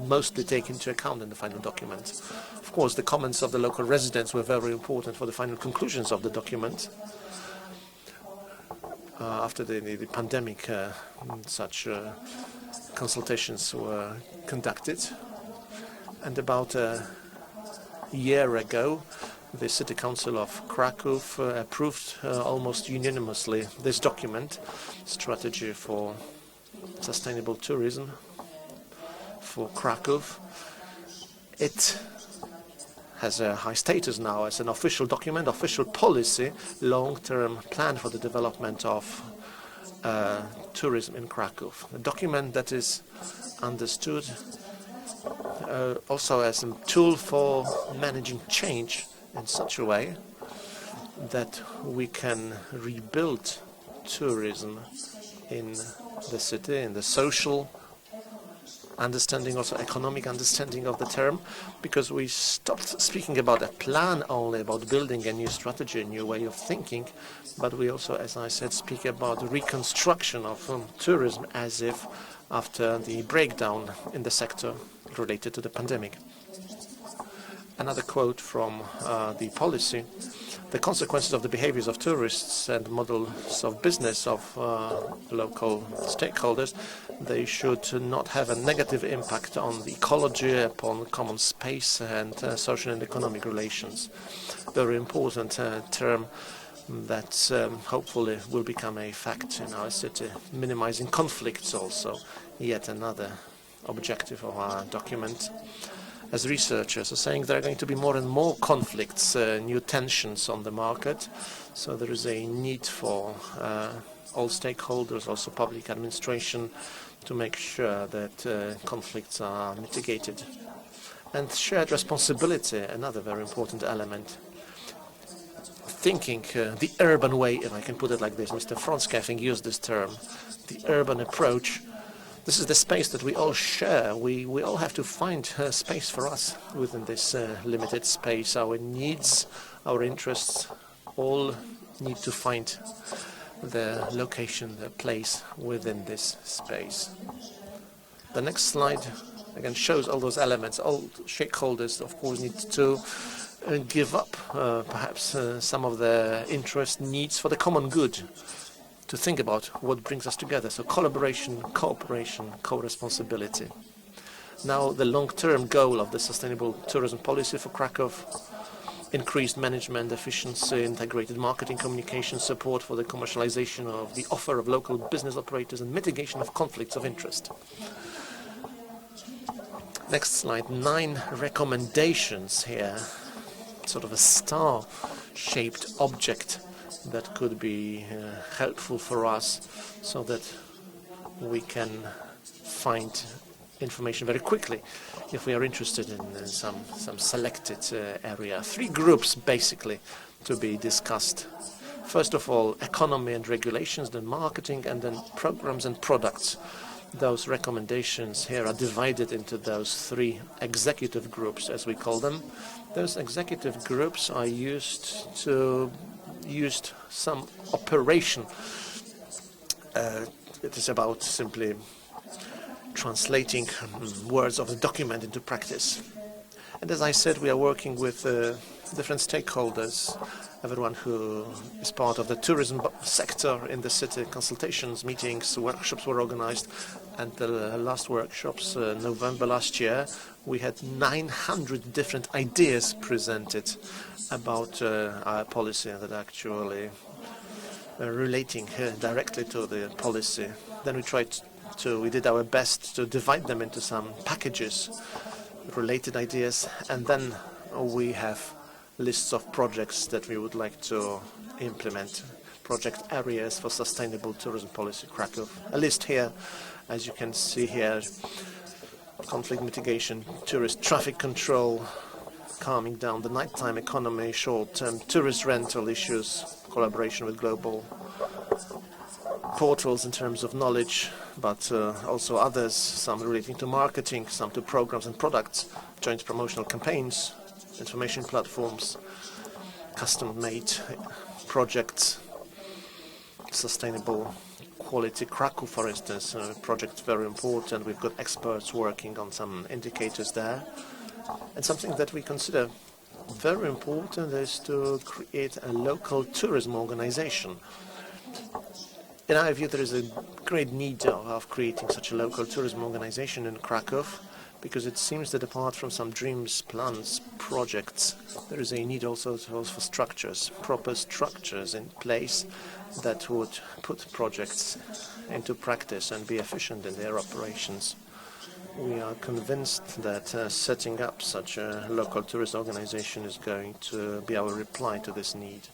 [SPEAKER 2] mostly taken into account in the final document. Of course, the comments of the local residents were very important for the final conclusions of the document. After the pandemic, such consultations were conducted. And about a year ago, the City Council of Kraków approved almost unanimously this document, Strategy for Sustainable Tourism for Kraków. It has a high status now as an official document, official policy, long-term plan for the development of tourism in Kraków. A document that is understood also as a tool for managing change in such a way that we can rebuild tourism in the city, in the social understanding, also economic understanding of the term, because we stopped speaking about a plan only, about building a new strategy, a new way of thinking, but we also, as I said, speak about reconstruction of tourism as if after the breakdown in the sector related to the pandemic. Another quote from the policy: the consequences of the behaviors of tourists and models of business of local stakeholders, they should not have a negative impact on the ecology, upon common space and social and economic relations. Very important term that hopefully will become a fact in our city. Minimizing conflicts also, yet another objective of our document. As researchers are saying, there are going to be more and more conflicts, new tensions on the market, so there is a need for all stakeholders, also public administration, to make sure that conflicts are mitigated. And shared responsibility, another very important element. Thinking the urban way, if I can put it like this, Mr. Fronsky, I think, used this term, the urban approach. This is the space that we all share. We all have to find space for us within this limited space. Our needs, our interests, all need to find the location, the place within this space. The next slide again shows all those elements. All stakeholders, of course, need to give up perhaps some of their interest, needs for the common good, to think about what brings us together. So collaboration, cooperation, co-responsibility. Now the long-term goal of the sustainable tourism policy for Kraków: increased management efficiency, integrated marketing communication support for the commercialization of the offer of local business operators, and mitigation of conflicts of interest. Next slide, 9 recommendations here, sort of a star-shaped object that could be helpful for us, so that we can find information very quickly if we are interested in some selected area. 3 groups basically to be discussed. First of all, economy and regulations, then marketing, and then programs and products. Those recommendations here are divided into those 3 executive groups, as we call them. Those executive groups are used some operation. It is about simply translating words of the document into practice. And as I said, we are working with different stakeholders, everyone who is part of the tourism sector in the city. Consultations, meetings, workshops were organized, and the last workshops, November last year, we had 900 different ideas presented about our policy that actually relating directly to the policy. Then we did our best to divide them into some packages, related ideas, and then we have lists of projects that we would like to implement, project areas for sustainable tourism policy Kraków. A list here, as you can see here: conflict mitigation, tourist traffic control, calming down the nighttime economy, short-term tourist rental issues, collaboration with global portals in terms of knowledge, but also others, some relating to marketing, some to programs and products, joint promotional campaigns, information platforms, custom-made projects, sustainable quality Kraków, for instance, a project very important. We've got experts working on some indicators there. And something that we consider very important is to create a local tourism organization. In our view, there is a great need of creating such a local tourism organization in Kraków, because it seems that apart from some dreams, plans, projects, there is a need also for structures, proper structures in place that would put projects into practice and be efficient in their operations. We are convinced that setting up such a local tourist organization is going to be our reply to this need.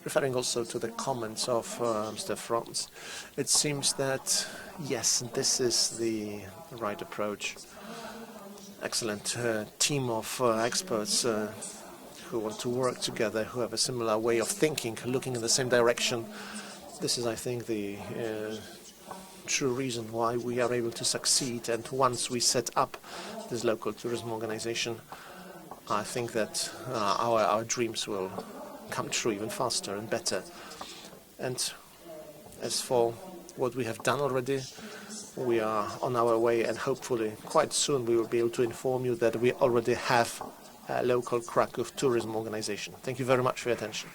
[SPEAKER 2] Referring also to the comments of Mr. Franz, it seems that, yes, this is the right approach. Excellent team of experts who want to work together, who have a similar way of thinking, looking in the same direction. This is, I think, the true reason why we are able to succeed. And once we set up this local tourism organization, I think that our dreams will come true even faster and better. And as for what we have done already, we are on our way, and hopefully quite soon we will be able to inform you that we already have a local Kraków tourism organization. Thank you very much for your attention.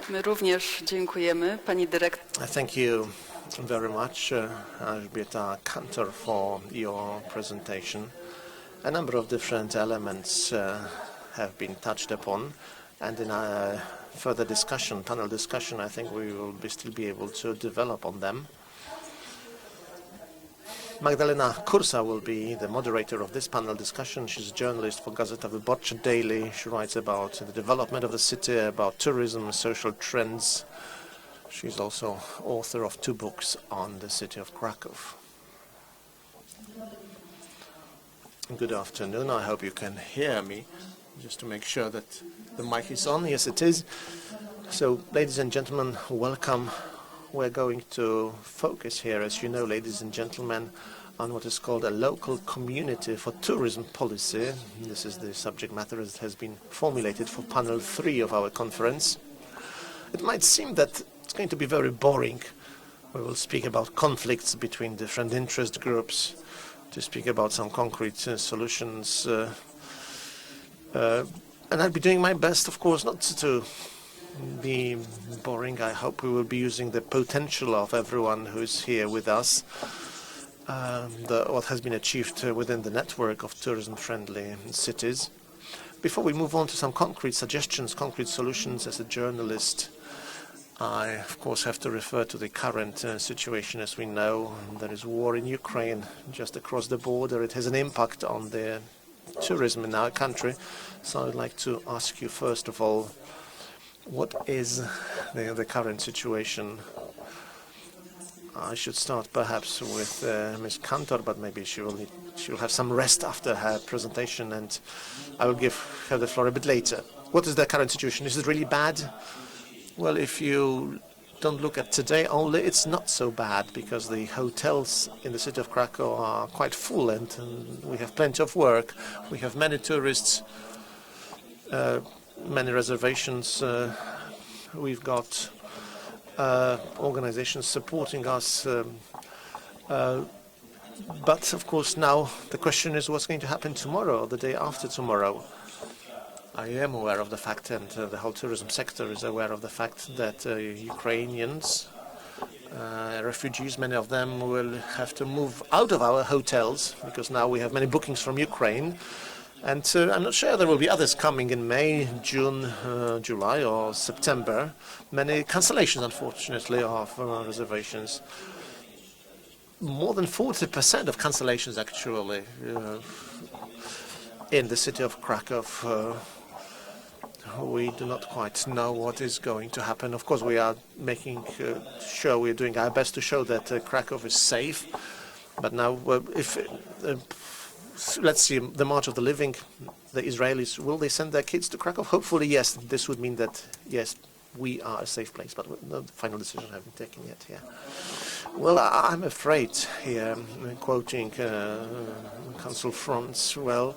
[SPEAKER 1] My również dziękujemy pani dyrektor.
[SPEAKER 2] Thank you very much, Elżbieta Kantor, for your presentation. A number of different elements have been touched upon, and in our further discussion, panel discussion, I think we will still be able to develop on them. Magdalena Kursa will be the moderator of this panel discussion. She's a journalist for Gazeta Wyborcza Daily. She writes about the development of the city, about tourism, social trends. She's also author of 2 books on the city of Kraków. Good afternoon. I hope you can hear me. Just to make sure that the mic is on. Yes, it is. So, ladies and gentlemen, welcome. We're going to focus here, as you know, ladies and gentlemen, on what is called a local community for tourism policy. This is the subject matter as it has been formulated for panel 3 of our conference. It might seem that it's going to be very boring. We will speak about conflicts between different interest groups, to speak about some concrete solutions. And I'll be doing my best, of course, not to be boring. I hope we will be using the potential of everyone who is here with us, what has been achieved within the network of tourism-friendly cities. Before we move on to some concrete suggestions, concrete solutions, as a journalist, I, of course, have to refer to the current situation. As we know, there is war in Ukraine just across the border. It has an impact on the tourism in our country. So I'd like to ask you, first of all, what is the current situation? I should start perhaps with Ms. Kantor, but maybe she'll have some rest after her presentation, and I will give her the floor a bit later. What is the current situation? Is it really bad? Well, if you don't look at today only, it's not so bad, because the hotels in the city of Kraków are quite full, and we have plenty of work. We have many tourists, many reservations. We've got organizations supporting us. But of course now the question is what's going to happen tomorrow or the day after tomorrow. I am aware of the fact, and the whole tourism sector is aware of the fact, that Ukrainians, refugees, many of them will have to move out of our hotels, because now we have many bookings from Ukraine. And I'm not sure there will be others coming in May, June, July or September. Many cancellations, unfortunately, of reservations. More than 40% of cancellations, actually, in the city of Kraków. We do not quite know what is going to happen. Of course, we are making sure we're doing our best to show that Kraków is safe. But now, let's see, the March of the Living, the Israelis, will they send their kids to Kraków? Hopefully, yes. This would mean that, yes, we are a safe place, but the final decision hasn't been taken yet. Yeah. Well, I'm afraid here, quoting Council Fronts, well,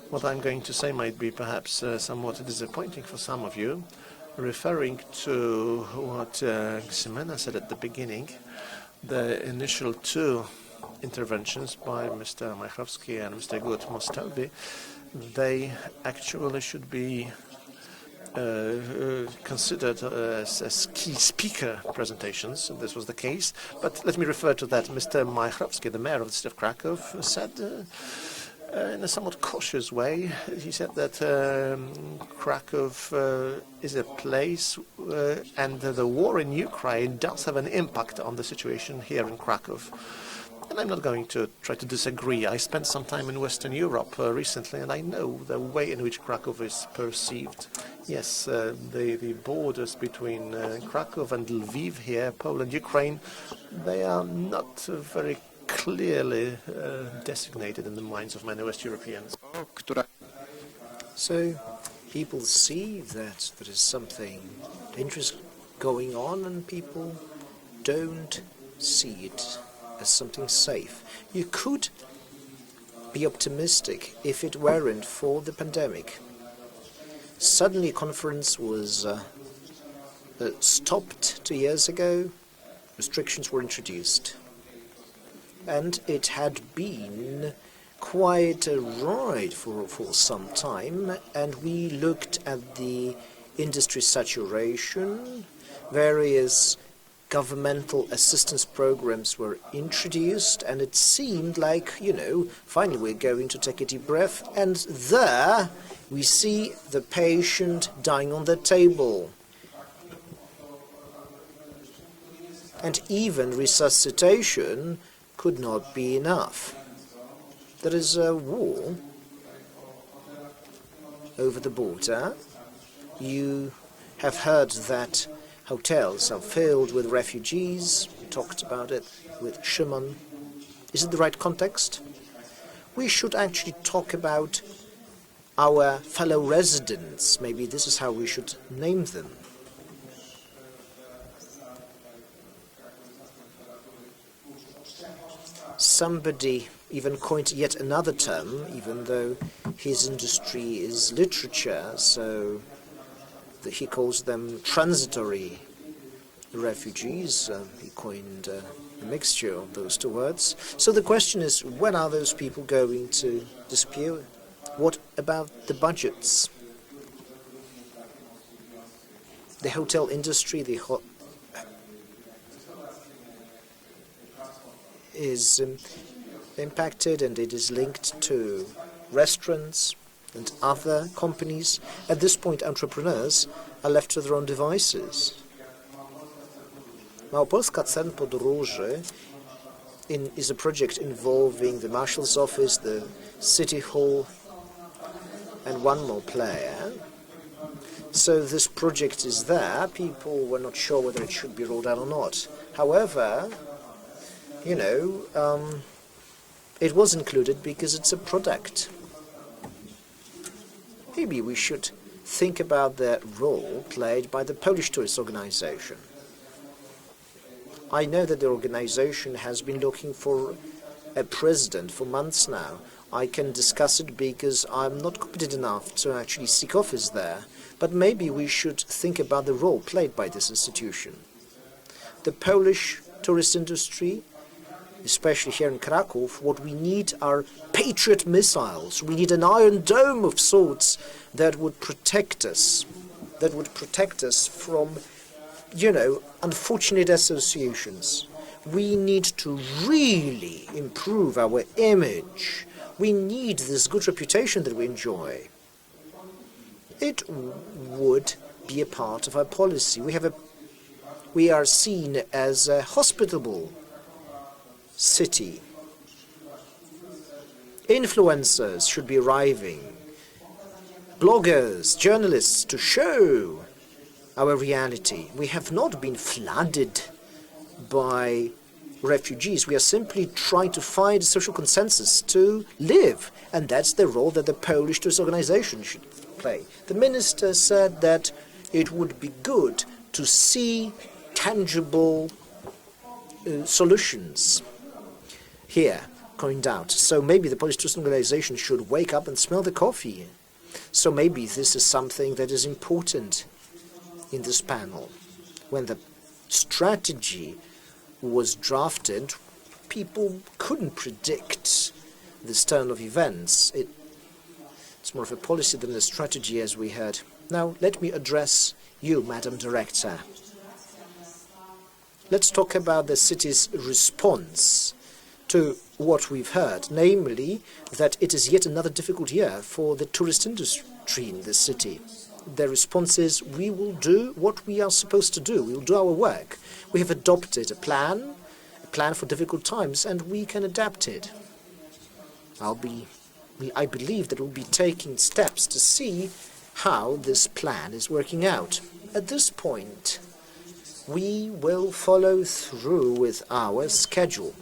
[SPEAKER 2] what I'm going to say might be perhaps somewhat disappointing for some of you. Referring to what Ximena said at the beginning, the initial 2 interventions by Mr. Majchrowski and Mr. Gut-Mostowy, they actually should be considered as key speaker presentations. This was the case. But let me refer to that. Mr. Majchrowski, the mayor of the city of Kraków, said in a somewhat cautious way, he said that Kraków is a place and the war in Ukraine does have an impact on the situation here in Kraków. And I'm not going to try to disagree. I spent some time in Western Europe recently, and I know the way in which Kraków is perceived. Yes, the borders between Kraków and Lviv here, Poland, Ukraine, they are not very clearly designated in the minds of many West Europeans.
[SPEAKER 3] So people see that there is something dangerous going on and people don't see it as something safe. You could be optimistic if it weren't for the pandemic. Suddenly a conference was stopped 2 years ago, restrictions were introduced. And it had been quite a ride for some time, and we looked at the industry saturation, various governmental assistance programs were introduced, and it seemed like, finally we're going to take a deep breath, and there we see the patient dying on the table. And even resuscitation could not be enough. There is a war over the border. You have heard that hotels are filled with refugees. We talked about it with Szymon. Is it the right context? We should actually talk about our fellow residents. Maybe this is how we should name them. Somebody even coined yet another term, even though his industry is literature, so he calls them transitory refugees. He coined a mixture of those two words. So the question is, when are those people going to disappear? What about the budgets? The hotel industry, is impacted, and it is linked to restaurants and other companies. At this point, entrepreneurs are left to their own devices. Małopolska Cen Podróży is a project involving the Marshal's Office, the City Hall, and one more player. So this project is there. People were not sure whether it should be rolled out or not. However, it was included because it's a product. Maybe we should think about the role played by the Polish tourist organization. I know that the organization has been looking for a president for months now. I can discuss it because I'm not competent enough to actually seek office there. But maybe we should think about the role played by this institution. The Polish tourist industry, especially here in Kraków, what we need are Patriot missiles. We need an iron dome of sorts that would protect us, from, unfortunate associations. We need to really improve our image. We need this good reputation that we enjoy. It would be a part of our policy. We are seen as a hospitable city. Influencers should be arriving, bloggers, journalists, to show our reality. We have not been flooded by refugees. We are simply trying to find a social consensus to live, and that's the role that the Polish tourist organization should play. The minister said that it would be good to see tangible solutions here coined out. So maybe the Polish tourist organization should wake up and smell the coffee. So maybe this is something that is important in this panel. When the strategy was drafted, people couldn't predict this turn of events. It's more of a policy than a strategy, as we heard. Now, let me address you, Madam Director. Let's talk about the city's response to what we've heard, namely that it is yet another difficult year for the tourist industry in the city. The response is, we will do what we are supposed to do. We will do our work. We have adopted a plan for difficult times, and we can adapt it. I believe that we'll be taking steps to see how this plan is working out. At this point, we will follow through with our schedule.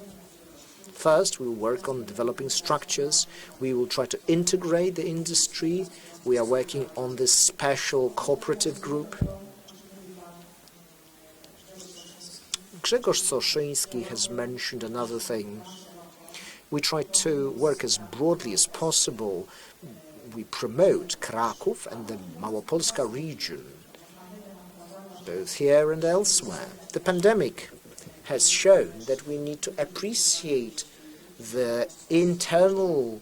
[SPEAKER 3] First, we will work on developing structures. We will try to integrate the industry. We are working on this special cooperative group. Grzegorz Soszyński has mentioned another thing. We try to work as broadly as possible. We promote Kraków and the Małopolska region, both here and elsewhere. The pandemic has shown that we need to appreciate the internal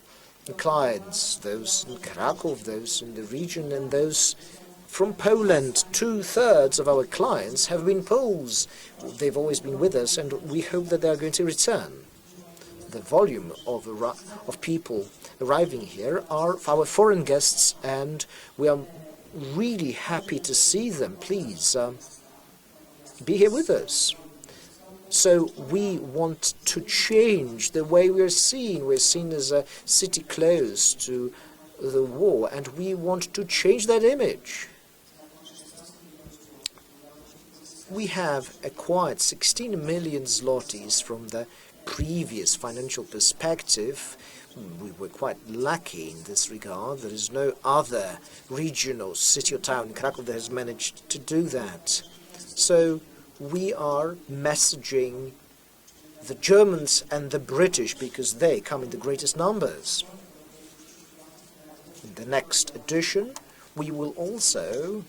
[SPEAKER 3] clients, those in Kraków, those in the region, and those from Poland. 2/3 of our clients have been Poles. They've always been with us, and we hope that they are going to return. The volume of people arriving here are our foreign guests, and we are really happy to see them. Please be here with us. So we want to change the way we are seen. We're seen as a city close to the war, and we want to change that image. We have acquired 16 million zlotys from the previous financial perspective. We were quite lucky in this regard. There is no other region or city or town in Kraków that has managed to do that. So we are messaging the Germans and the British because they come in the greatest numbers. In the next edition, we will also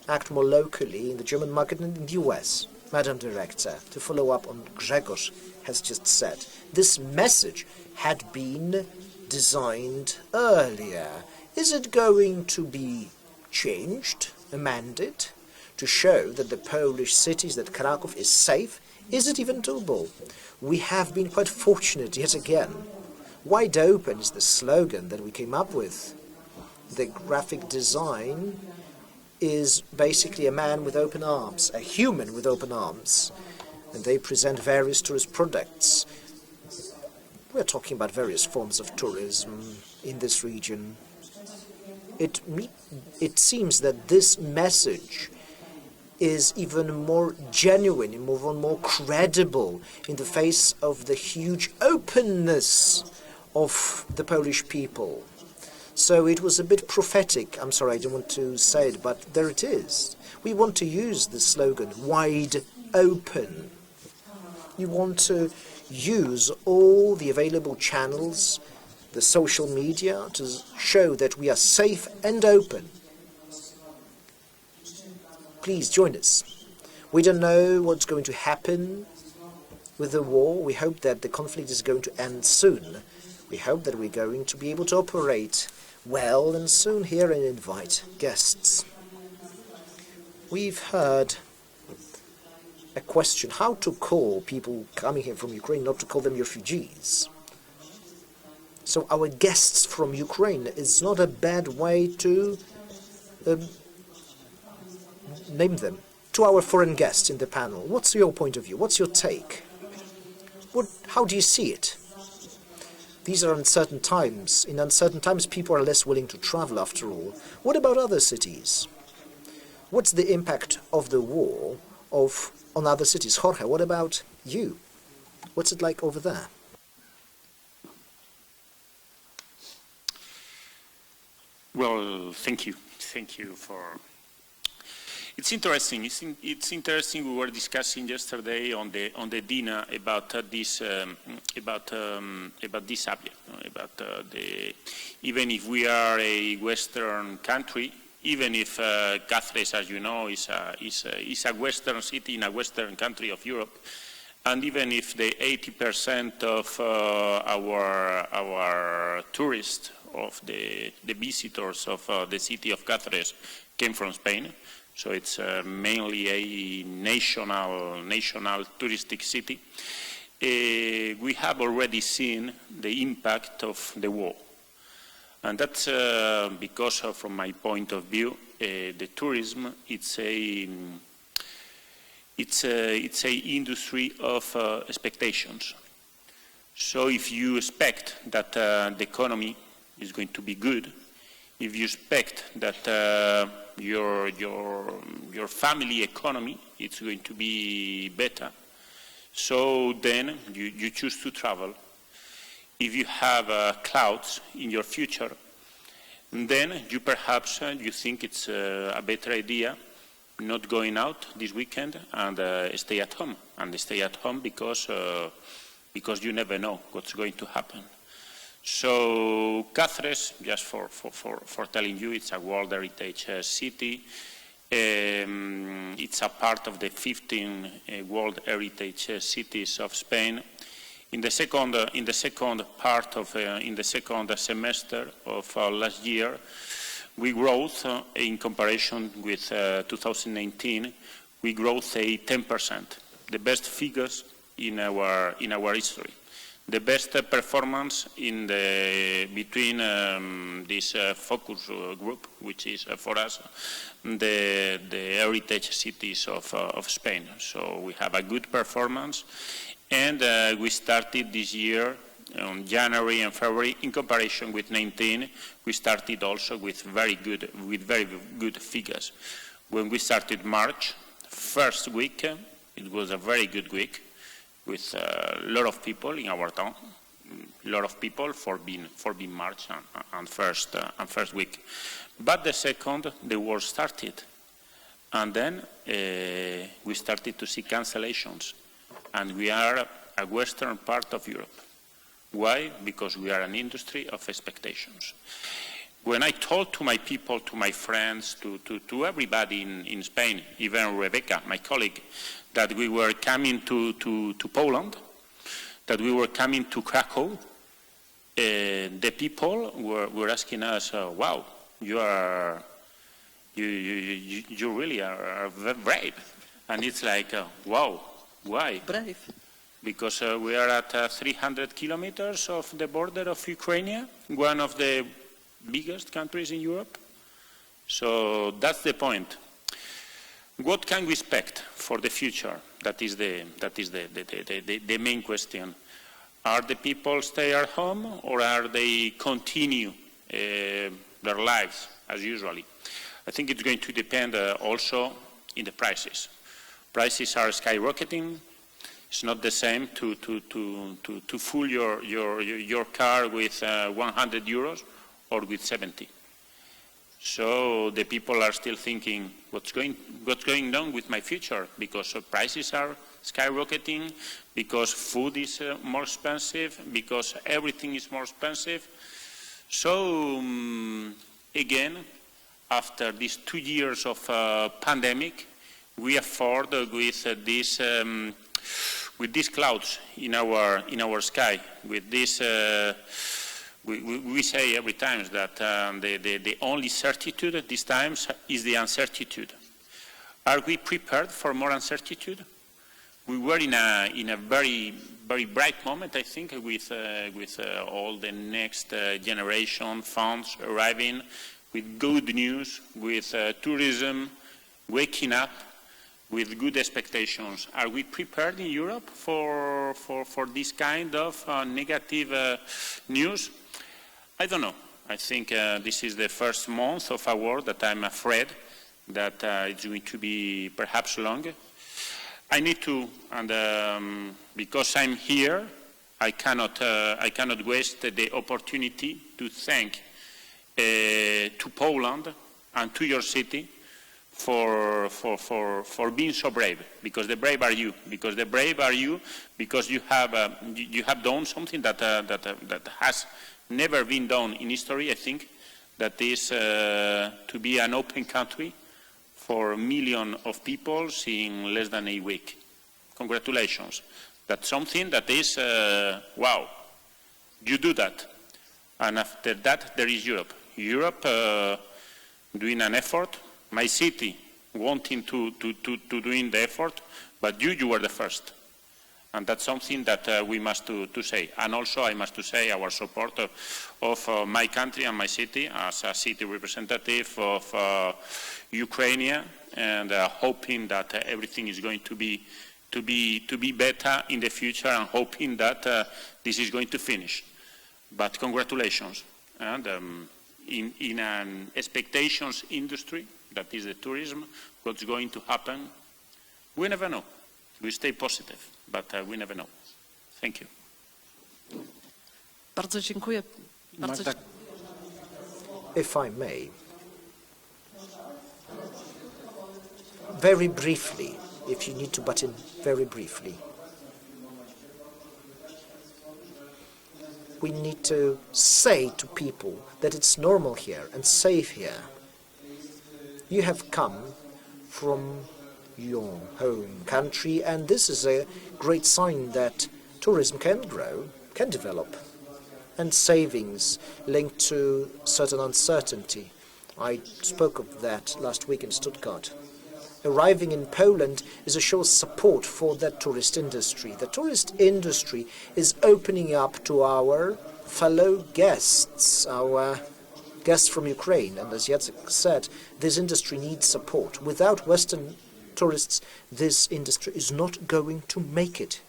[SPEAKER 3] act more locally in the German market and in the US. Madam Director, to follow up on Grzegorz has just said, this message had been designed earlier. Is it going to be changed, amended, to show that the Polish cities, that Kraków is safe? Is it even doable? We have been quite fortunate yet again. Wide open is the slogan that we came up with. The graphic design is basically a man with open arms, a human with open arms, and they present various tourist products. We're talking about various forms of tourism in this region. It seems that this message is even more genuine, even more credible in the face of the huge openness of the Polish people. So it was a bit prophetic. I'm sorry, I don't want to say it, but there it is. We want to use the slogan, wide open. We want to use all the available channels, the social media, to show that we are safe and open. Please join us. We don't know what's going to happen with the war. We hope that the conflict is going to end soon. We hope that we're going to be able to operate well and soon here and invite guests. We've heard a question, how to call people coming here from Ukraine, not to call them refugees. So our guests from Ukraine is not a bad way to name them. To our foreign guests in the panel, what's your point of view? What's your take? How do you see it? These are uncertain times. In uncertain times, people are less willing to travel after all. What about other cities? What's the impact of the war on other cities? Jorge, what about you? What's it like over there?
[SPEAKER 17] Well, thank you. Thank you for... It's interesting. It's interesting. We were discussing yesterday on the dinner about this subject. Even if we are a Western country, even if Cáceres, as you know, is a Western city in a Western country of Europe, and even if the 80% of our tourists, of the visitors of the city of Cáceres came from Spain. So it's mainly a national touristic city. We have already seen the impact of the war. And that's because, from my point of view, the tourism, it's a industry of expectations. So if you expect that the economy is going to be good, if you expect that your family economy is going to be better, so then you choose to travel. If you have clouds in your future, then you perhaps you think it's a better idea not going out this weekend and stay at home. And stay at home because you never know what's going to happen. So Cáceres, just for telling you, it's a World Heritage City. It's a part of the 15 World Heritage Cities of Spain. In the second semester of last year, we growth in comparison with 2019. We growth a 10%, the best figures in our history. The best performance in between this focus group, which is for us the heritage cities of Spain. So we have a good performance, and we started this year on January and February. In comparison with 19, we started also with very good figures. When we started March, first week, it was a very good week, with a lot of people in our town, a lot of people for being March and first week. But the second, the war started, and then we started to see cancellations, and we are a western part of Europe. Why? Because we are an industry of expectations. When I told to my people, to my friends, to everybody in Spain, even Rebecca, my colleague, that we were coming to Poland, that we were coming to Krakow, the people were asking us, "Wow, you really are brave," and it's like, "Wow, why?" Brave. Because we are at 300 kilometers of the border of Ukraine, one of the biggest countries in Europe. So that's the point. What can we expect for the future? That is the main question. Are the people stay at home, or are they continue their lives as usually? I think it's going to depend also in the prices. Prices are skyrocketing. It's not the same to fuel your car with 100 euros or with 70. So the people are still thinking, what's going on with my future? Because prices are skyrocketing, because food is more expensive, because everything is more expensive. So again, after these 2 years of pandemic, we afford with these clouds in our sky, with this. We say every time that the only certitude at these times is the uncertitude. Are we prepared for more uncertitude? We were in a very bright moment, I think, with all the next generation funds arriving, with good news, with tourism waking up, with good expectations. Are we prepared in Europe for this kind of negative news? I don't know. I think this is the first month of a war that I'm afraid that it's going to be perhaps longer. I need to, and because I'm here, I cannot waste the opportunity to thank to Poland and to your city for being so brave. Because the brave are you. Because the brave are you. Because you have done something that has never been done in history, I think, that is to be an open country for a million of people in less than a week. Congratulations. That's something that is, wow, you do that. And after that, there is Europe. Europe doing an effort, my city wanting to doing the effort, but you were the first. And that's something that we must to say. And also I must to say our support of my country and my city as a city representative of Ukraine, and hoping that everything is going to be better in the future, and hoping that this is going to finish. But congratulations. And in an expectations industry, that is the tourism, what's going to happen, we never know. We stay positive, but we never know. Thank you.
[SPEAKER 18] Bardzo dziękuję.
[SPEAKER 3] If I may. very briefly, if you need to butt in very briefly. We need to say to people that it's normal here and safe here. You have come from your home country, and this is a great sign that tourism can grow, can develop, and savings linked to certain uncertainty. I spoke of that last week in Stuttgart. Arriving in Poland is a show of support for that tourist industry. The tourist industry is opening up to our fellow guests, our guests from Ukraine. And as Jacek said, this industry needs support. Without Western tourists, this industry is not going to make it.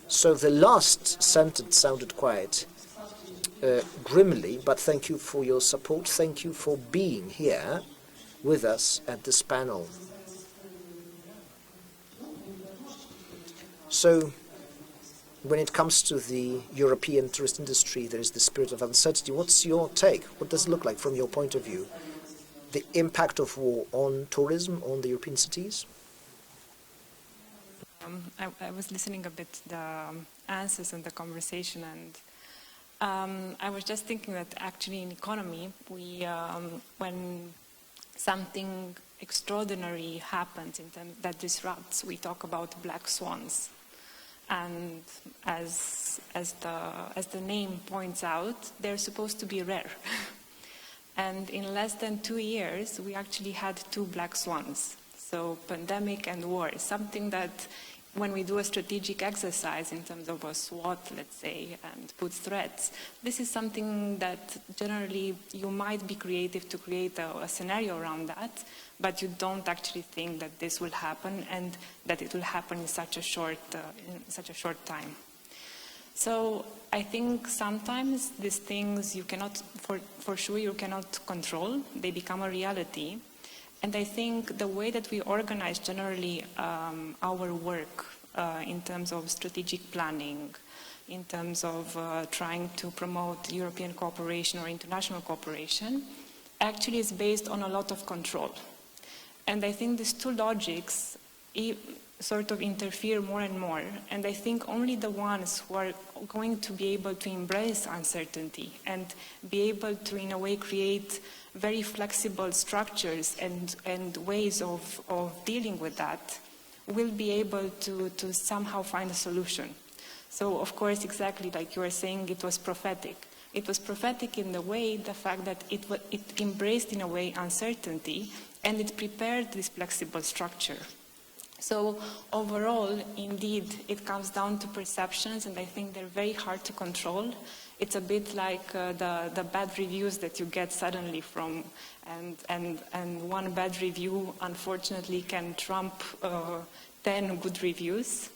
[SPEAKER 3] So the last sentence sounded quite grimly, but thank you for your support. Thank you for being here with us at this panel. So, when it comes to the European tourist industry, there is the spirit of uncertainty. What's your take? What does it look like from your point of view? The impact of war on tourism, on the European cities?
[SPEAKER 16] I was listening a bit to the answers and the conversation, and I was just thinking that actually in economy, when something extraordinary happens in terms that disrupts, we talk about black swans. And as the name points out, they're supposed to be rare. And in less than 2 years, we actually had 2 black swans. So pandemic and war is something that when we do a strategic exercise in terms of a SWOT, let's say, and put threats, this is something that generally you might be creative to create a scenario around that, but you don't actually think that this will happen and that it will happen in such a short time. So I think sometimes these things you cannot, for sure you cannot control. They become a reality. And I think the way that we organize generally our work in terms of strategic planning, in terms of trying to promote European cooperation or international cooperation, actually is based on a lot of control. And I think these 2 logics sort of interfere more and more. And I think only the ones who are going to be able to embrace uncertainty and be able to, in a way, create very flexible structures and ways of dealing with that will be able to somehow find a solution. So, of course, exactly like you were saying, it was prophetic. It was prophetic in the way, the fact that it embraced, in a way, uncertainty, and it prepared this flexible structure. So overall, indeed, it comes down to perceptions, and I think they're very hard to control. It's a bit like the bad reviews that you get suddenly from, and one bad review, unfortunately, can trump 10 good reviews.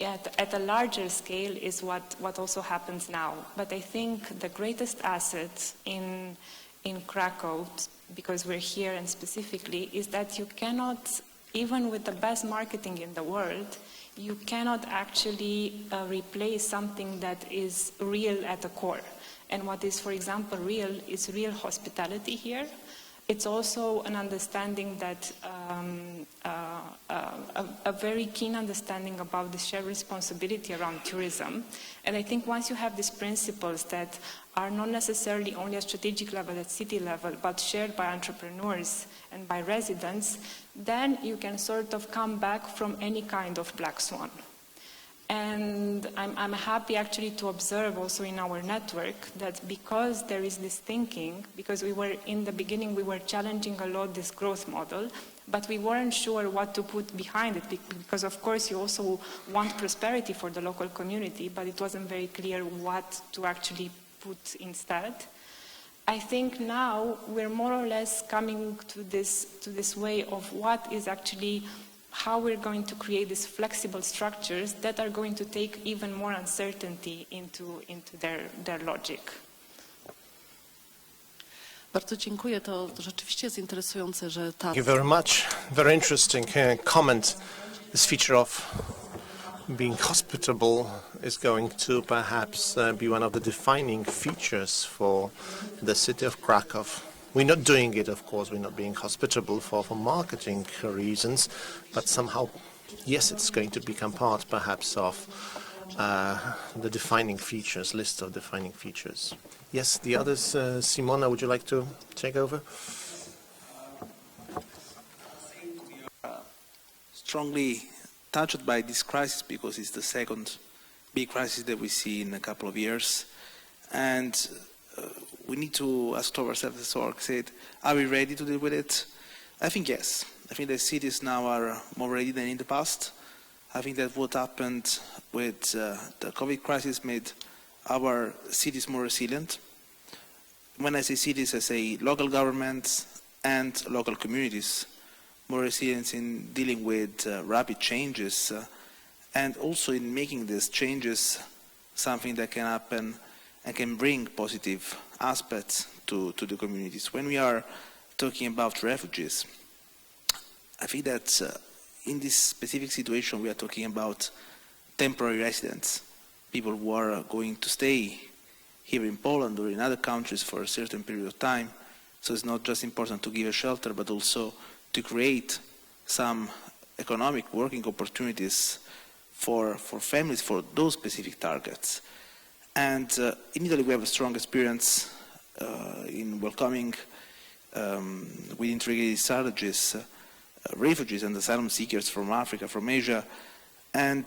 [SPEAKER 16] At a larger scale is what also happens now. But I think the greatest asset in Krakow, because we're here and specifically, is that you cannot, even with the best marketing in the world, you cannot actually replace something that is real at the core. And what is, for example, real is real hospitality here. It's also an understanding that, a very keen understanding about the shared responsibility around tourism. And I think once you have these principles that are not necessarily only at strategic level, at city level, but shared by entrepreneurs and by residents, then you can sort of come back from any kind of black swan. And I'm happy actually to observe also in our network that because there is this thinking, because in the beginning we were challenging a lot this growth model, but we weren't sure what to put behind it, because of course you also want prosperity for the local community, but it wasn't very clear what to actually put instead. I think now we're more or less coming to this way of what is actually how we're going to create these flexible structures that are going to take even more uncertainty into their logic.
[SPEAKER 1] Bardzo dziękuję. To rzeczywiście jest interesujące, że
[SPEAKER 2] Thank you very much. Very interesting comment. This feature of being hospitable is going to perhaps be one of the defining features for the city of Kraków We're not doing it, of course, we're not being hospitable for marketing reasons, but somehow, yes, it's going to become part, perhaps, of the defining features, list of defining features. Yes, the others, Simona, would you like to take over?
[SPEAKER 18] Strongly touched by this crisis because it's the second big crisis that we see in a couple of years, and we need to ask ourselves, as Org said, are we ready to deal with it? I think yes. I think that cities now are more ready than in the past. I think that what happened with the COVID crisis made our cities more resilient. When I say cities, I say local governments and local communities, more resilient in dealing with rapid changes and also in making these changes something that can happen and can bring positive aspects to the communities. When we are talking about refugees, I think that in this specific situation we are talking about temporary residents, people who are going to stay here in Poland or in other countries for a certain period of time. So it's not just important to give a shelter, but also to create some economic working opportunities for families, for those specific targets. And in Italy we have a strong experience in welcoming with integrated strategies refugees and asylum seekers from Africa, from Asia. And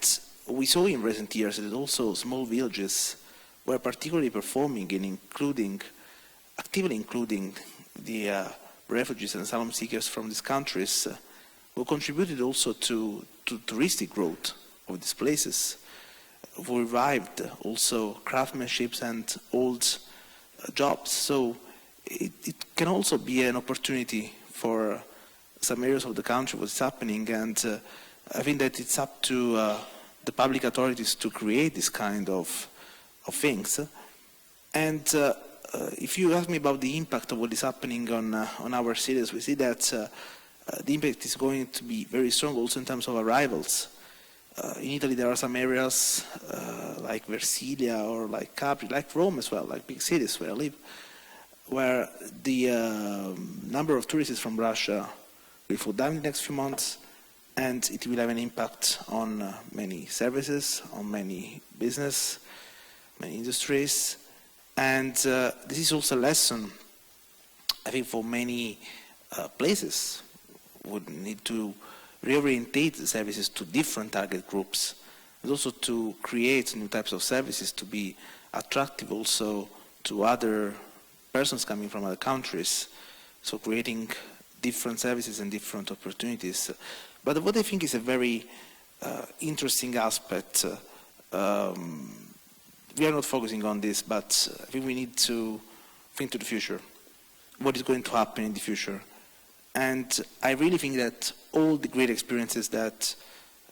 [SPEAKER 18] we saw in recent years that also small villages were particularly performing in actively including the refugees and asylum seekers from these countries, who contributed also to touristic growth of these places, who revived also craftsmanship and old jobs. So it can also be an opportunity for some areas of the country what's happening, and I think that it's up to the public authorities to create this kind of things. And if you ask me about the impact of what is happening on our cities, we see that the impact is going to be very strong also in terms of arrivals. In Italy there are some areas like Versilia or like Capri, like Rome as well, like big cities where I live, where the number of tourists from Russia will fall down in the next few months, and it will have an impact on many services, on many business, many industries. And this is also a lesson, I think, for many places would need to reorientate the services to different target groups, and also to create new types of services to be attractive also to other persons coming from other countries. So creating different services and different opportunities. But what I think is a very interesting aspect, we are not focusing on this, but I think we need to think to the future. What is going to happen in the future? And I really think that all the great experiences that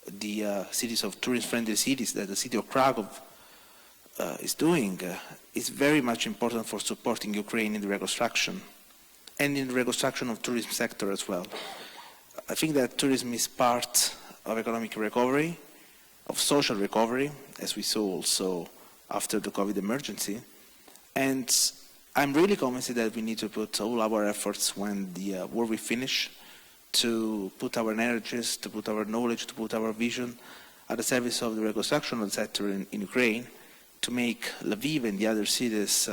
[SPEAKER 18] the cities of tourist-friendly cities, that the city of Kraków is doing, is very much important for supporting Ukraine in the reconstruction and in the reconstruction of tourism sector as well. I think that tourism is part of economic recovery, of social recovery, as we saw also after the COVID emergency. And I'm really convinced that we need to put all our efforts when the war will finish, to put our energies, to put our knowledge, to put our vision at the service of the reconstruction of the sector in Ukraine, to make Lviv and the other cities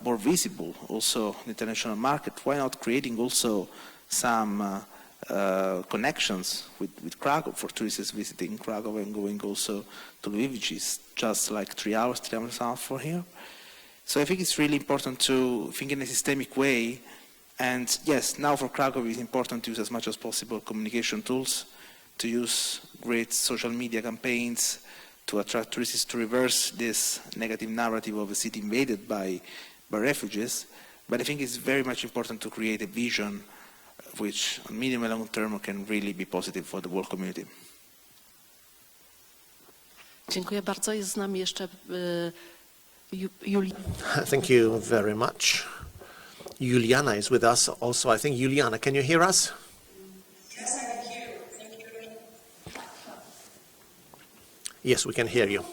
[SPEAKER 18] more visible, also in the international market. Why not creating also some connections with Kraków for tourists visiting Kraków and going also to Lviv, which is just like 3 hours and a half from here. So I think it's really important to think in a systemic way. And yes, now for Kraków it's important to use as much as possible communication tools, to use great social media campaigns, to attract tourists, to reverse this negative narrative of a city invaded by refugees. But I think it's very much important to create a vision which on medium and long term can really be positive for the world community.
[SPEAKER 19] Dziękuję bardzo. Jest z nami jeszcze Juliana.
[SPEAKER 2] Thank you very much. Juliana is with us also. I think, Juliana, can you hear us?
[SPEAKER 20] Yes, I can hear you. Thank you.
[SPEAKER 2] Yes, we can hear you.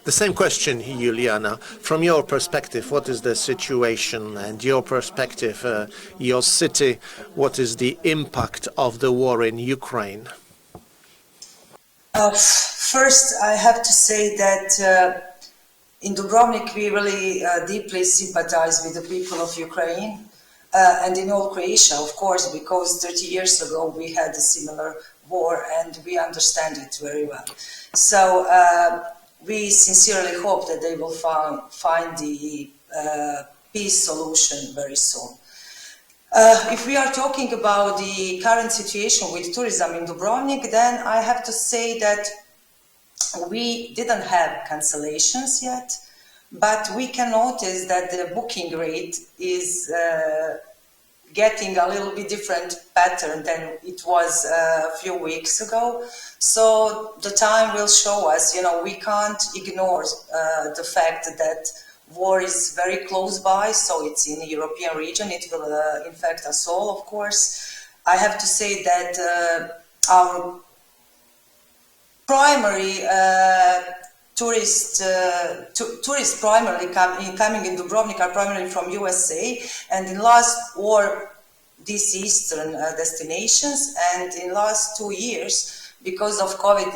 [SPEAKER 2] The same question, Juliana. From your perspective, what is the situation and your perspective, your city, what is the impact of the war in Ukraine?
[SPEAKER 21] First, I have to say that in Dubrovnik, we really deeply sympathize with the people of Ukraine and in all Croatia, of course, because 30 years ago we had a similar war and we understand it very well. So we sincerely hope that they will find the peace solution very soon. If we are talking about the current situation with tourism in Dubrovnik, then I have to say that we didn't have cancellations yet, but we can notice that the booking rate is getting a little bit different pattern than it was a few weeks ago. So the time will show us, we can't ignore the fact that war is very close by, so it's in the European region. It will infect us all, of course. I have to say that our primary tourists primarily coming in Dubrovnik are primarily from USA, and in last war these eastern destinations, and in last 2 years because of COVID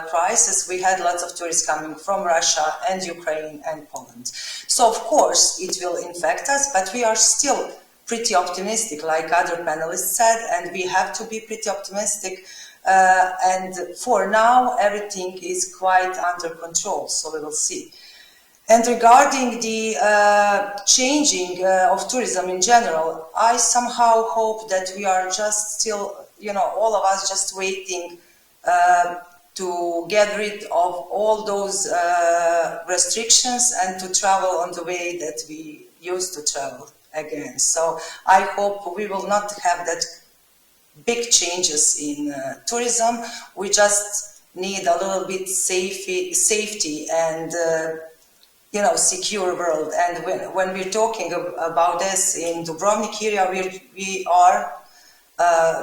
[SPEAKER 21] crisis, we had lots of tourists coming from Russia and Ukraine and Poland. So of course it will infect us, but we are still pretty optimistic, like other panelists said, and we have to be pretty optimistic. And for now, everything is quite under control, so we will see. And regarding the changing of tourism in general, I somehow hope that we are just still, all of us just waiting to get rid of all those restrictions and to travel on the way that we used to travel again. So I hope we will not have that big changes in tourism. We just need a little bit safety and secure world. And when we're talking about this in Dubrovnik area, we are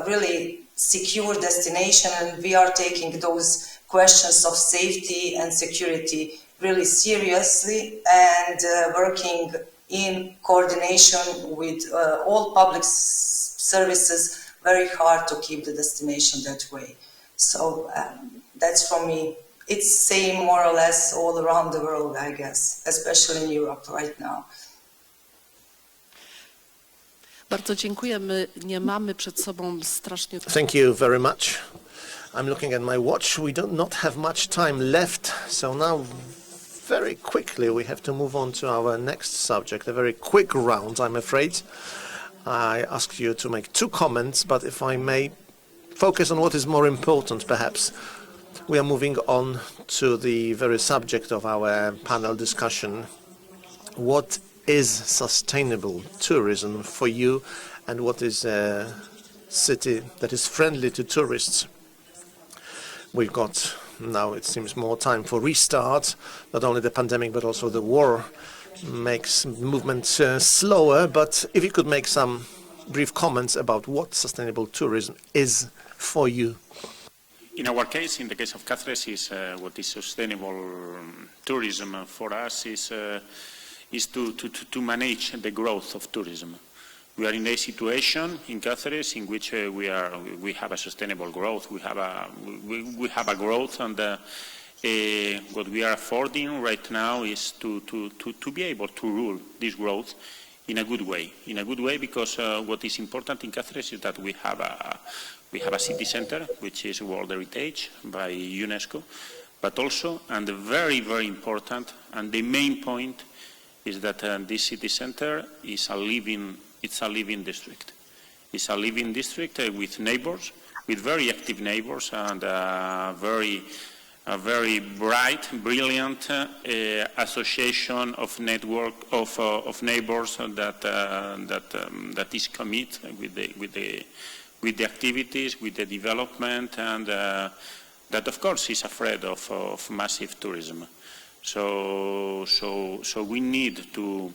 [SPEAKER 21] really secure destination, and we are taking those questions of safety and security really seriously and working in coordination with all public services very hard to keep the destination that way. So that's for me. It's same more or less all around the world, I guess, especially in Europe right now.
[SPEAKER 19] Bardzo dziękujemy. Nie mamy przed sobą strasznie...
[SPEAKER 2] Thank you very much. I'm looking at my watch. We do not have much time left, so now very quickly we have to move on to our next subject, a very quick round, I'm afraid. I asked you to make 2 comments, but if I may focus on what is more important, perhaps. We are moving on to the very subject of our panel discussion. What is sustainable tourism for you, and what is a city that is friendly to tourists? We've got now, it seems, more time for restart. Not only the pandemic, but also the war makes movement slower. But if you could make some brief comments about what sustainable tourism is for you.
[SPEAKER 17] In our case, in the case of Cáceres, is what is sustainable tourism for us is to manage the growth of tourism. We are in a situation in Cáceres in which we have a sustainable growth. We have a growth, and what we are affording right now is to be able to rule this growth in a good way. In a good way, because what is important in Cáceres is that we have a city center, which is World Heritage by UNESCO, but also, and very, very important, and the main point is that this city center is a living district. It's a living district with neighbors, with very active neighbors, and a very bright, brilliant association of network of neighbors that is committed with the activities, with the development, and that of course is afraid of massive tourism. So we need to.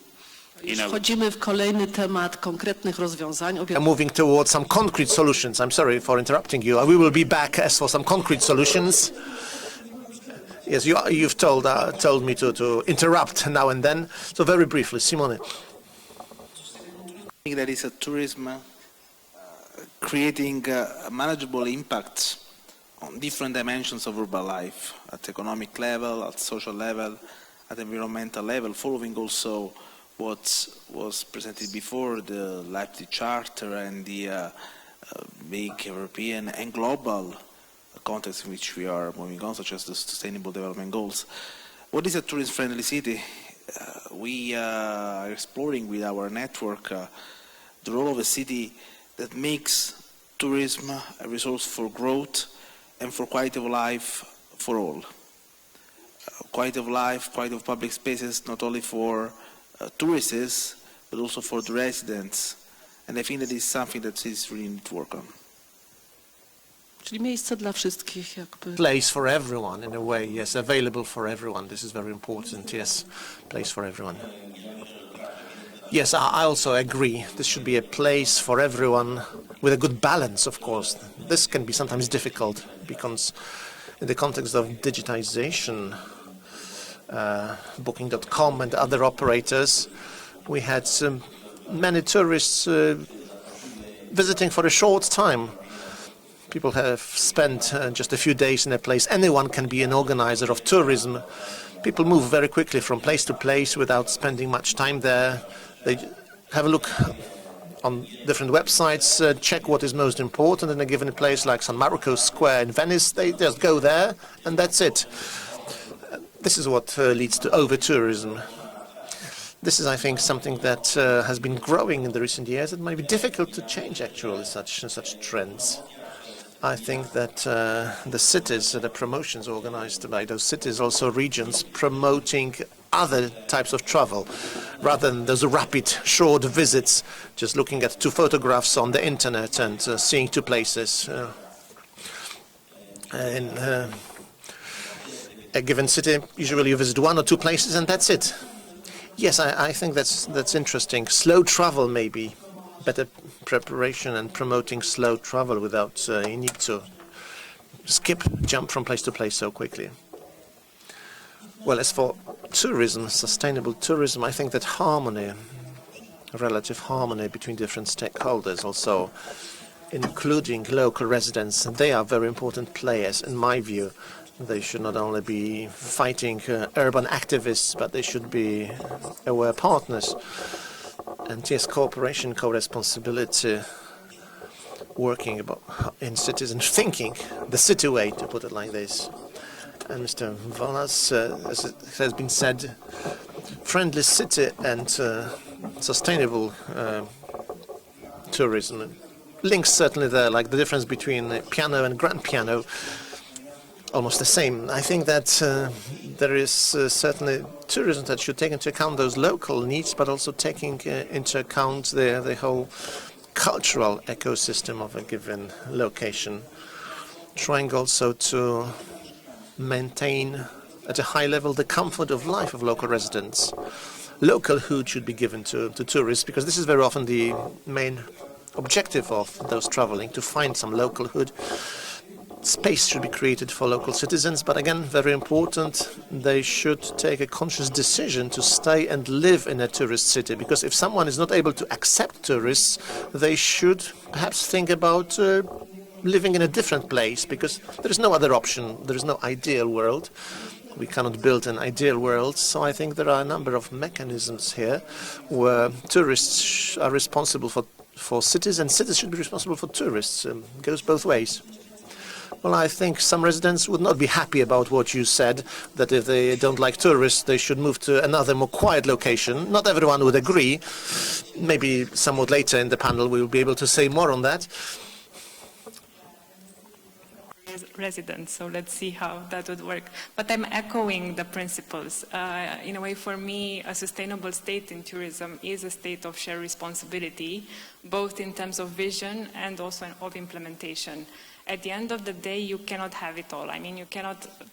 [SPEAKER 19] Wchodzimy w kolejny temat konkretnych rozwiązań.
[SPEAKER 2] I'm moving towards some concrete solutions. I'm sorry for interrupting you. We will be back as for some concrete solutions. Yes, you've told me to interrupt now and then. So very briefly, Simone.
[SPEAKER 18] I think that is a tourism creating a manageable impact on different dimensions of urban life, at economic level, at social level, at environmental level, following also what was presented before, the Leipzig Charter and the big European and global context in which we are moving on, such as the Sustainable Development Goals. What is a tourist-friendly city? We are exploring with our network the role of a city that makes tourism a resource for growth and for quality of life for all. Quality of life, quality of public spaces, not only for tourists, but also for the residents. And I think that is something that is really need to work on.
[SPEAKER 19] Czyli miejsce dla wszystkich jakby.
[SPEAKER 2] Place for everyone in a way, yes, available for everyone. This is very important, yes, place for everyone. Yes, I also agree. This should be a place for everyone with a good balance, of course. This can be sometimes difficult because in the context of digitization, Booking.com and other operators, we had many tourists visiting for a short time. People have spent just a few days in a place. Anyone can be an organizer of tourism. People move very quickly from place to place without spending much time there. They have a look on different websites, check what is most important in a given place, like San Marco Square in Venice. They just go there and that's it. This is what leads to over-tourism. This is, I think, something that has been growing in the recent years. It might be difficult to change, actually, such trends. I think that the cities, the promotions organized by those cities, also regions, promoting other types of travel, rather than those rapid, short visits, just looking at 2 photographs on the internet and seeing 2 places. In a given city, usually you visit 1 or 2 places and that's it. Yes, I think that's interesting. Slow travel, maybe. Better preparation and promoting slow travel without you need to jump from place to place so quickly. Well, as for tourism, sustainable tourism, I think that harmony, relative harmony between different stakeholders, also including local residents, they are very important players in my view. They should not only be fighting urban activists, but they should be aware partners. And yes, cooperation, co-responsibility, working in cities and thinking the city way, to put it like this. And Mr. Volas, as it has been said, friendly city and sustainable tourism. Links certainly there, like the difference between piano and grand piano, almost the same. I think that there is certainly tourism that should take into account those local needs, but also taking into account the whole cultural ecosystem of a given location. Trying also to maintain at a high level the comfort of life of local residents. Localhood should be given to tourists, because this is very often the main objective of those traveling, to find some localhood. Space should be created for local citizens, but again, very important, they should take a conscious decision to stay and live in a tourist city, because if someone is not able to accept tourists, they should perhaps think about living in a different place, because there is no other option, there is no ideal world. We cannot build an ideal world, so I think there are a number of mechanisms here where tourists are responsible for cities, and cities should be responsible for tourists. It goes both ways. Well, I think some residents would not be happy about what you said, that if they don't like tourists, they should move to another more quiet location. Not everyone would agree. Maybe somewhat later in the panel we will be able to say more on that.
[SPEAKER 16] Residents, so let's see how that would work. But I'm echoing the principles. In a way, for me, a sustainable state in tourism is a state of shared responsibility, both in terms of vision and also of implementation. At the end of the day, you cannot have it all. I mean,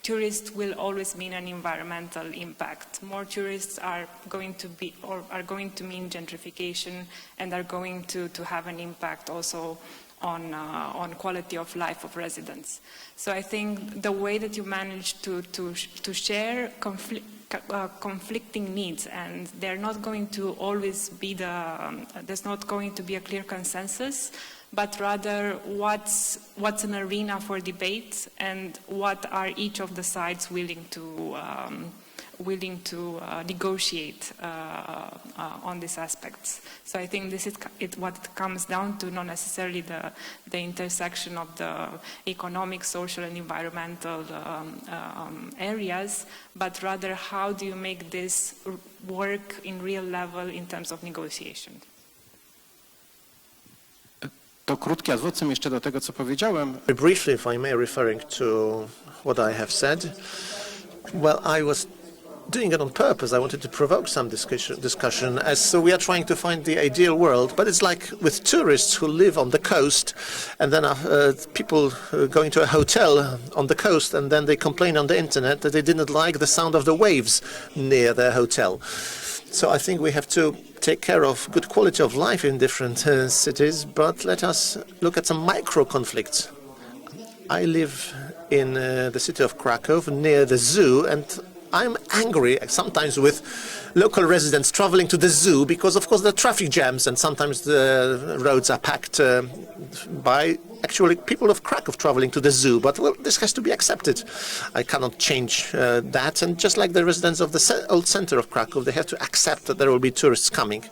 [SPEAKER 16] tourists will always mean an environmental impact. More tourists are going to mean gentrification, and are going to have an impact also on quality of life of residents. So I think the way that you manage to share conflicting needs, and they're not going to always be there's not going to be a clear consensus, but rather what's an arena for debate and what are each of the sides willing to negotiate on these aspects. So I think this is what it comes down to, not necessarily the intersection of the economic, social, and environmental areas, but rather how do you make this work in real level in terms of negotiation.
[SPEAKER 2] To krótki adwocem jeszcze do tego, co powiedziałem.
[SPEAKER 5] Briefly, if I may, referring to what I have said. Well, I was doing it on purpose. I wanted to provoke some discussion as we are trying to find the ideal world, but it's like with tourists who live on the coast and then people going to a hotel on the coast and then they complain on the internet that they didn't like the sound of the waves near their hotel. So I think we have to take care of good quality of life in different cities, but let us look at some micro conflicts. I live in the city of Kraków near the zoo, and I'm angry sometimes with local residents traveling to the zoo because, of course, there are traffic jams and sometimes the roads are packed by actually people of Kraków traveling to the zoo. But, well, this has to be accepted. I cannot change that. And just like the residents of the old center of Kraków, they have to accept that there will be tourists coming.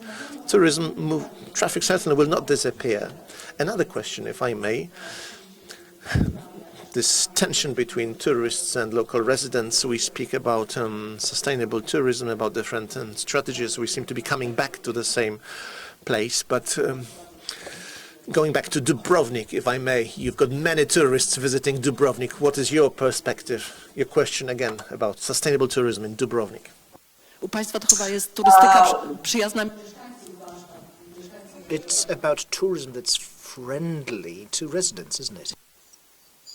[SPEAKER 5] Traffic certainly will not disappear. Another question, if I may. This tension between tourists and local residents, we speak about sustainable tourism, about different strategies. We seem to be coming back to the same place. But going back to Dubrovnik, if I may, you've got many tourists visiting Dubrovnik. What is your perspective, your question again about sustainable tourism in Dubrovnik?
[SPEAKER 19] U Państwa to chyba jest turystyka przyjazna.
[SPEAKER 3] It's about tourism that's friendly to residents, isn't it?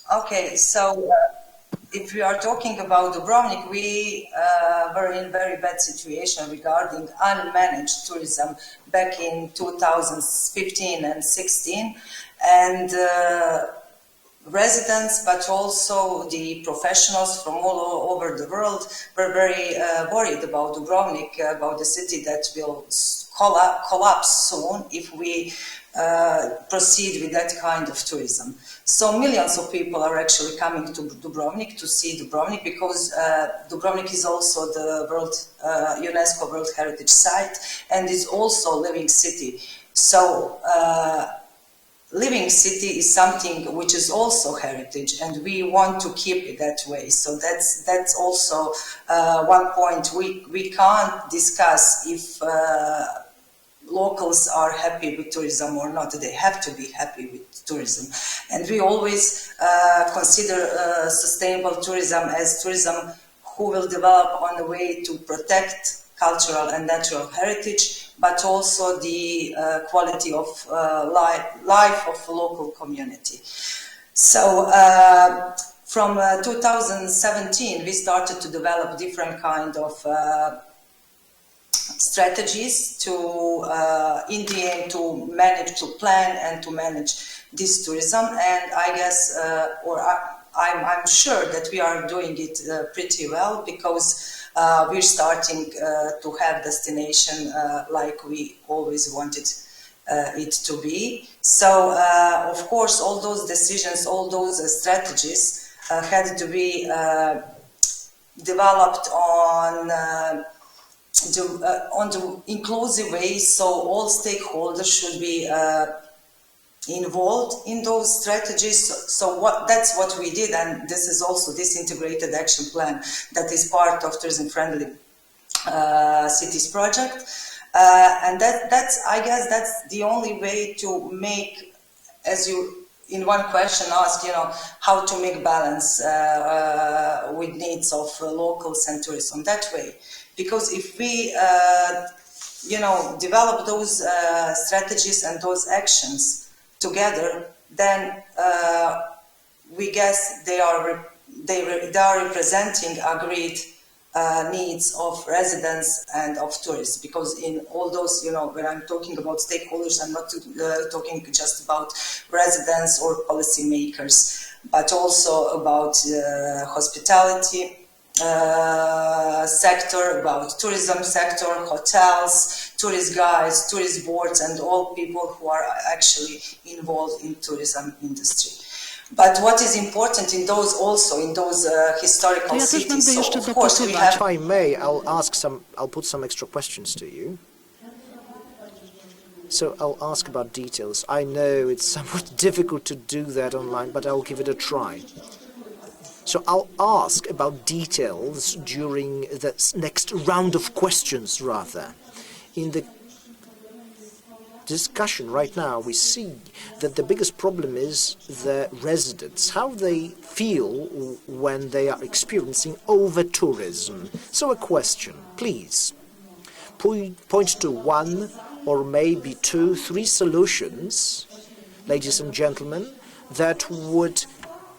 [SPEAKER 21] Okay, so if we are talking about Dubrovnik, we were in very bad situation regarding unmanaged tourism back in 2015 and 16, and residents, but also the professionals from all over the world were very worried about Dubrovnik, about the city that will collapse soon if we proceed with that kind of tourism. So millions of people are actually coming to Dubrovnik to see Dubrovnik because Dubrovnik is also the UNESCO World Heritage Site and is also a living city. So living city is something which is also heritage, and we want to keep it that way. So that's also one point we can't discuss if locals are happy with tourism or not. They have to be happy with tourism. And we always consider sustainable tourism as tourism who will develop on the way to protect cultural and natural heritage, but also the quality of life of the local community. So from 2017, we started to develop different kind of strategies to in the aim to manage, to plan and to manage this tourism. And I guess, I'm sure that we are doing it pretty well, because we're starting to have destination like we always wanted it to be. So, of course, all those decisions, all those strategies had to be developed on the inclusive way, so all stakeholders should be involved in those strategies. So that's what we did, and this is also this integrated action plan that is part of Tourism Friendly Cities project. And that's, I guess, that's the only way to make, as you in one question asked, how to make balance with needs of locals and tourism that way. Because if we, develop those strategies and those actions together, then we guess they are representing agreed needs of residents and of tourists, because in all those, when I'm talking about stakeholders, I'm not talking just about residents or policymakers, but also about hospitality sector, about tourism sector, hotels, tourist guides, tourist boards, and all people who are actually involved in tourism industry. But what is important in those historical cities, so of course we have...
[SPEAKER 3] If I may, I'll put some extra questions to you. So I'll ask about details. I know it's somewhat difficult to do that online, but I'll give it a try. So I'll ask about details during the next round of questions, rather. In the discussion right now, we see that the biggest problem is the residents, how they feel when they are experiencing over-tourism. So a question, please. Point to one or maybe 2, 3 solutions, ladies and gentlemen, that would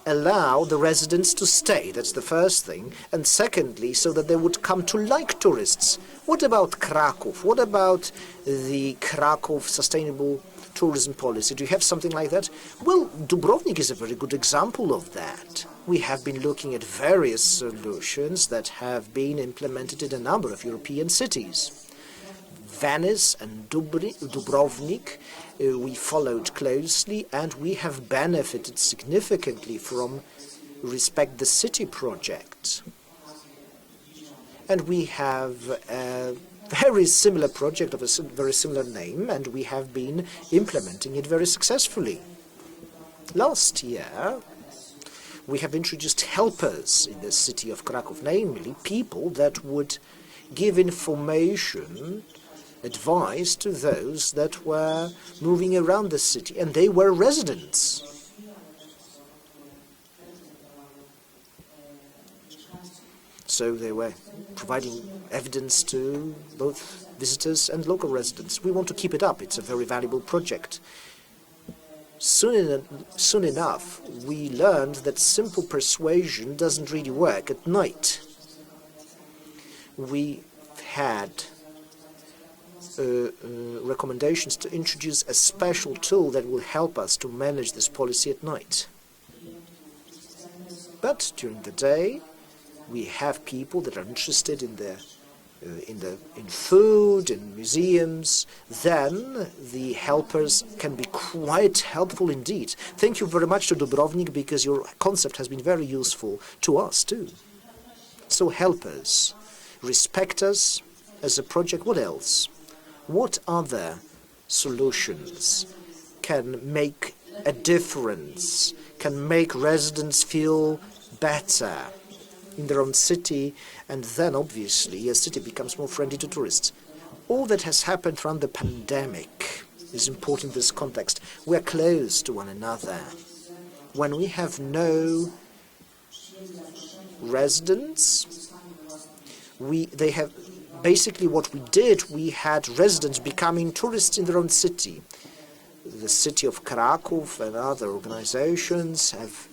[SPEAKER 3] allow the residents to stay. That's the first thing. And secondly, so that they would come to like tourists. What about Kraków? What about the Kraków sustainable tourism policy? Do you have something like that? Well, Dubrovnik is a very good example of that. We have been looking at various solutions that have been implemented in a number of European cities. Venice and Dubrovnik, we followed closely, and we have benefited significantly from Respect the City project. And we have a very similar project of a very similar name, and we have been implementing it very successfully. Last year, we have introduced helpers in the city of Kraków, namely people that would give information, advice to those that were moving around the city, and they were residents. So they were providing evidence to both visitors and local residents. We want to keep it up. It's a very valuable project. Soon enough, we learned that simple persuasion doesn't really work at night. We had recommendations to introduce a special tool that will help us to manage this policy at night. But during the day, we have people that are interested in food, in museums. Then the helpers can be quite helpful indeed. Thank you very much to Dubrovnik, because your concept has been very useful to us too. So helpers, respect us as a project. What else? What other solutions can make a difference, can make residents feel better in their own city, and then obviously a city becomes more friendly to tourists? All that has happened around the pandemic is important in this context. We are close to one another. When we have no residents, they have basically what we did, we had residents becoming tourists in their own city. The City of Kraków and other organizations have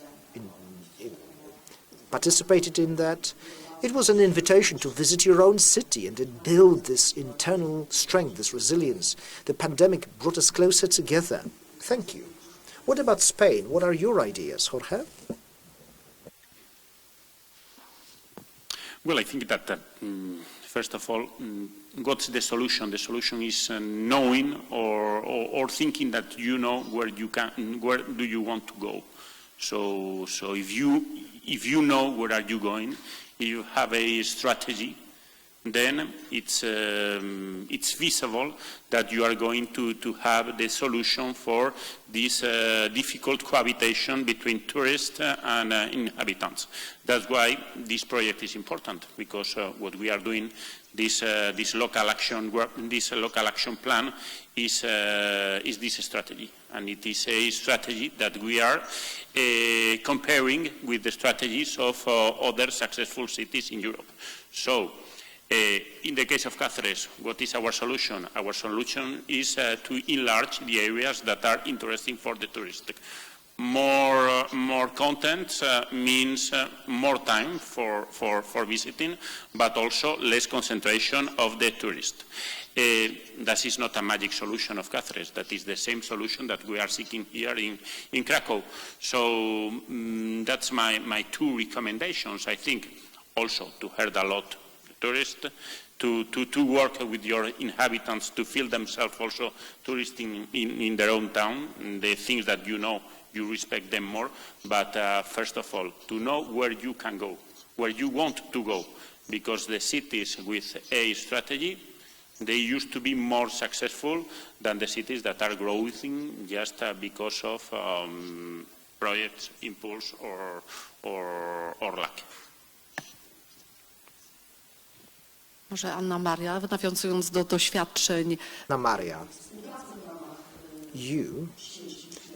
[SPEAKER 3] participated in that. It was an invitation to visit your own city, and it built this internal strength, this resilience. The pandemic brought us closer together. Thank you. What about Spain? What are your ideas, Jorge?
[SPEAKER 17] Well, I think that first of all, what's the solution? The solution is knowing or thinking that you know where do you want to go. So if you know where are you going, if you have a strategy, then it's visible that you are going to have the solution for this difficult cohabitation between tourists and inhabitants. That's why this project is important, because what we are doing, this local action plan is this strategy, and it is a strategy that we are comparing with the strategies of other successful cities in Europe. So, in the case of Cáceres, what is our solution? Our solution is to enlarge the areas that are interesting for the tourists. more content means more time for visiting, but also less concentration of the tourist. That is not a magic solution of Cáceres. That is the same solution that we are seeking here in Krakow. So that's my two recommendations. I think also to herd a lot tourists, to work with your inhabitants, to feel themselves also tourists in their own town, the things that you know, you respect them more, but first of all, to know where you can go, where you want to go, because the cities with a strategy, they used to be more successful than the cities that are growing just because of projects, impulse, or lack.
[SPEAKER 19] Może Anna Maria, nawiązując do doświadczeń.
[SPEAKER 3] Anna Maria, you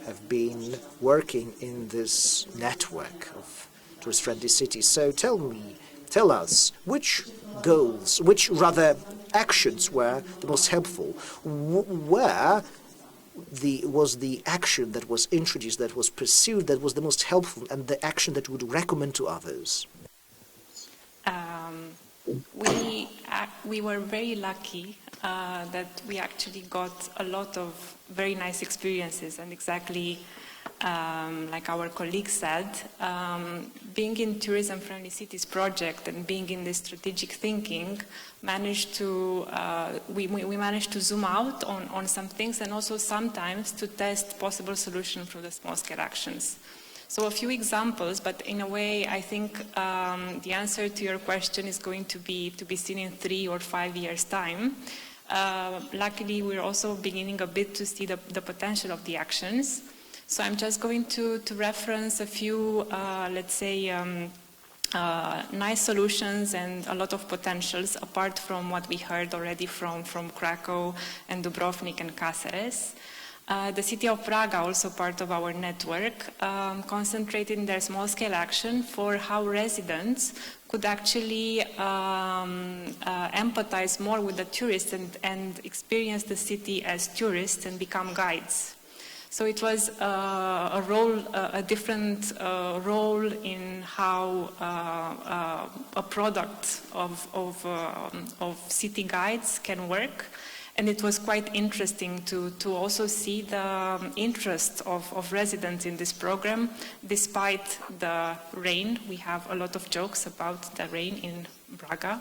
[SPEAKER 3] have been working in this network of tourist-friendly cities. So tell us, which goals, which rather actions were the most helpful? Where was the action that was introduced, that was pursued, that was the most helpful, and the action that you would recommend to others?
[SPEAKER 16] We were very lucky that we actually got a lot of very nice experiences, and exactly like our colleague said, being in Tourism-Friendly Cities project and being in this strategic thinking, we managed to zoom out on some things and also sometimes to test possible solutions from the small-scale actions. So a few examples, but in a way, I think the answer to your question is going to be seen in 3 or 5 years' time. Luckily, we're also beginning a bit to see the potential of the actions. So I'm just going to reference a few, let's say, nice solutions and a lot of potentials, apart from what we heard already from Krakow and Dubrovnik and Cáceres. The city of Braga, also part of our network, concentrated in their small-scale action for how residents could actually empathize more with the tourists and experience the city as tourists and become guides. So it was a different role in how a product of city guides can work. And it was quite interesting to also see the interest of residents in this program, despite the rain. We have a lot of jokes about the rain in Braga.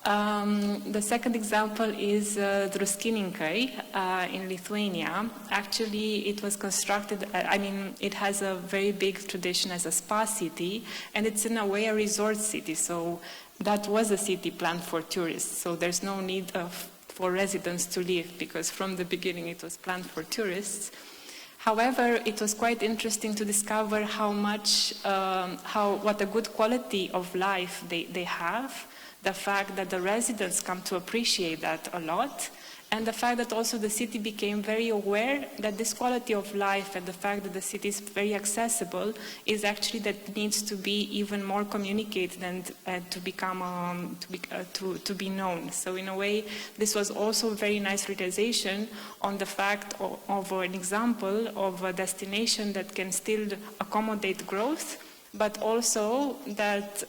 [SPEAKER 16] The second example is Druskininkai in Lithuania. Actually, it was constructed, it has a very big tradition as a spa city, and it's in a way a resort city. So that was a city planned for tourists. So there's no need for residents to live, because from the beginning it was planned for tourists. However, it was quite interesting to discover what a good quality of life they have, the fact that the residents come to appreciate that a lot, and the fact that also the city became very aware that this quality of life and the fact that the city is very accessible is actually that needs to be even more communicated and to become to be known. So in a way, this was also a very nice realization on the fact of an example of a destination that can still accommodate growth, but also that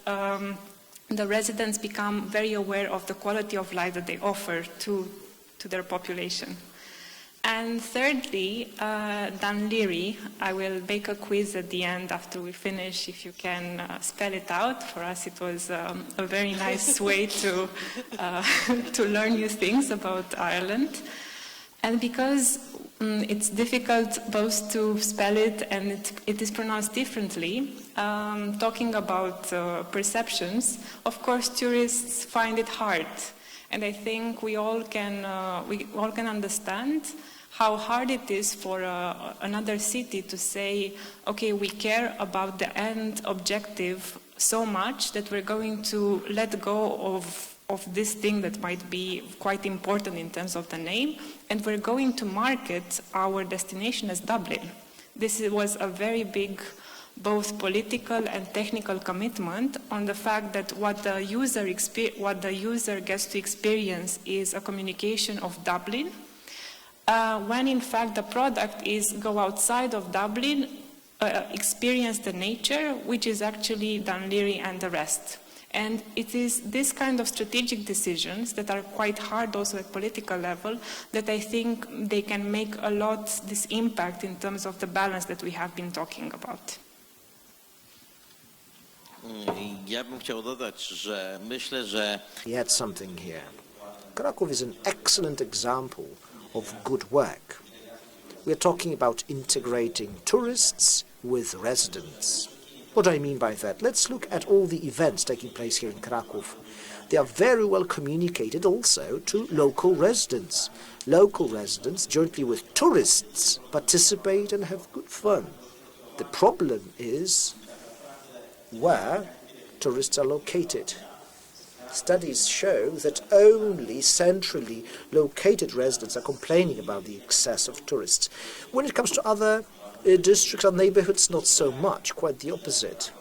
[SPEAKER 16] the residents become very aware of the quality of life that they offer to their population. And thirdly, Dan Leary, I will make a quiz at the end after we finish, if you can spell it out. For us, it was a very nice way to learn new things about Ireland. And because it's difficult both to spell it and it is pronounced differently, talking about perceptions, of course, tourists find it hard. And I think we all can understand how hard it is for another city to say, okay, we care about the end objective so much that we're going to let go of this thing that might be quite important in terms of the name, and we're going to market our destination as Dublin. This was a very big both political and technical commitment on the fact that what the user gets to experience is a communication of Dublin, when in fact the product is go outside of Dublin experience the nature, which is actually Dan Leary and the rest. And it is this kind of strategic decisions that are quite hard also at political level that I think they can make a lot this impact in terms of the balance that we have been talking about.
[SPEAKER 6] Ja bym chciał dodać, że myślę, że
[SPEAKER 3] He had something here. Kraków is an excellent example of good work. We are talking about integrating tourists with residents. What do I mean by that? Let's look at all the events taking place here in Kraków. They are very well communicated also to local residents. Local residents, jointly with tourists, participate and have good fun. The problem is where tourists are located. Studies show that only centrally located residents are complaining about the excess of tourists. When it comes to other districts or neighborhoods, not so much, quite the opposite.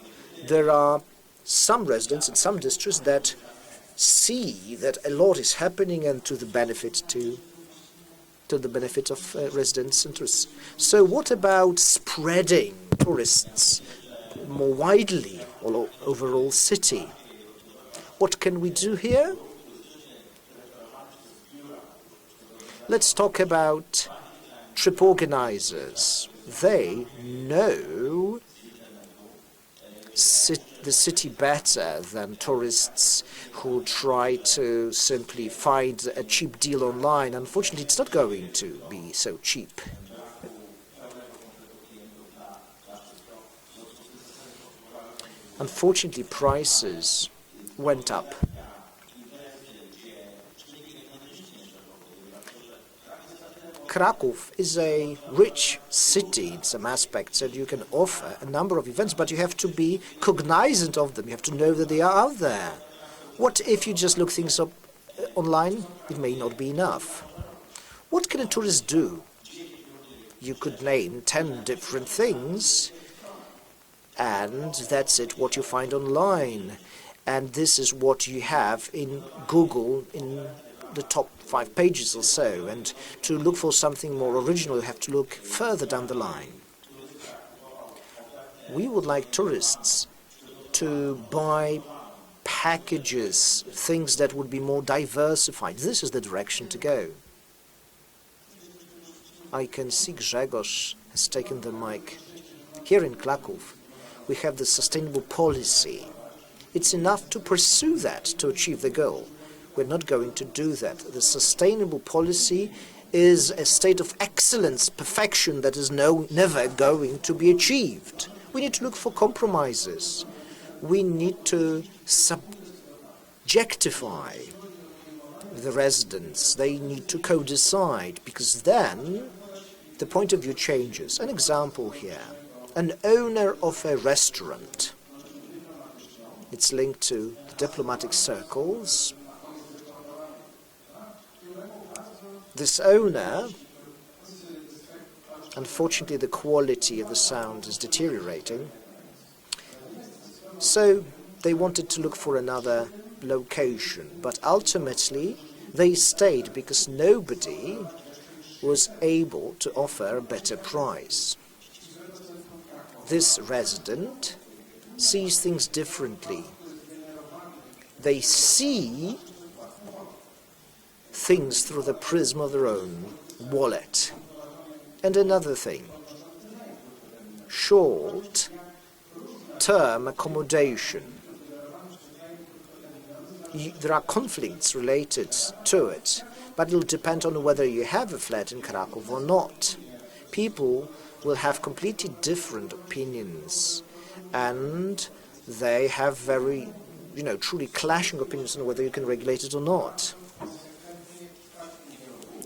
[SPEAKER 3] There are some residents in some districts that see that a lot is happening and to the benefit of residents and tourists. So what about spreading tourists more widely all over all city? What can we do here? Let's talk about trip organizers. They know the city better than tourists who try to simply find a cheap deal online. Unfortunately, it's not going to be so cheap. Unfortunately, prices went up. Kraków is a rich city in some aspects, and you can offer a number of events, but you have to be cognizant of them. You have to know that they are out there. What if you just look things up online? It may not be enough. What can a tourist do? You could name 10 different things, and that's it, what you find online. And this is what you have in Google in the top 5 pages or so. And to look for something more original, you have to look further down the line. We would like tourists to buy packages, things that would be more diversified. This is the direction to go. I can see Grzegorz has taken the mic. Here in Kraków, we have the sustainable policy. It's enough to pursue that to achieve the goal. We're not going to do that. The sustainable policy is a state of excellence, perfection that is never going to be achieved. We need to look for compromises. We need to subjectify the residents. They need to co-decide, because then the point of view changes. An example here. An owner of a restaurant. It's linked to the diplomatic circles. This owner, unfortunately, the quality of the sound is deteriorating. So they wanted to look for another location, but ultimately they stayed because nobody was able to offer a better price. This resident sees things differently. They see things through the prism of their own wallet. And another thing, short-term accommodation. There are conflicts related to it, but it will depend on whether you have a flat in Kraków or not. People will have completely different opinions, and they have very, truly clashing opinions on whether you can regulate it or not.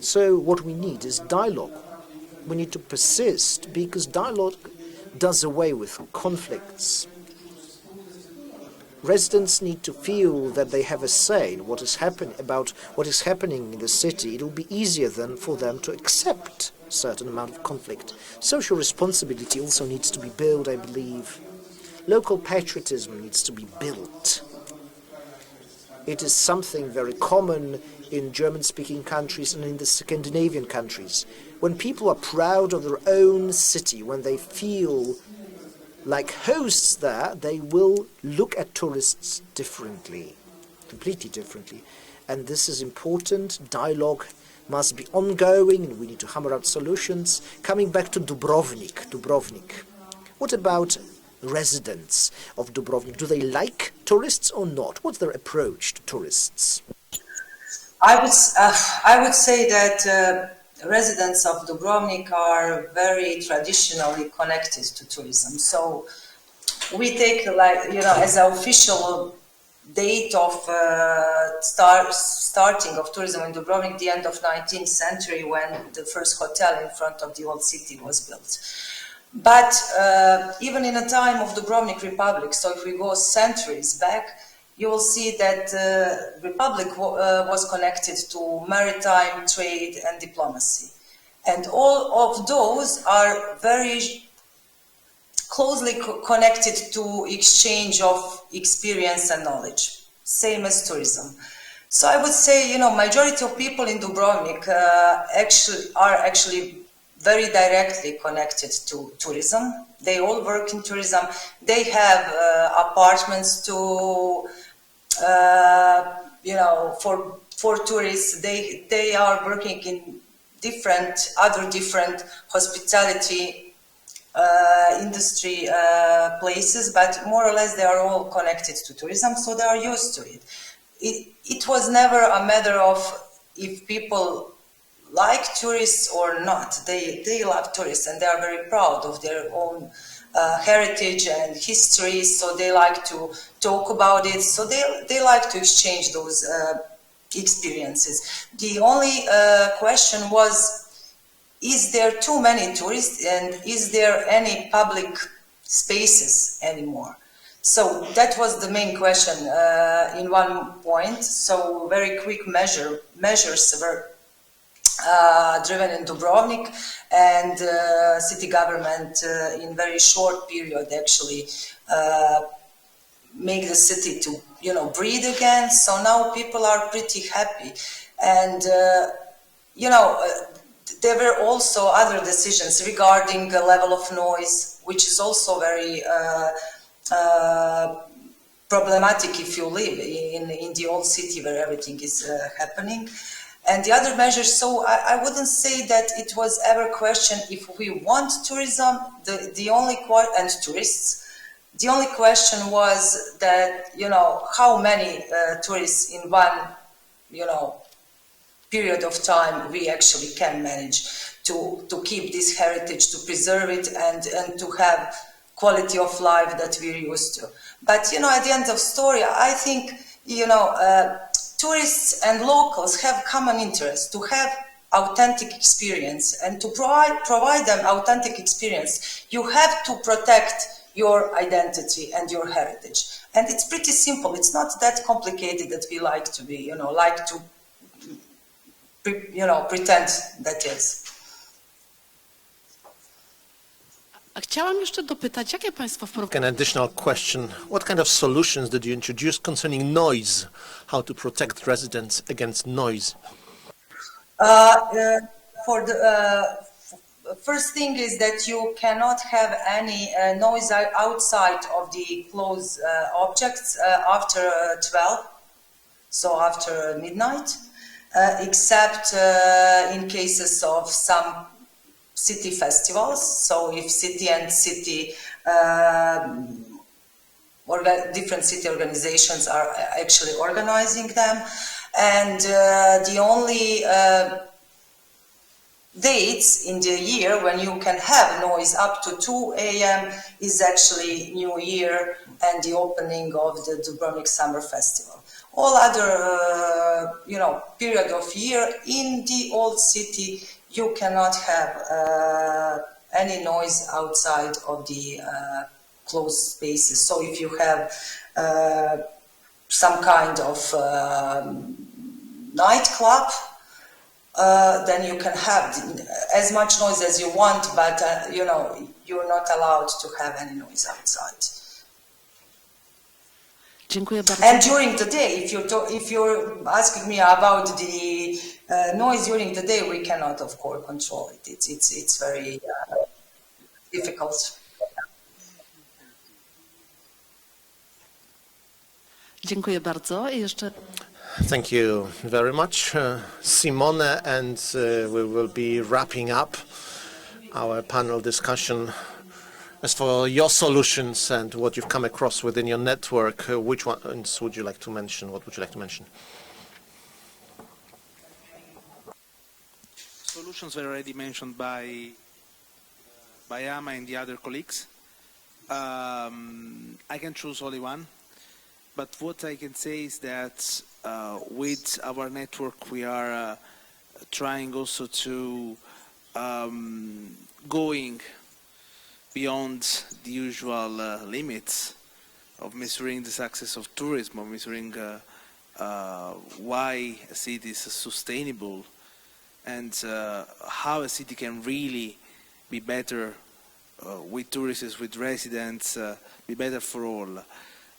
[SPEAKER 3] So what we need is dialogue. We need to persist, because dialogue does away with conflicts. Residents need to feel that they have a say in what is happening in the city. It will be easier then for them to accept a certain amount of conflict. Social responsibility also needs to be built, I believe. Local patriotism needs to be built. It is something very common in German-speaking countries and in the Scandinavian countries. When people are proud of their own city, when they feel like hosts there, they will look at tourists differently, completely differently. And this is important. Dialogue must be ongoing, and we need to hammer out solutions. Coming back to Dubrovnik. What about residents of Dubrovnik? Do they like tourists or not? What's their approach to tourists?
[SPEAKER 21] I would say that residents of Dubrovnik are very traditionally connected to tourism. So we take, like, as an official date of starting of tourism in Dubrovnik, the end of 19th century, when the first hotel in front of the old city was built. But even in a time of Dubrovnik Republic, so if we go centuries back, you will see that Republic was connected to maritime trade and diplomacy. And all of those are very closely connected to exchange of experience and knowledge, same as tourism. So I would say, majority of people in Dubrovnik are actually very directly connected to tourism. They all work in tourism. They have apartments to, for tourists. They are working in other different hospitality industry places, but more or less they are all connected to tourism, so they are used to it. It was never a matter of if people like tourists or not. They love tourists, and they are very proud of their own heritage and history, so they like to talk about it, so they like to exchange those experiences. The only question was, is there too many tourists, and is there any public spaces anymore? So that was the main question in one point. So very quick measures were driven in Dubrovnik, and city government in very short period actually make the city to breathe again. So now people are pretty happy, and there were also other decisions regarding the level of noise, which is also very problematic if you live in the old city where everything is happening. And the other measures, so I wouldn't say that it was ever questioned if we want tourism, and tourists. The only question was that, how many tourists in one, period of time we actually can manage to keep this heritage, to preserve it, and to have quality of life that we're used to. But, at the end of the story, I think, tourists and locals have common interest to have authentic experience, and to provide them authentic experience, you have to protect your identity and your heritage. And it's pretty simple. It's not that complicated that we like to be, pretend that is.
[SPEAKER 19] Chciałam jeszcze dopytać, jakie państwo
[SPEAKER 5] An additional question. What kind of solutions did you introduce concerning noise? How to protect residents against noise?
[SPEAKER 21] For the first thing is that you cannot have any noise outside of the closed objects after 12, so after midnight, except in cases of some city festivals. So if city and city different city organizations are actually organizing them, and the only dates in the year when you can have noise up to 2 a.m. is actually New Year and the opening of the Dubrovnik Summer Festival. All other period of year in the old city, you cannot have any noise outside of the closed spaces. So if you have some kind of nightclub, then you can have as much noise as you want, but you're not allowed to have any noise outside.
[SPEAKER 19] Dziękuję bardzo.
[SPEAKER 21] And during the day, if you're asking me about the noise during the day, we cannot, of course, control it. It's very difficult.
[SPEAKER 19] Dziękuję bardzo. I jeszcze...
[SPEAKER 5] Thank you very much, Simone, and we will be wrapping up our panel discussion. As for your solutions and what you've come across within your network, which ones would you like to mention? What would you like to mention?
[SPEAKER 18] Solutions were already mentioned by Ama and the other colleagues. I can choose only one, but what I can say is that with our network we are trying also to going beyond the usual limits of measuring the success of tourism, of measuring why a city is sustainable and how a city can really be better with tourists, with residents, be better for all.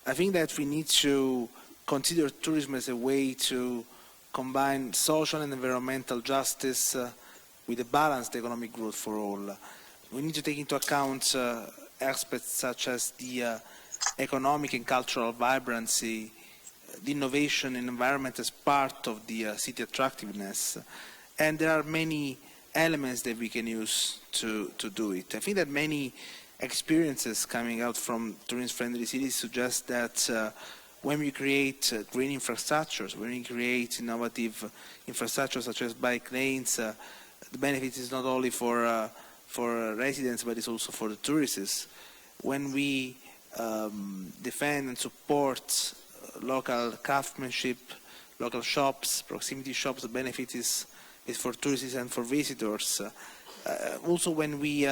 [SPEAKER 18] I think that we need to consider tourism as a way to combine social and environmental justice with a balanced economic growth for all. We need to take into account aspects such as the economic and cultural vibrancy, the innovation and environment as part of the city attractiveness. And there are many elements that we can use to do it. I think that many experiences coming out from tourism-friendly cities suggest that when we create green infrastructures, when we create innovative infrastructures such as bike lanes, the benefit is not only for residents, but it's also for the tourists. When we defend and support local craftsmanship, local shops, proximity shops, the benefit is for tourists and for visitors. Also, when we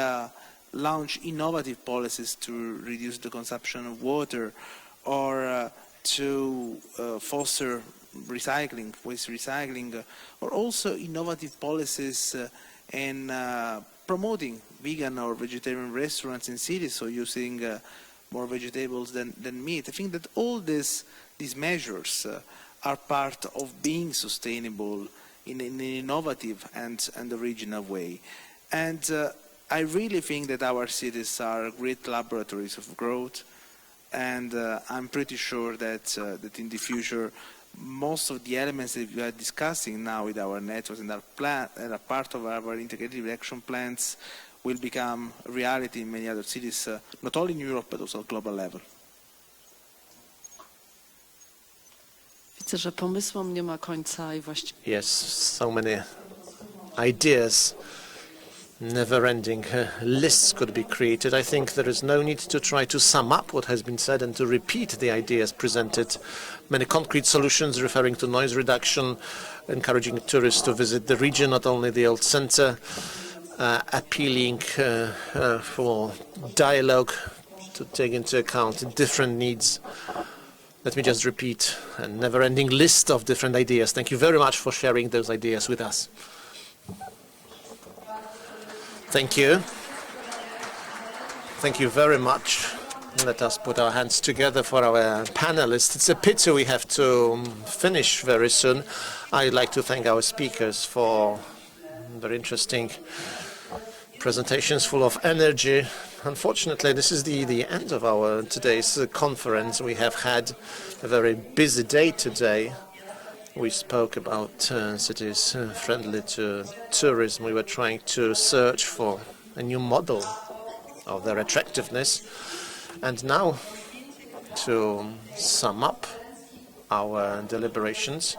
[SPEAKER 18] launch innovative policies to reduce the consumption of water or to foster recycling, waste recycling, or also innovative policies in promoting vegan or vegetarian restaurants in cities, so using more vegetables than meat. I think that all these measures are part of being sustainable in an innovative and original way. And I really think that our cities are great laboratories of growth, and I'm pretty sure that that in the future most of the elements that we are discussing now with our networks and are part of our integrated action plans will become reality in many other cities, not only in Europe but also at global level.
[SPEAKER 19] Widzę, że pomysłom nie ma końca i właściwie...
[SPEAKER 5] Yes, so many ideas, never-ending lists could be created. I think there is no need to try to sum up what has been said and to repeat the ideas presented. Many concrete solutions referring to noise reduction, encouraging tourists to visit the region, not only the old center, appealing for dialogue to take into account different needs. Let me just repeat a never-ending list of different ideas. Thank you very much for sharing those ideas with us. Thank you. Thank you very much. Let us put our hands together for our panelists. It's a pity we have to finish very soon. I'd like to thank our speakers for very interesting presentations full of energy. Unfortunately, this is the end of our today's conference. We have had a very busy day today. We spoke about cities friendly to tourism. We were trying to search for a new model of their attractiveness. And now, to sum up our deliberations,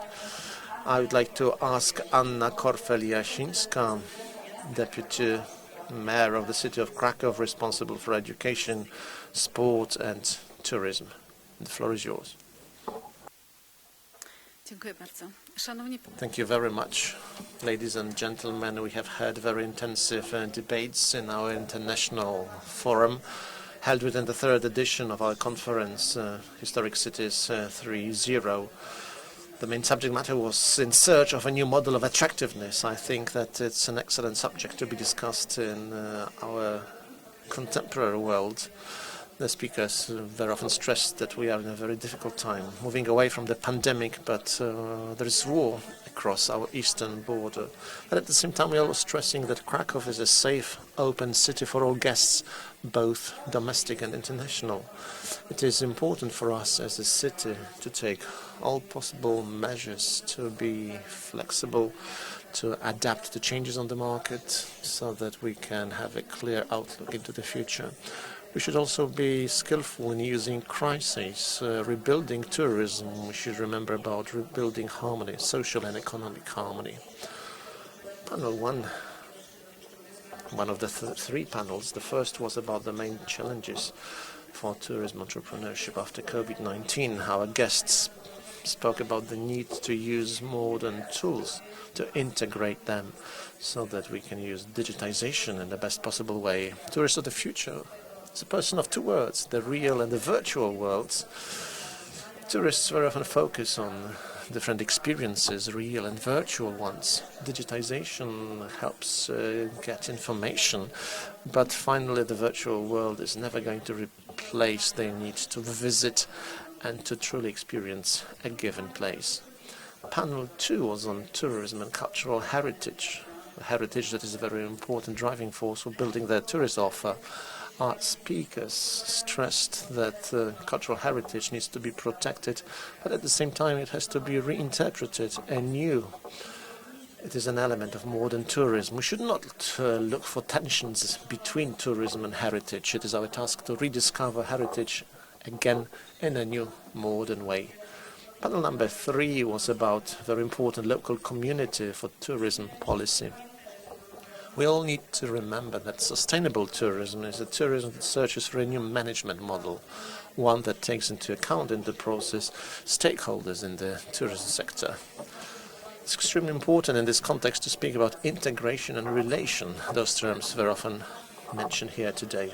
[SPEAKER 5] I would like to ask Anna Korfel-Jasińska, Deputy Mayor of the City of Kraków, responsible for education, sport and tourism. The floor is yours. Thank you very much. Ladies and gentlemen, we have had very intensive debates in our international forum held within the third edition of our conference, Historic Cities 3.0. The main subject matter was in search of a new model of attractiveness. I think that it's an excellent subject to be discussed in our contemporary world. The speakers very often stressed that we are in a very difficult time, moving away from the pandemic, but there is war across our eastern border. But at the same time, we are always stressing that Kraków is a safe, open city for all guests, both domestic and international. It is important for us as a city to take all possible measures to be flexible, to adapt to changes on the market so that we can have a clear outlook into the future. We should also be skillful in using crises, rebuilding tourism. We should remember about rebuilding harmony, social and economic harmony. Panel one of the three panels, the first was about the main challenges for tourism entrepreneurship after COVID-19. Our guests spoke about the need to use modern tools to integrate them so that we can use digitization in the best possible way. Tourists of the future is a person of two worlds, the real and the virtual worlds. Tourists very often focus on different experiences, real and virtual ones. Digitization helps get information, but finally the virtual world is never going to replace the need to visit and to truly experience a given place. Panel 2 was on tourism and cultural heritage, a heritage that is a very important driving force for building the tourist offer. Our speakers stressed that cultural heritage needs to be protected, but at the same time it has to be reinterpreted anew. It is an element of modern tourism. We should not look for tensions between tourism and heritage. It is our task to rediscover heritage again in a new modern way. Panel number 3 was about very important local community for tourism policy. We all need to remember that sustainable tourism is a tourism that searches for a new management model, one that takes into account in the process stakeholders in the tourism sector. It's extremely important in this context to speak about integration and relation, those terms very often mentioned here today.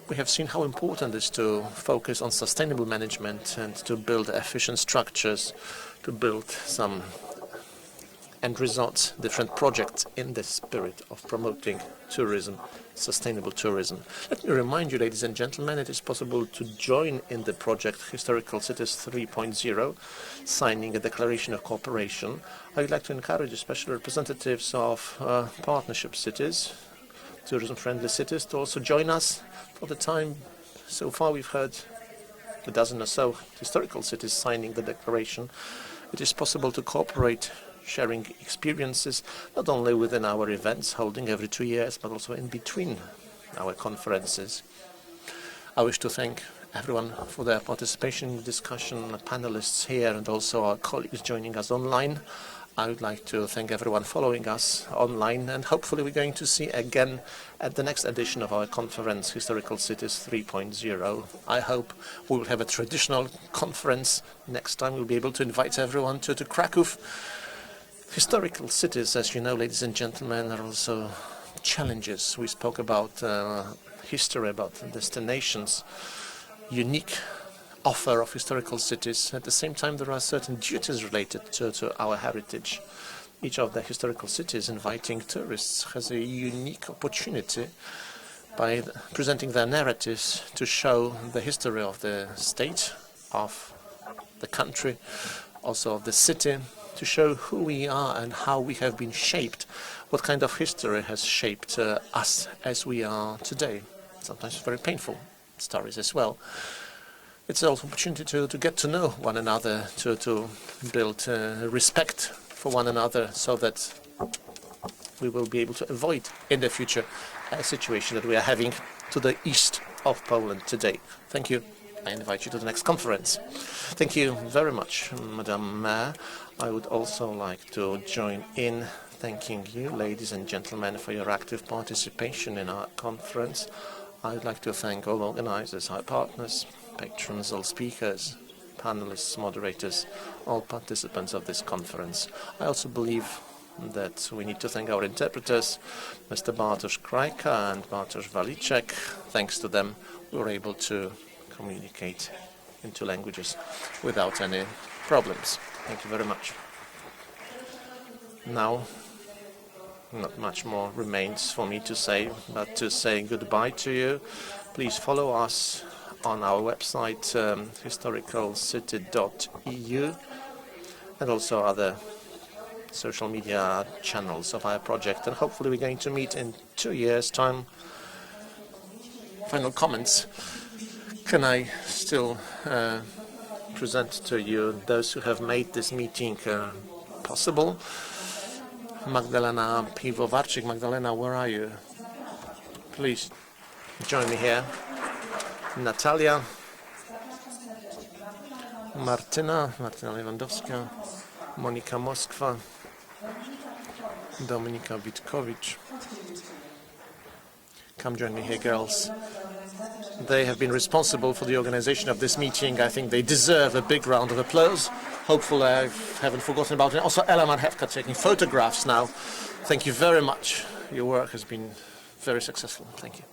[SPEAKER 5] We have seen how important it is to focus on sustainable management and to build efficient structures, to build some end results, different projects in the spirit of promoting tourism, sustainable tourism. Let me remind you, ladies and gentlemen, it is possible to join in the project Historical Cities 3.0, signing a declaration of cooperation. I would like to encourage especially representatives of partnership cities, tourism-friendly cities, to also join us. For the time so far, we've heard a dozen or so historical cities signing the declaration. It is possible to cooperate, sharing experiences, not only within our events holding every 2 years, but also in between our conferences. I wish to thank everyone for their participation in the discussion, the panelists here, and also our colleagues joining us online. I would like to thank everyone following us online, and hopefully we're going to see again at the next edition of our conference, Historical Cities 3.0. I hope we will have a traditional conference. Next time we'll be able to invite everyone to Kraków. Historical cities, as you know, ladies and gentlemen, are also challenges. We spoke about history, about destinations, unique offer of historical cities. At the same time, there are certain duties related to our heritage. Each of the historical cities inviting tourists has a unique opportunity by presenting their narratives to show the history of the state, of the country, also of the city, to show who we are and how we have been shaped, what kind of history has shaped us as we are today. Sometimes very painful stories as well. It's also an opportunity to get to know one another, to build respect for one another, so that we will be able to avoid in the future a situation that we are having to the east of Poland today. Thank you. I invite you to the next conference. Thank you very much, Madam Mayor. I would also like to join in thanking you, ladies and gentlemen, for your active participation in our conference. I would like to thank all organizers, our partners, patrons, all speakers, panelists, moderators, all participants of this conference. I also believe that we need to thank our interpreters, Mr. Bartosz Krajka and Bartosz Walicek. Thanks to them, we were able to communicate in 2 languages without any problems. Thank you very much. Now, not much more remains for me to say, but to say goodbye to you. Please follow us on our website, historicalcity.eu, and also other social media channels of our project. And hopefully we're going to meet in 2 years' time final comments, can I still present to you those who have made this meeting possible? Magdalena Piwowarczyk. Magdalena, where are you? Please join me here. Natalia, Martyna Lewandowska, Monika Moskwa, Dominika Witkowicz. Come join me here, girls. They have been responsible for the organization of this meeting. I think they deserve a big round of applause. Hopefully I haven't forgotten about it. Also Ella Marhewka taking photographs now. Thank you very much. Your work has been very successful. Thank you.